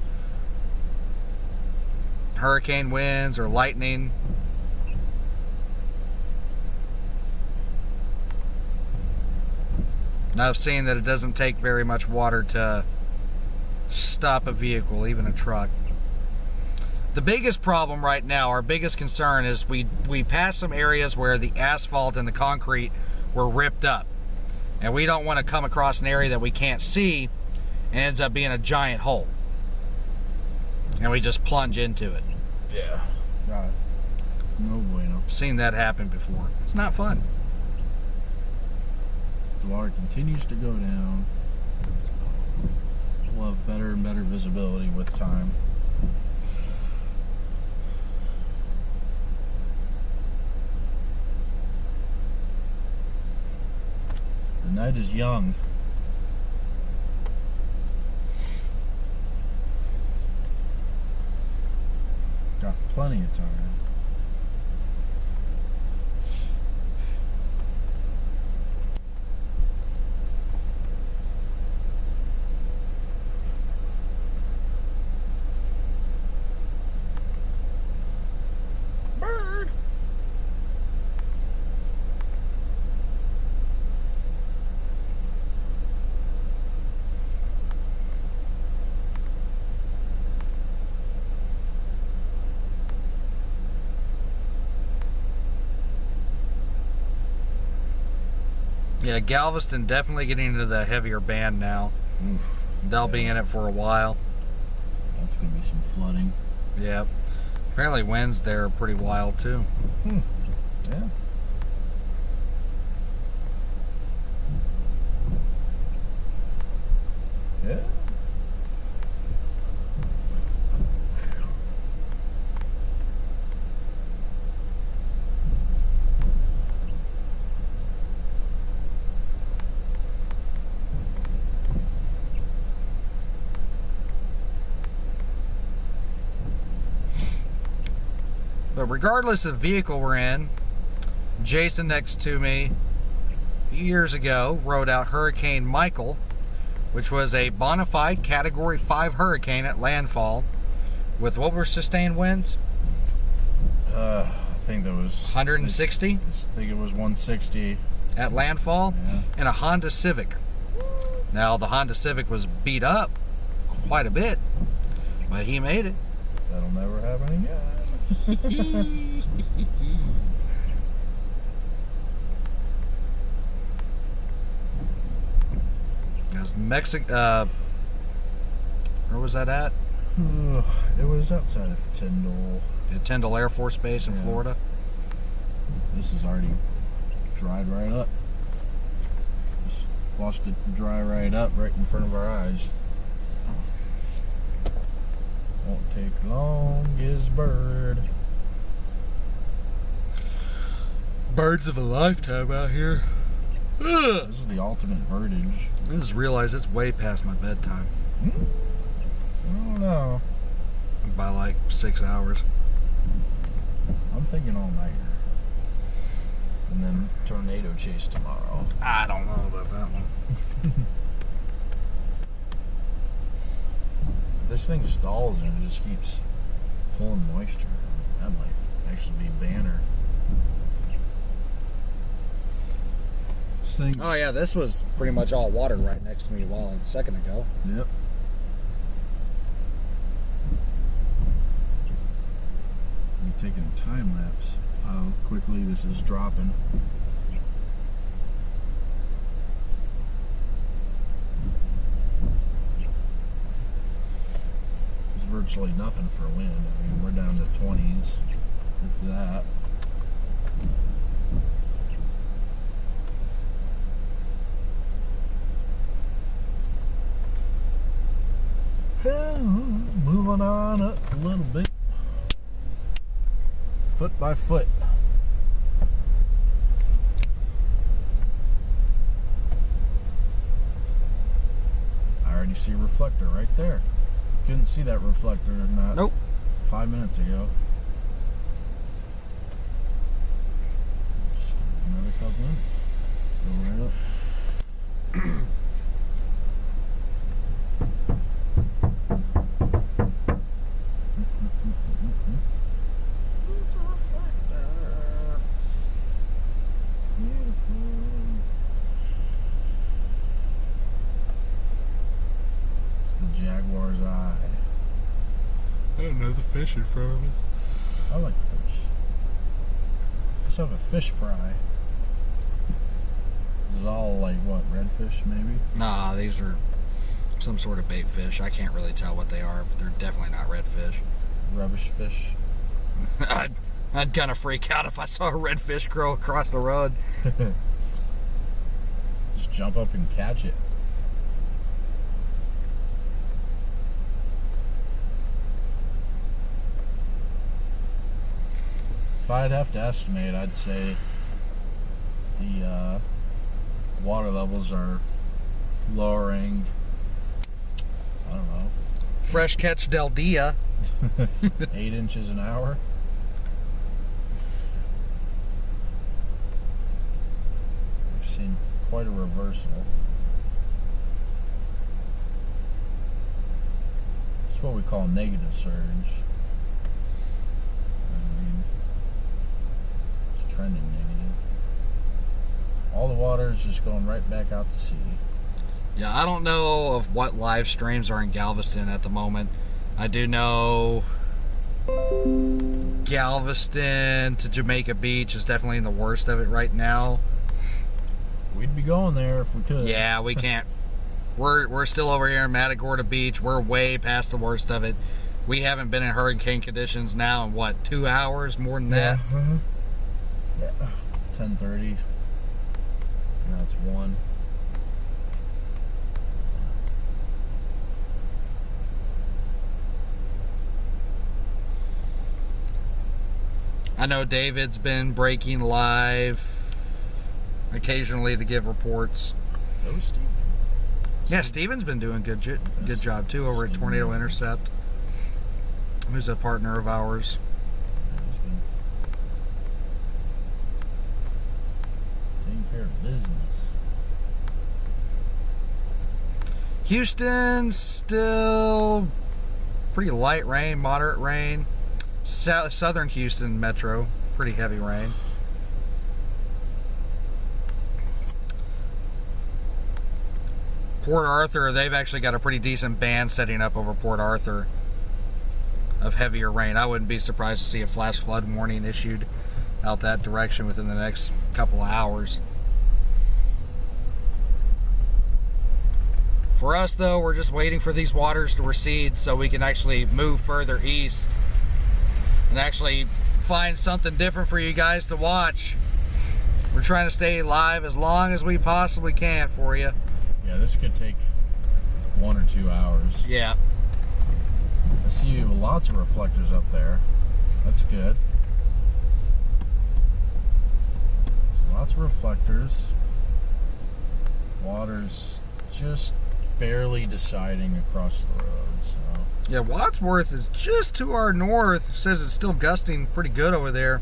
hurricane winds, or lightning. I've seen that it doesn't take very much water to stop a vehicle, even a truck. The biggest problem right now, our biggest concern, is we passed some areas where the asphalt and the concrete were ripped up. And we don't want to come across an area that we can't see and ends up being a giant hole. And we just plunge into it. Yeah. Right. No bueno. Seen that happen before. It's not fun. The water continues to go down. We'll have better and better visibility with time. The night is young. Got plenty of time. Bird! Yeah, Galveston definitely getting into the heavier band now. They'll be in it for a while. That's gonna be some flooding. Yep. Apparently winds there are pretty wild too. Yeah. Yeah. But regardless of the vehicle we're in, Jason next to me a few years ago rode out Hurricane Michael, which was a bona fide Category 5 hurricane at landfall with what were sustained winds? I think that was 160 I think it was 160 at landfall Yeah. in a Honda Civic. Now the Honda Civic was beat up quite a bit, but he made it. That'll never happen again. It was Mexico. Where was that at? It was outside of Tyndall. At Tyndall Air Force Base in Yeah. Florida. This is already dried right up. Just watched it dry right up right in front of our eyes. Won't take long, is bird. Birds of a lifetime out here. Ugh. This is the ultimate birdage. I just realized it's way past my bedtime I don't know. by like 6 hours. I'm thinking all nighter. And then tornado chase tomorrow. I don't know about that one. If this thing stalls and it just keeps pulling moisture, that might actually be banner. This thing. Oh yeah, this was pretty much all water right next to me a second ago. Yep. I'm taking a time lapse of how quickly this is dropping. It's virtually nothing for wind. I mean, we're down to 20s, if that. Moving on up a little bit, foot by foot. I already see a reflector right there. Couldn't see that reflector not Nope. 5 minutes ago. Just another couple minutes. Go right up. It's a reflector. Beautiful. It's the Jaguar's eye. Another fish in front of us. I like fish. Let's have a fish fry. This is all like what, redfish maybe? Nah, these are some sort of bait fish. I can't really tell what they are, but they're definitely not redfish. Rubbish fish. I'd kind of freak out if I saw a redfish grow across the road. Just jump up and catch it. If I'd have to estimate, I'd say the water levels are lowering, I don't know, Fresh catch Del Dia. 8 inches an hour. We've seen quite a reversal. It's what we call negative surge. I mean, it's trending negative. All the water is just going right back out to sea. Yeah, I don't know of what live streams are in Galveston at the moment. I do know Galveston to Jamaica Beach is definitely in the worst of it right now. We'd be going there if we could. Yeah, we can't. We're still over here in Matagorda Beach. We're way past the worst of it. We haven't been in hurricane conditions now in what, 2 hours, more than that? Yeah. 10:30. Now it's 1. I know David's been breaking live occasionally to give reports. Oh, Steve. Yeah, Steven's been doing good job too over at Tornado Intercept. Who's a partner of ours. He's been taking care of business. Houston, still pretty light rain, moderate rain. Southern Houston metro, pretty heavy rain. Port Arthur, they've actually got a pretty decent band setting up over Port Arthur of heavier rain. I wouldn't be surprised to see a flash flood warning issued out that direction within the next couple of hours. For us, though, we're just waiting for these waters to recede so we can actually move further east and actually find something different for you guys to watch. We're trying to stay live as long as we possibly can for you. Yeah, this could take 1 or 2 hours. Yeah. I see lots of reflectors up there. That's good. Lots of reflectors. Water's just barely deciding across the road, so. Yeah, Wadsworth is just to our north. Says it's still gusting pretty good over there.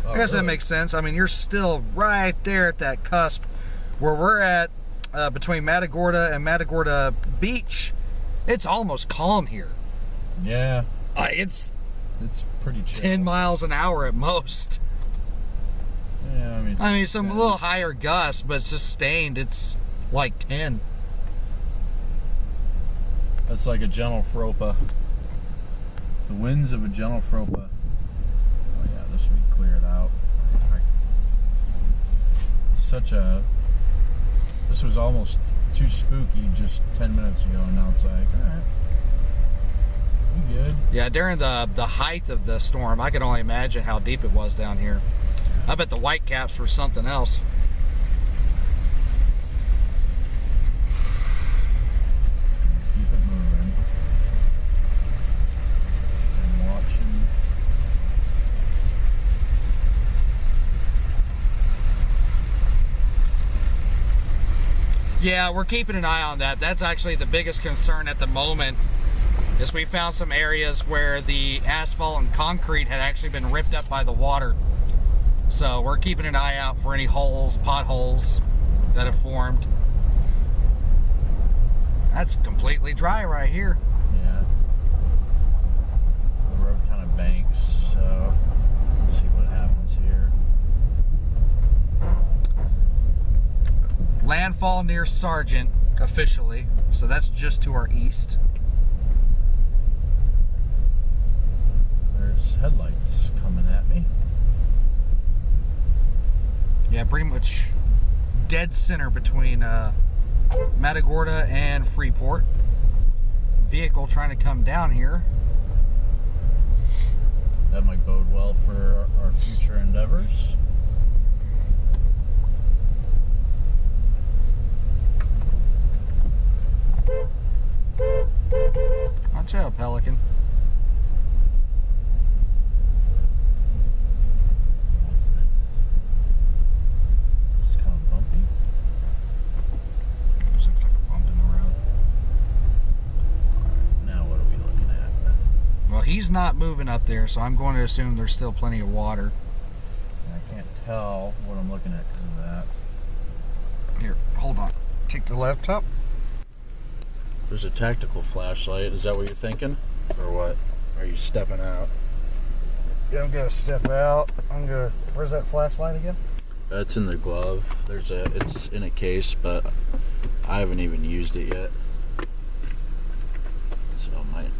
Oh, I guess that really? makes sense. I mean, you're still right there at that cusp where we're at between Matagorda and Matagorda Beach. It's almost calm here. Yeah, It's it's pretty chill. 10 miles an hour at most. Yeah, I mean, some little higher gusts, but sustained, it's like 10. That's like a gentle fropa. The winds of a gentle fropa. Oh yeah, this week cleared out. This was almost too spooky just 10 minutes ago, and now it's like, alright, we good. Yeah, during the height of the storm, I could only imagine how deep it was down here. I bet the whitecaps were something else. Keep it moving. And watching. Yeah, we're keeping an eye on that. That's actually the biggest concern at the moment, is we found some areas where the asphalt and concrete had actually been ripped up by the water. So we're keeping an eye out for any holes, potholes that have formed. That's completely dry right here. Yeah. The road kind of banks, so let's see what happens here. Landfall near Sargent, officially. So that's just to our east. There's headlights coming at me. Yeah, pretty much dead center between Matagorda and Freeport. Vehicle trying to come down here. That might bode well for our future endeavors. Watch out, Pelican. What's this? It's kind of bumpy. This looks like a bump in the road. Now what are we looking at? Well, he's not moving up there, so I'm going to assume there's still plenty of water. I can't tell what I'm looking at because of that. Here, hold on. Take the laptop. There's a tactical flashlight. Is that what you're thinking? Or what? Are you stepping out? Yeah, I'm gonna step out. Where's that flashlight again? It's in the glove. It's in a case, but I haven't even used it yet. So it might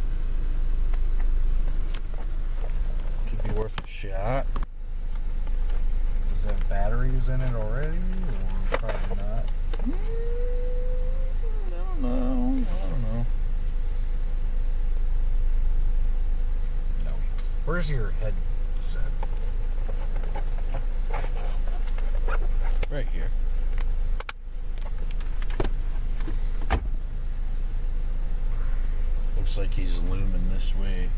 could be worth a shot. Does it have batteries in it already? Or probably not. I don't know. Where's your headset? Right here. Looks like he's looming this way.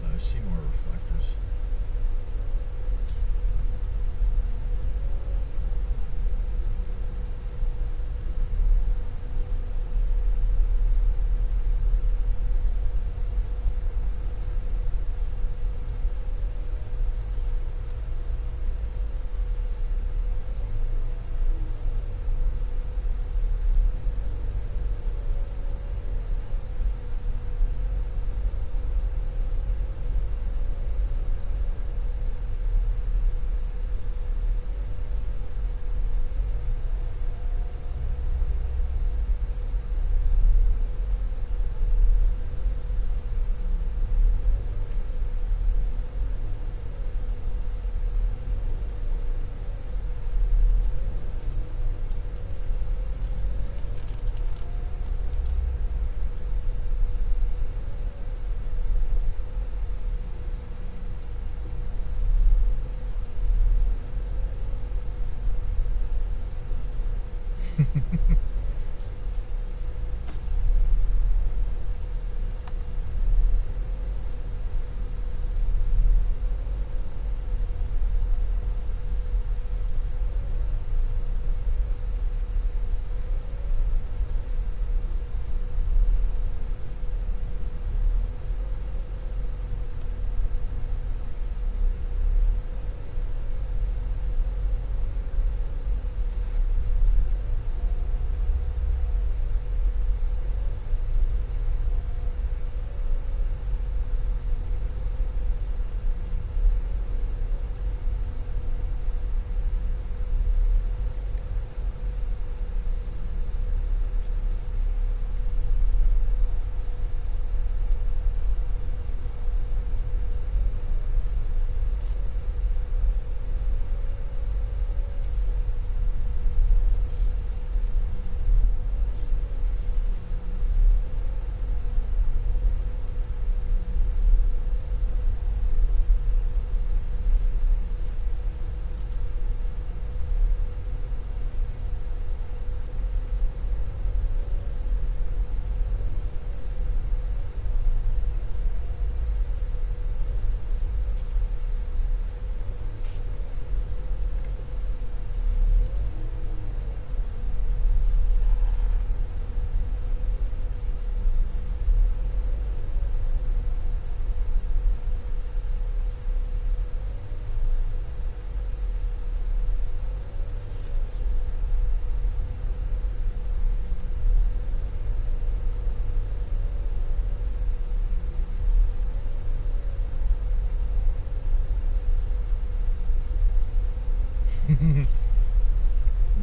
I see more reflectors.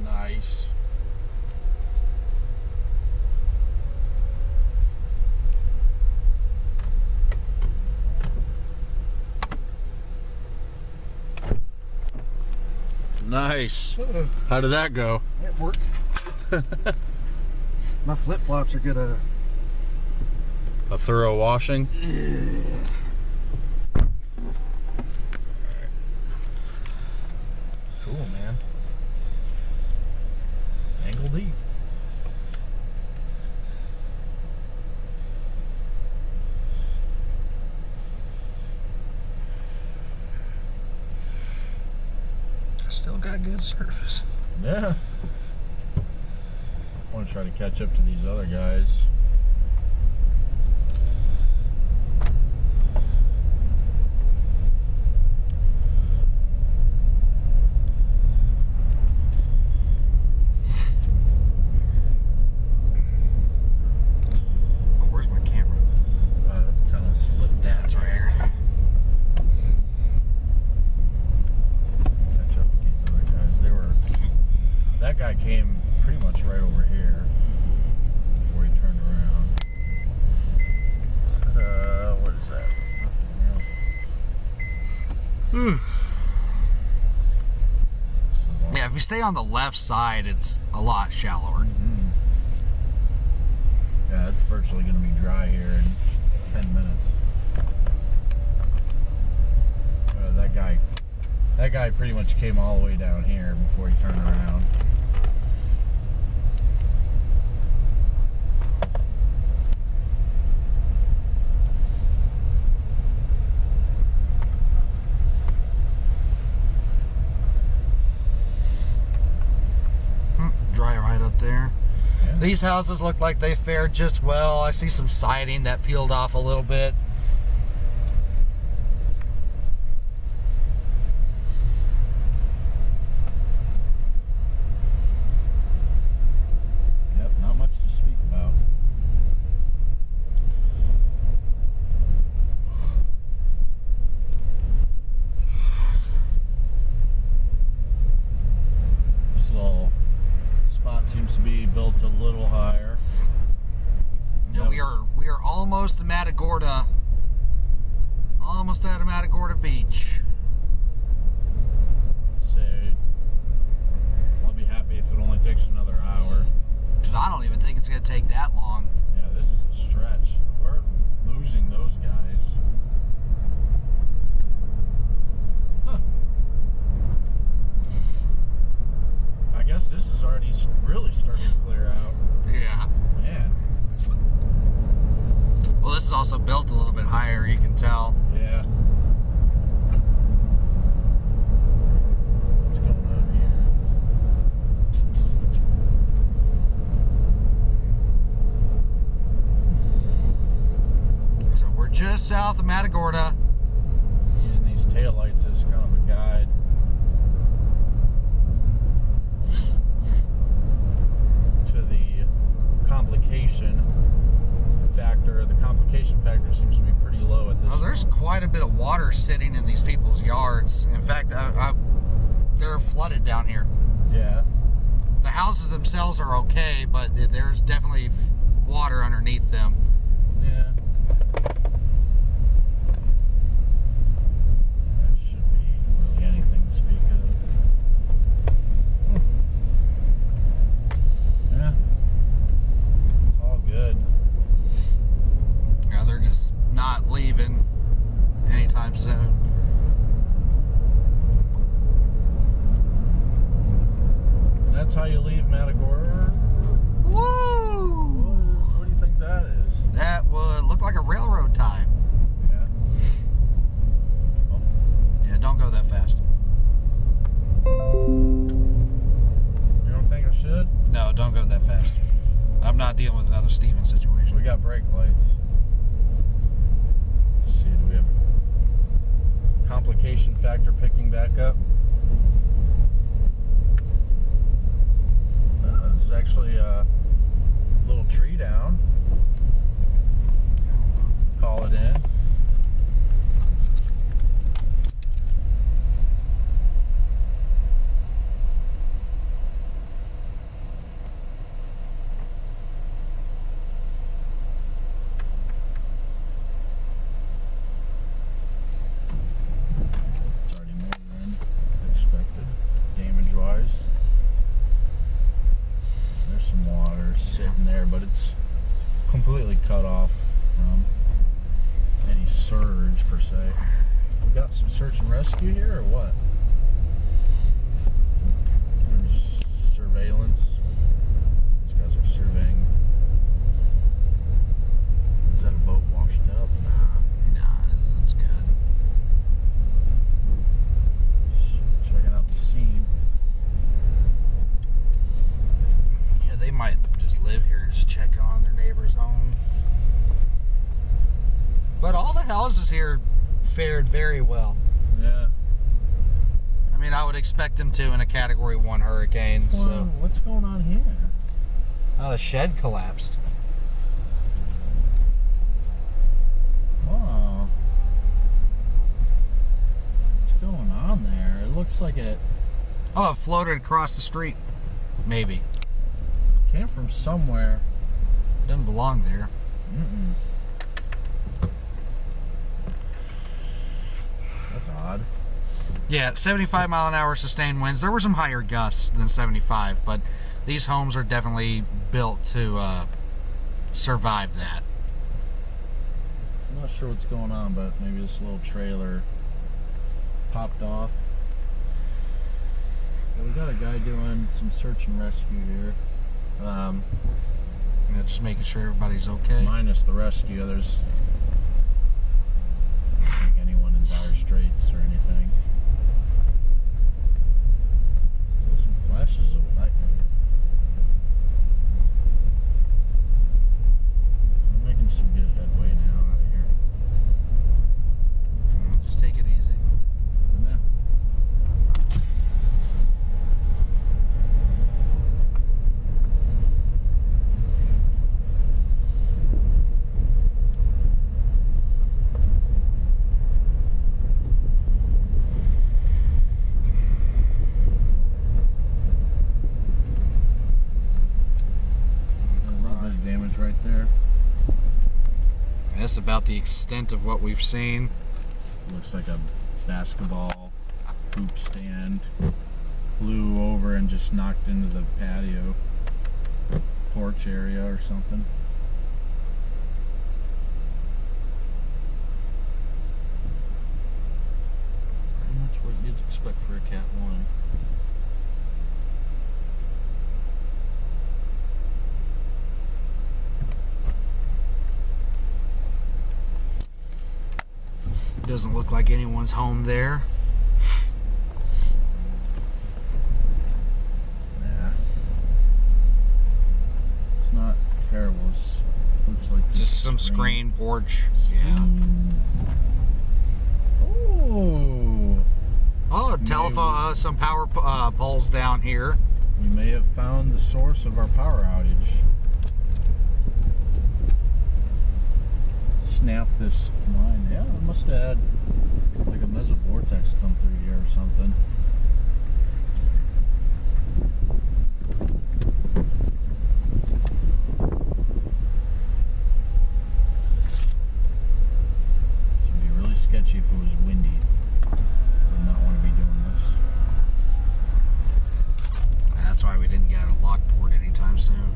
Nice. Nice. How did that go? It worked. My flip flops are gonna. A thorough washing? Cool, man. Angle deep. Still got good surface. Yeah. I want to try to catch up to these other guys. pretty much right over here before he turned around. What is that? Nothing real. Yeah, if you stay on the left side, it's a lot shallower. Mm-hmm. Yeah, it's virtually going to be dry here in 10 minutes. That guy pretty much came all the way down here before he turned around. Dry right up there. Yeah. These houses look like they fared just well. I see some siding that peeled off a little bit. Yep, not much to speak about. This little spot seems to be built a little higher. Yeah, we are almost to Matagorda. Almost out of Matagorda Beach. Say, I'll be happy if it only takes another hour. Because I don't even think it's going to take that long. Yeah, this is a stretch. We're losing those guys. Huh. I guess this is already really starting to clear out. Yeah. Man, Well, this is also built a little bit higher, you can tell. yeah. What's going on here? So we're just south of Matagorda. Using these taillights as kind of a guide. To the complication factor. The complication factor seems to be pretty low at this Oh, there's point. quite a bit of water sitting in these people's yards. In fact, they're flooded down here. Yeah. The houses themselves are okay, but there's definitely water underneath them. Yeah. That should be really anything to speak of. Yeah. It's all good. Yeah, they're just not leaving anytime soon. And that's how you leave Matagorda. Woo! What do you think that is? That would look like a railroad tie. Yeah. Oh. Yeah, don't go that fast. You don't think I should? No, don't go that fast. I'm not dealing with another Steven situation. We got brake lights. Let's see, do we have a complication factor picking back up? There's actually a little tree down. Call it in. It's already more than expected, damage-wise. There's some water sitting there, but it's completely cut off from any surge per se. We got some search and rescue here, or what? Or just surveillance. These guys are surveying. Is that a boat washed up? Nah, that's good. Just checking out the scene. Yeah, they might just live here and just check on their neighbor's home. But all the houses here fared very well. Yeah. I mean, I would expect them to in a Category 1 hurricane. What's going on here? Oh, the shed collapsed. Oh. What's looks like it. Oh, it floated across the street. Maybe. Came from somewhere. Doesn't belong there. Mm-mm. That's odd. Yeah, 75 mile an hour sustained winds. There were some higher gusts than 75, but these homes are definitely built to survive that. I'm not sure what's going on, but maybe this little trailer popped off. So we got a guy doing some search and rescue here. Just making sure everybody's okay. Minus the rescue, there's I don't think anyone in dire straits or anything. Still some flashes of lightning. I'm making some good headway now out of here. Just take it easy. Yeah. Damage right there. That's about the extent of what we've seen. Looks like a basketball hoop stand flew over and just knocked into the patio porch area or something. Pretty much what you'd expect for a Cat 1. Doesn't look like anyone's home there. Yeah. It's not terrible. It looks like Just some screen porch. Yeah. Oh. Oh, telephone. Some power poles down here. We may have found the source of our power outage. Snap this line. Yeah, it must have had like a mesovortex come through here or something. This would be really sketchy if it was windy. Would not want to be doing this. That's why we didn't get a Lockport anytime soon.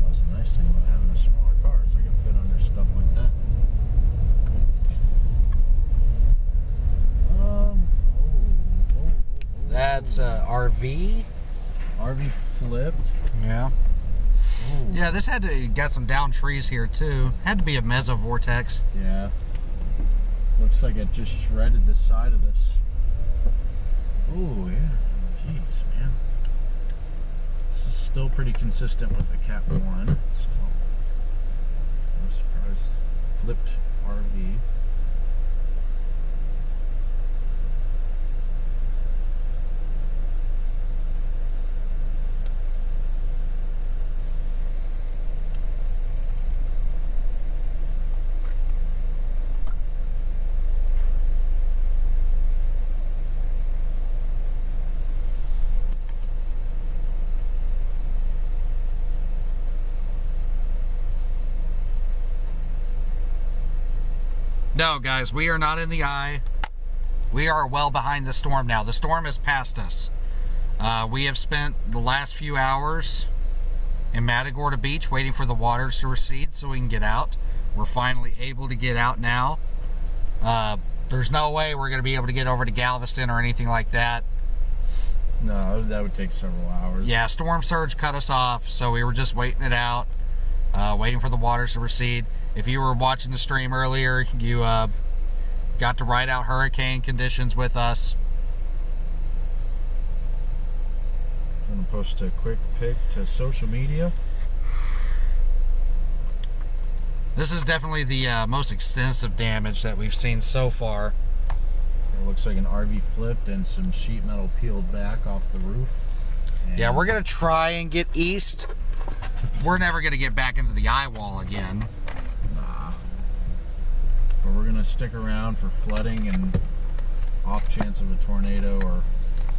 That's a nice thing about having a smaller car, is I can fit under stuff like that. That's RV. RV flipped. Yeah. Ooh. Yeah, this got some down trees here too. Had to be a mesovortex. Yeah. Looks like it just shredded the side of this. Oh yeah. Jeez, man. This is still pretty consistent with the Cat 1. So I'm surprised. Flipped RV. No, guys, we are not in the eye. We are well behind the storm now. The storm has passed us. We have spent the last few hours in Matagorda Beach waiting for the waters to recede so we can get out. We're finally able to get out now. There's no way we're going to be able to get over to Galveston or anything like that. No, that would take several hours. Yeah, storm surge cut us off, so we were just waiting it out, waiting for the waters to recede. If you were watching the stream earlier, you got to ride out hurricane conditions with us. I'm going to post a quick pic to social media. This is definitely the most extensive damage that we've seen so far. It looks like an RV flipped and some sheet metal peeled back off the roof. And Yeah, we're going to try and get east. We're never going to get back into the eye wall again. Nah. But we're going to stick around for flooding and off chance of a tornado or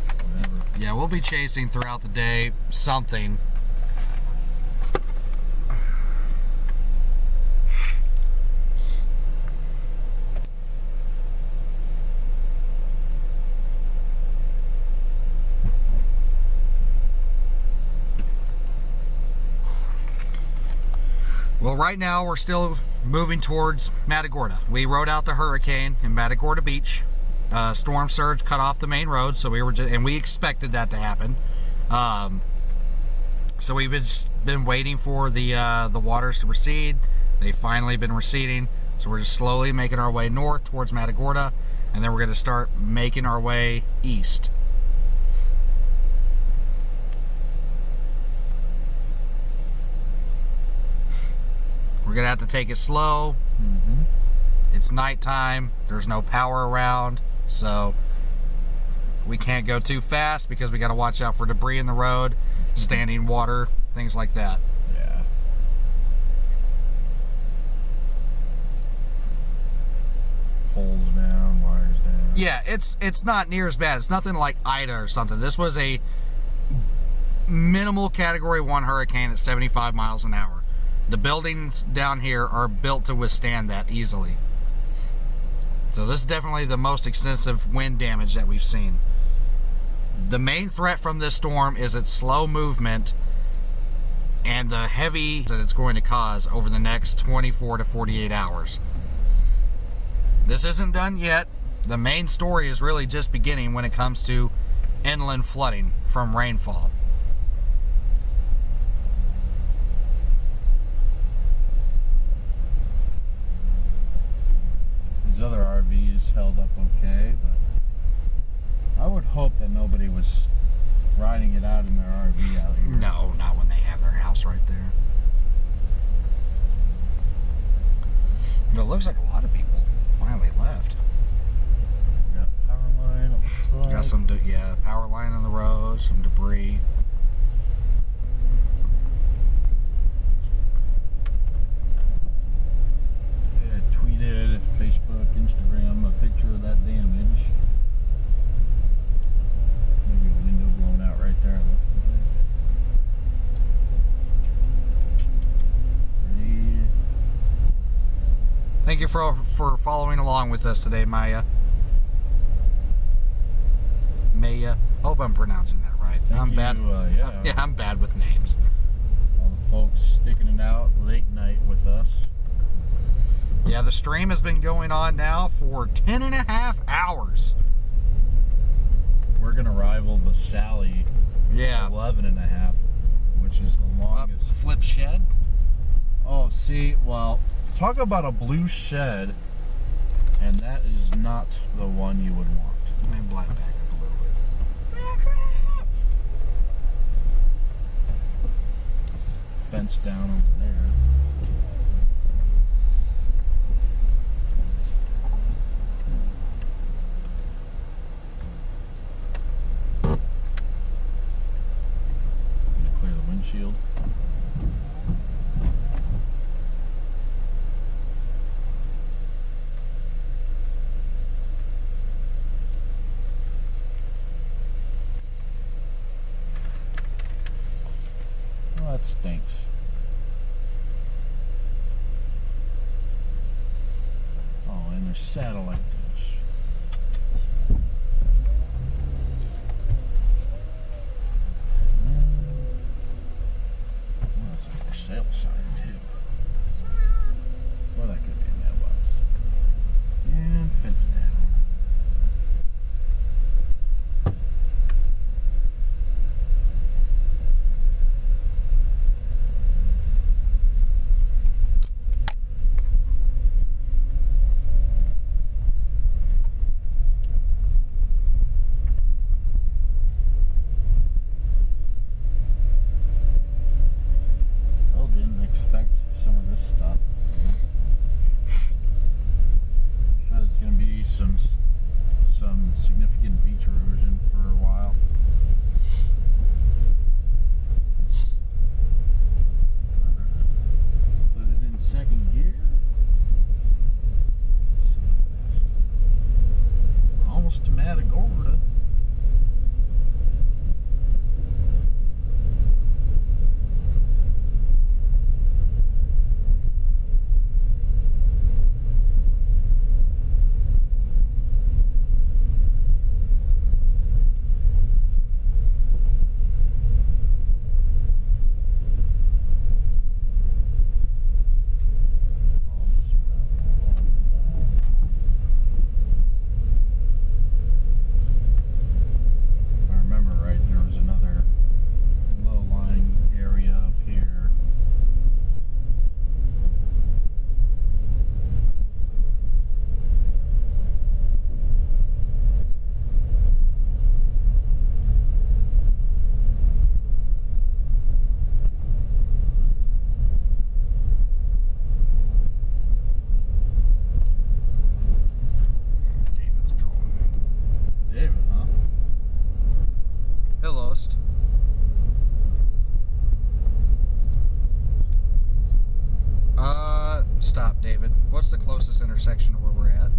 a whatever. Yeah, we'll be chasing throughout the day something. Well, right now we're still moving towards Matagorda. We rode out the hurricane in Matagorda Beach. Storm surge cut off the main road, so we expected that to happen. So we've been waiting for the waters to recede. They've finally been receding, so we're just slowly making our way north towards Matagorda, and then we're going to start making our way east. We're going to have to take it slow. Mm-hmm. It's nighttime. There's no power around, so we can't go too fast because we got to watch out for debris in the road, standing water, things like that. Yeah. Poles down, wires down. Yeah, it's not near as bad. It's nothing like Ida or something. This was a minimal Category 1 hurricane at 75 miles an hour. The buildings down here are built to withstand that easily. So this is definitely the most extensive wind damage that we've seen. The main threat from this storm is its slow movement and the heavy that it's going to cause over the next 24 to 48 hours. This isn't done yet. The main story is really just beginning when it comes to inland flooding from rainfall. These other RVs held up okay, but I would hope that nobody was riding it out in their RV out here. No, not when they have their house right there. But it looks like a lot of people finally left. Got power line, it looks like. Got some, power line on the road, some debris. Yeah, tweeted, Facebook, Instagram, a picture of that damage. Maybe a window blown out right there, it looks like. Pretty. Thank you for following along with us today, Maya. Maya. Hope I'm pronouncing that right. Thank I'm you, bad. yeah. Yeah, I'm bad with names. All the folks sticking it out late night with us. Yeah, the stream has been going on now for 10 and a half hours. We're gonna rival the Sally Yeah. 11 and a half, which is the longest. Flip shed. Oh, see, well, talk about a blue shed, and that is not the one you would want. Let me black back up a little bit. Fence down over there. Clear the windshield. Oh, that stinks. Oh, and there's satellite dish. Oh, that's a for sale sign too. Well, that could be a mailbox. And fence down. the closest intersection to where we're at?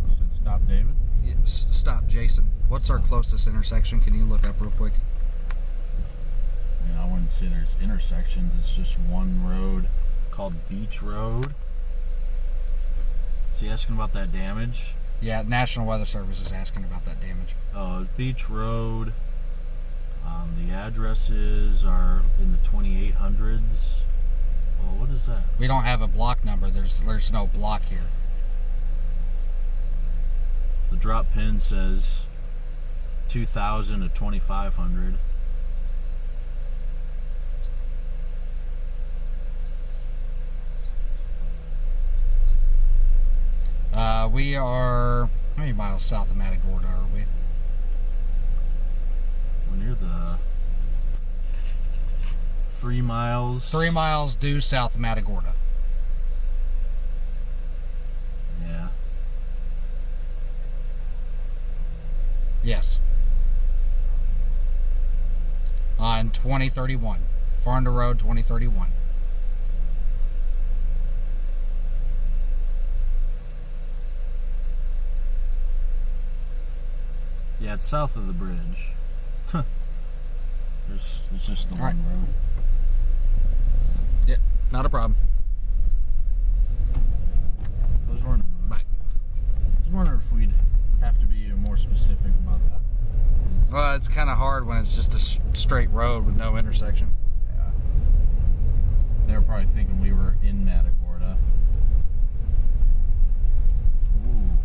You said stop, David? Stop, Jason. What's our closest intersection? Can you look up real quick? I mean, I wouldn't say there's intersections. It's just one road called Beach Road. Is he asking about that damage? Yeah, National Weather Service is asking about that damage. Beach Road. The addresses are in the 2800s. Well, what is that? We don't have a block number. There's no block here. The drop pin says 2000 to 2500. We are, how many miles south of Matagorda are we? We're near the 3 miles. 3 miles due south of Matagorda. Yeah. Yes. On 2031. Farnda Road 2031. Yeah, it's south of the bridge. It's just the All one right. road. Yeah, not a problem. I was wondering. Bye. I was wondering if we'd have to be more specific about that. Well, it's kind of hard when it's just a straight road with no intersection. Yeah. They were probably thinking we were in Matagorda. Ooh.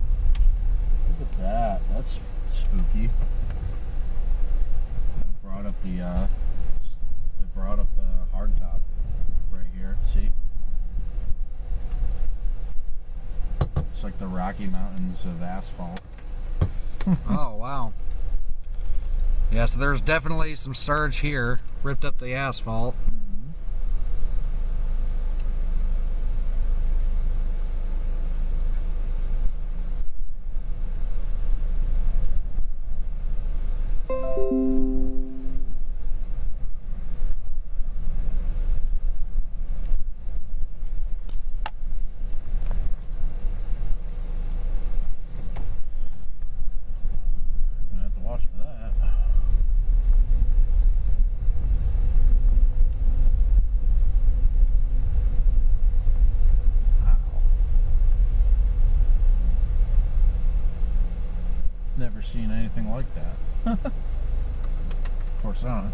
Look at that. That's spooky. That brought up the hardtop right here. See? It's like the Rocky Mountains of asphalt. Oh, wow. Yeah, so there's definitely some surge here. Ripped up the asphalt. Gonna have to watch for that. Wow. Never seen anything like that. Of course, I don't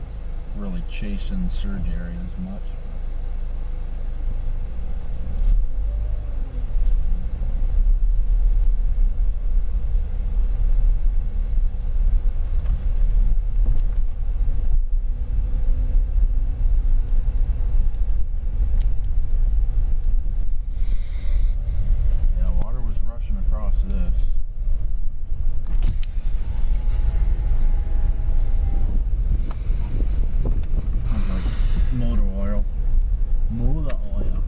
really chasing surge areas much. Yeah, water was rushing across this. Sounds like motor oil. Motor oil.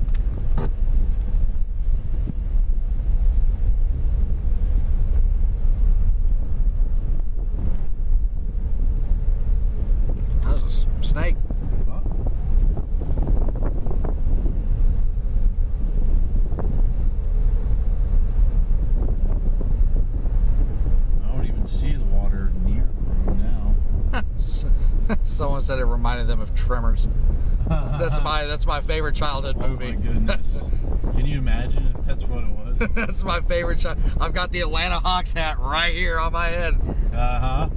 That was a snake. Huh? I don't even see the water near the road now. Someone said it reminded them of Tremors. That's my favorite childhood Oh movie. my goodness. Can you imagine if that's what it was? That's my favorite child. I've got the Atlanta Hawks hat right here on my head. Uh-huh.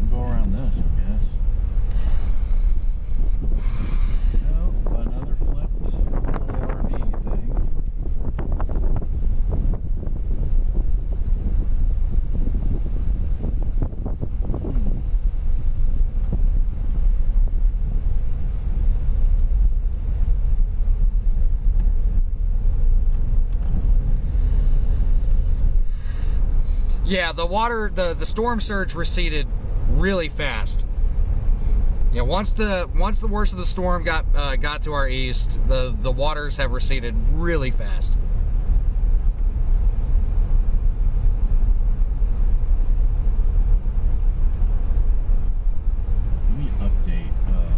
Go around this, I guess. Nope, another flipped RV thing. Yeah, the storm surge receded really fast. Yeah, once the worst of the storm got to our east, the waters have receded really fast. Give me an update of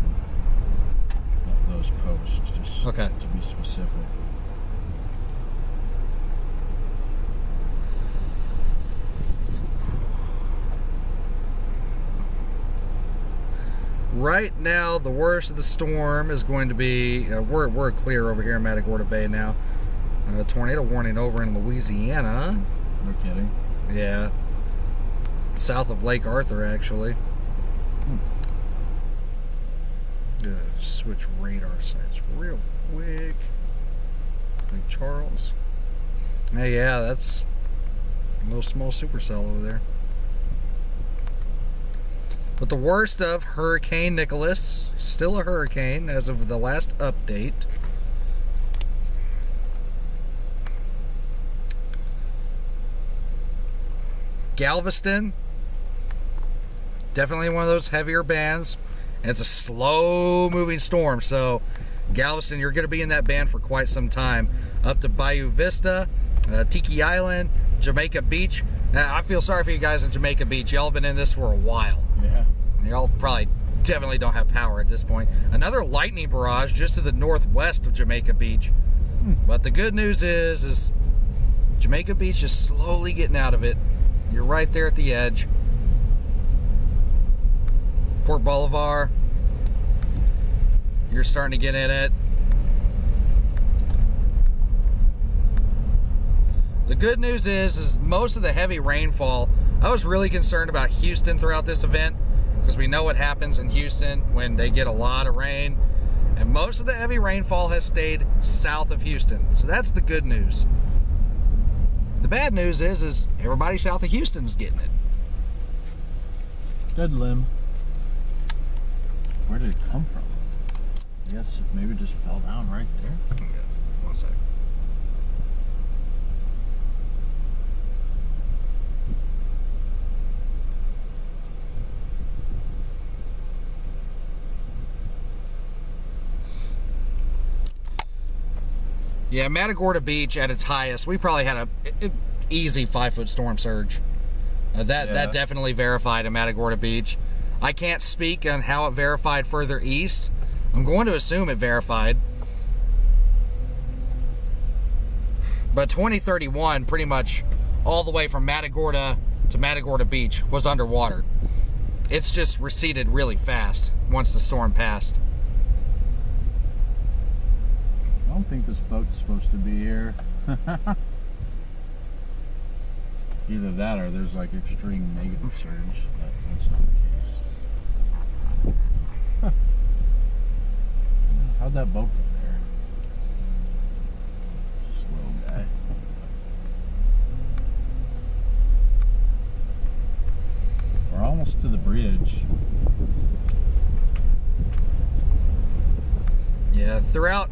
right now, the worst of the storm is going to be, we're clear over here in Matagorda Bay now. Tornado warning over in Louisiana. No kidding. Yeah. South of Lake Arthur, actually. Switch radar sites real quick. Lake Charles. Hey, yeah, that's a little small supercell over there. But the worst of Hurricane Nicholas, still a hurricane as of the last update. Galveston, definitely one of those heavier bands. And it's a slow-moving storm, so Galveston, you're going to be in that band for quite some time. Up to Bayou Vista, Tiki Island, Jamaica Beach. I feel sorry for you guys in Jamaica Beach. Y'all have been in this for a while. Yeah. Y'all probably definitely don't have power at this point. Another lightning barrage just to the northwest of Jamaica Beach. But the good news is Jamaica Beach is slowly getting out of it. You're right there at the edge. Port Bolivar, you're starting to get in it. The good news is most of the heavy rainfall, I was really concerned about Houston throughout this event because we know what happens in Houston when they get a lot of rain. And most of the heavy rainfall has stayed south of Houston. So that's the good news. The bad news is everybody south of Houston's getting it. Good limb. Where did it come from? I guess maybe it just fell down right there. Yeah, 1 second. Yeah, Matagorda Beach at its highest, we probably had an easy 5-foot storm surge. That definitely verified at Matagorda Beach. I can't speak on how it verified further east. I'm going to assume it verified. But 2031, pretty much all the way from Matagorda to Matagorda Beach was underwater. It's just receded really fast once the storm passed. I don't think this boat's supposed to be here. Either that or there's like extreme negative surge. But that's not the case. How'd that boat get there? Slow guy. We're almost to the bridge. Yeah, throughout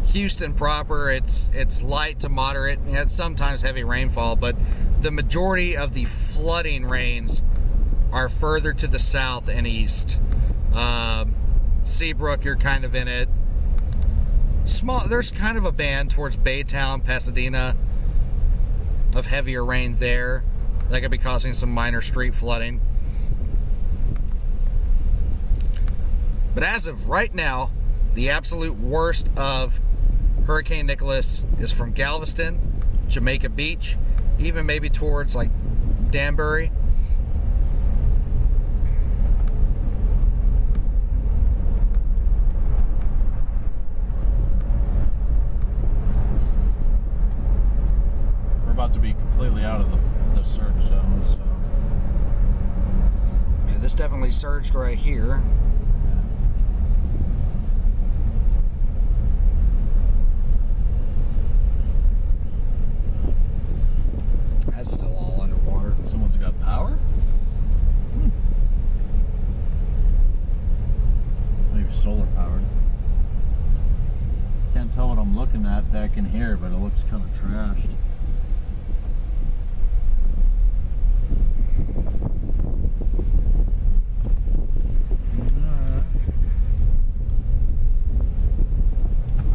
Houston proper, it's light to moderate. You know, sometimes heavy rainfall, but the majority of the flooding rains are further to the south and east. Seabrook, you're kind of in it. There's kind of a band towards Baytown, Pasadena of heavier rain there. That could be causing some minor street flooding. But as of right now, the absolute worst of Hurricane Nicholas is from Galveston, Jamaica Beach, even maybe towards like Danbury. We're about to be completely out of the surge zone, so. Yeah, this definitely surged right here. That's still all underwater. Someone's got power? Maybe solar powered. Can't tell what I'm looking at back in here, but it looks kind of trashed.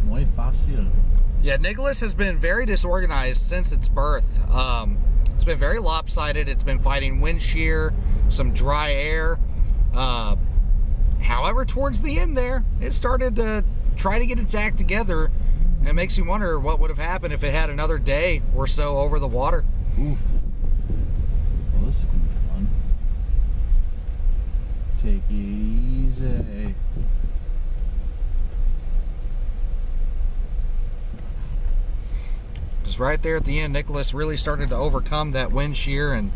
Muy fácil. Yeah, Nicholas has been very disorganized since its birth. It's been very lopsided. It's been fighting wind shear, some dry air. However, towards the end there, it started to try to get its act together. It makes you wonder what would have happened if it had another day or so over the water. Oof. Well, this is going to be fun. Take it easy. Just right there at the end, Nicholas really started to overcome that wind shear and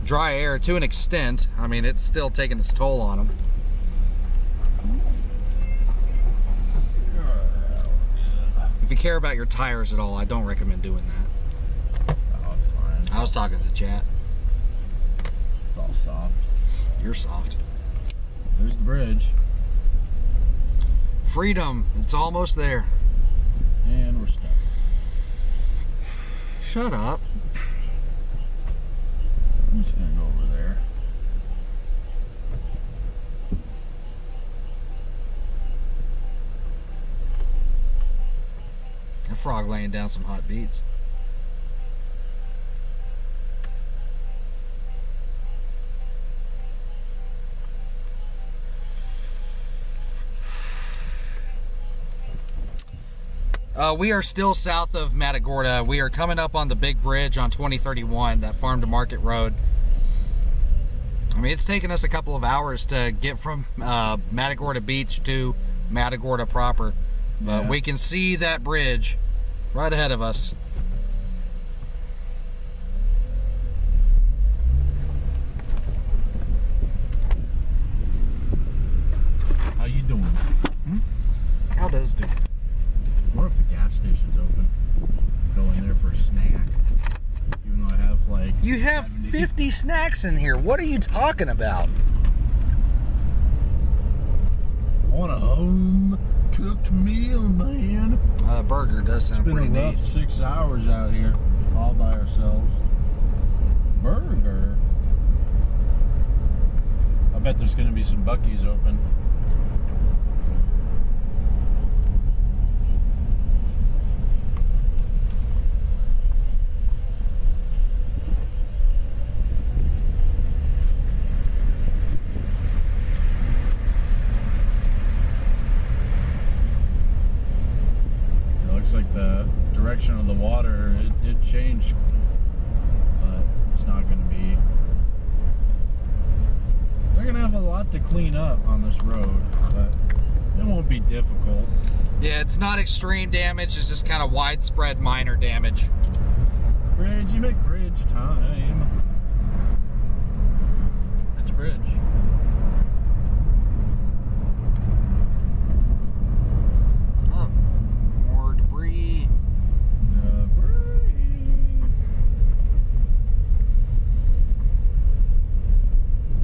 dry air to an extent. I mean, it's still taking its toll on him. If you care about your tires at all, I don't recommend doing that. Oh, it's fine. I was talking to the chat. It's all soft. You're soft. There's the bridge. Freedom. It's almost there. And we're stuck. Shut up. I'm just gonna go over there. That frog laying down some hot beats. We are still south of Matagorda. We are coming up on the big bridge on 2031, that farm to market road. I mean, it's taken us a couple of hours to get from Matagorda Beach to Matagorda proper. But Yeah. we can see that bridge right ahead of us. How you doing? How does do? I wonder if the gas station's open. Go in there for a snack. Even though I have like You have 70 50 snacks in here. What are you talking about? I want a home cooked meal, man. Burger does It's sound been pretty a rough neat. 6 hours out here, all by ourselves. Burger. I bet there's gonna be some Buc-ee's open. It looks like the direction of the water, it did change, but it's not going to be. They're going to have a lot to clean up on this road, but it won't be difficult. Yeah, it's not extreme damage. It's just kind of widespread minor damage. Bridge, you make bridge time. It's a bridge. Oh, more debris.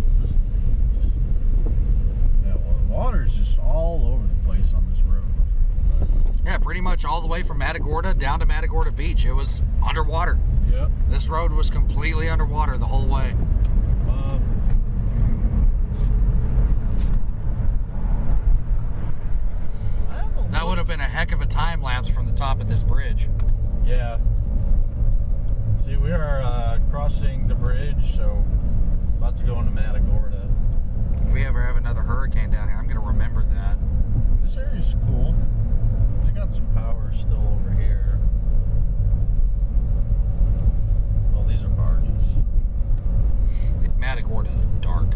What's this? Yeah, well, the water's just all over the place on this road. Yeah, pretty much all the way from Matagorda down to Matagorda Beach. It was underwater. Yep. This road was completely underwater the whole way. That would have been a heck of a time lapse from the top of this bridge. Yeah. See, we are crossing the bridge, so about to go into Matagorda. If we ever have another hurricane down here, I'm going to remember that. This area's cool. They got some power still over here. Oh, these are barges. Matagorda is dark.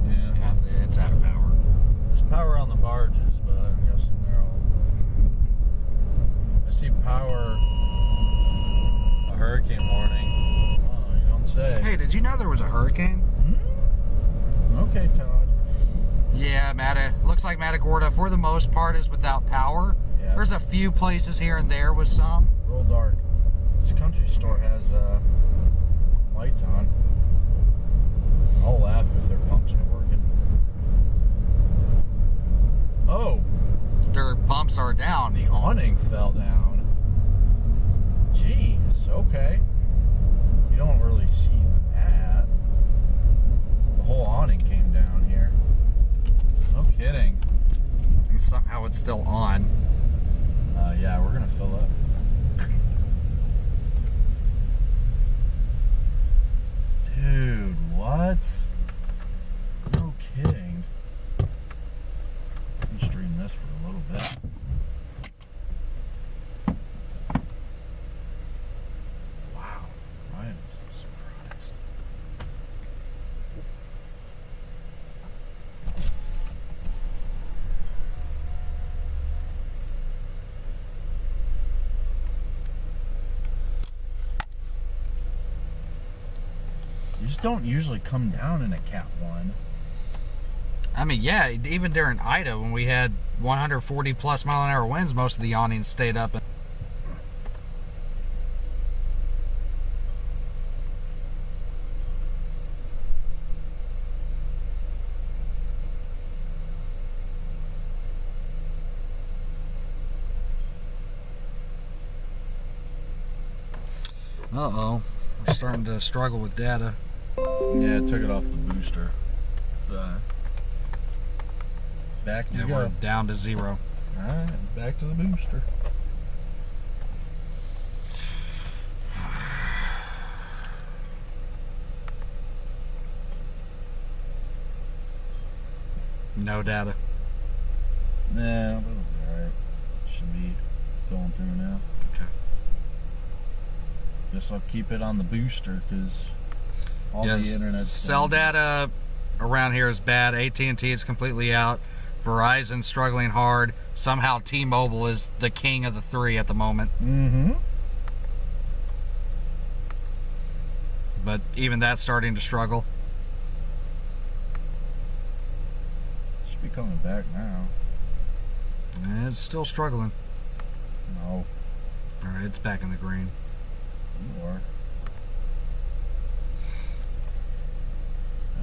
Yeah. Yeah, it's out of power. There's power on the barges, but I'm guessing they're all. I see power. A hurricane warning. Oh, you don't say. Hey, did you know there was a hurricane? Okay, Todd. Yeah, looks like Matagorda, for the most part, is without power. Yeah. There's a few places here and there with some. Real dark. This country store has lights on. I'll laugh if their pumps are working. Oh, Their pumps are down. the awning fell down. Jeez, okay. You don't really see that. The whole awning came down here. No kidding. And somehow it's still on. Yeah, we're gonna fill up. Dude, what? No kidding. I'll stream this for a little bit. Wow, I am surprised. You just don't usually come down in a Cat 1. I mean, yeah, even during Ida, when we had 140 plus mile an hour winds, most of the awnings stayed up. Uh-oh. We're starting to struggle with data. Yeah, I took it off the booster. Back you Yeah, go. we're down to 0. Alright, back to the booster. No data. Nah, that'll be alright. Should be going through now. Okay. Guess I'll keep it on the booster because all the internet's cell data around here is bad. AT&T is completely out. Verizon's struggling hard. Somehow T-Mobile is the king of the 3 at the moment. Mm-hmm. But even that's starting to struggle. Should be coming back now. And it's still struggling. No, Alright, it's back in the green. you are.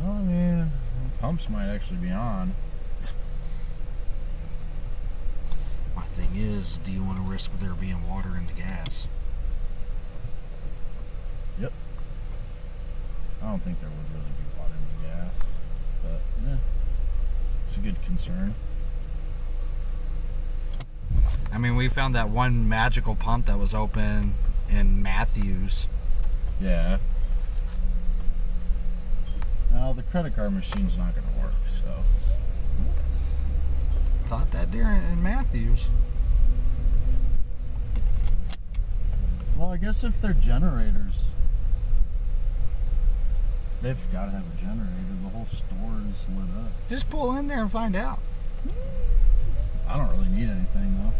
Well, I mean, the pumps might actually be on. My thing is, do you want to risk there being water in the gas? Yep. I don't think there would really be water in the gas, but yeah, it's a good concern. I mean, we found that one magical pump that was open in Matthews. Yeah. Now the credit card machine's not going to work, so. Thought that there in Matthews. Well, I guess if they're generators, they've got to have a generator. The whole store is lit up. Just pull in there and find out. I don't really need anything though.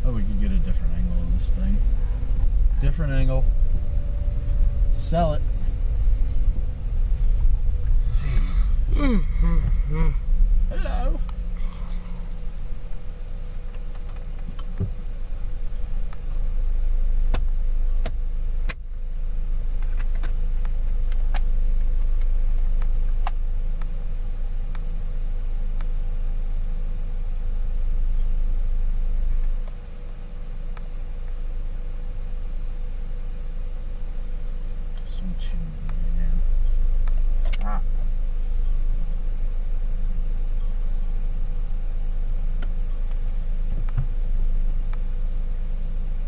Oh, we could get a different angle of this thing. Different angle. Sell it. Hello. So much humidity, man. Stop.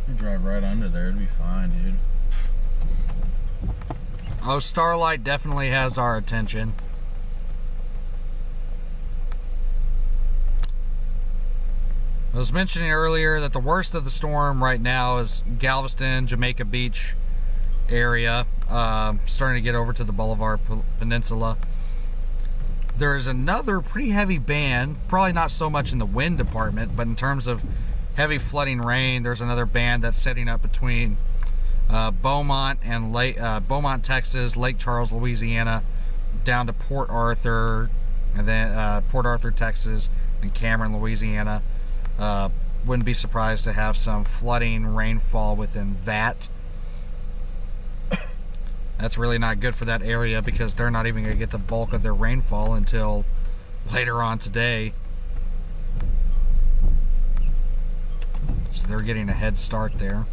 You drive right under there, it'd be fine, dude. Oh, Starlight definitely has our attention. I was mentioning earlier that the worst of the storm right now is Galveston, Jamaica Beach area, starting to get over to the Boulevard Peninsula. There's another pretty heavy band, probably not so much in the wind department, but in terms of heavy flooding rain, there's another band that's setting up between Beaumont and Beaumont, Texas, Lake Charles, Louisiana, down to Port Arthur, and then Port Arthur, Texas, and Cameron, Louisiana. Wouldn't be surprised to have some flooding rainfall within that. That's really not good for that area because they're not even going to get the bulk of their rainfall until later on today. So they're getting a head start there.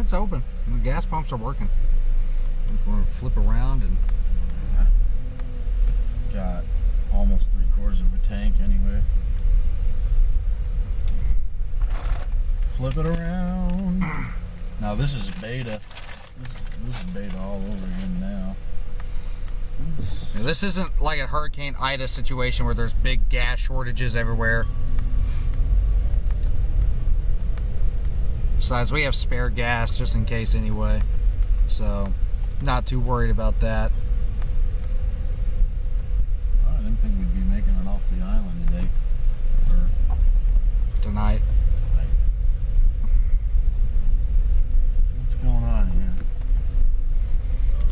it's open. The gas pumps are working. We're going to flip around and... Got almost 3/4 of a tank anyway. Flip it around. Now this is beta. This is beta all over again now. Now, this isn't like a Hurricane Ida situation where there's big gas shortages everywhere. Besides, we have spare gas just in case anyway. So, not too worried about that. I didn't think we'd be making it off the island today. Or Tonight. what's going on here?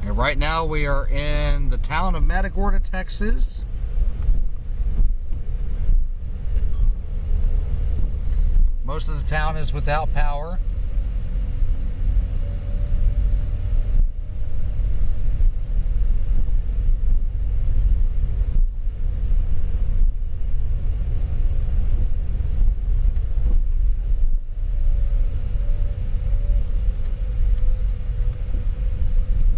And right now we are in the town of Matagorda, Texas. Most of the town is without power.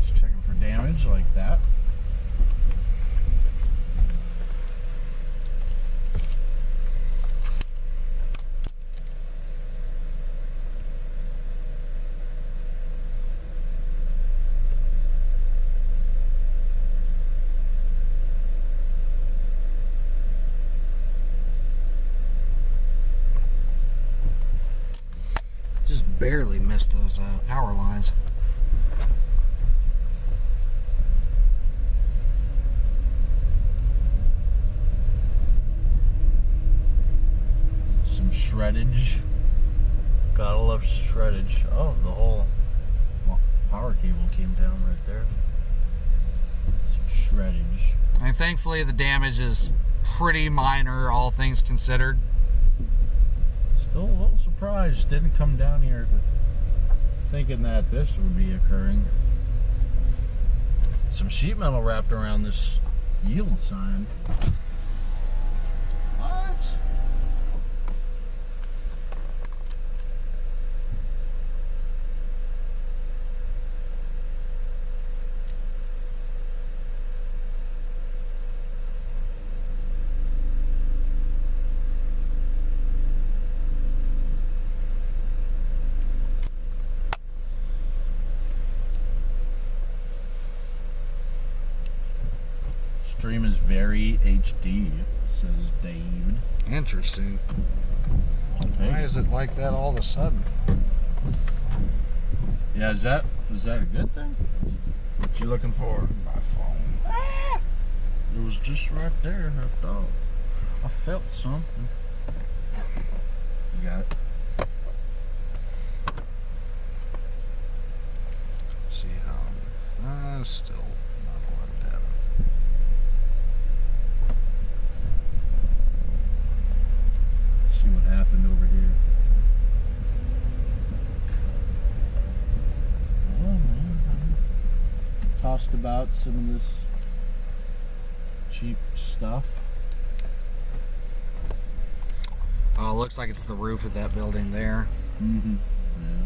Just checking for damage like that. Just barely missed those power lines. Some shreddage. Gotta love shreddage. Oh, the whole power cable came down right there. Some shreddage. And thankfully the damage is pretty minor, all things considered. Still a little surprised didn't come down here thinking that this would be occurring. Some sheet metal wrapped around this yield sign. What? Stream is very HD, says Dave. Interesting. Okay. Why is it like that all of a sudden? Yeah, is that a good thing? What you looking for? My phone. It was just right there. I thought I felt something. You got it. See how? Still not a lot of data. Let's see what happened over here. Oh man, I tossed about some of this cheap stuff. Oh, it looks like it's the roof of that building there. Mm-hmm. Yeah.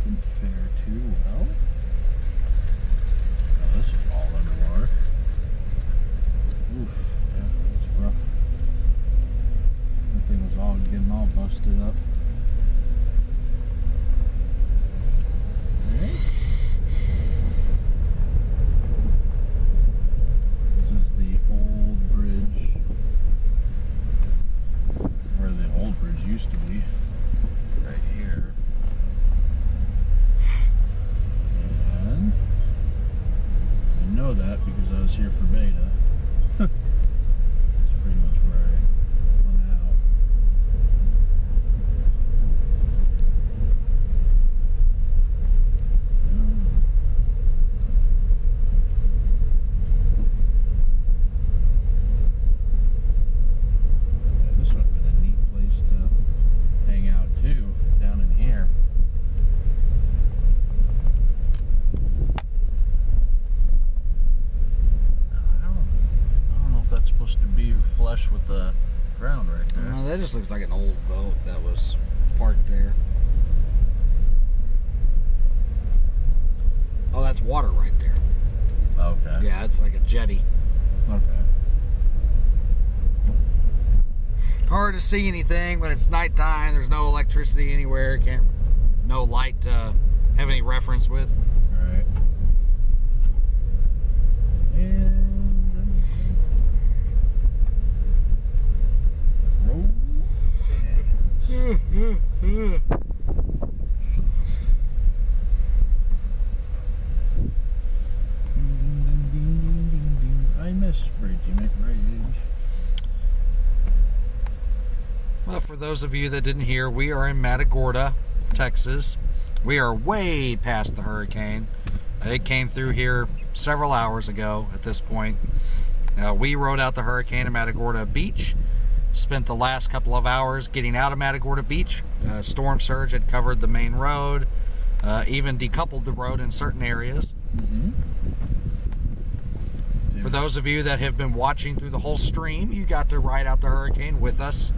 Didn't fare too well. Oh, this is all underwater. Oof. Yeah, it's rough. Everything was all getting all busted up. Alright. This is the old bridge. Where the old bridge used to be. Right here. And I know that because I was here for beta. That's pretty much where I went out. Yeah, this would have been a neat place to hang out too, down in here. This looks like an old boat that was parked there. Oh, that's water right there. Okay. Yeah, it's like a jetty. Okay. Hard to see anything when it's nighttime. There's no electricity anywhere. No light to have any reference with. Right. And I miss Bridgie McRage. Well, for those of you that didn't hear, we are in Matagorda, Texas. We are way past the hurricane. It came through here several hours ago at this point. We rode out the hurricane at Matagorda Beach. Spent the last couple of hours getting out of Matagorda Beach. Storm surge had covered the main road, even decoupled the road in certain areas. Mm-hmm. For those of you that have been watching through the whole stream, you got to ride out the hurricane with us.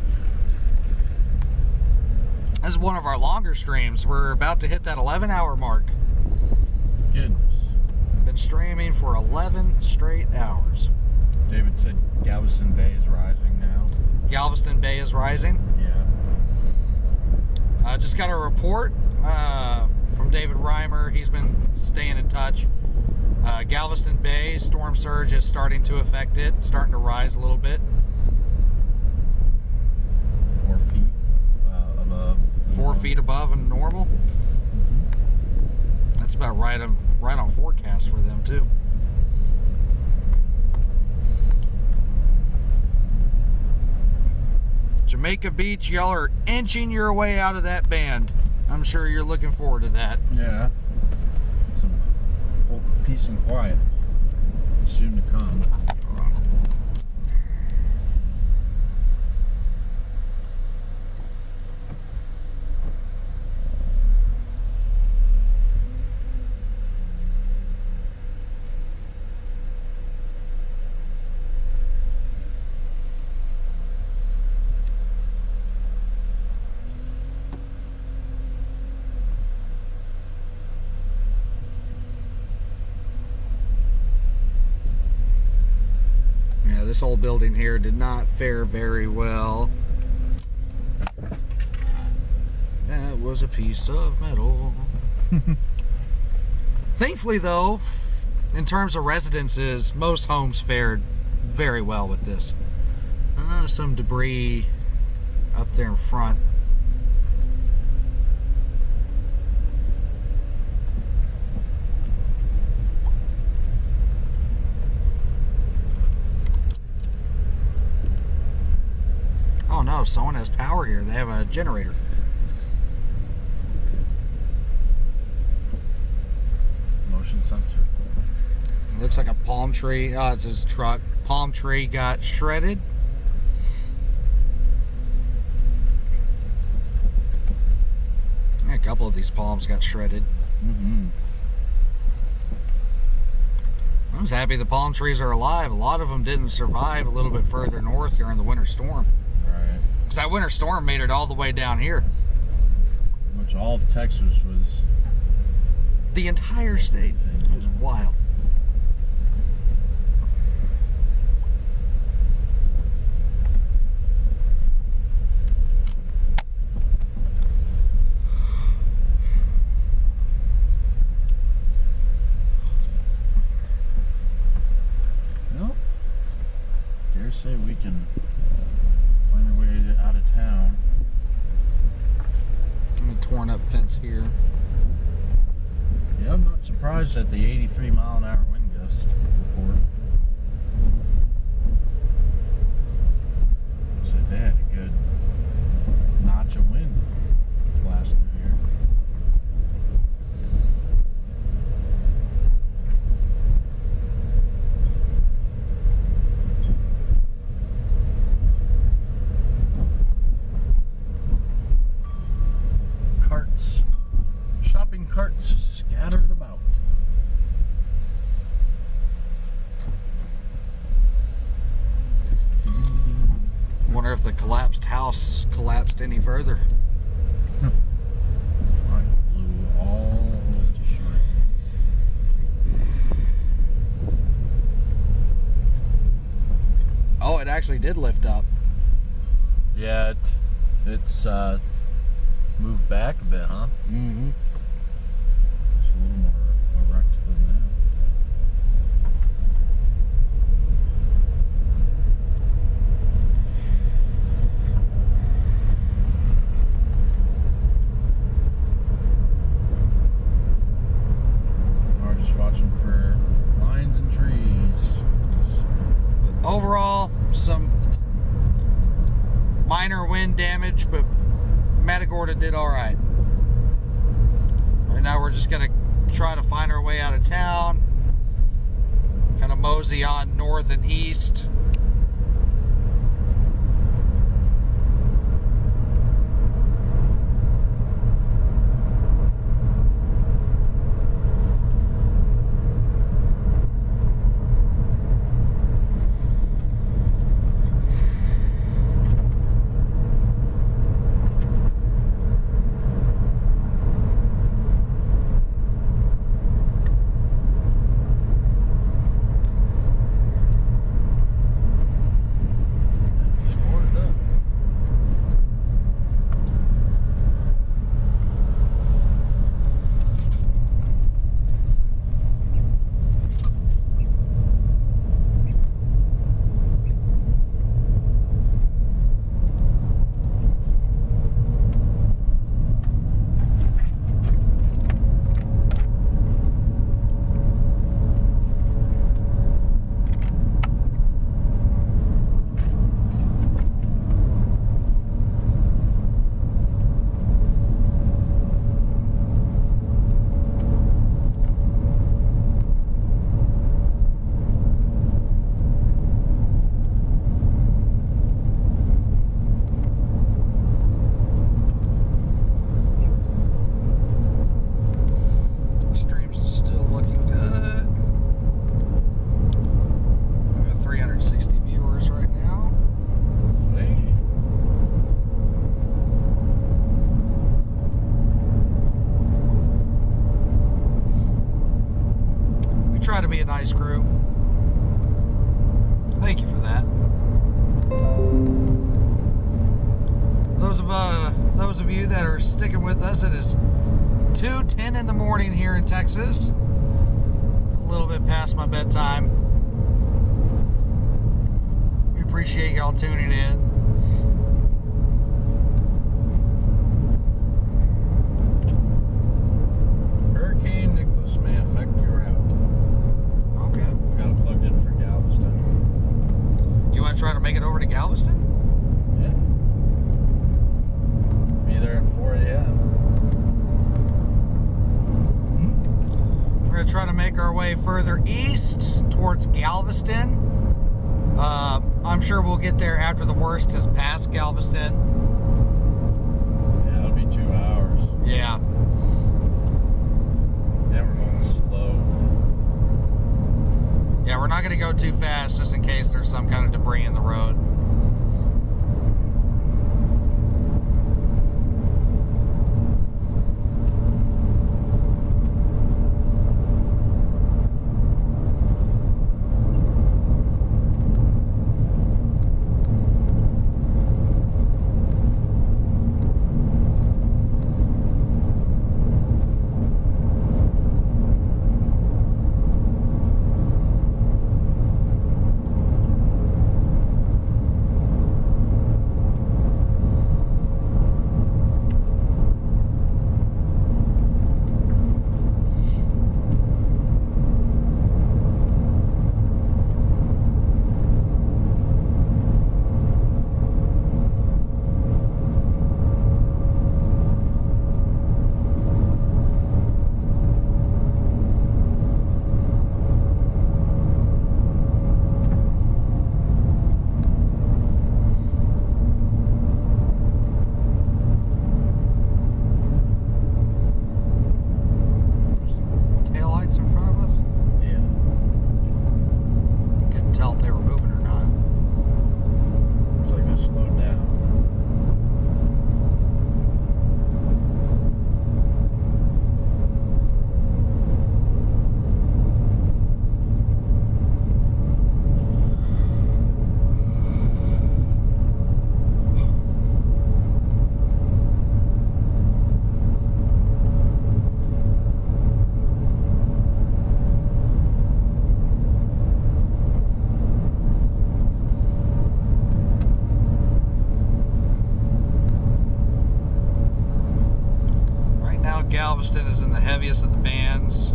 This is one of our longer streams. We're about to hit that 11-hour mark. Goodness. Been streaming for 11 straight hours. David said Galveston Bay is rising now. Galveston Bay is rising. Yeah. Just got a report from David Reimer. He's been staying in touch. Galveston Bay storm surge is starting to affect it, starting to rise a little bit. 4 feet above. 4 feet above normal. That's about right on forecast for them too. Jamaica Beach, y'all are inching your way out of that band. I'm sure you're looking forward to that. Yeah. Some peace and quiet soon to come. This old building here did not fare very well. That was a piece of metal. Thankfully, though, in terms of residences, most homes fared very well with this. Some debris up there in front. Oh no, someone has power here. They have a generator. Motion sensor. It looks like a palm tree. Oh, it's his truck. Palm tree got shredded. A couple of these palms got shredded. Mm-hmm. I was happy the palm trees are alive. A lot of them didn't survive a little bit further north during the winter storm. Right. Because that winter storm made it all the way down here. Which all of Texas was. The entire state. It was wild. Well, dare say we can find our way out of town. A torn up fence here. Yeah, I'm not surprised at the 83 mile an hour wind gust report. Said they had a good notch of wind last through here. Shopping carts scattered about. Wonder if the any further. I blew all to shreds. Oh, it actually did lift up. Yeah, it's moved back a bit, huh? Mm-hmm. It's a little more erect than that. We're just watching for lines and trees. Overall, some minor wind damage, but Matagorda did all right. Right now we're just going to try to find our way out of town, kind of mosey on north and east. They boarded up. Stream's still looking good. We got 360 viewers right now. We try to be a nice group. Thank you for that. Those of you that are sticking with us, it is 2:10 in the morning here in Texas. A little bit past my bedtime. We appreciate y'all tuning in. Hurricane Nicholas may affect your route. Okay. We got it plugged in for Galveston. You want to try to make it over to Galveston? Yeah. Be there at 4 a.m. We're going to try to make our way further east towards Galveston. I'm sure we'll get there after the worst has passed Galveston. Yeah, it'll be 2 hours. Yeah. Then we're going slow. Yeah, we're not going to go too fast just in case there's some kind of debris in the road. Galveston is in the heaviest of the bands.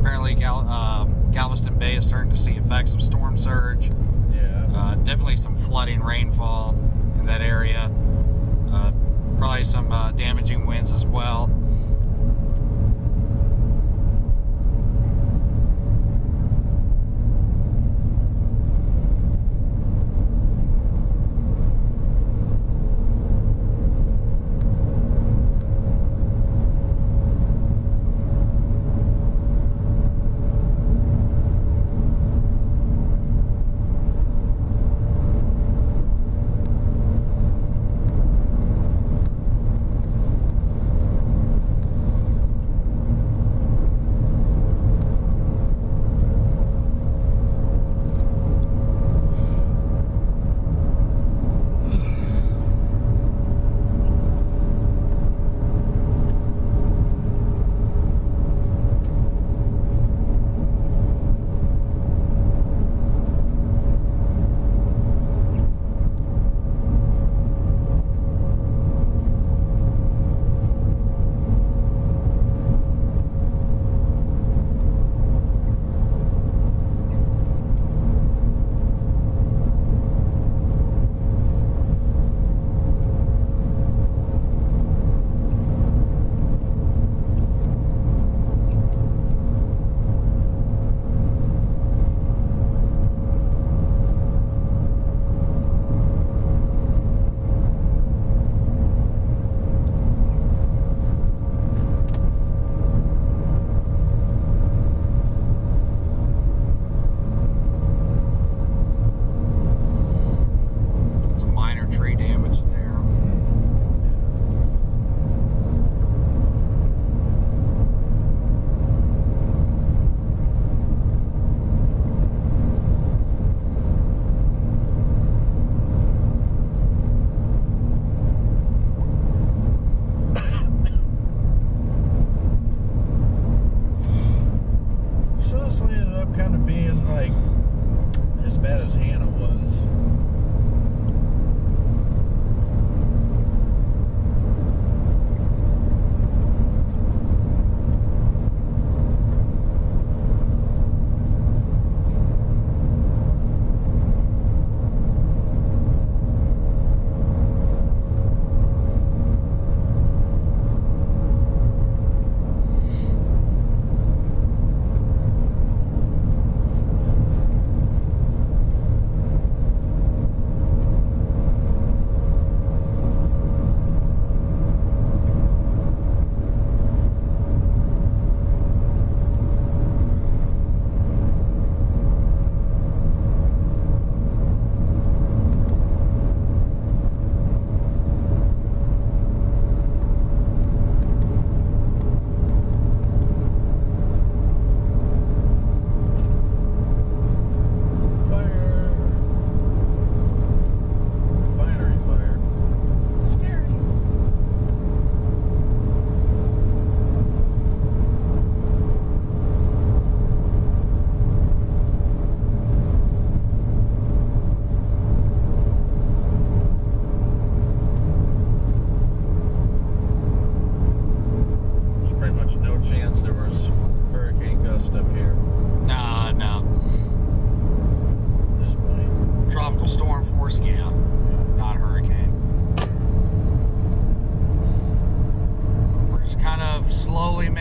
Apparently Galveston Bay is starting to see effects of storm surge. Yeah. Definitely some flooding rainfall in that area. Probably some damaging winds as well.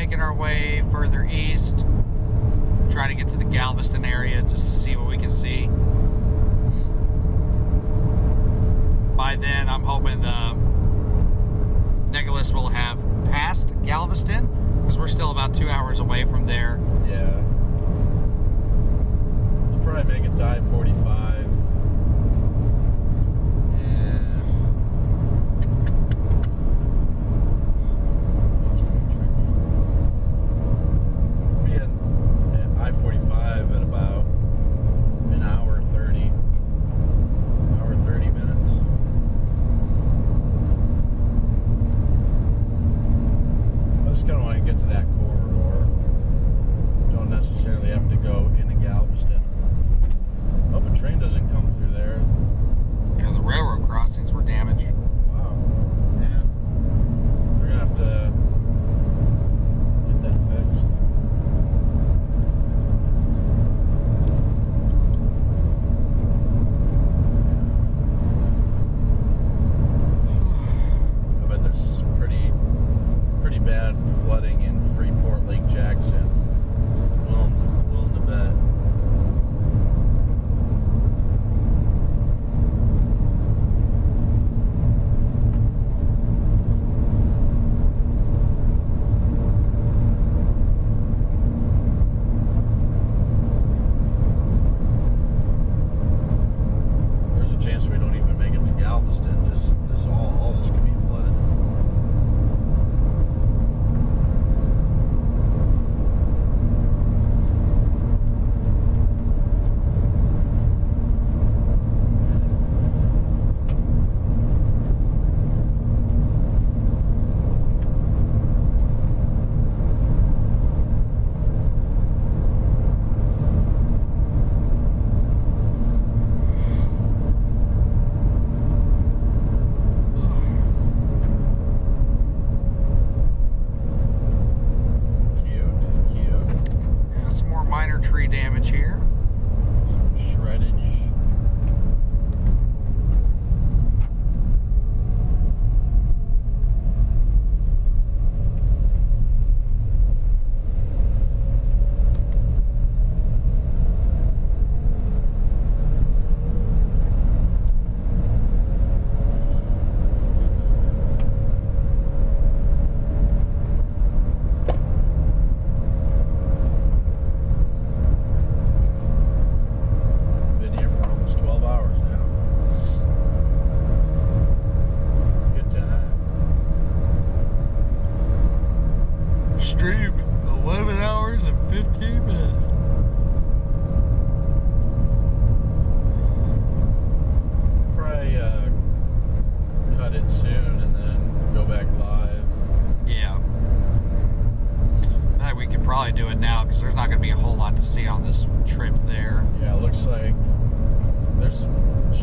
making our way further east, try to get to the Galveston area just to see what we can see. By then, I'm hoping Nicholas will have passed Galveston, because we're still about 2 hours away from there. Yeah. We'll probably make it to I-45. Train doesn't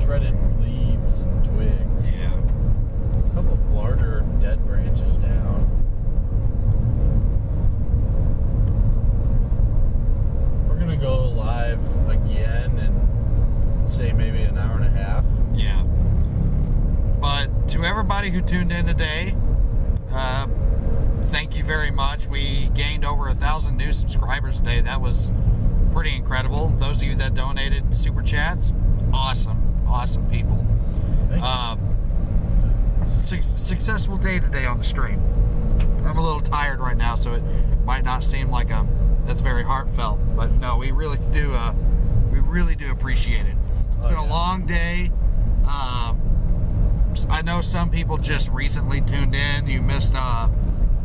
shredded leaves and twigs. Yeah. A couple of larger dead branches down. We're gonna go live again in, say, maybe an hour and a half. Yeah. But to everybody who tuned in today, thank you very much. We gained over 1,000 new subscribers today. That was pretty incredible. Those of you that donated super chats, awesome people. Successful day today on the stream. I'm a little tired right now, so it might not seem like that's very heartfelt, but no, we really do appreciate it. It's been a long day. I know some people just recently tuned in. You missed our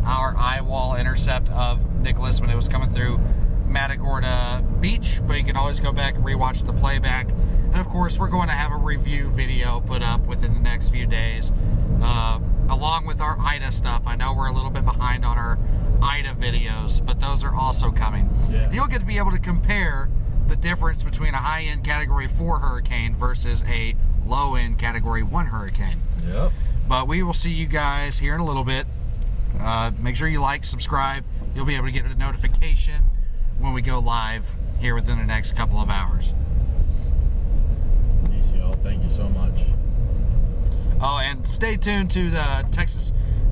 eye wall intercept of Nicholas when it was coming through Matagorda Beach, but you can always go back and rewatch the playback. And of course, we're going to have a review video put up within the next few days, along with our Ida stuff. I know we're a little bit behind on our Ida videos, but those are also coming. Yeah. You'll get to be able to compare the difference between a high-end Category 4 hurricane versus a low-end Category 1 hurricane. Yep. But we will see you guys here in a little bit. Make sure you like, subscribe. You'll be able to get a notification when we go live here within the next couple of hours. Peace, y'all. Thank you so much. Oh, and stay tuned to the Texas.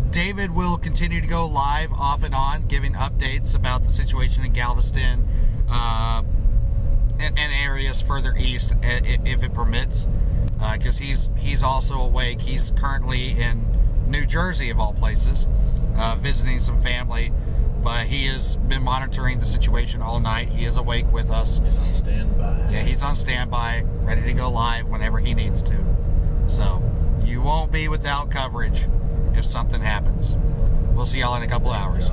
David will continue to go live off and on, giving updates about the situation in Galveston and areas further east, if it permits, because he's also awake. He's currently in New Jersey, of all places, visiting some family, but he has been monitoring the situation all night. He is awake with us. He's on standby. Yeah, he's on standby, ready to go live whenever he needs to. So you won't be without coverage if something happens. We'll see y'all in a couple hours.